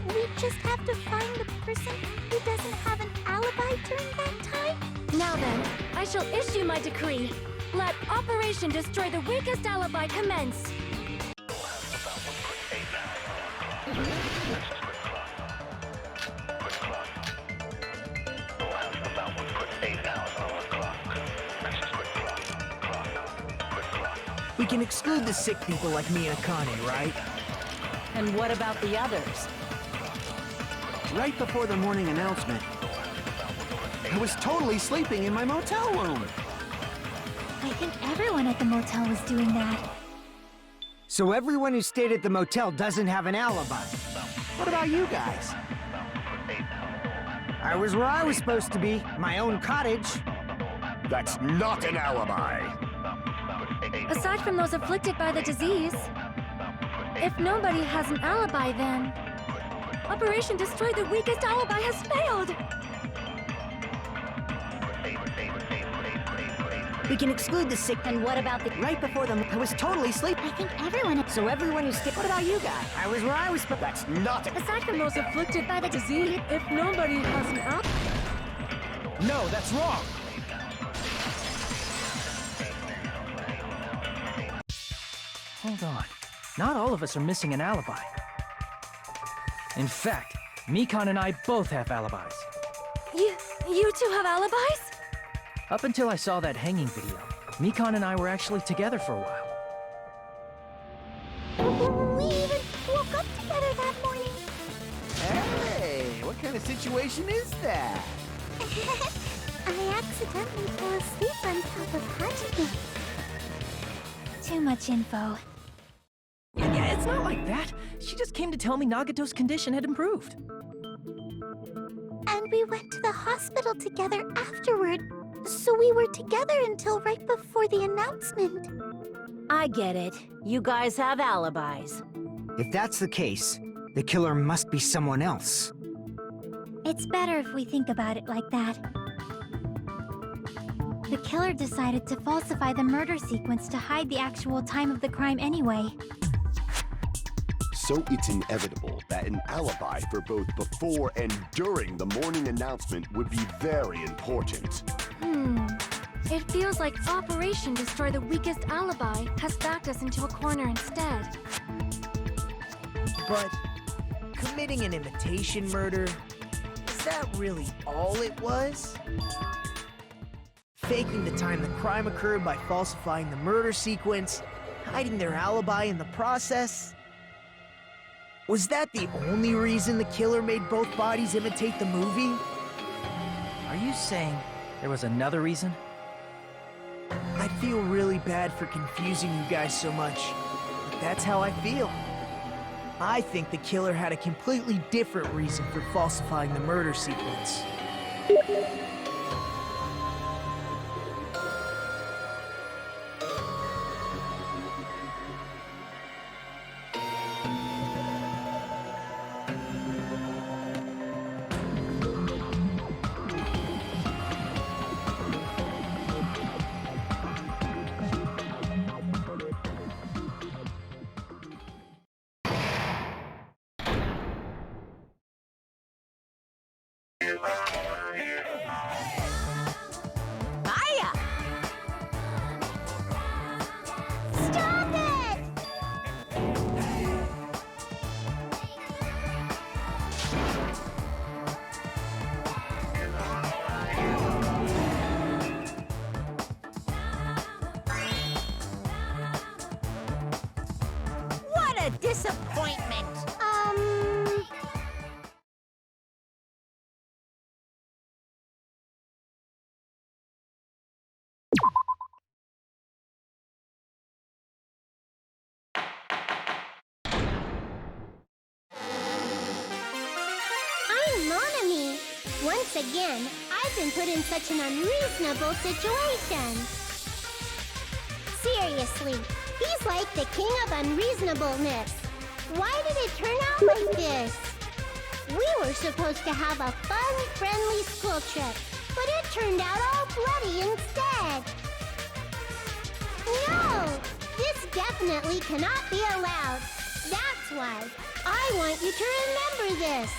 we just have to find the person who doesn't have an alibi during that time? Now then, I shall issue my decree. Let Operation Destroy the Weakest Alibi commence. We can exclude the sick people like me and Akane, right? And what about the others? Right before the morning announcement, I was totally sleeping in my motel room. I think everyone at the motel was doing that. So everyone who stayed at the motel doesn't have an alibi. What about you guys? I was where I was supposed to be, my own cottage. That's not an alibi. Aside from those afflicted by the disease, if nobody has an alibi, then Operation Destroy the Weakest Alibi has failed. We can exclude the sick. And what about the... Right before them, I was totally asleep. I think everyone... So everyone who's What about you guys? I was where I was supposed. That's not it. Aside from those afflicted by the disease, if nobody has an alibi... No, that's wrong. Hold on. Not all of us are missing an alibi. In fact, Mikan and I both have alibis. You two have alibis? Up until I saw that hanging video, Mikan and I were actually together for a while. We even woke up together that morning. Hey, what kind of situation is that? I accidentally fell asleep on top of Hajime. Too much info. Yeah, it's It's not like that. She just came to tell me Nagato's condition had improved. And we went to the hospital together afterward, so we were together until right before the announcement. I get it. You guys have alibis. If that's the case, the killer must be someone else. It's better if we think about it like that. The killer decided to falsify the murder sequence to hide the actual time of the crime anyway. So it's inevitable that an alibi for both before and during the morning announcement would be very important. It feels like Operation Destroy the Weakest Alibi has backed us into a corner instead. But committing an imitation murder, is that really all it was? Faking the time the crime occurred by falsifying the murder sequence, hiding their alibi in the process? Was that the only reason the killer made both bodies imitate the movie? Are you saying there was another reason? I feel really bad for confusing you guys so much, but that's how I feel. I think the killer had a completely different reason for falsifying the murder sequence. Hiya! Stop it! What a disappointment! I'm Monami. Once again, I've been put in such an unreasonable situation. Seriously, he's like the king of unreasonableness. Why did it turn out like this? We were supposed to have a fun, friendly school trip, but it turned out all bloody instead. No! This definitely cannot be allowed. That's why I want you to remember this.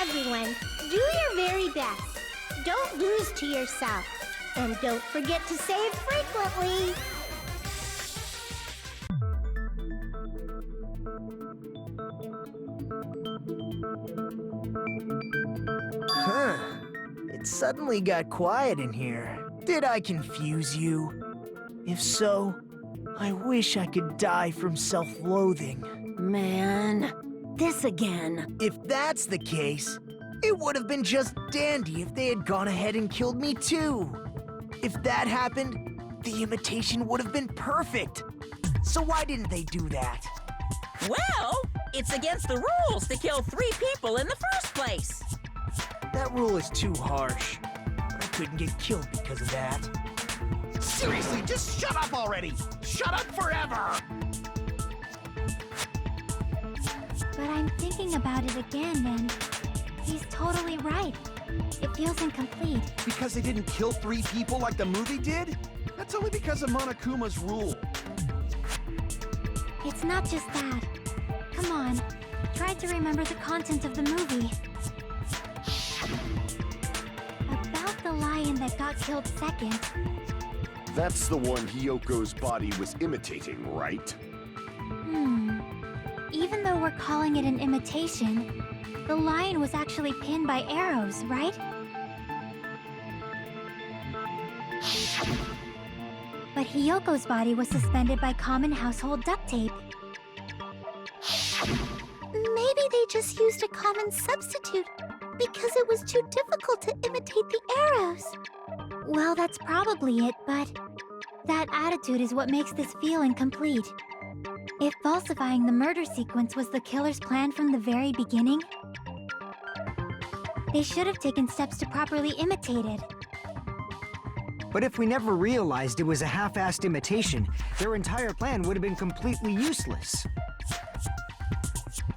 Everyone, do your very best. Don't lose to yourself. And don't forget to save frequently. Huh. It suddenly got quiet in here. Did I confuse you? If so, I wish I could die from self-loathing. Man, this again. If that's the case, it would have been just dandy if they had gone ahead and killed me too. If that happened, the imitation would have been perfect. So why didn't they do that? Well, it's against the rules to kill 3 people in the first place. That rule is too harsh. I couldn't get killed because of that. Seriously, just shut up already! Shut up forever! But I'm thinking about it again, and he's totally right. It feels incomplete. Because they didn't kill 3 people like the movie did? That's only because of Monokuma's rule. It's not just that. Come on, try to remember the content of the movie. About the lion that got killed second. That's the one Hyoko's body was imitating, right? Even though we're calling it an imitation, the lion was actually pinned by arrows, right? But Hyoko's body was suspended by common household duct tape. Maybe they just used a common substitute because it was too difficult to imitate the arrows. Well, that's probably it, but that attitude is what makes this feel incomplete. If falsifying the murder sequence was the killer's plan from the very beginning, they should have taken steps to properly imitate it. But if we never realized it was a half-assed imitation, their entire plan would have been completely useless.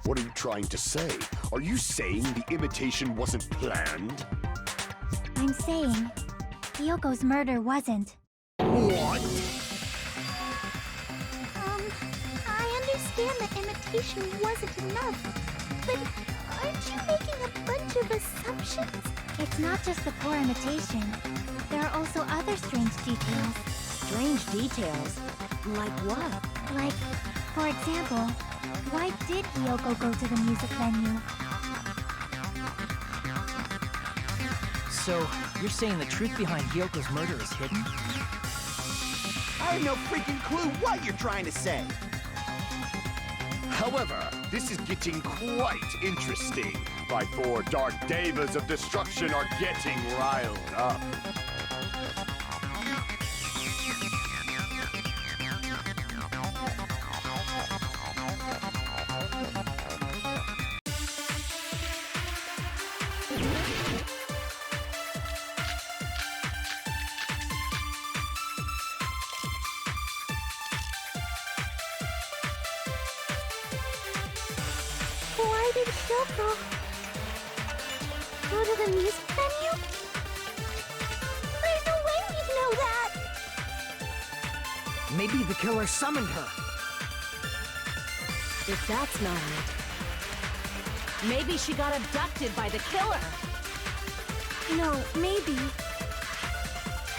What are you trying to say? Are you saying the imitation wasn't planned? I'm saying Hyoko's murder wasn't. What? I understand that imitation wasn't enough, but aren't you making a bunch of assumptions? It's not just the poor imitation. There are also other strange details. Strange details? Like what? Like, for example, why did Hyoko go to the music venue? So, you're saying the truth behind Hyoko's murder is hidden? I have no freaking clue what you're trying to say. However, this is getting quite interesting. My four dark devas of destruction are getting riled up. Why did Hyoko go to the music venue? There's no way we'd know that! Maybe the killer summoned her. If that's not it, maybe she got abducted by the killer. No, maybe.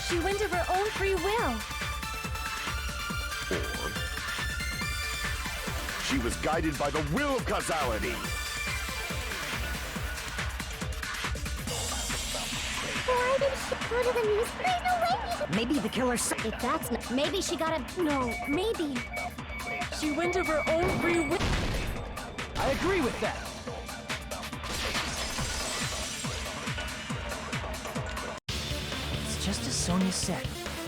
She went of her own free will. Or she was guided by the will of causality. Why did she go to the music? There's no way we... Maybe the killer If that's not... Maybe she got a... No, maybe. She went of her own free will. I agree with that. It's just as Sonia said.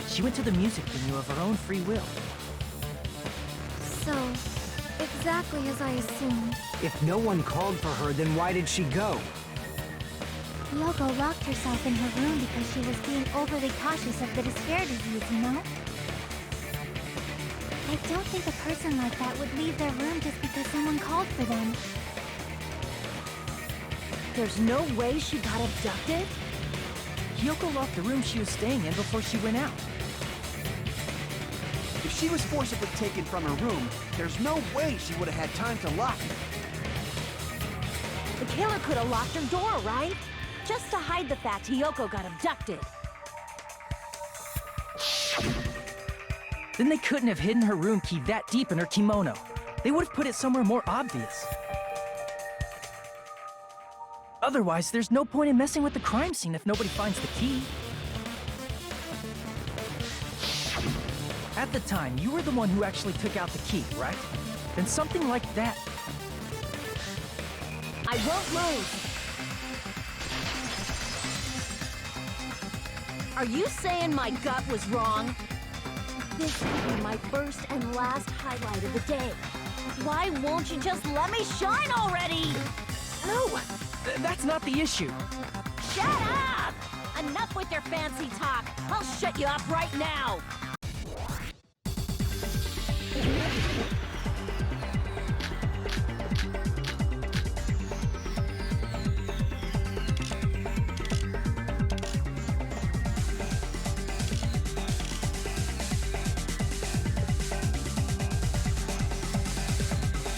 She went to the music venue of her own free will. So, exactly as I assumed. If no one called for her, then why did she go? Hyoko locked herself in her room because she was being overly cautious of the despair disease, you know? I don't think a person like that would leave their room just because someone called for them. There's no way she got abducted? Hyoko locked the room she was staying in before she went out. If she was forcibly taken from her room, there's no way she would have had time to lock it. The killer could have locked her door, right? Just to hide the fact Hyoko got abducted. Then they couldn't have hidden her room key that deep in her kimono. They would have put it somewhere more obvious. Otherwise, there's no point in messing with the crime scene if nobody finds the key. At the time, you were the one who actually took out the key, right? Then something like that... I won't move! Are you saying my gut was wrong? This will be my first and last highlight of the day. Why won't you just let me shine already? No! That's not the issue. Shut up! Enough with your fancy talk. I'll shut you up right now.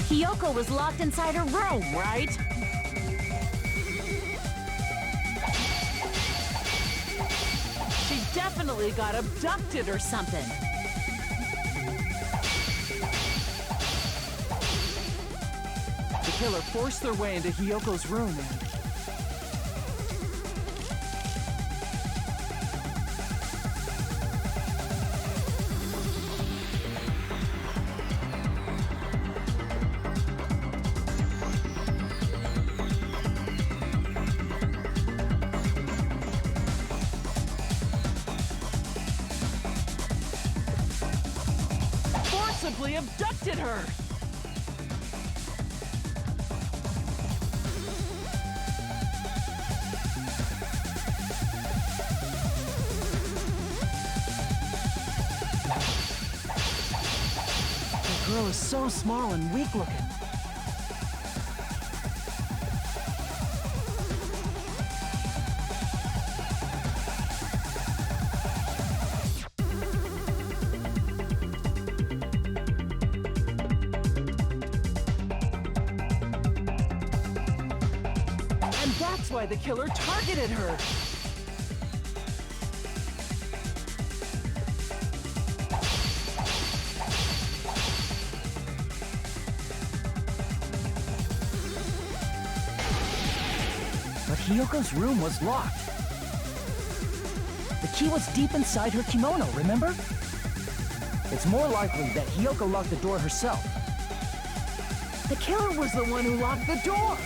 Hyoko was locked inside her room, right? She definitely got abducted or something. The killer forced their way into Hyoko's room and... basically abducted her! The girl is so small and weak-looking. That's why the killer targeted her! But Hiyoko's room was locked. The key was deep inside her kimono, remember? It's more likely that Hiyoko locked the door herself. The killer was the one who locked the door!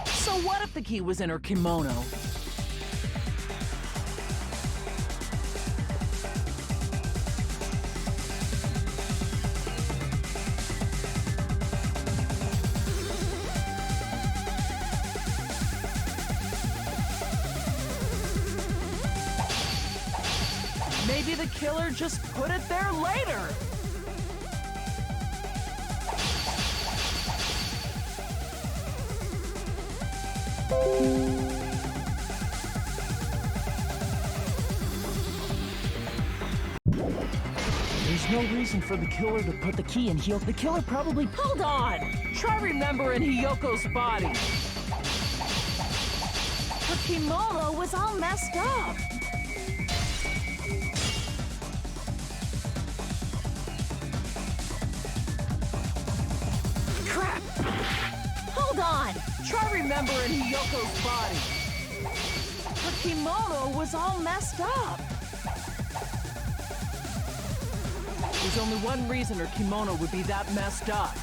So what if the key was in her kimono? Maybe the killer just put it there later! There's no reason for the killer to put the key in Hiyoko. The killer probably... Hold on! Try remembering Hiyoko's body. Her kimono was all messed up. Crap! Hold on! Try remembering Hiyoko's body. Her kimono was all messed up. There's only one reason her kimono would be that messed up.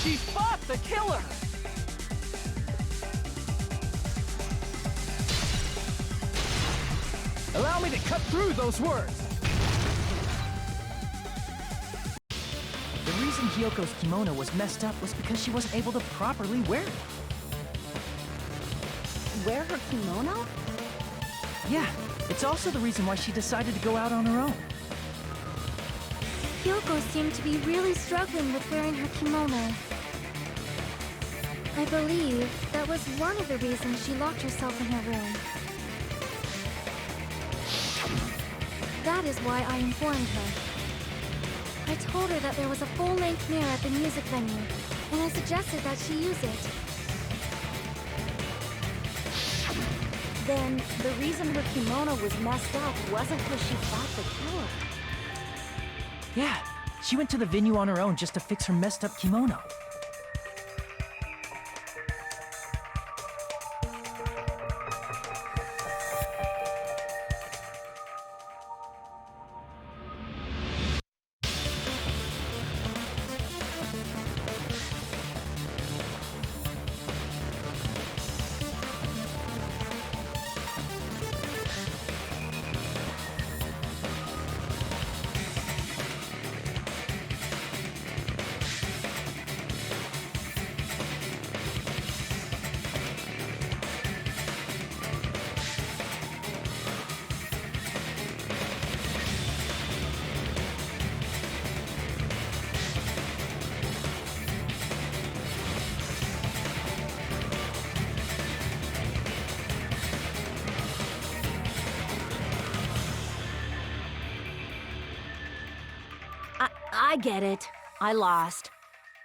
She fought the killer! Allow me to cut through those words! The reason Hiyoko's kimono was messed up was because she wasn't able to properly wear it. Wear her kimono? Yeah, it's also the reason why she decided to go out on her own. Hiyoko seemed to be really struggling with wearing her kimono. I believe that was one of the reasons she locked herself in her room. That is why I informed her. I told her that there was a full-length mirror at the music venue, and I suggested that she use it. Then, the reason her kimono was messed up wasn't because she fought the killer. Yeah, she went to the venue on her own just to fix her messed up kimono. I get it. I lost.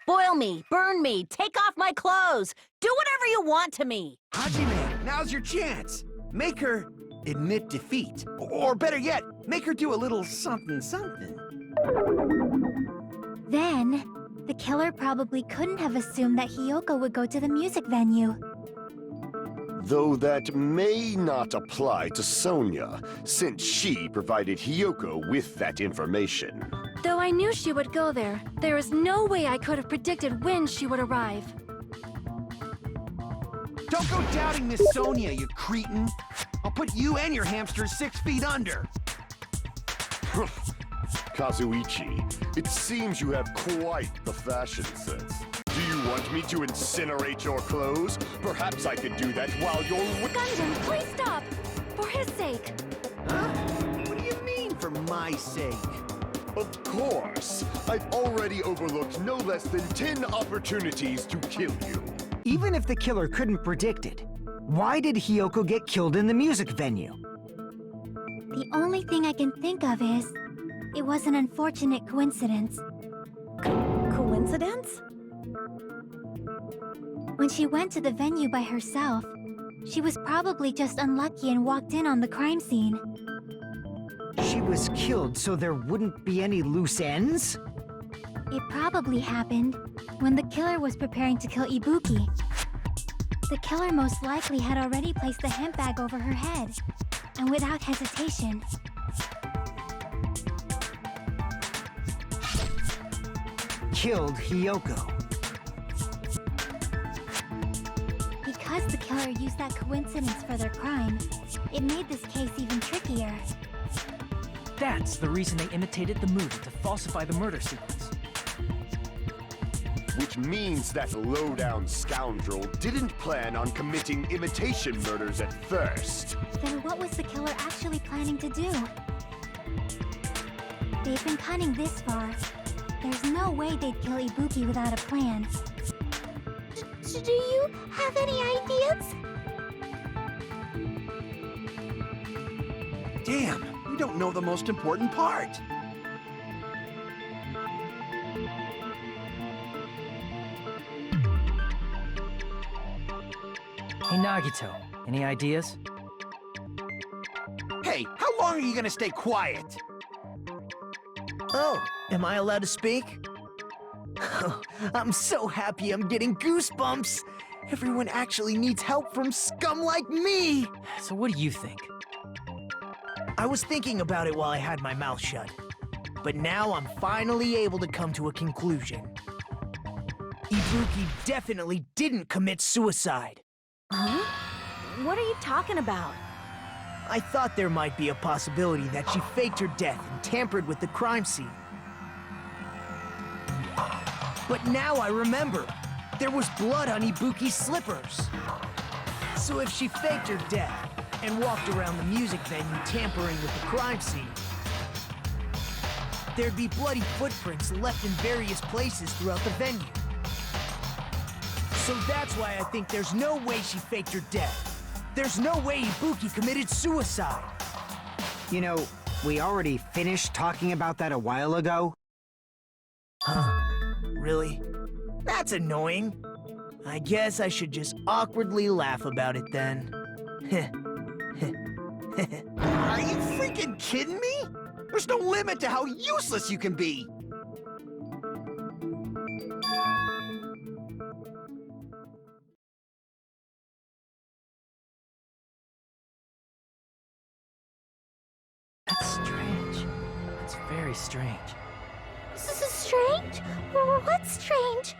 Boil me, burn me, take off my clothes. Do whatever you want to me. Hajime, now's your chance. Make her admit defeat. Or better yet, make her do a little something. Then, the killer probably couldn't have assumed that Hiyoko would go to the music venue. Though that may not apply to Sonia, since she provided Hiyoko with that information. Though I knew she would go there, there is no way I could have predicted when she would arrive. Don't go doubting Miss Sonia, you cretin. I'll put you and your hamsters 6 feet under. Kazuichi, it seems you have quite the fashion sense. Do you want me to incinerate your clothes? Perhaps I could do that while you're Gunjan, please stop! For his sake! Huh? What do you mean, for my sake? Of course! I've already overlooked no less than 10 opportunities to kill you. Even if the killer couldn't predict it, why did Hiyoko get killed in the music venue? The only thing I can think of is, it was an unfortunate coincidence. Coincidence? When she went to the venue by herself, she was probably just unlucky and walked in on the crime scene. She was killed so there wouldn't be any loose ends? It probably happened when the killer was preparing to kill Ibuki. The killer most likely had already placed the hemp bag over her head, and without hesitation, killed Hiyoko. Because the killer used that coincidence for their crime, it made this case even trickier. That's the reason they imitated the movie to falsify the murder sequence. Which means that low-down scoundrel didn't plan on committing imitation murders at first. Then what was the killer actually planning to do? They've been cunning this far. There's no way they'd kill Ibuki without a plan. Do you have any ideas? Damn, you don't know the most important part. Hey, Nagito, any ideas? Hey, how long are you gonna stay quiet? Oh, am I allowed to speak? I'm so happy I'm getting goosebumps! Everyone actually needs help from scum like me! So what do you think? I was thinking about it while I had my mouth shut. But now I'm finally able to come to a conclusion. Ibuki definitely didn't commit suicide. Huh? What are you talking about? I thought there might be a possibility that she faked her death and tampered with the crime scene. But now I remember, there was blood on Ibuki's slippers. So if she faked her death and walked around the music venue tampering with the crime scene, there'd be bloody footprints left in various places throughout the venue. So that's why I think there's no way she faked her death. There's no way Ibuki committed suicide. You know, we already finished talking about that a while ago. Huh? Really? That's annoying. I guess I should just awkwardly laugh about it then. Are you freaking kidding me? There's no limit to how useless you can be. That's strange. That's very strange. This is strange? What's strange?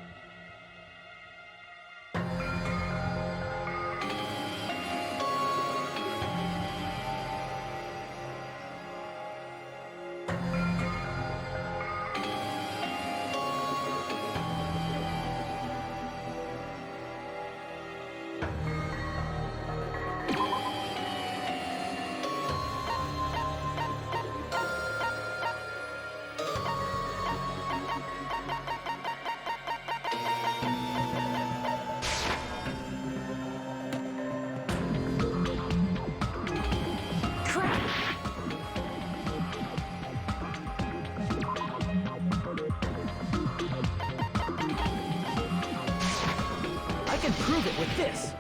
I can prove it with this.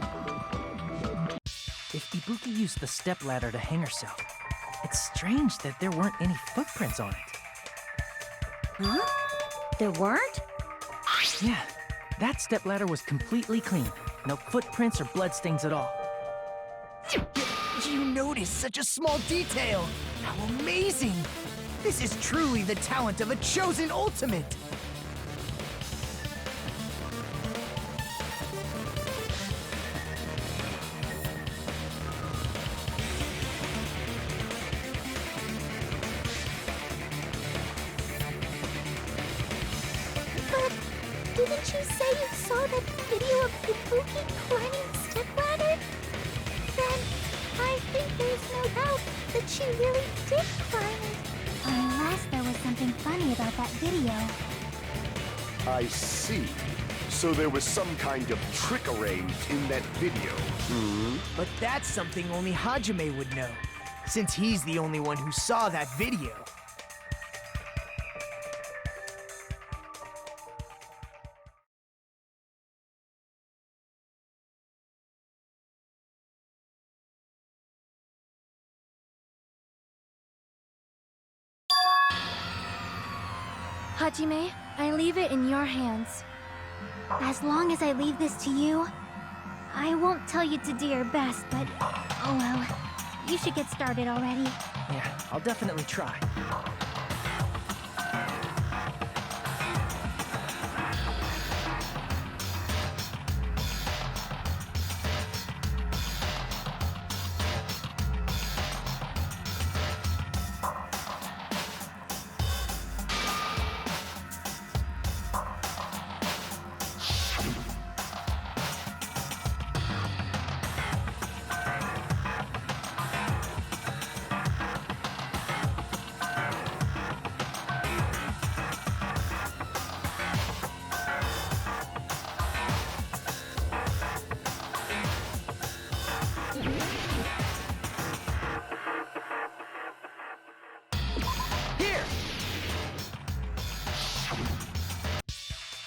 If Ibuki used the stepladder to hang herself. It's strange that there weren't any footprints on it. Huh? There weren't? Yeah, that stepladder was completely clean. No footprints or bloodstains at all. You noticed such a small detail! How amazing! This is truly the talent of a chosen ultimate! But didn't you say you saw that video of Ibuki climbing the stepladder? Then I think there's no doubt that she really did climb it. Unless there was something funny about that video. I see. So there was some kind of trick arranged in that video. But that's something only Hajime would know, since he's the only one who saw that video. Hajime, I leave it in your hands. As long as I leave this to you, I won't tell you to do your best, but oh well. You should get started already. Yeah, I'll definitely try.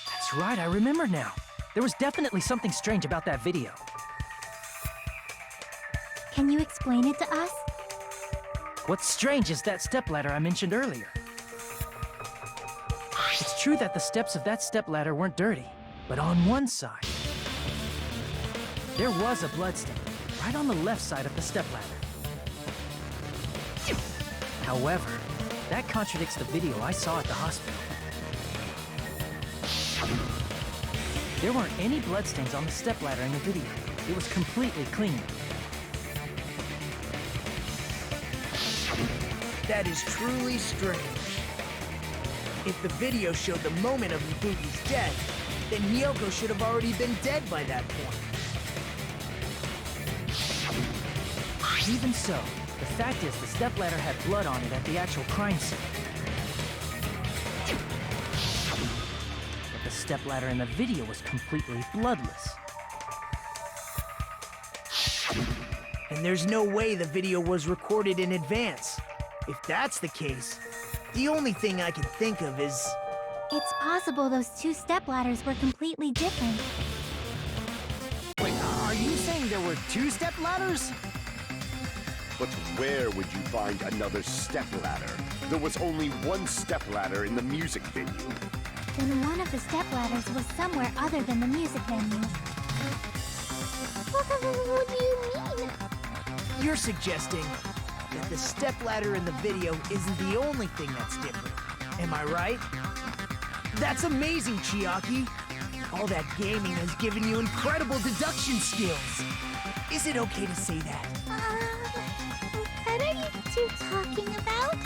That's right, I remember now. There was definitely something strange about that video. Can you explain it to us? What's strange is that stepladder I mentioned earlier. It's true that the steps of that stepladder weren't dirty, but on one side, there was a bloodstain, right on the left side of the stepladder. However, that contradicts the video I saw at the hospital. There weren't any bloodstains on the stepladder in the video. It was completely clean. That is truly strange. If the video showed the moment of Ibuki's death, then Miyoko should have already been dead by that point. Even so, the fact is the stepladder had blood on it at the actual crime scene. But the stepladder in the video was completely bloodless. And there's no way the video was recorded in advance. If that's the case, the only thing I can think of is... It's possible those two stepladders were completely different. Wait, are you saying there were two stepladders? But where would you find another stepladder? There was only one stepladder in the music venue. Then one of the stepladders was somewhere other than the music venue. What do you mean? You're suggesting that the stepladder in the video isn't the only thing that's different. Am I right? That's amazing, Chiaki! All that gaming has given you incredible deduction skills! Is it okay to say that? What are you two talking about?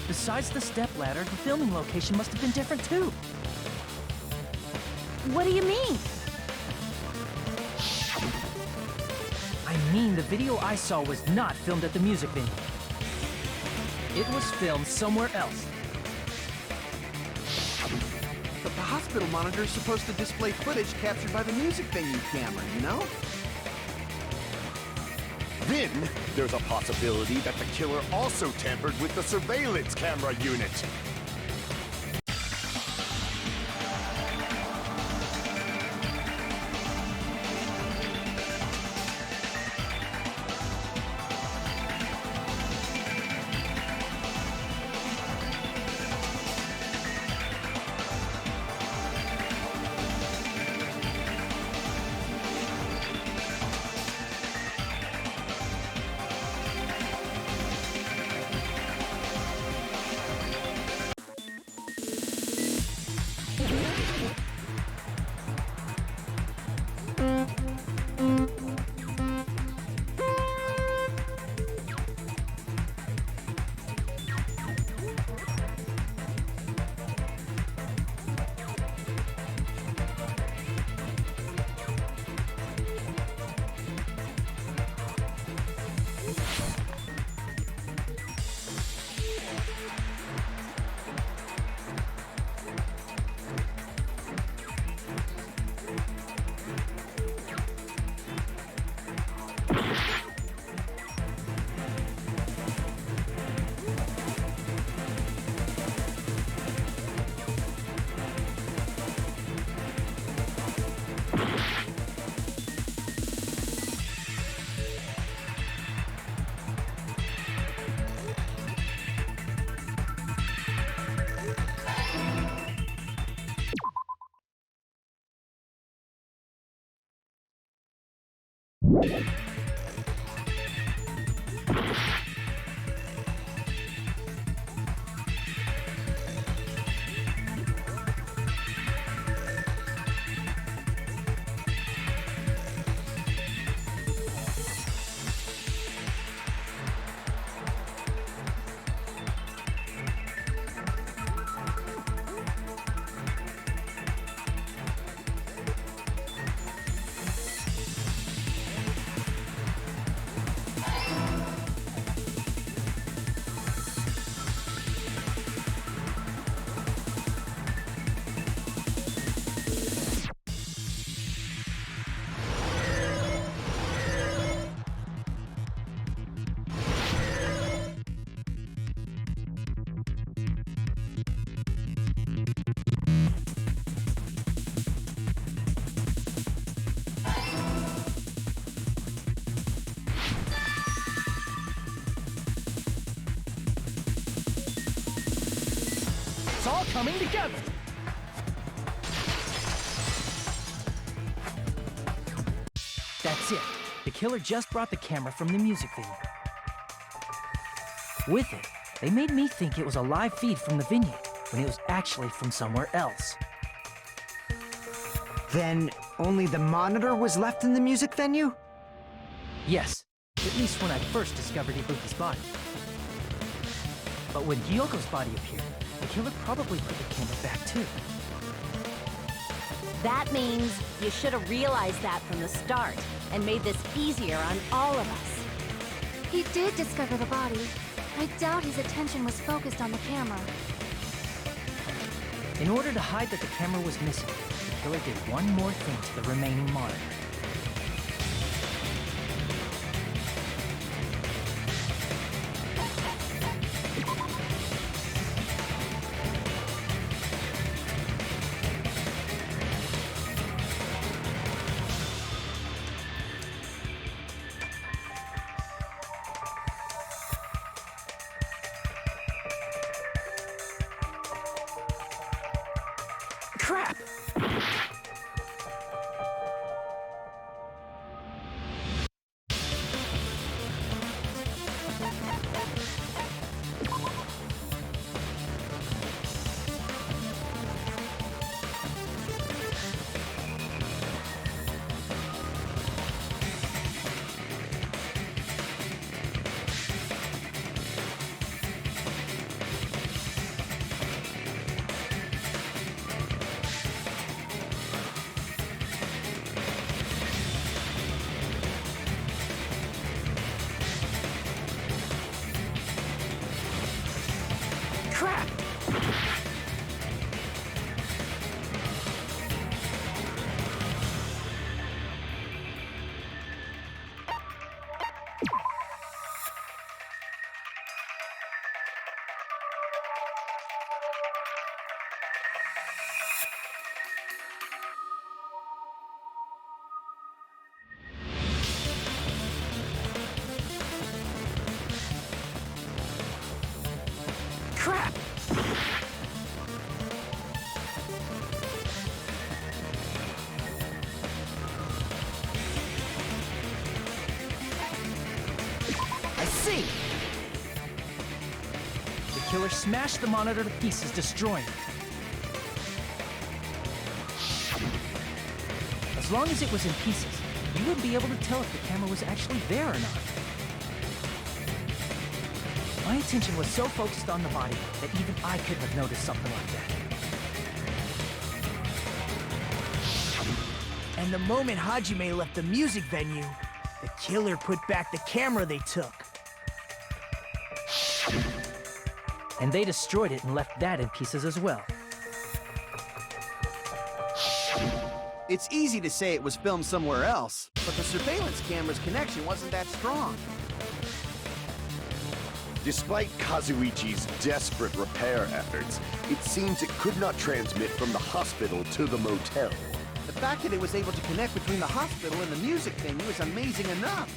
Besides the stepladder, the filming location must have been different too. What do you mean? I mean, the video I saw was not filmed at the music venue. It was filmed somewhere else. But the hospital monitor is supposed to display footage captured by the music venue camera, you know? Then, there's a possibility that the killer also tampered with the surveillance camera unit. It's all coming together! That's it. The killer just brought the camera from the music venue. With it, they made me think it was a live feed from the venue, when it was actually from somewhere else. Then only the monitor was left in the music venue? Yes, at least when I first discovered Ibuki's body. But when Gyoko's body appeared, the killer probably put the camera back too. That means you should have realized that from the start and made this easier on all of us. He did discover the body. I doubt his attention was focused on the camera. In order to hide that the camera was missing, the killer did one more thing to the remaining monitor. see! The killer smashed the monitor to pieces, destroying it. As long as it was in pieces, you wouldn't be able to tell if the camera was actually there or not. My attention was so focused on the body that even I couldn't have noticed something like that. And the moment Hajime left the music venue, the killer put back the camera they took. And they destroyed it and left that in pieces as well. It's easy to say it was filmed somewhere else, but the surveillance camera's connection wasn't that strong. Despite Kazuichi's desperate repair efforts, it seems it could not transmit from the hospital to the motel. The fact that it was able to connect between the hospital and the music venue is amazing enough.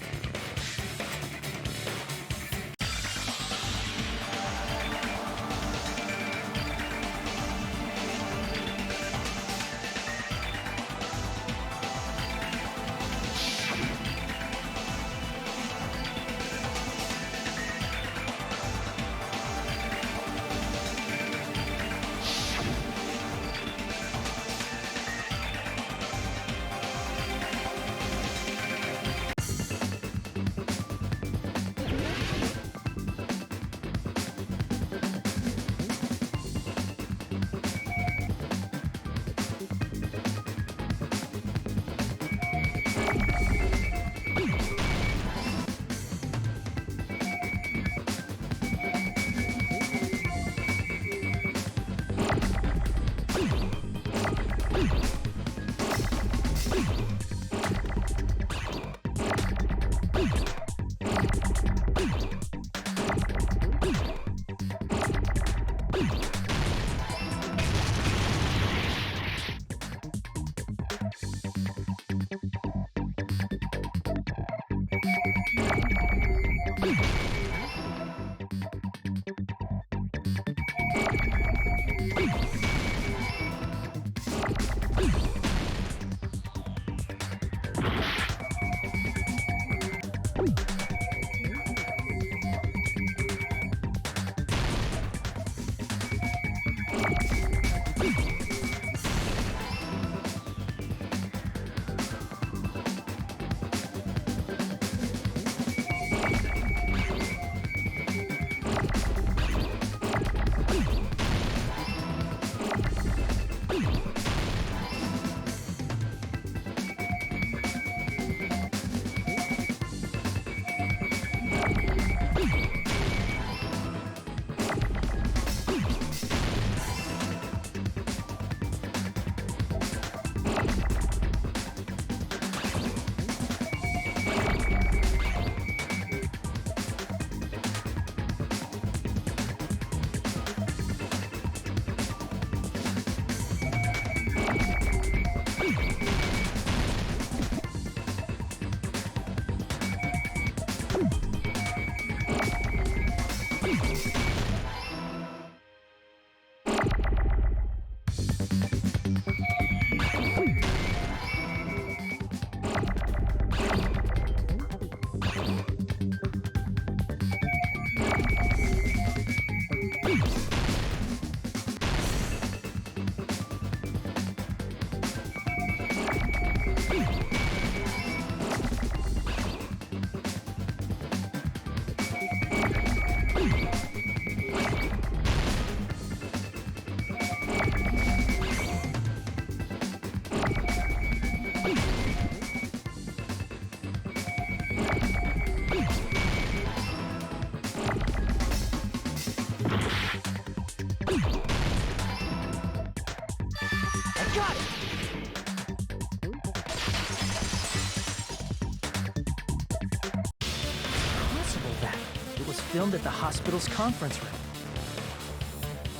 Filmed at the hospital's conference room.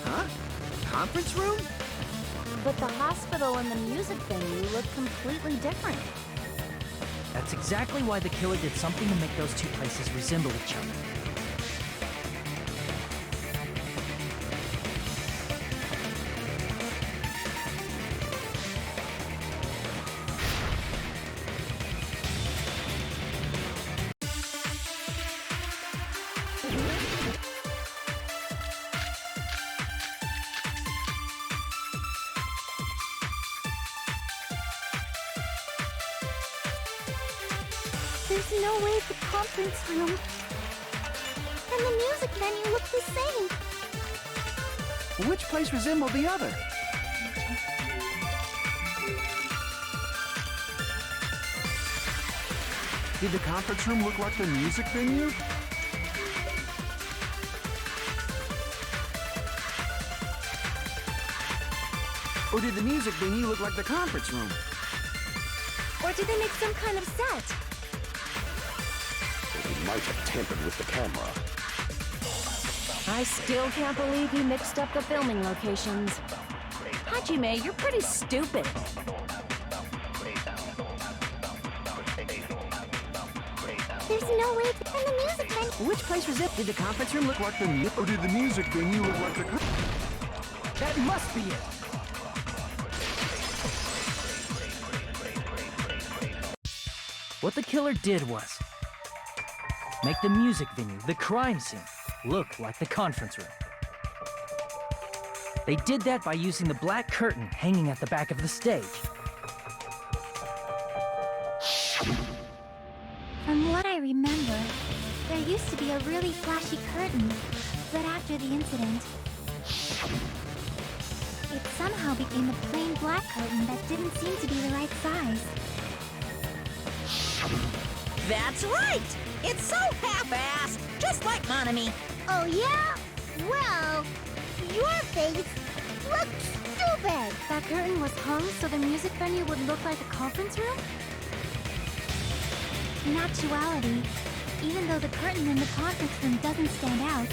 Huh? Conference room? But the hospital and the music venue look completely different. That's exactly why the killer did something to make those two places resemble each other. There's no way the conference room and the music venue look the same. Which place resembled the other? Did the conference room look like the music venue? Or did the music venue look like the conference room? Or did they make some kind of set? They might have tampered with the camera. I still can't believe he mixed up the filming locations. Hajime, you're pretty stupid. There's no way to find the music venue. Which place was it? Did the conference room look like the Or did the music venue look like the That must be it! What the killer did was make the music venue, the crime scene, look like the conference room. They did that by using the black curtain hanging at the back of the stage. From what I remember, there used to be a really flashy curtain, but after the incident, it somehow became a plain black curtain that didn't seem to be the right size. That's right! It's so half-assed, just like Monami. Oh yeah? Well, your face looks stupid! That curtain was hung so the music venue would look like a conference room? In actuality, even though the curtain in the conference room doesn't stand out,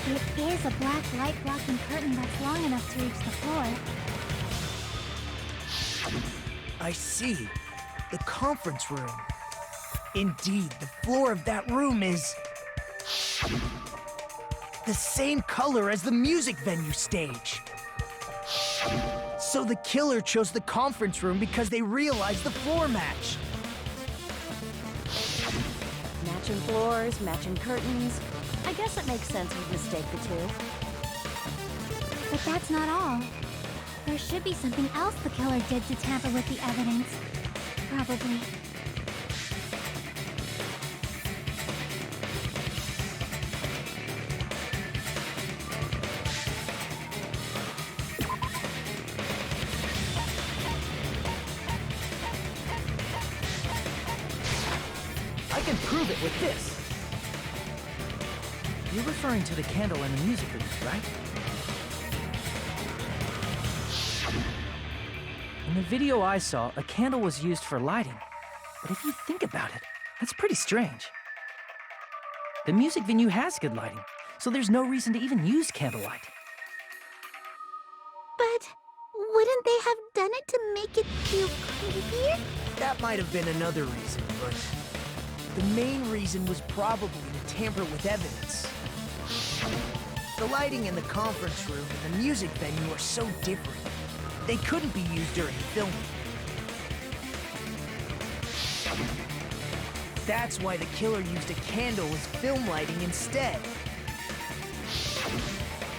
it is a black light-blocking curtain that's long enough to reach the floor. I see. The conference room. Indeed, the floor of that room is the same color as the music venue stage. So the killer chose the conference room because they realized the floor match. Matching floors, matching curtains. I guess it makes sense we'd mistake the two. But that's not all. There should be something else the killer did to tamper with the evidence. Probably. I can prove it with this. You're referring to the candle in the music video, right? In the video I saw, a candle was used for lighting. But if you think about it, that's pretty strange. The music venue has good lighting, so there's no reason to even use candlelight. But wouldn't they have done it to make it feel creepier? That might have been another reason, but the main reason was probably to tamper with evidence. The lighting in the conference room and the music venue are so different. They couldn't be used during filming. That's why the killer used a candle as film lighting instead.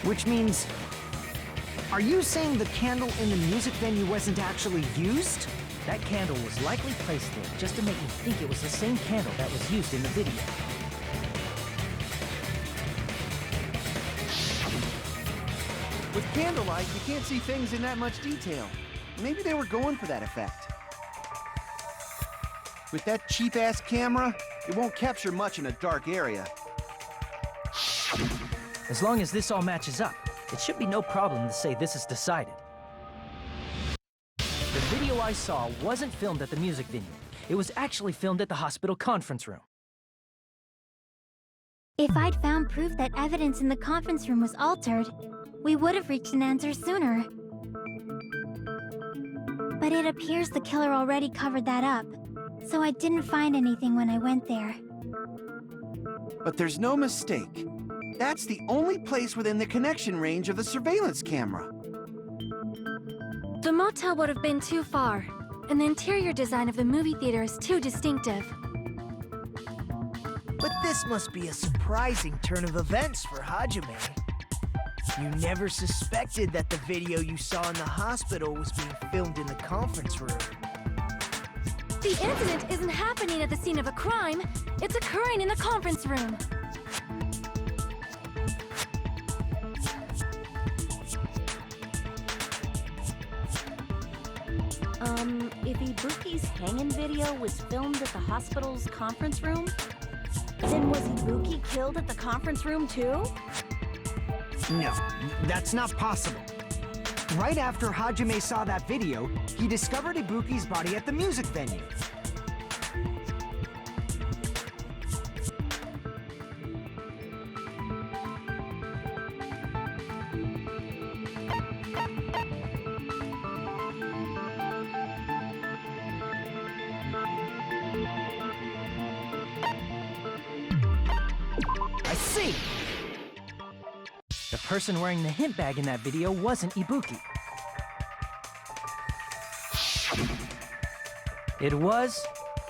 Which means... Are you saying the candle in the music venue wasn't actually used? That candle was likely placed there just to make me think it was the same candle that was used in the video. With candlelight, you can't see things in that much detail. Maybe they were going for that effect. With that cheap-ass camera, it won't capture much in a dark area. As long as this all matches up, it should be no problem to say this is decided. The video I saw wasn't filmed at the music venue. It was actually filmed at the hospital conference room. If I'd found proof that evidence in the conference room was altered, we would have reached an answer sooner. But it appears the killer already covered that up, so I didn't find anything when I went there. But there's no mistake. That's the only place within the connection range of the surveillance camera. The motel would have been too far, and the interior design of the movie theater is too distinctive. But this must be a surprising turn of events for Hajime. You never suspected that the video you saw in the hospital was being filmed in the conference room. The incident isn't happening at the scene of a crime. It's occurring in the conference room. If Ibuki's hanging video was filmed at the hospital's conference room, then was Ibuki killed at the conference room too? No, that's not possible. Right after Hajime saw that video, he discovered Ibuki's body at the music venue. I see! The person wearing the hint bag in that video wasn't Ibuki. It was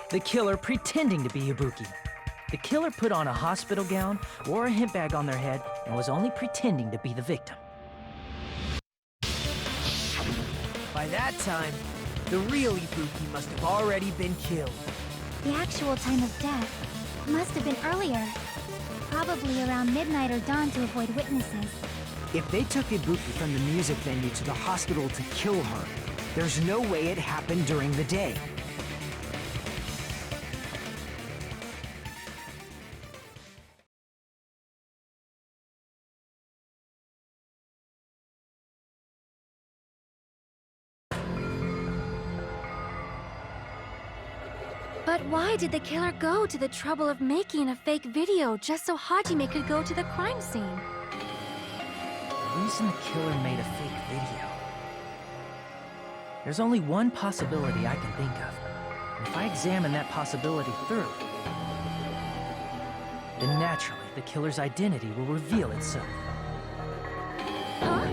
the killer pretending to be Ibuki. The killer put on a hospital gown, wore a hint bag on their head, and was only pretending to be the victim. By that time, the real Ibuki must have already been killed. The actual time of death must have been earlier. Probably around midnight or dawn to avoid witnesses. If they took Ibuki from the music venue to the hospital to kill her, there's no way it happened during the day. But why did the killer go to the trouble of making a fake video just so Hajime could go to the crime scene? The reason the killer made a fake video. There's only one possibility I can think of. And if I examine that possibility thoroughly, then naturally the killer's identity will reveal itself. Huh?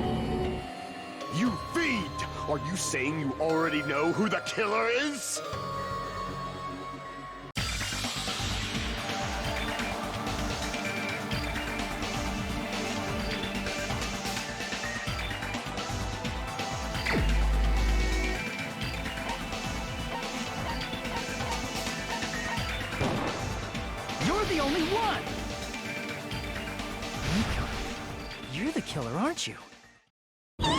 You fiend! Are you saying you already know who the killer is? You're the only one! Miko, you're the killer, aren't you? What are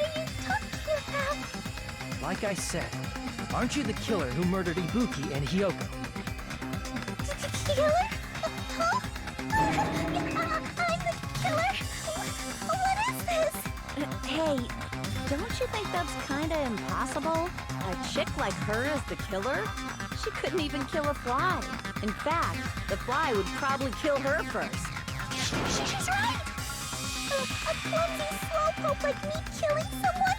you talking about? Like I said, aren't you the killer who murdered Ibuki and Hyoko? Killer? Huh? I'm the killer? What is this? Hey, don't you think that's kinda impossible? A chick like her as the killer? She couldn't even kill a fly. In fact, the fly would probably kill her first. She's right! A clumsy slowpoke like me killing someone?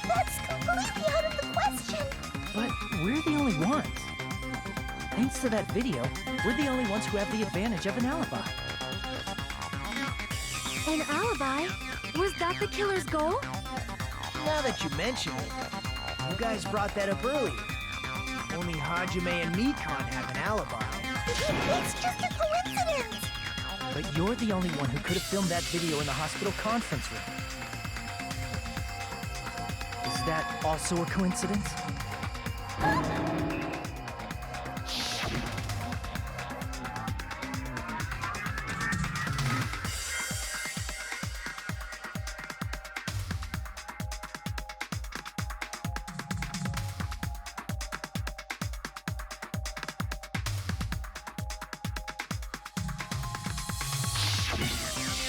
That's completely out of the question! But we're the only ones. Thanks to that video, we're the only ones who have the advantage of an alibi. An alibi? Was that the killer's goal? Now that you mention it, you guys brought that up earlier. Only Hajime and Mikon have an alibi. It's just a coincidence! But you're the only one who could have filmed that video in the hospital conference room. Is that also a coincidence?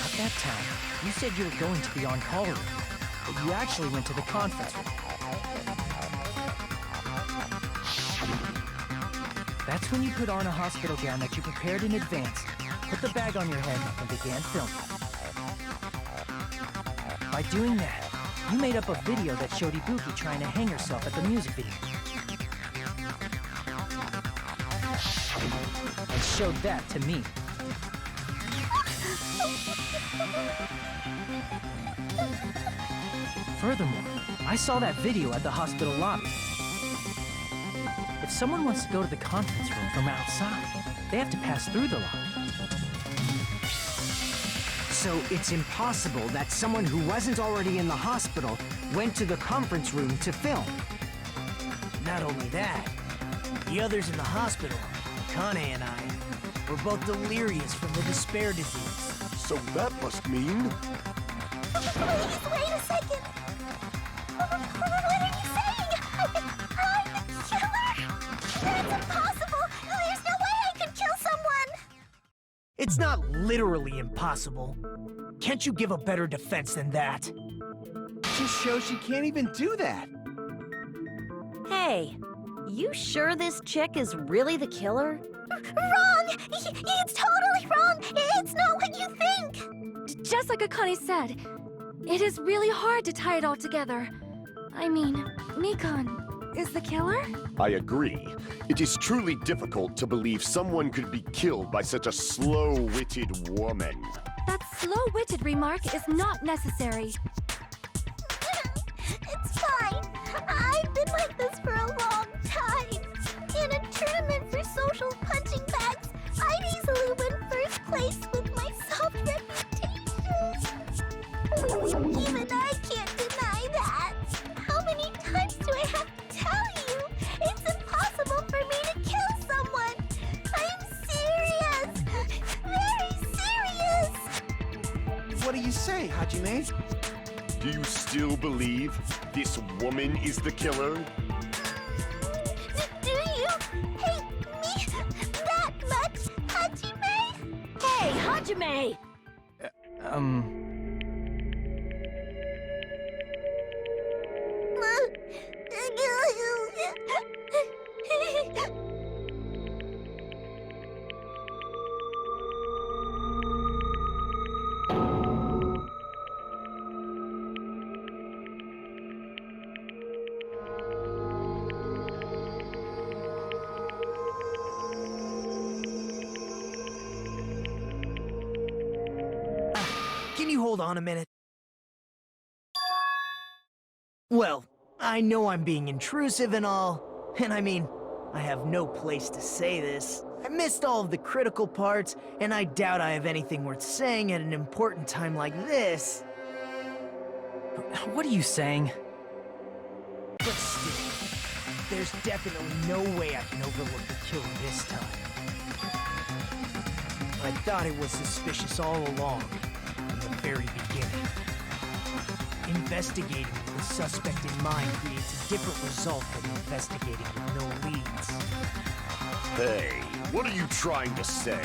At that time, you said you were going to the on-call room, but you actually went to the conference room. That's when you put on a hospital gown that you prepared in advance, put the bag on your head, and began filming. By doing that, you made up a video that showed Ibuki trying to hang herself at the music video. And showed that to me. Furthermore, I saw that video at the hospital lobby. If someone wants to go to the conference room from outside, they have to pass through the lobby. So it's impossible that someone who wasn't already in the hospital went to the conference room to film. Not only that, the others in the hospital, Kane and I, were both delirious from the despair disease. So that must mean... Please, wait a second. What are you saying? I'm the killer? That's impossible. There's no way I could kill someone. It's not literally impossible. Can't you give a better defense than that? Just shows she can't even do that. Hey, you sure this chick is really the killer? Wrong! It's totally wrong! It's not what you think! Just like Akane said, it is really hard to tie it all together. I mean, Nikon is the killer? I agree. It is truly difficult to believe someone could be killed by such a slow-witted woman. That slow-witted remark is not necessary. It's fine. I've been like this for a long time. In a tournament for social punching bags, I'd easily win first place with my soft reputation. Even I can't deny that. How many times do I have to tell you? It's impossible for me to kill someone. I'm serious. Very serious. What do you say, Hajime? Do you still believe this woman is the killer? Do you hate me that much, Hajime? Hey, Hajime! Can you hold on a minute? Well, I know I'm being intrusive and all, and I mean, I have no place to say this. I missed all of the critical parts, and I doubt I have anything worth saying at an important time like this. What are you saying? But still, there's definitely no way I can overlook the killer this time. I thought it was suspicious all along, from the very beginning. Investigating with the suspect in mind creates a different result than investigating with no leads. Hey, what are you trying to say?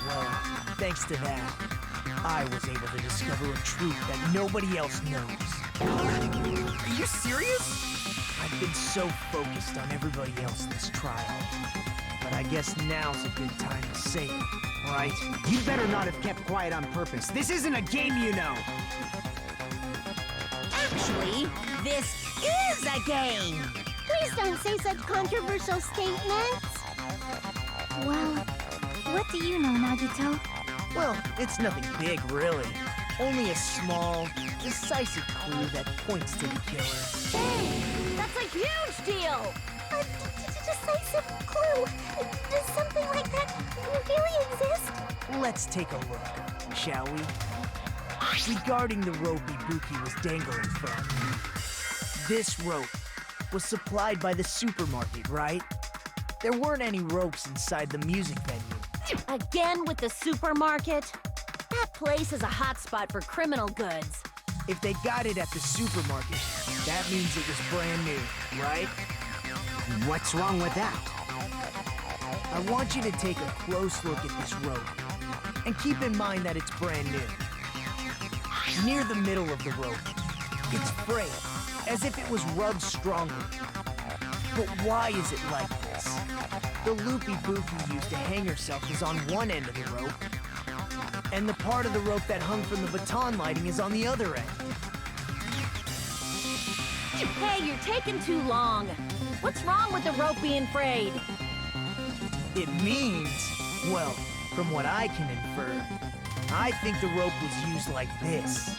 Well, thanks to that, I was able to discover a truth that nobody else knows. Are you serious? I've been so focused on everybody else this trial. But I guess now's a good time to say it, right? You'd better not have kept quiet on purpose. This isn't a game, you know. Actually, this is a game! Please don't say such controversial statements. Well, what do you know, Nagito? Well, it's nothing big, really. Only a small, decisive clue that points to the killer. Hey, that's a huge deal! A decisive clue? Does something like that really exist? Let's take a look, shall we? Regarding the rope Ibuki was dangling from. This rope was supplied by the supermarket, right? There weren't any ropes inside the music venue. Again with the supermarket? That place is a hotspot for criminal goods. If they got it at the supermarket, that means it was brand new, right? What's wrong with that? I want you to take a close look at this rope, and keep in mind that it's brand new. Near the middle of the rope, it's frayed, as if it was rubbed strongly. But why is it like this? The loop Ibuki used to hang herself is on one end of the rope, and the part of the rope that hung from the baton lighting is on the other end. Hey, you're taking too long. What's wrong with the rope being frayed? It means, well, from what I can infer, I think the rope was used like this.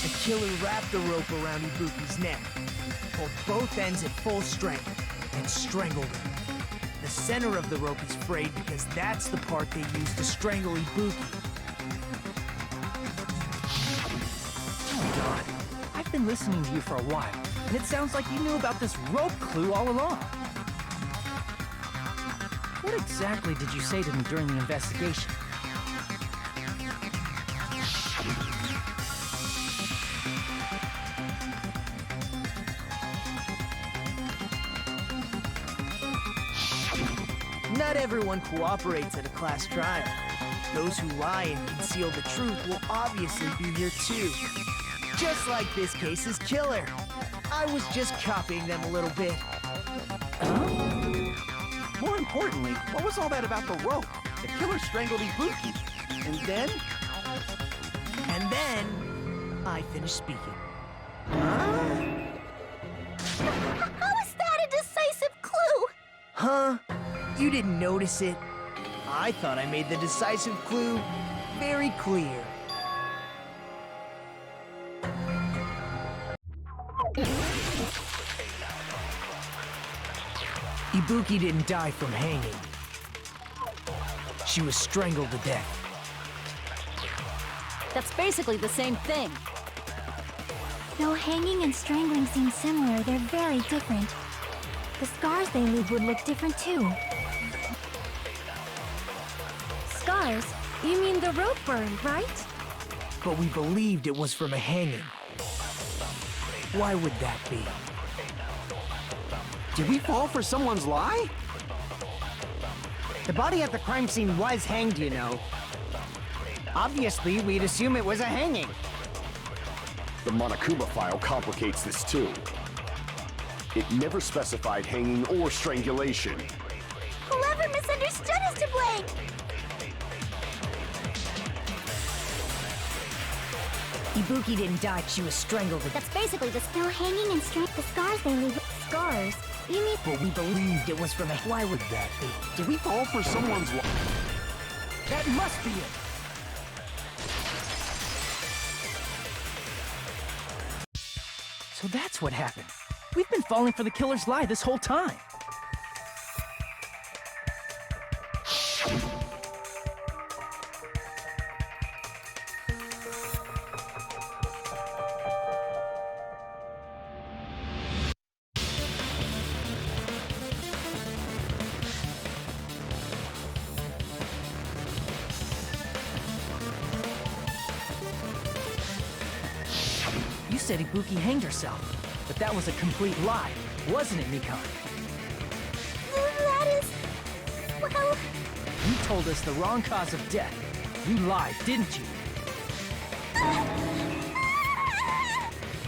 The killer wrapped the rope around Ibuki's neck, pulled both ends at full strength, and strangled her. The center of the rope is frayed because that's the part they used to strangle Ibuki. God, I've been listening to you for a while, And it sounds like you knew about this rope clue all along. What exactly did you say to me during the investigation? Not everyone cooperates at a class trial. Those who lie and conceal the truth will obviously be here too. Just like this case's killer. I was just copying them a little bit. More importantly, what was all that about the rope? The killer strangled Ibuki. And then? And then, I finished speaking. How is that a decisive clue? Huh? You didn't notice it? I thought I made the decisive clue very clear. Ibuki didn't die from hanging. She was strangled to death. That's basically the same thing. Though hanging and strangling seem similar, they're very different. The scars they leave would look different too. Scars? You mean the rope burn, right? But we believed it was from a hanging. Why would that be? Did we fall for someone's lie? The body at the crime scene was hanged, you know. Obviously, we'd assume it was a hanging. The Monokuma file complicates this too. It never specified hanging or strangulation. Whoever misunderstood is to blame. Ibuki didn't die, she was strangled. That's basically the still hanging and the scars they leave. Scars? You mean... But we believed it was from a... Why would that be? Did we fall for someone's lie? That must be it! So that's what happened. We've been falling for the killer's lie this whole time. You said Ibuki hanged herself, but that was a complete lie, wasn't it, Mikan? That is... well... You told us the wrong cause of death. You lied, didn't you?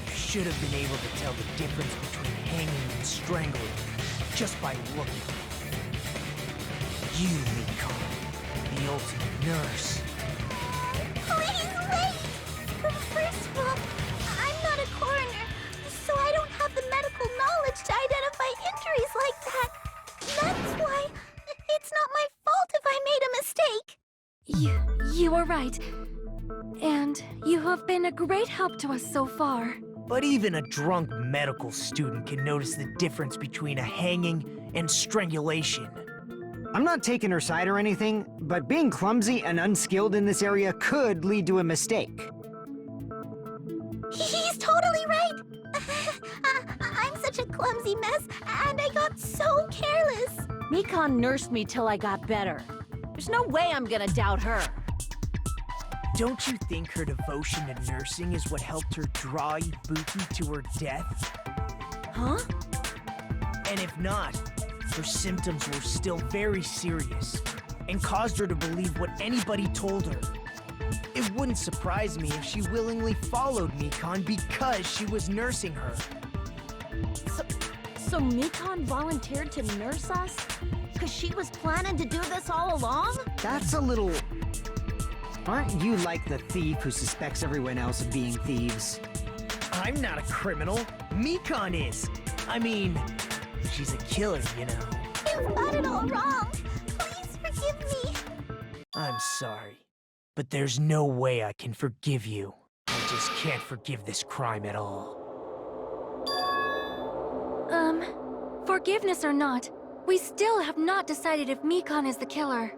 You should have been able to tell the difference between hanging and strangling just by looking. You, Mikan, the ultimate nurse. Please wait! First of all, I'm not a coroner, so I don't have the medical knowledge to identify injuries like that. That's why it's not my fault if I made a mistake. You are right. And you have been a great help to us so far. But even a drunk medical student can notice the difference between a hanging and strangulation. I'm not taking her side or anything, but being clumsy and unskilled in this area could lead to a mistake. He's totally right. I'm such a clumsy mess, and I got so careless. Mikan nursed me till I got better. There's no way I'm gonna doubt her. Don't you think her devotion to nursing is what helped her draw Ibuki to her death? Huh? And if not, her symptoms were still very serious and caused her to believe what anybody told her. It wouldn't surprise me if she willingly followed Mikan because she was nursing her. So Mikan volunteered to nurse us? Because she was planning to do this all along? That's a little... Aren't you like the thief who suspects everyone else of being thieves? I'm not a criminal. Mikan is. I mean, she's a killer, you know. You've got it all wrong. Please forgive me. I'm sorry, but there's no way I can forgive you. I just can't forgive this crime at all. Forgiveness or not, we still have not decided if Mikan is the killer.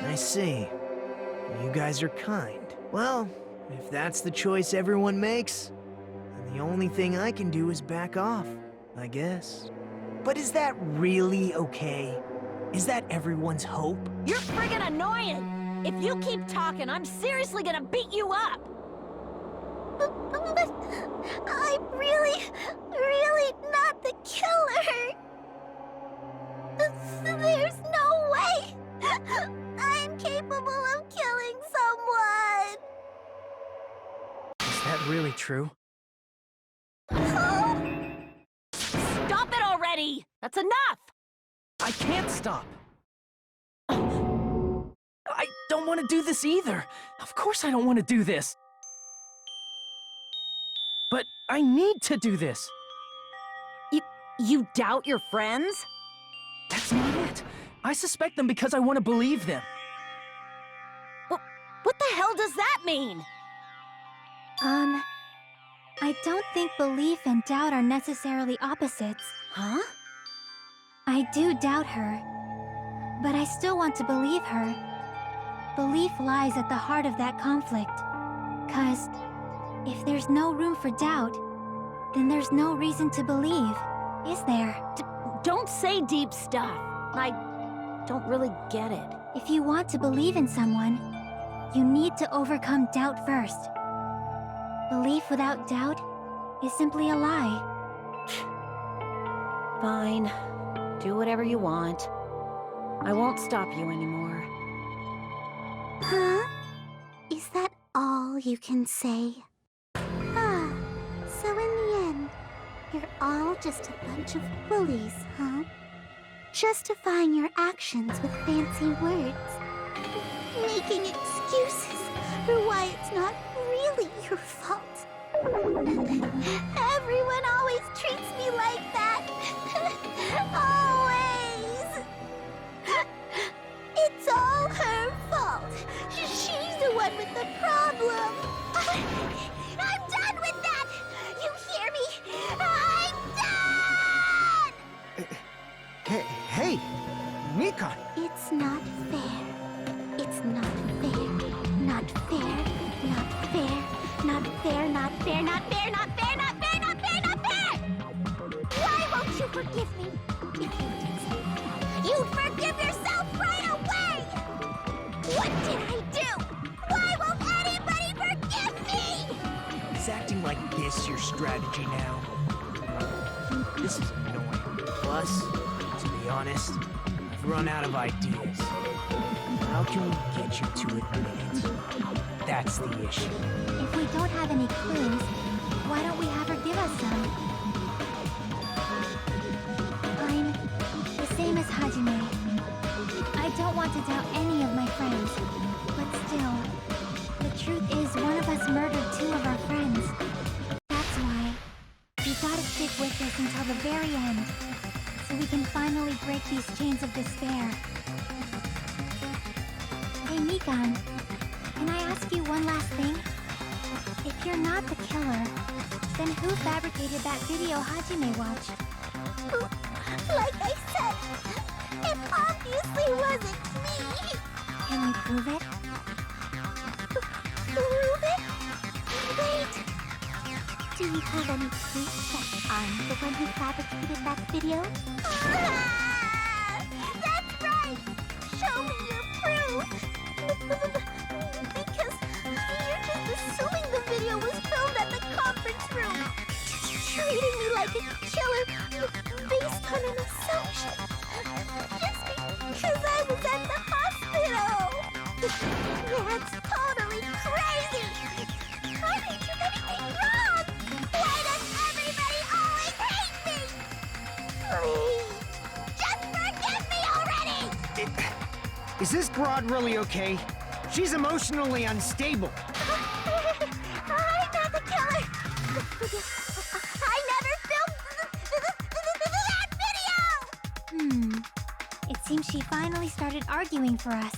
I see. You guys are kind. Well, if that's the choice everyone makes, The only thing I can do is back off, I guess. But is that really okay? Is that everyone's hope? You're friggin' annoying! If you keep talking, I'm seriously gonna beat you up! But I'm really not the killer. There's no way I'm capable of killing someone. Is that really true? Stop it already! That's enough! I can't stop. I don't want to do this either. Of course I don't want to do this. But I need to do this. You doubt your friends? That's not it. I suspect them because I want to believe them. What the hell does that mean? I don't think belief and doubt are necessarily opposites. Huh? I do doubt her, but I still want to believe her. Belief lies at the heart of that conflict. 'Cause if there's no room for doubt, then there's no reason to believe, is there? Don't say deep stuff. I don't really get it. If you want to believe in someone, you need to overcome doubt first. Belief without doubt is simply a lie. Fine. Do whatever you want. I won't stop you anymore. Huh? Is that all you can say? Ah, so in the end, you're all just a bunch of bullies, huh? Justifying your actions with fancy words. Making excuses for why it's not really your fault. Everyone always treats me like that. Always. It's all her fault. She's the one with the problem. I'm done with that. You hear me? I'm done! Hey, Mikan! It's not fair. It's not fair. Not fair. Not fair. Not fair. Not fair. Not fair. Not fair. Not fair. Not fair. Not fair. Why won't you forgive me? If you did something, you'd forgive yourself right away. What did I do? Why won't anybody forgive me? Is acting like this your strategy now? This is annoying. Plus, to be honest, I've run out of ideas. How can we get you to admit it? That's the issue. If we don't have any clues, why don't we have her give us some? I'm the same as Hajime. I don't want to doubt any of my friends, but still, the truth is one of us murdered two of our friends. That's why we gotta stick with this until the very end, so we can finally break these chains of despair. Hey, Mikan, can I ask you one last thing? If you're not the killer, then who fabricated that video Hajime watched? Like I said, it obviously wasn't me. Can you prove it? Prove it? Wait. Do you have any proof that I'm the one who fabricated that video? That's right! Show me your proof! Because you're just assuming the video was filmed at the conference room. Treating me like a killer based on an assumption. Just because I was at the hospital. That's totally crazy! I didn't do anything wrong! Why does everybody always hate me? Please, just forgive me already! Is this broad really okay? She's emotionally unstable. I'm not the killer! I never filmed that video! It seems she finally started arguing for us.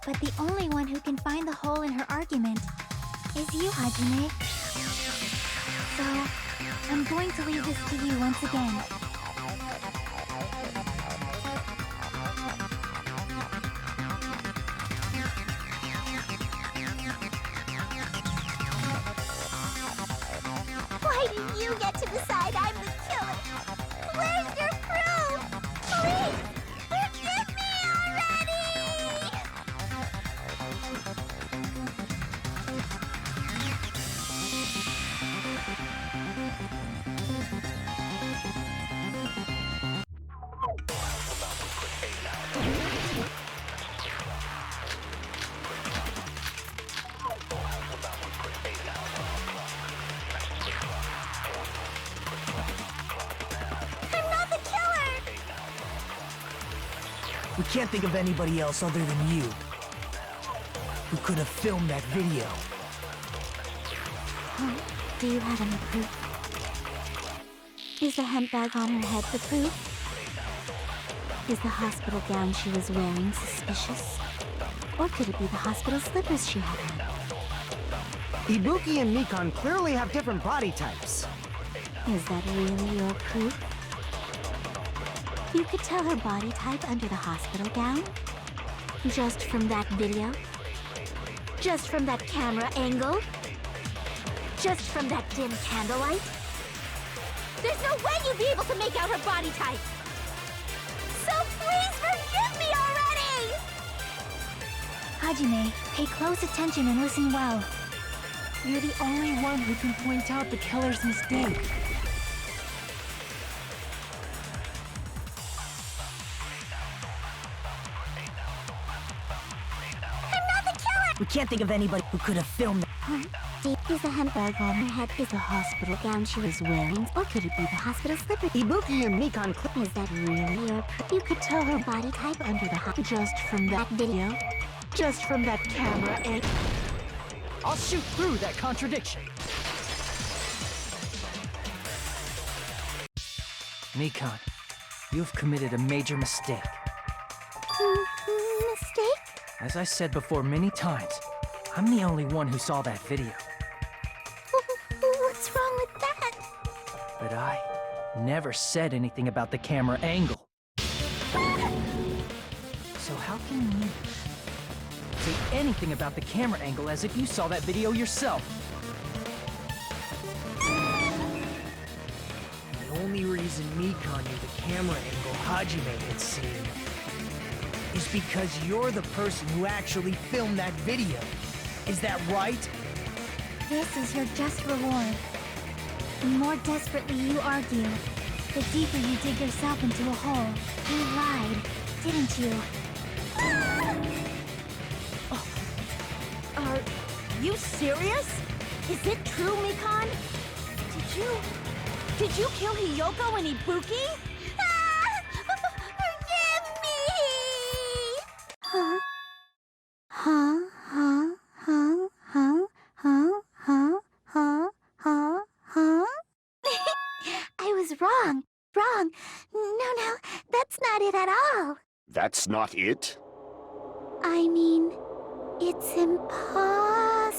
But the only one who can find the hole in her argument is you, Hajime. So, I'm going to leave this to you once again. you get to decide I'm the killer. Where's your proof? Please, forgive me already! I'm not the killer! We can't think of anybody else other than you who could have filmed that video. Huh? Do you have any proof? Is the hemp bag on her head the proof? Is the hospital gown she was wearing suspicious? Or could it be the hospital slippers she had on? Ibuki and Mikan clearly have different body types. Is that really your proof? You could tell her body type under the hospital gown? Just from that video? Just from that camera angle? Just from that dim candlelight? There's no way you'd be able to make out her body type! So please forgive me already! Hajime, pay close attention and listen well. You're the only one who can point out the killer's mistake. I'm not the killer! We can't think of anybody who could have filmed that. Huh? Is the hemp bag on her head is the hospital gown she was wearing? Or could it be the hospital slippers? Ibuki and Mikan Is that really your proof? You could tell her body type under the just from that video? Just from that camera angle? I'll shoot through that contradiction. Mikan, you've committed a major mistake. Mistake? As I said before many times, I'm the only one who saw that video. What's wrong with that? But I never said anything about the camera angle. So how can you say anything about the camera angle as if you saw that video yourself? The only reason Mikan knew the camera angle Hajime had seen is because you're the person who actually filmed that video. Is that right? This is your just reward. The more desperately you argue, the deeper you dig yourself into a hole. You lied, didn't you? Are you serious? Is it true, Mikan? Did you kill Hiyoko and Ibuki? Forgive me! Huh? Huh? Huh? Huh? Huh? Huh? Huh? Huh? Huh? Huh? I was wrong. Wrong. No, that's not it at all. That's not it? I mean, it's impossible.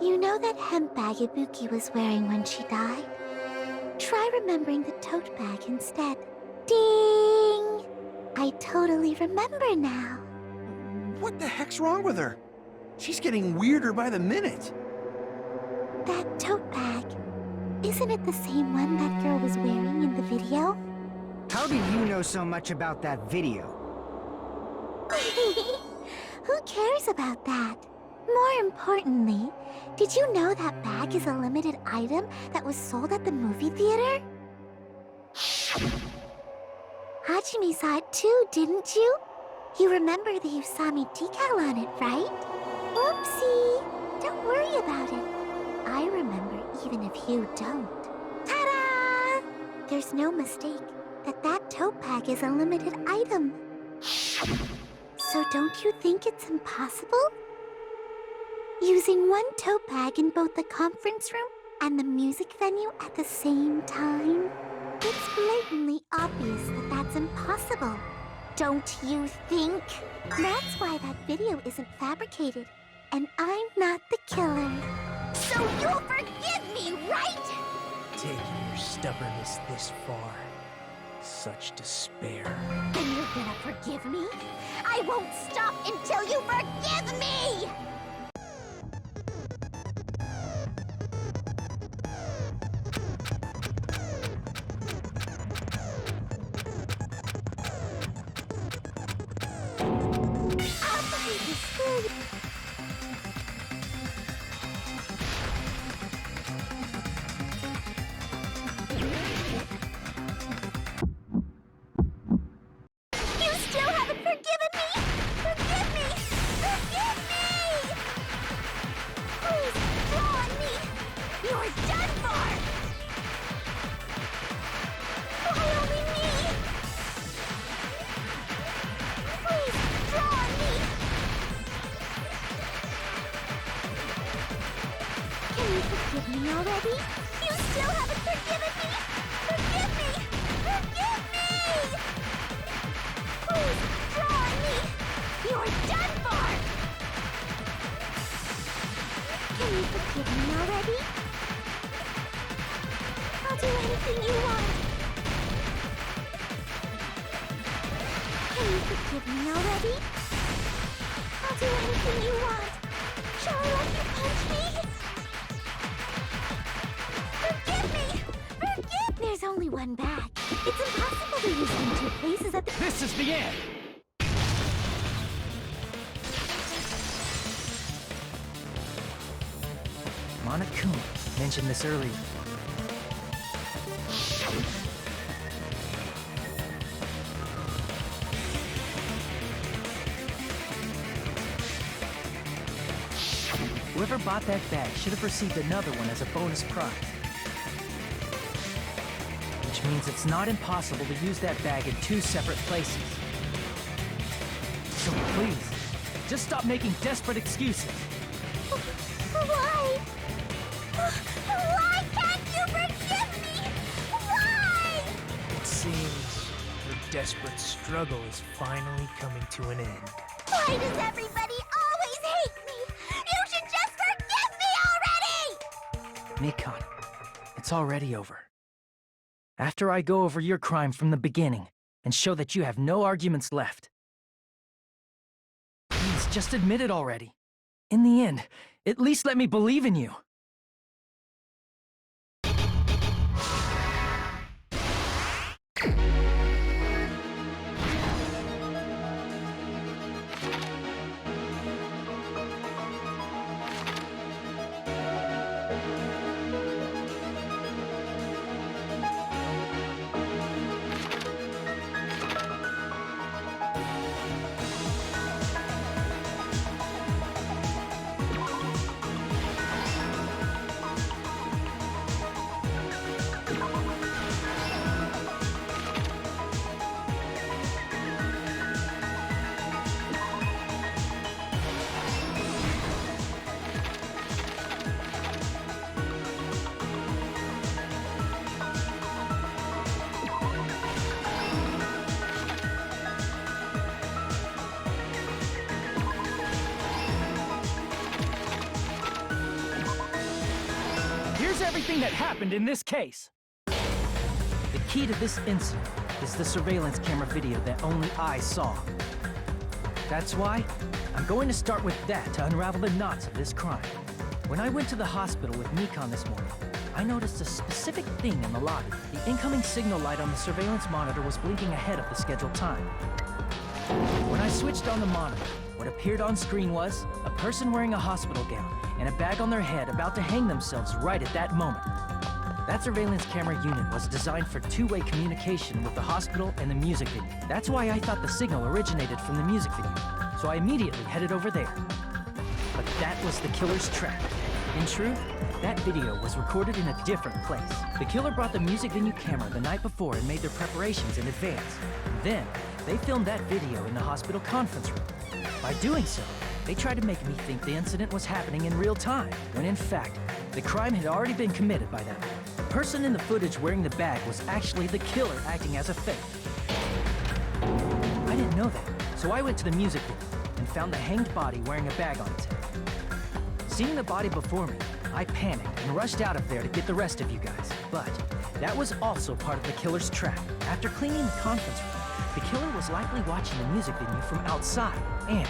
You know that hemp bag Ibuki was wearing when she died? Try remembering the tote bag instead. Ding! I totally remember now. What the heck's wrong with her? She's getting weirder by the minute. That tote bag. Isn't it the same one that girl was wearing in the video? How do you know so much about that video? Who cares about that? More importantly, did you know that bag is a limited item that was sold at the movie theater? Hajime saw it too, didn't you? You remember the Usami decal on it, right? Oopsie! Don't worry about it. I remember even if you don't. Ta-da! There's no mistake that tote bag is a limited item. So don't you think it's impossible? Using one tote bag in both the conference room and the music venue at the same time? It's blatantly obvious that that's impossible. Don't you think? That's why that video isn't fabricated, and I'm not the killer. So you'll forgive me, right? Taking your stubbornness this far. Such despair. Then you're gonna forgive me? I won't stop until you forgive me! Can you forgive me already? You still haven't forgiven me? Forgive me! Forgive me! Please, draw on me! You're done for! Can you forgive me already? I'll do anything you want. Can you forgive me already? I'll do anything you want. Shall I let you punch me? Forgive me! Forgive! There's only one bag. It's impossible to use it in two places at the— This is the end! Monokuma mentioned this earlier. Whoever bought that bag should have received another one as a bonus prize. Which means it's not impossible to use that bag in two separate places. So please, just stop making desperate excuses. Why? Why can't you forgive me? Why? It seems the desperate struggle is finally coming to an end. Why does everybody always hate me? You should just forgive me already! Nikon, it's already over. After I go over your crime from the beginning and show that you have no arguments left. Please, just admit it already. In the end, at least let me believe in you. Here's everything that happened in this case. The key to this incident is the surveillance camera video that only I saw. That's why I'm going to start with that to unravel the knots of this crime. When I went to the hospital with Nikon this morning, I noticed a specific thing in the lobby. The incoming signal light on the surveillance monitor was blinking ahead of the scheduled time. When I switched on the monitor, what appeared on screen was a person wearing a hospital gown and a bag on their head about to hang themselves right at that moment. That surveillance camera unit was designed for two-way communication with the hospital and the music venue. That's why I thought the signal originated from the music venue, so I immediately headed over there. But that was the killer's trap. In truth, that video was recorded in a different place. The killer brought the music venue camera the night before and made their preparations in advance. Then, they filmed that video in the hospital conference room. By doing so, they tried to make me think the incident was happening in real time, when in fact, the crime had already been committed by them. The person in the footage wearing the bag was actually the killer acting as a fake. I didn't know that, so I went to the music venue and found the hanged body wearing a bag on its head. Seeing the body before me, I panicked and rushed out of there to get the rest of you guys. But that was also part of the killer's trap. After cleaning the conference room, the killer was likely watching the music venue from outside, and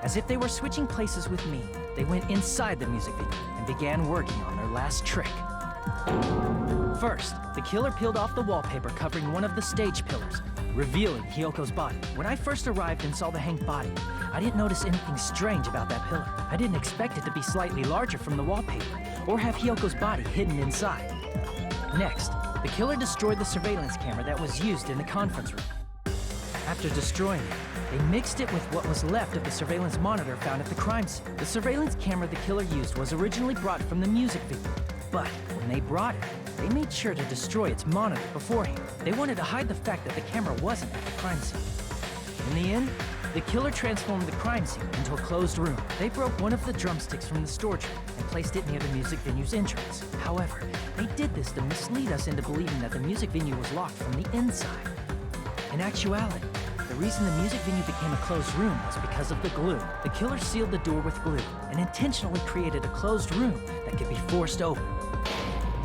as if they were switching places with me, they went inside the music venue and began working on their last trick. First, the killer peeled off the wallpaper covering one of the stage pillars, revealing Hyoko's body. When I first arrived and saw the hanged body, I didn't notice anything strange about that pillar. I didn't expect it to be slightly larger from the wallpaper, or have Hyoko's body hidden inside. Next, the killer destroyed the surveillance camera that was used in the conference room. After destroying it, they mixed it with what was left of the surveillance monitor found at the crime scene. The surveillance camera the killer used was originally brought from the music venue, but when they brought it, they made sure to destroy its monitor beforehand. They wanted to hide the fact that the camera wasn't at the crime scene. In the end, The killer transformed the crime scene into a closed room. They broke one of the drumsticks from the storage room and placed it near the music venue's entrance. However, they did this to mislead us into believing that the music venue was locked from the inside. In actuality, the reason the music venue became a closed room was because of the glue. The killer sealed the door with glue and intentionally created a closed room that could be forced open.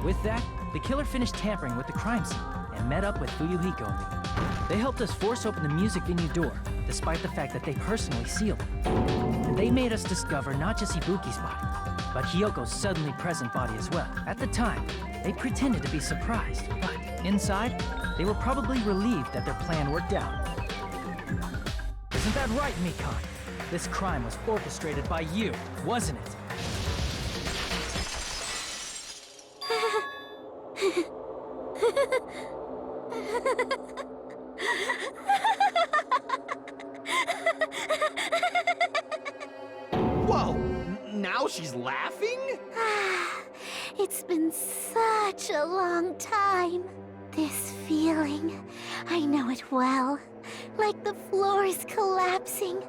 With that, the killer finished tampering with the crime scene and met up with Fuyuhiko and me. They helped us force open the music venue door, despite the fact that they personally sealed it. And they made us discover not just Ibuki's body, but Hyoko's suddenly present body as well. At the time, they pretended to be surprised, but inside, they were probably relieved that their plan worked out. Isn't that right, Mikon? This crime was orchestrated by you, wasn't it? Whoa! Now she's laughing? It's been such a long time. This feeling, I know it well. Like the floor is collapsing,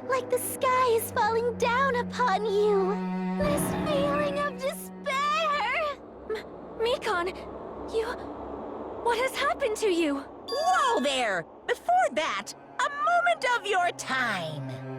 like the sky is falling down upon you. This feeling of despair! Mikon, you... What has happened to you? Whoa there! Before that, a moment of your time.